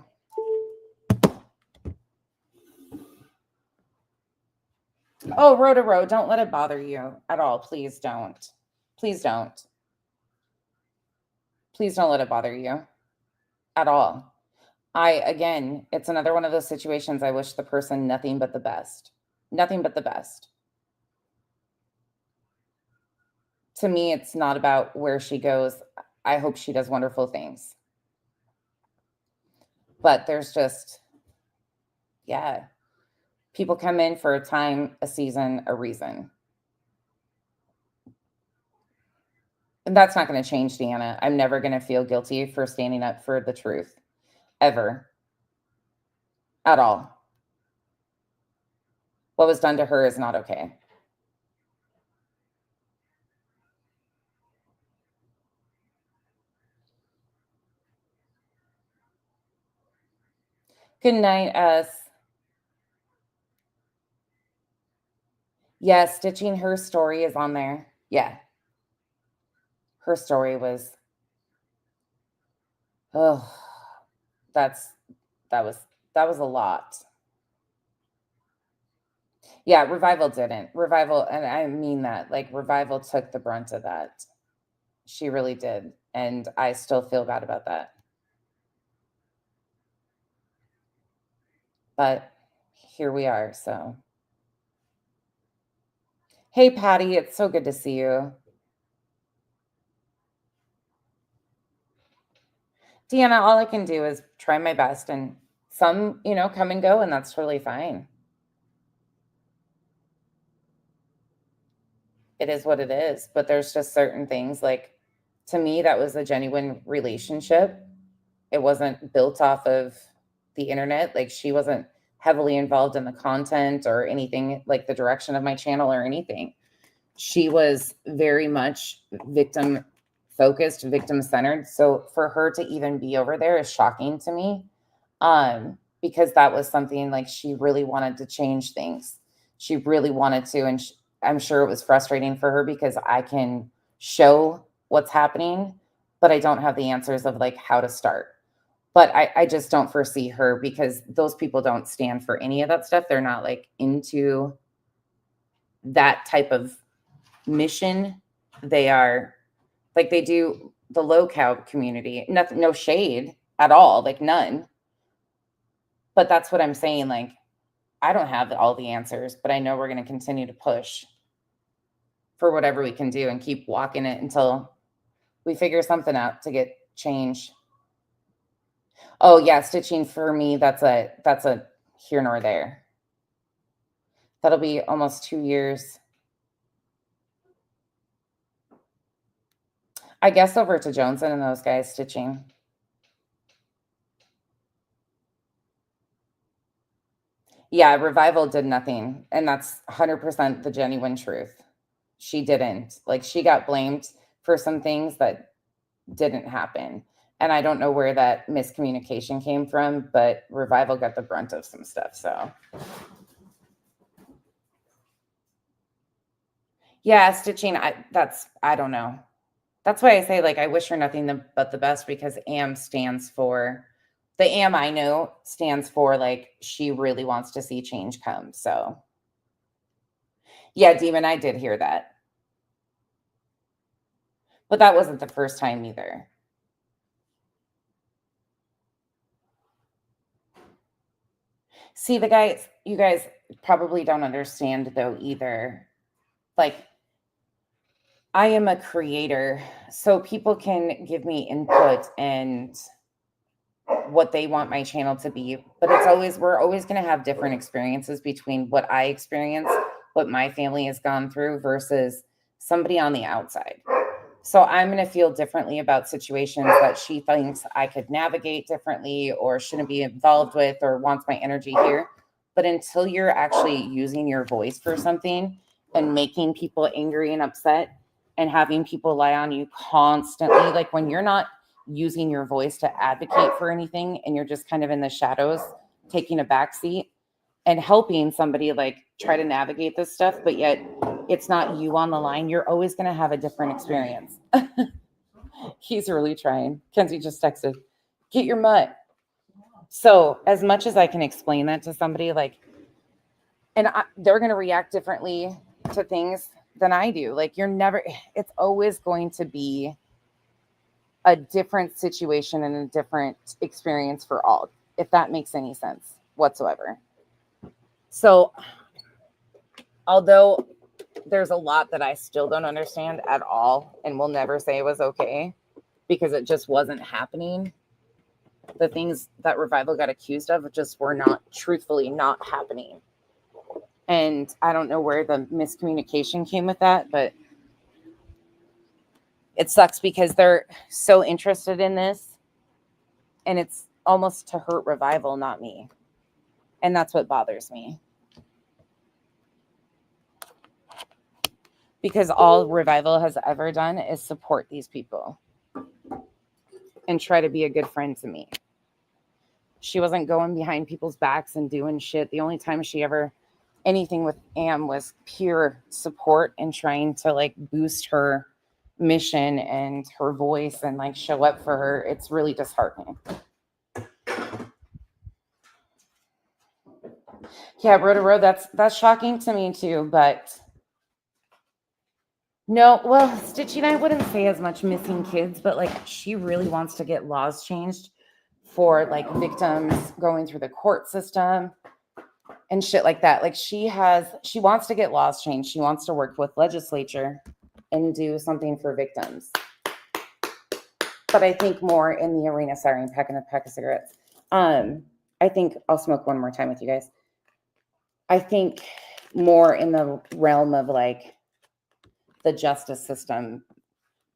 Oh, row to row. Don't let it bother you at all. Please don't. Please don't. Please don't let it bother you at all. Again, it's another one of those situations. I wish the person nothing but the best. Nothing but the best. to me, it's not about where she goes. I hope she does wonderful things. But there's just, yeah, people come in for a time, a season, a reason. And that's not going to change, Deanna. I'm never going to feel guilty for standing up for the truth, ever, at all. What was done to her is not okay. Good night, us. Yeah, stitching her story is on there. Yeah. Her story was, oh, that was a lot. Yeah, Revival didn't. Revival, and I mean that, like, Revival took the brunt of that. She really did. And I still feel bad about that. But here we are, so. Hey, Patty, it's so good to see you. Deanna, all I can do is try my best, and some, come and go, and that's totally fine. It is what it is, but there's just certain things, like, to me, that was a genuine relationship. It wasn't built off of the internet. Like, she wasn't heavily involved in the content or anything, like the direction of my channel or anything. She was very much victim focused, victim centered. So for her to even be over there is shocking to me, because that was something, like, she really wanted to change things. She really wanted to, and I'm sure it was frustrating for her because I can show what's happening, but I don't have the answers of, like, how to start. But I just don't foresee her, because those people don't stand for any of that stuff. They're not, like, into that type of mission. They are, like, they do the low cow community. Nothing, no shade at all, like, none. But that's what I'm saying. Like, I don't have all the answers, but I know we're going to continue to push for whatever we can do and keep walking it until we figure something out to get change. Oh yeah, stitching for me, that's a here nor there. That'll be almost 2 years. I guess over to Johnson and those guys stitching. Yeah, Revival did nothing, and that's 100% the genuine truth. She didn't. Like, she got blamed for some things that didn't happen. And I don't know where that miscommunication came from, but Revival got the brunt of some stuff, so. Yeah, stitching, I don't know. That's why I say, like, I wish her nothing but the best, because AM stands for, the AM I know stands for, like, she really wants to see change come, so. Yeah, Demon, I did hear that. But that wasn't the first time either. See, you guys probably don't understand, though, either. Like, I am a creator, so people can give me input and what they want my channel to be, but we're always going to have different experiences between what I experience, what my family has gone through, versus somebody on the outside. So I'm going to feel differently about situations that she thinks I could navigate differently or shouldn't be involved with or wants my energy here. But until you're actually using your voice for something and making people angry and upset and having people lie on you constantly, like, when you're not using your voice to advocate for anything and you're just kind of in the shadows, taking a back seat and helping somebody, like, try to navigate this stuff, but yet it's not you on the line, you're always going to have a different experience. He's really trying. Kenzie just texted, get your mutt. So as much as I can explain that to somebody, like, and they're going to react differently to things than I do. Like, it's always going to be a different situation and a different experience for all, if that makes any sense whatsoever. So although there's a lot that I still don't understand at all and will never say it was okay because it just wasn't happening. The things that Revival got accused of just were not, truthfully, not happening. And I don't know where the miscommunication came with that, but it sucks because they're so interested in this and it's almost to hurt Revival, not me. And that's what bothers me. Because all Revival has ever done is support these people and try to be a good friend to me. She wasn't going behind people's backs and doing shit. The only time she ever anything with Am was pure support and trying to like boost her mission and her voice and like show up for her. It's really disheartening. Yeah, Road, that's shocking to me too, but no, well, Stitchy and I wouldn't say as much missing kids, but like she really wants to get laws changed for like victims going through the court system and shit like that. Like she wants to get laws changed. She wants to work with legislature and do something for victims. But I think more in the arena, sorry, I'm packing a pack of cigarettes. I think I'll smoke one more time with you guys. I think more in the realm of like the justice system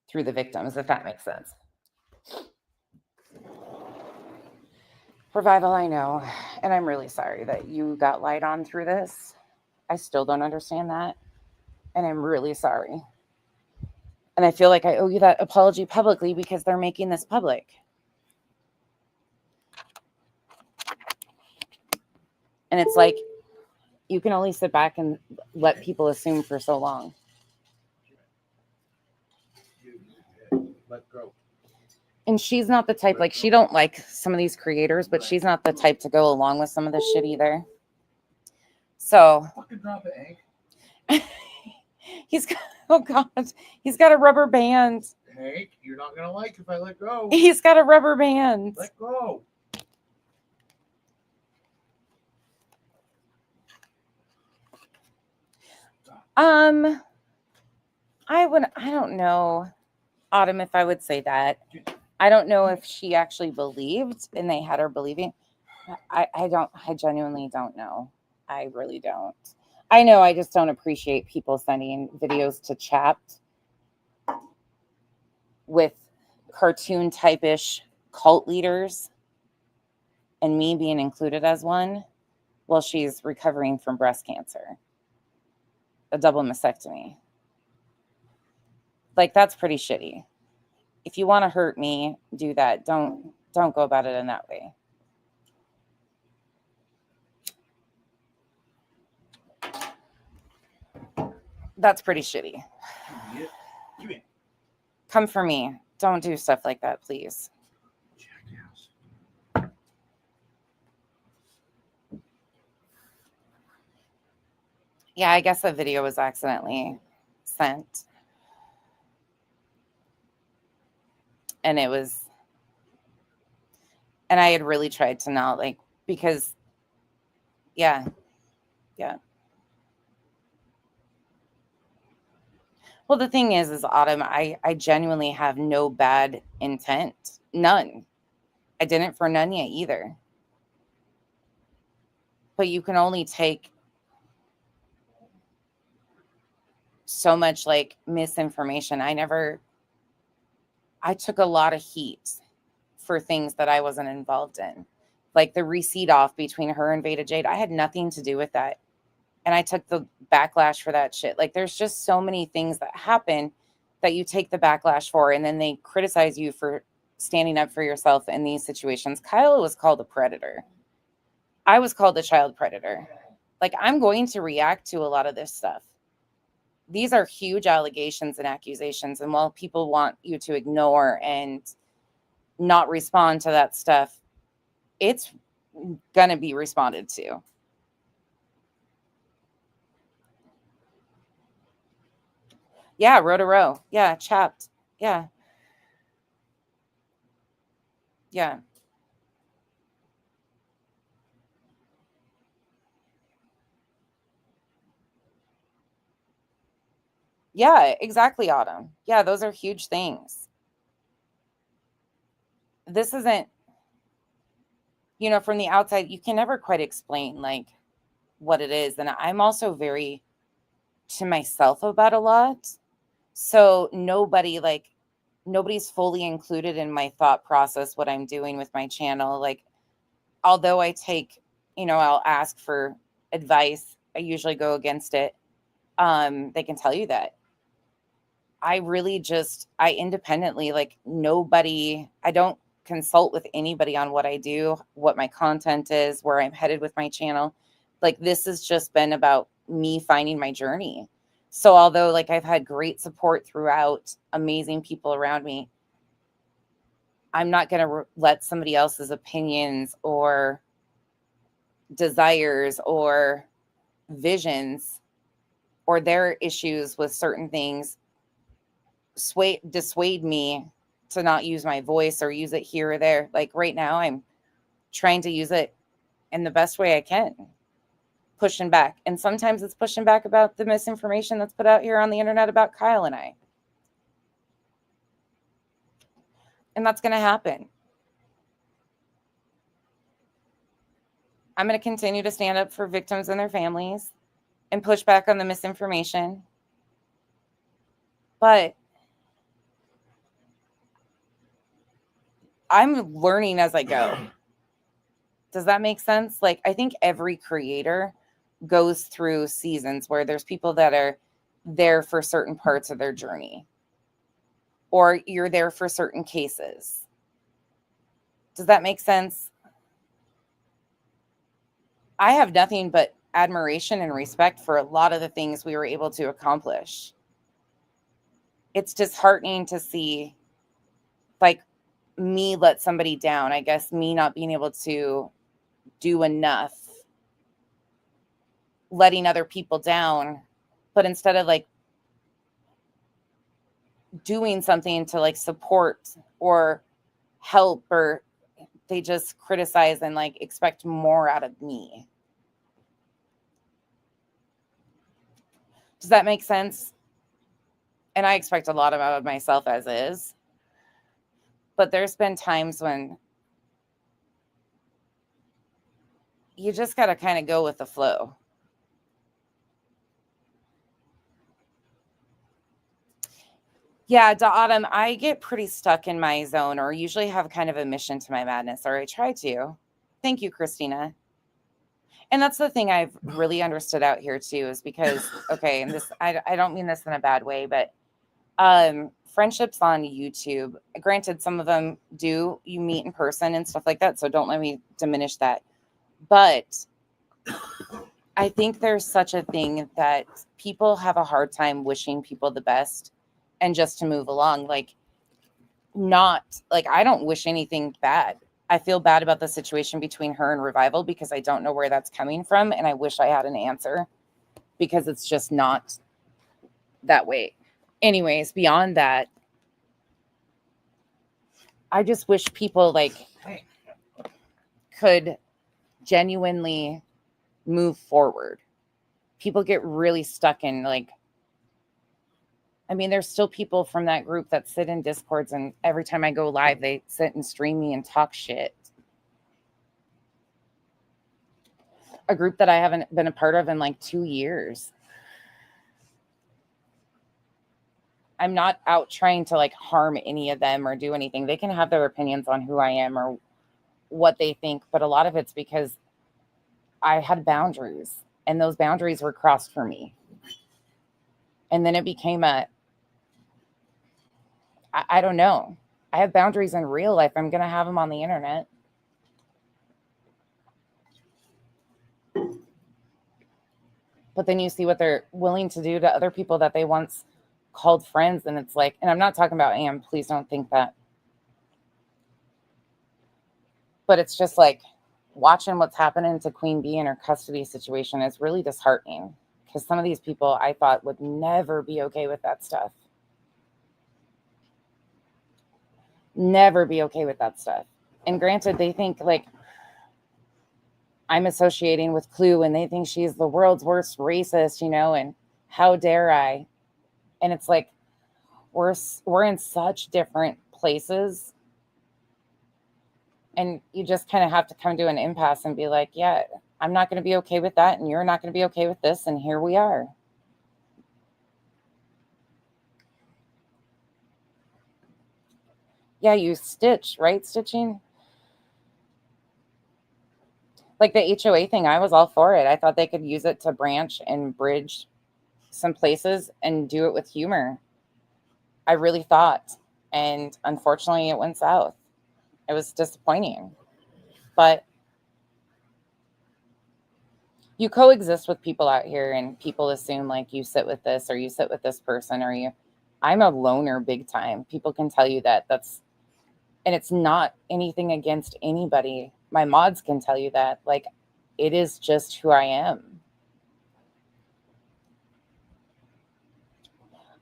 through the victims, if that makes sense. Revival, I know, and I'm really sorry that you got lied on through this. I still don't understand that, and I'm really sorry. And I feel like I owe you that apology publicly because they're making this public. And it's like, you can only sit back and let people assume for so long. Let go. And she's not the type, like, she don't like some of these creators, but she's not the type to go along with some of this shit either. So. Fucking drop it, Hank. He's got, oh God, he's got a rubber band. Hank, you're not going to like if I let go. He's got a rubber band. Let go. I don't know, Autumn, if I would say that. I don't know if she actually believed and they had her believing. I genuinely don't know. I really don't. I know I just don't appreciate people sending videos to Chapped with cartoon type-ish cult leaders and me being included as one while she's recovering from breast cancer. A double mastectomy. Like, that's pretty shitty. If you want to hurt me, do that. Don't go about it in that way. That's pretty shitty. Come for me. Don't do stuff like that, please. Yeah, I guess the video was accidentally sent. And it was, and I had really tried to not like, because, yeah. Well, the thing is Autumn, I genuinely have no bad intent. None. I didn't for none yet either. But you can only take so much like misinformation. I took a lot of heat for things that I wasn't involved in. Like the receipt off between her and Veda Jade. I had nothing to do with that. And I took the backlash for that shit. Like there's just so many things that happen that you take the backlash for. And then they criticize you for standing up for yourself in these situations. Kyle was called a predator. I was called a child predator. Like I'm going to react to a lot of this stuff. These are huge allegations and accusations. And while people want you to ignore and not respond to that stuff, it's going to be responded to. Yeah, row to row. Yeah, Chapped. Yeah. Yeah. Yeah, exactly, Autumn. Yeah, those are huge things. This isn't, from the outside, you can never quite explain like what it is. And I'm also very to myself about a lot. So nobody's fully included in my thought process, what I'm doing with my channel. Like, although I take, I'll ask for advice, I usually go against it. They can tell you that. I independently, like I don't consult with anybody on what I do, what my content is, where I'm headed with my channel. Like, this has just been about me finding my journey. So although like I've had great support throughout, amazing people around me, I'm not going to let somebody else's opinions or desires or visions or their issues with certain things dissuade me to not use my voice or use it here or there. Like right now, I'm trying to use it in the best way I can, pushing back. And sometimes it's pushing back about the misinformation that's put out here on the internet about Kyle and I. And that's going to happen. I'm going to continue to stand up for victims and their families and push back on the misinformation. But I'm learning as I go. Does that make sense? Like, I think every creator goes through seasons where there's people that are there for certain parts of their journey, or you're there for certain cases. Does that make sense? I have nothing but admiration and respect for a lot of the things we were able to accomplish. It's disheartening to see, like, me let somebody down. I guess me not being able to do enough, letting other people down, but instead of like doing something to like support or help, or they just criticize and like expect more out of me. Does that make sense? And I expect a lot out of myself as is. But there's been times when you just got to kind of go with the flow. Yeah, Autumn, I get pretty stuck in my zone, or usually have kind of a mission to my madness, or I try to. Thank you, Christina. And that's the thing I've really understood out here too, is because, okay, and this, I don't mean this in a bad way, but friendships on YouTube, granted, some of them you meet in person and stuff like that, so don't let me diminish that. But I think there's such a thing that people have a hard time wishing people the best and just to move along. Like, not like, I don't wish anything bad. I feel bad about the situation between her and Revival because I don't know where that's coming from. And I wish I had an answer because it's just not that way. Anyways, beyond that, I just wish people like could genuinely move forward. People get really stuck in like, I mean, there's still people from that group that sit in Discords, and every time I go live, they sit and stream me and talk shit. A group that I haven't been a part of in like 2 years. I'm not out trying to like harm any of them or do anything. They can have their opinions on who I am or what they think, but a lot of it's because I had boundaries, and those boundaries were crossed for me. And then it became I don't know. I have boundaries in real life. I'm going to have them on the internet. But then you see what they're willing to do to other people that they once called friends. And it's like, and I'm not talking about Am, please don't think that. But it's just like watching what's happening to Queen Bee in her custody situation is really disheartening, because some of these people I thought would never be okay with that stuff. Never be okay with that stuff. And granted, they think like I'm associating with Clue, and they think she's the world's worst racist, and how dare I? And it's like we're in such different places, and you just kind of have to come to an impasse and be like, yeah, I'm not going to be okay with that, and you're not going to be okay with this, and here we are. Yeah, you stitch, right? Stitching. Like the HOA thing, I was all for it. I thought they could use it to branch and bridge some places and do it with humor. I really thought. And unfortunately, it went south. It was disappointing. But you coexist with people out here, and people assume like you sit with this or you sit with this person or you. I'm a loner big time. People can tell you that. And it's not anything against anybody. My mods can tell you that. Like, it is just who I am.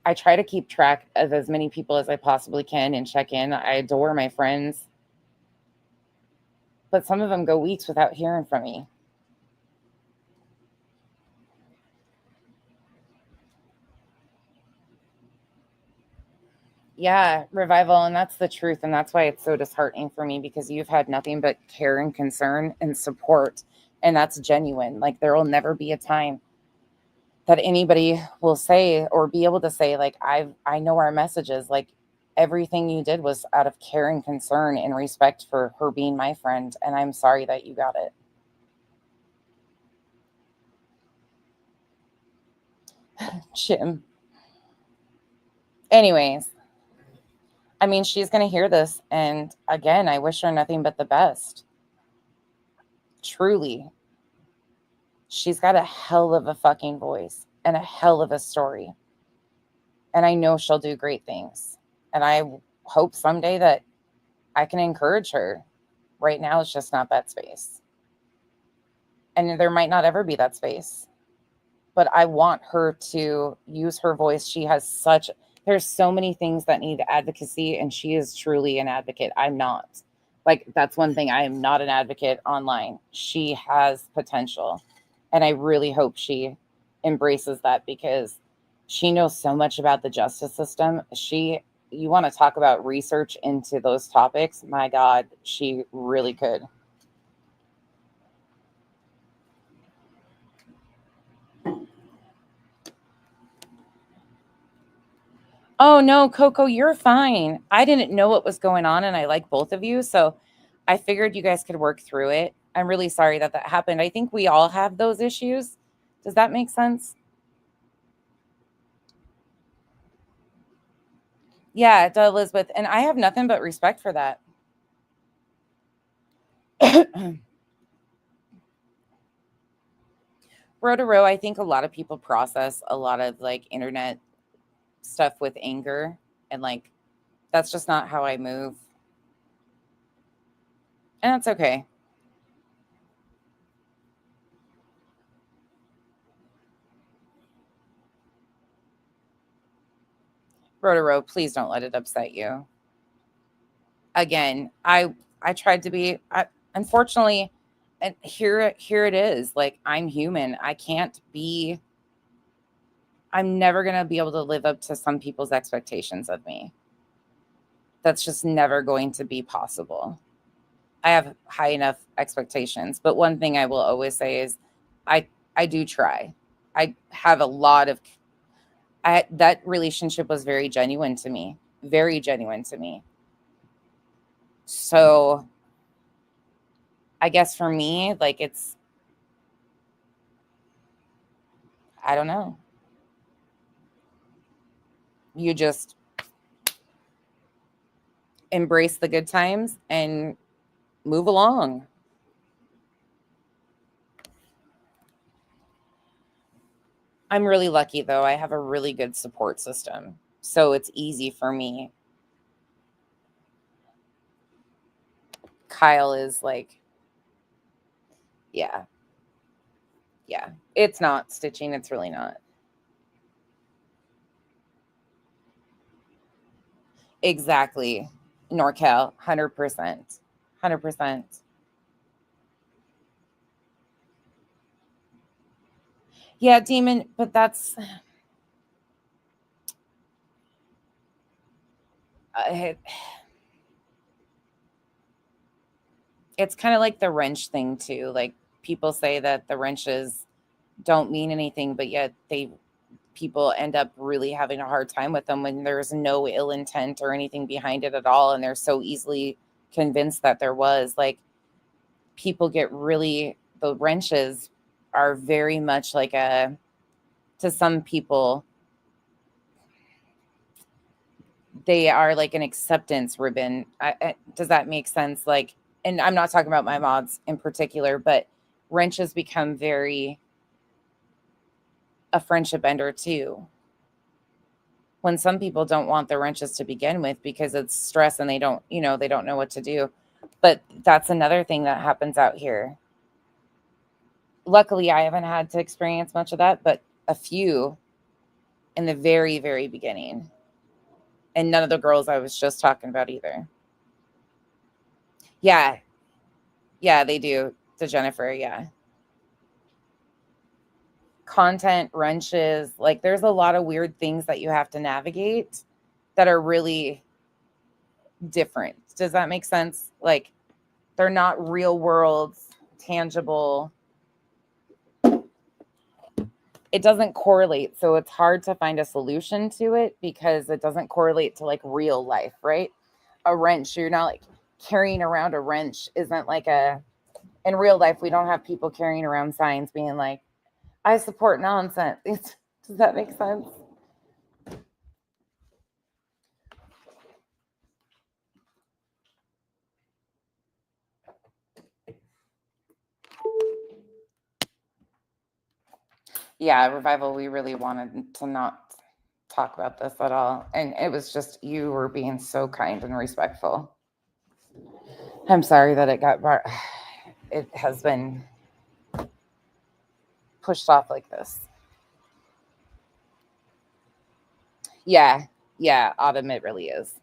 I try to keep track of as many people as I possibly can and check in. I adore my friends. But some of them go weeks without hearing from me. Yeah, revival. And that's the truth. And that's why it's so disheartening for me, because you've had nothing but care and concern and support. And that's genuine. Like, there will never be a time that anybody will say or be able to say, like, I know our messages. Like, everything you did was out of care and concern and respect for her being my friend. And I'm sorry that you got it. Jim. Anyways, I mean, she's going to hear this. And again, I wish her nothing but the best. Truly. She's got a hell of a fucking voice and a hell of a story. And I know she'll do great things. And I hope someday that I can encourage her. Right now, it's just not that space. And there might not ever be that space. But I want her to use her voice. There's so many things that need advocacy, and she is truly an advocate. I'm not. Like, that's one thing. I am not an advocate online. She has potential. And I really hope she embraces that, because she knows so much about the justice system. You want to talk about research into those topics? My God, she really could. Oh, no, Coco, you're fine. I didn't know what was going on, and I like both of you. So I figured you guys could work through it. I'm really sorry that happened. I think we all have those issues. Does that make sense? Yeah, it does, Elizabeth. And I have nothing but respect for that. Row to row, I think a lot of people process a lot of like internet stuff with anger, and like that's just not how I move. And that's okay. Row to row, please don't let it upset you. Again, I tried to be, unfortunately, and here it is. Like, I'm human. I'm never going to be able to live up to some people's expectations of me. That's just never going to be possible. I have high enough expectations. But one thing I will always say is I do try. I have a lot of, that relationship was very genuine to me. Very genuine to me. So I guess for me, like, I don't know. You just embrace the good times and move along. I'm really lucky, though. I have a really good support system, so it's easy for me. Kyle is like, yeah. It's not stitching. It's really not. Exactly. NorCal, 100%. 100%. Yeah, Demon, but that's, it's kind of like the wrench thing too. Like people say that the wrenches don't mean anything, but yet people end up really having a hard time with them when there's no ill intent or anything behind it at all, and they're so easily convinced that there was. Like people get really, the wrenches are very much like to some people, they are like an acceptance ribbon. Does that make sense? Like, and I'm not talking about my mods in particular, but wrenches become very a friendship ender too. When some people don't want the wrenches to begin with because it's stress and they don't know what to do. But that's another thing that happens out here. Luckily, I haven't had to experience much of that, but a few in the very, very beginning. And none of the girls I was just talking about either. Yeah. Yeah, they do. To Jennifer, yeah. Content wrenches, like there's a lot of weird things that you have to navigate that are really different. Does that make sense? Like they're not real world, tangible. It doesn't correlate, so it's hard to find a solution to it because it doesn't correlate to like real life, right? A wrench, you're not like carrying around a wrench isn't like in real life, we don't have people carrying around signs being like, I support nonsense. Does that make sense? Yeah, Revival, we really wanted to not talk about this at all. And it was just, you were being so kind and respectful. I'm sorry that it has been pushed off like this. Yeah, Autumn, it really is.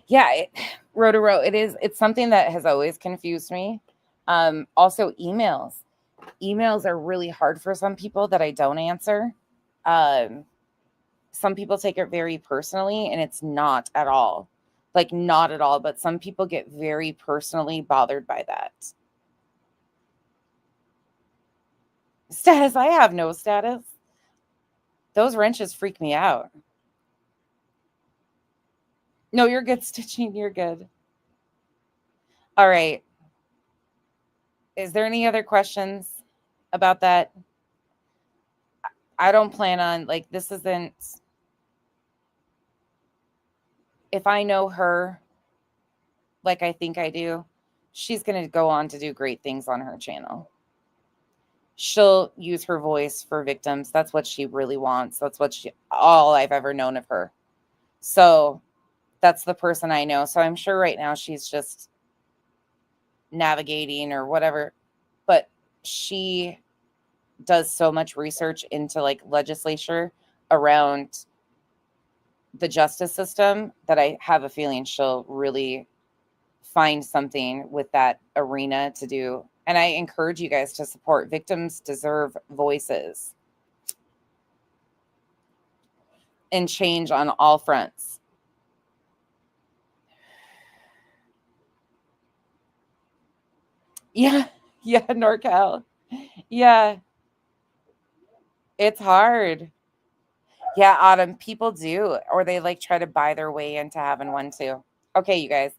Yeah, Row, it's something that has always confused me. Also emails. Emails are really hard for some people that I don't answer. Some people take it very personally, and it's not at all. Like, not at all, but some people get very personally bothered by that. Status, I have no status. Those wrenches freak me out. No, you're good, Stitching. You're good. All right. Is there any other questions about that? I don't plan on, like, this isn't, if I know her like I think I do, she's going to go on to do great things on her channel. She'll use her voice for victims. That's what she really wants. That's all I've ever known of her. So that's the person I know. So I'm sure right now she's just navigating or whatever, but she does so much research into like legislature around the justice system that I have a feeling she'll really find something with that arena to do. And I encourage you guys to support. Victims deserve voices and change on all fronts. Yeah, NorCal. Yeah. It's hard. Yeah, Autumn, people do, or they like try to buy their way into having one too. Okay, you guys.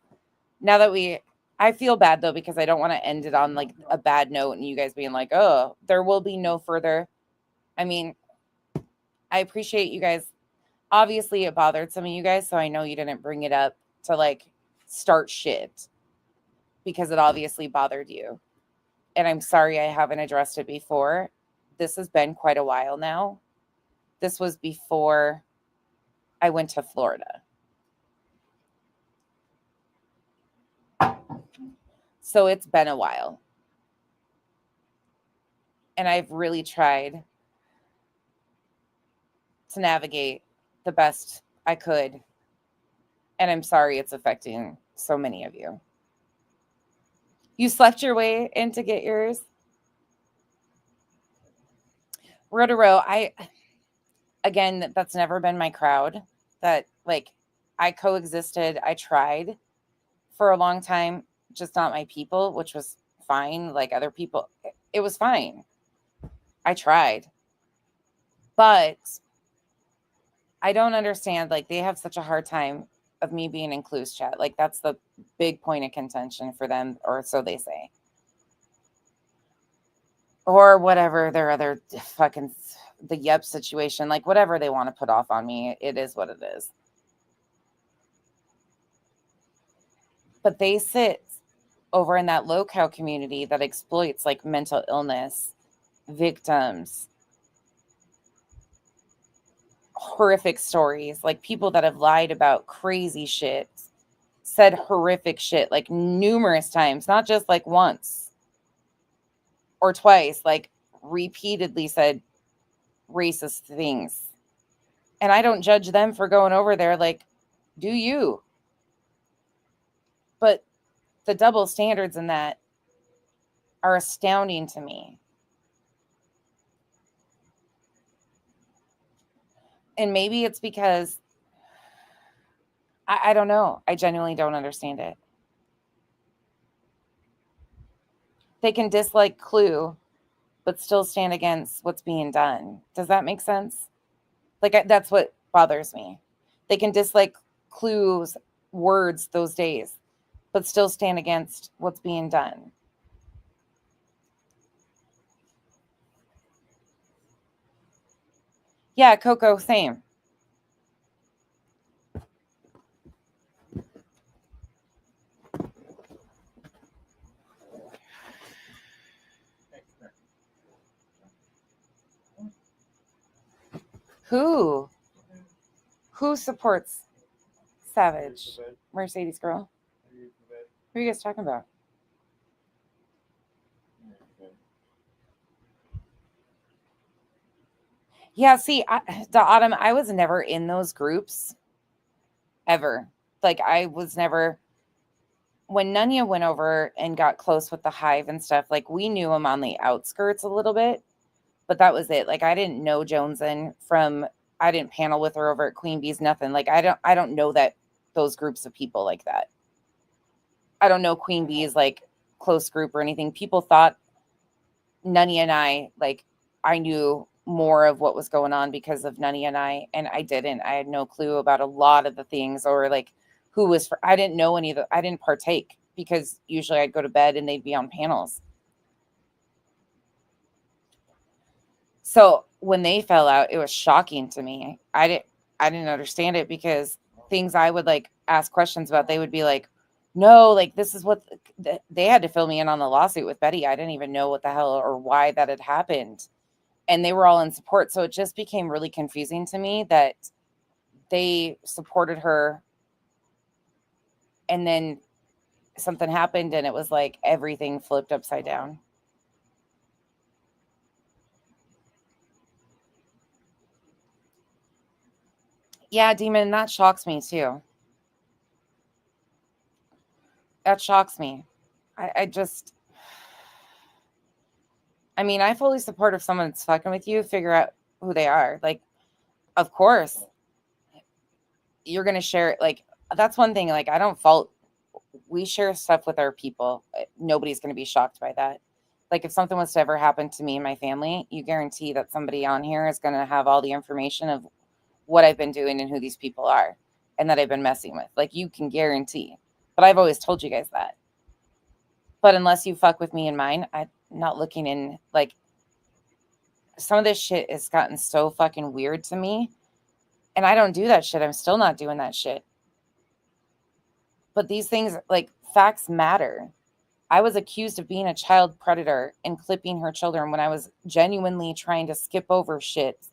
Now that I feel bad though, because I don't want to end it on like a bad note and you guys being like, oh, there will be no further. I mean, I appreciate you guys. Obviously, it bothered some of you guys, so I know you didn't bring it up to like start shit because it obviously bothered you. And I'm sorry I haven't addressed it before. This has been quite a while now. This was before I went to Florida. So it's been a while. And I've really tried to navigate the best I could. And I'm sorry it's affecting so many of you. You slept your way in to get yours? Row, again, that's never been my crowd. That Like, I coexisted. I tried for a long time, just not my people, which was fine. Like other people, it was fine. I tried. But I don't understand. Like, they have such a hard time of me being in Clues chat. Like, that's the big point of contention for them, or so they say. Or whatever their other fucking, the yep situation, like whatever they want to put off on me, it is what it is. But they sit over in that low-cow community that exploits like mental illness, victims, horrific stories, like people that have lied about crazy shit, said horrific shit like numerous times, not just like once or twice, like repeatedly said racist things. And I don't judge them for going over there. Like, do you? But the double standards in that are astounding to me. And maybe it's because I don't know. I genuinely don't understand it. They can dislike Clue, but still stand against what's being done. Does that make sense? Like, that's what bothers me. They can dislike Clue's words those days, but still stand against what's being done. Yeah, Coco, same. Who supports Savage? Mercedes girl. Who are you guys talking about? Yeah, see, the Autumn, I was never in those groups ever. Like, I was never, when Nunya went over and got close with the Hive and stuff, like, we knew him on the outskirts a little bit, but that was it. Like, I didn't know Jonesin from, I didn't panel with her over at Queen Bee's, nothing. Like, I don't know that those groups of people like that. I don't know Queen Bee's like close group or anything. People thought Nunya and I, like, I knew more of what was going on because of Nunya and I didn't. I had no clue about a lot of the things, or like who was for, I didn't know any of the, I didn't partake because usually I'd go to bed and they'd be on panels. So when they fell out, it was shocking to me. I didn't understand it, because things I would like ask questions about, they would be like, no, like this is what they had to fill me in on the lawsuit with Betty. I didn't even know what the hell or why that had happened. And they were all in support. So it just became really confusing to me that they supported her. And then something happened and it was like everything flipped upside down. Yeah, Demon, that shocks me too. That shocks me. I mean, I fully support if someone's fucking with you, figure out who they are. Like, of course, you're going to share it. Like, that's one thing. Like, I don't fault. We share stuff with our people. Nobody's going to be shocked by that. Like, if something was to ever happen to me and my family, you guarantee that somebody on here is going to have all the information of what I've been doing and who these people are and that I've been messing with. Like, you can guarantee. But I've always told you guys that. But unless you fuck with me and mine, I'm not looking in. Like, some of this shit has gotten so fucking weird to me. And I don't do that shit. I'm still not doing that shit. But these things, like, facts matter. I was accused of being a child predator and clipping her children when I was genuinely trying to skip over shit.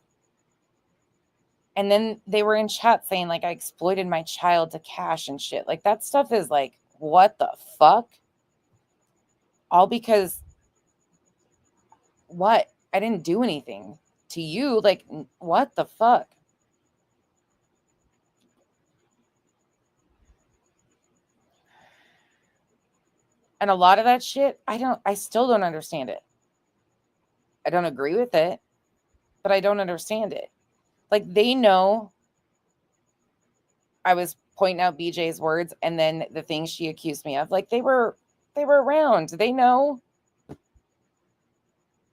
And then they were in chat saying, like, I exploited my child to cash and shit. Like, that stuff is like, what the fuck? All because what? I didn't do anything to you. Like, what the fuck? And a lot of that shit, I still don't understand it. I don't agree with it, but I don't understand it. Like, they know I was pointing out BJ's words and then the things she accused me of. Like they were around. They know.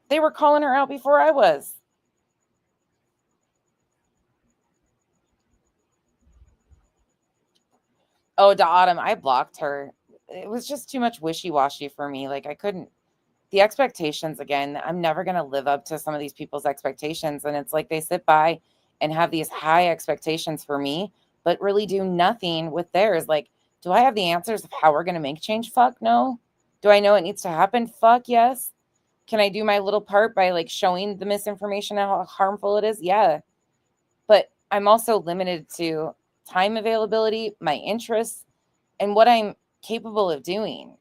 They were calling her out before I was. Oh, to Autumn, I blocked her. It was just too much wishy-washy for me. Like I couldn't. The expectations, again, I'm never going to live up to some of these people's expectations. And it's like they sit by and have these high expectations for me, but really do nothing with theirs. Like, do I have the answers of how we're going to make change? Fuck no. Do I know it needs to happen? Fuck yes. Can I do my little part by like showing the misinformation and how harmful it is? Yeah. But I'm also limited to time availability, my interests, and what I'm capable of doing.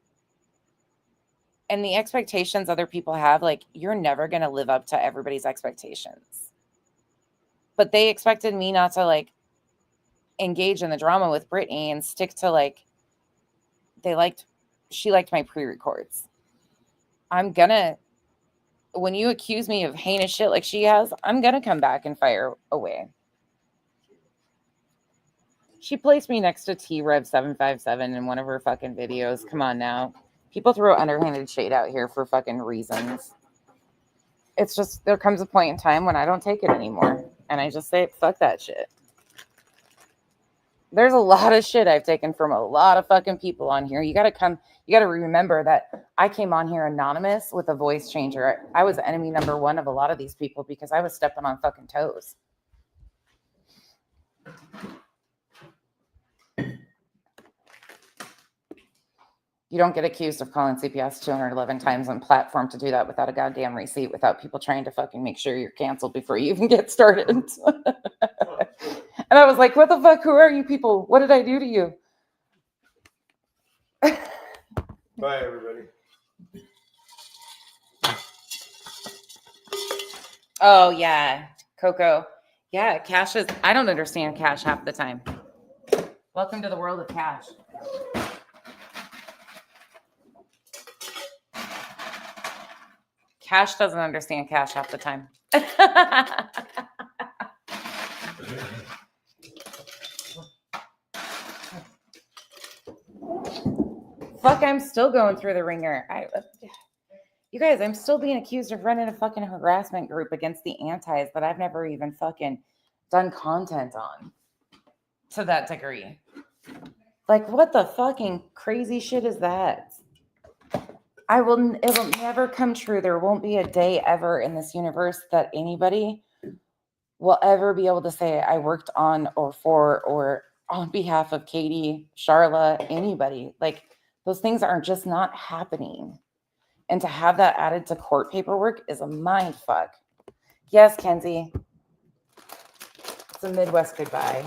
And the expectations other people have, like, you're never going to live up to everybody's expectations. But they expected me not to, like, engage in the drama with Brittany and stick to, like, she liked my pre-records. I'm going to, when you accuse me of heinous shit like she has, I'm going to come back and fire away. She placed me next to T-Rev 757 in one of her fucking videos. Come on now. People throw underhanded shade out here for fucking reasons. It's just, there comes a point in time when I don't take it anymore. And I just say, fuck that shit. There's a lot of shit I've taken from a lot of fucking people on here. You got to remember that I came on here anonymous with a voice changer. I was enemy number one of a lot of these people because I was stepping on fucking toes. You don't get accused of calling CPS 211 times on platform to do that without a goddamn receipt, without people trying to fucking make sure you're canceled before you even get started. And I was like, what the fuck? Who are you people? What did I do to you? Bye, everybody. Oh, yeah. Coco. Yeah, Cash is, I don't understand Cash half the time. Welcome to the world of Cash. Cash doesn't understand Cash half the time. Fuck, I'm still going through the ringer. You guys, I'm still being accused of running a fucking harassment group against the antis that I've never even fucking done content on to that degree. Like, what the fucking crazy shit is that? It will never come true. There won't be a day ever in this universe that anybody will ever be able to say I worked on or for or on behalf of Katie, Charla, anybody. Like, those things are just not happening. And to have that added to court paperwork is a mind fuck. Yes, Kenzie. It's a Midwest goodbye.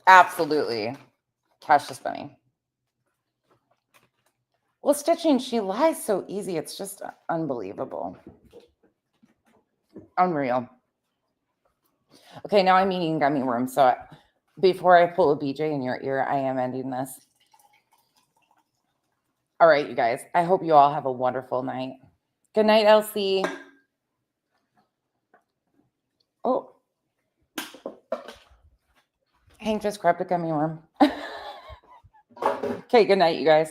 Absolutely. Cash is funny. Well, stitching, she lies so easy. It's just unbelievable. Unreal. Okay, now I'm eating gummy worms. So before I pull a BJ in your ear, I am ending this. All right, you guys. I hope you all have a wonderful night. Good night, Elsie. Oh. Hank just grabbed a gummy worm. Okay, good night, you guys.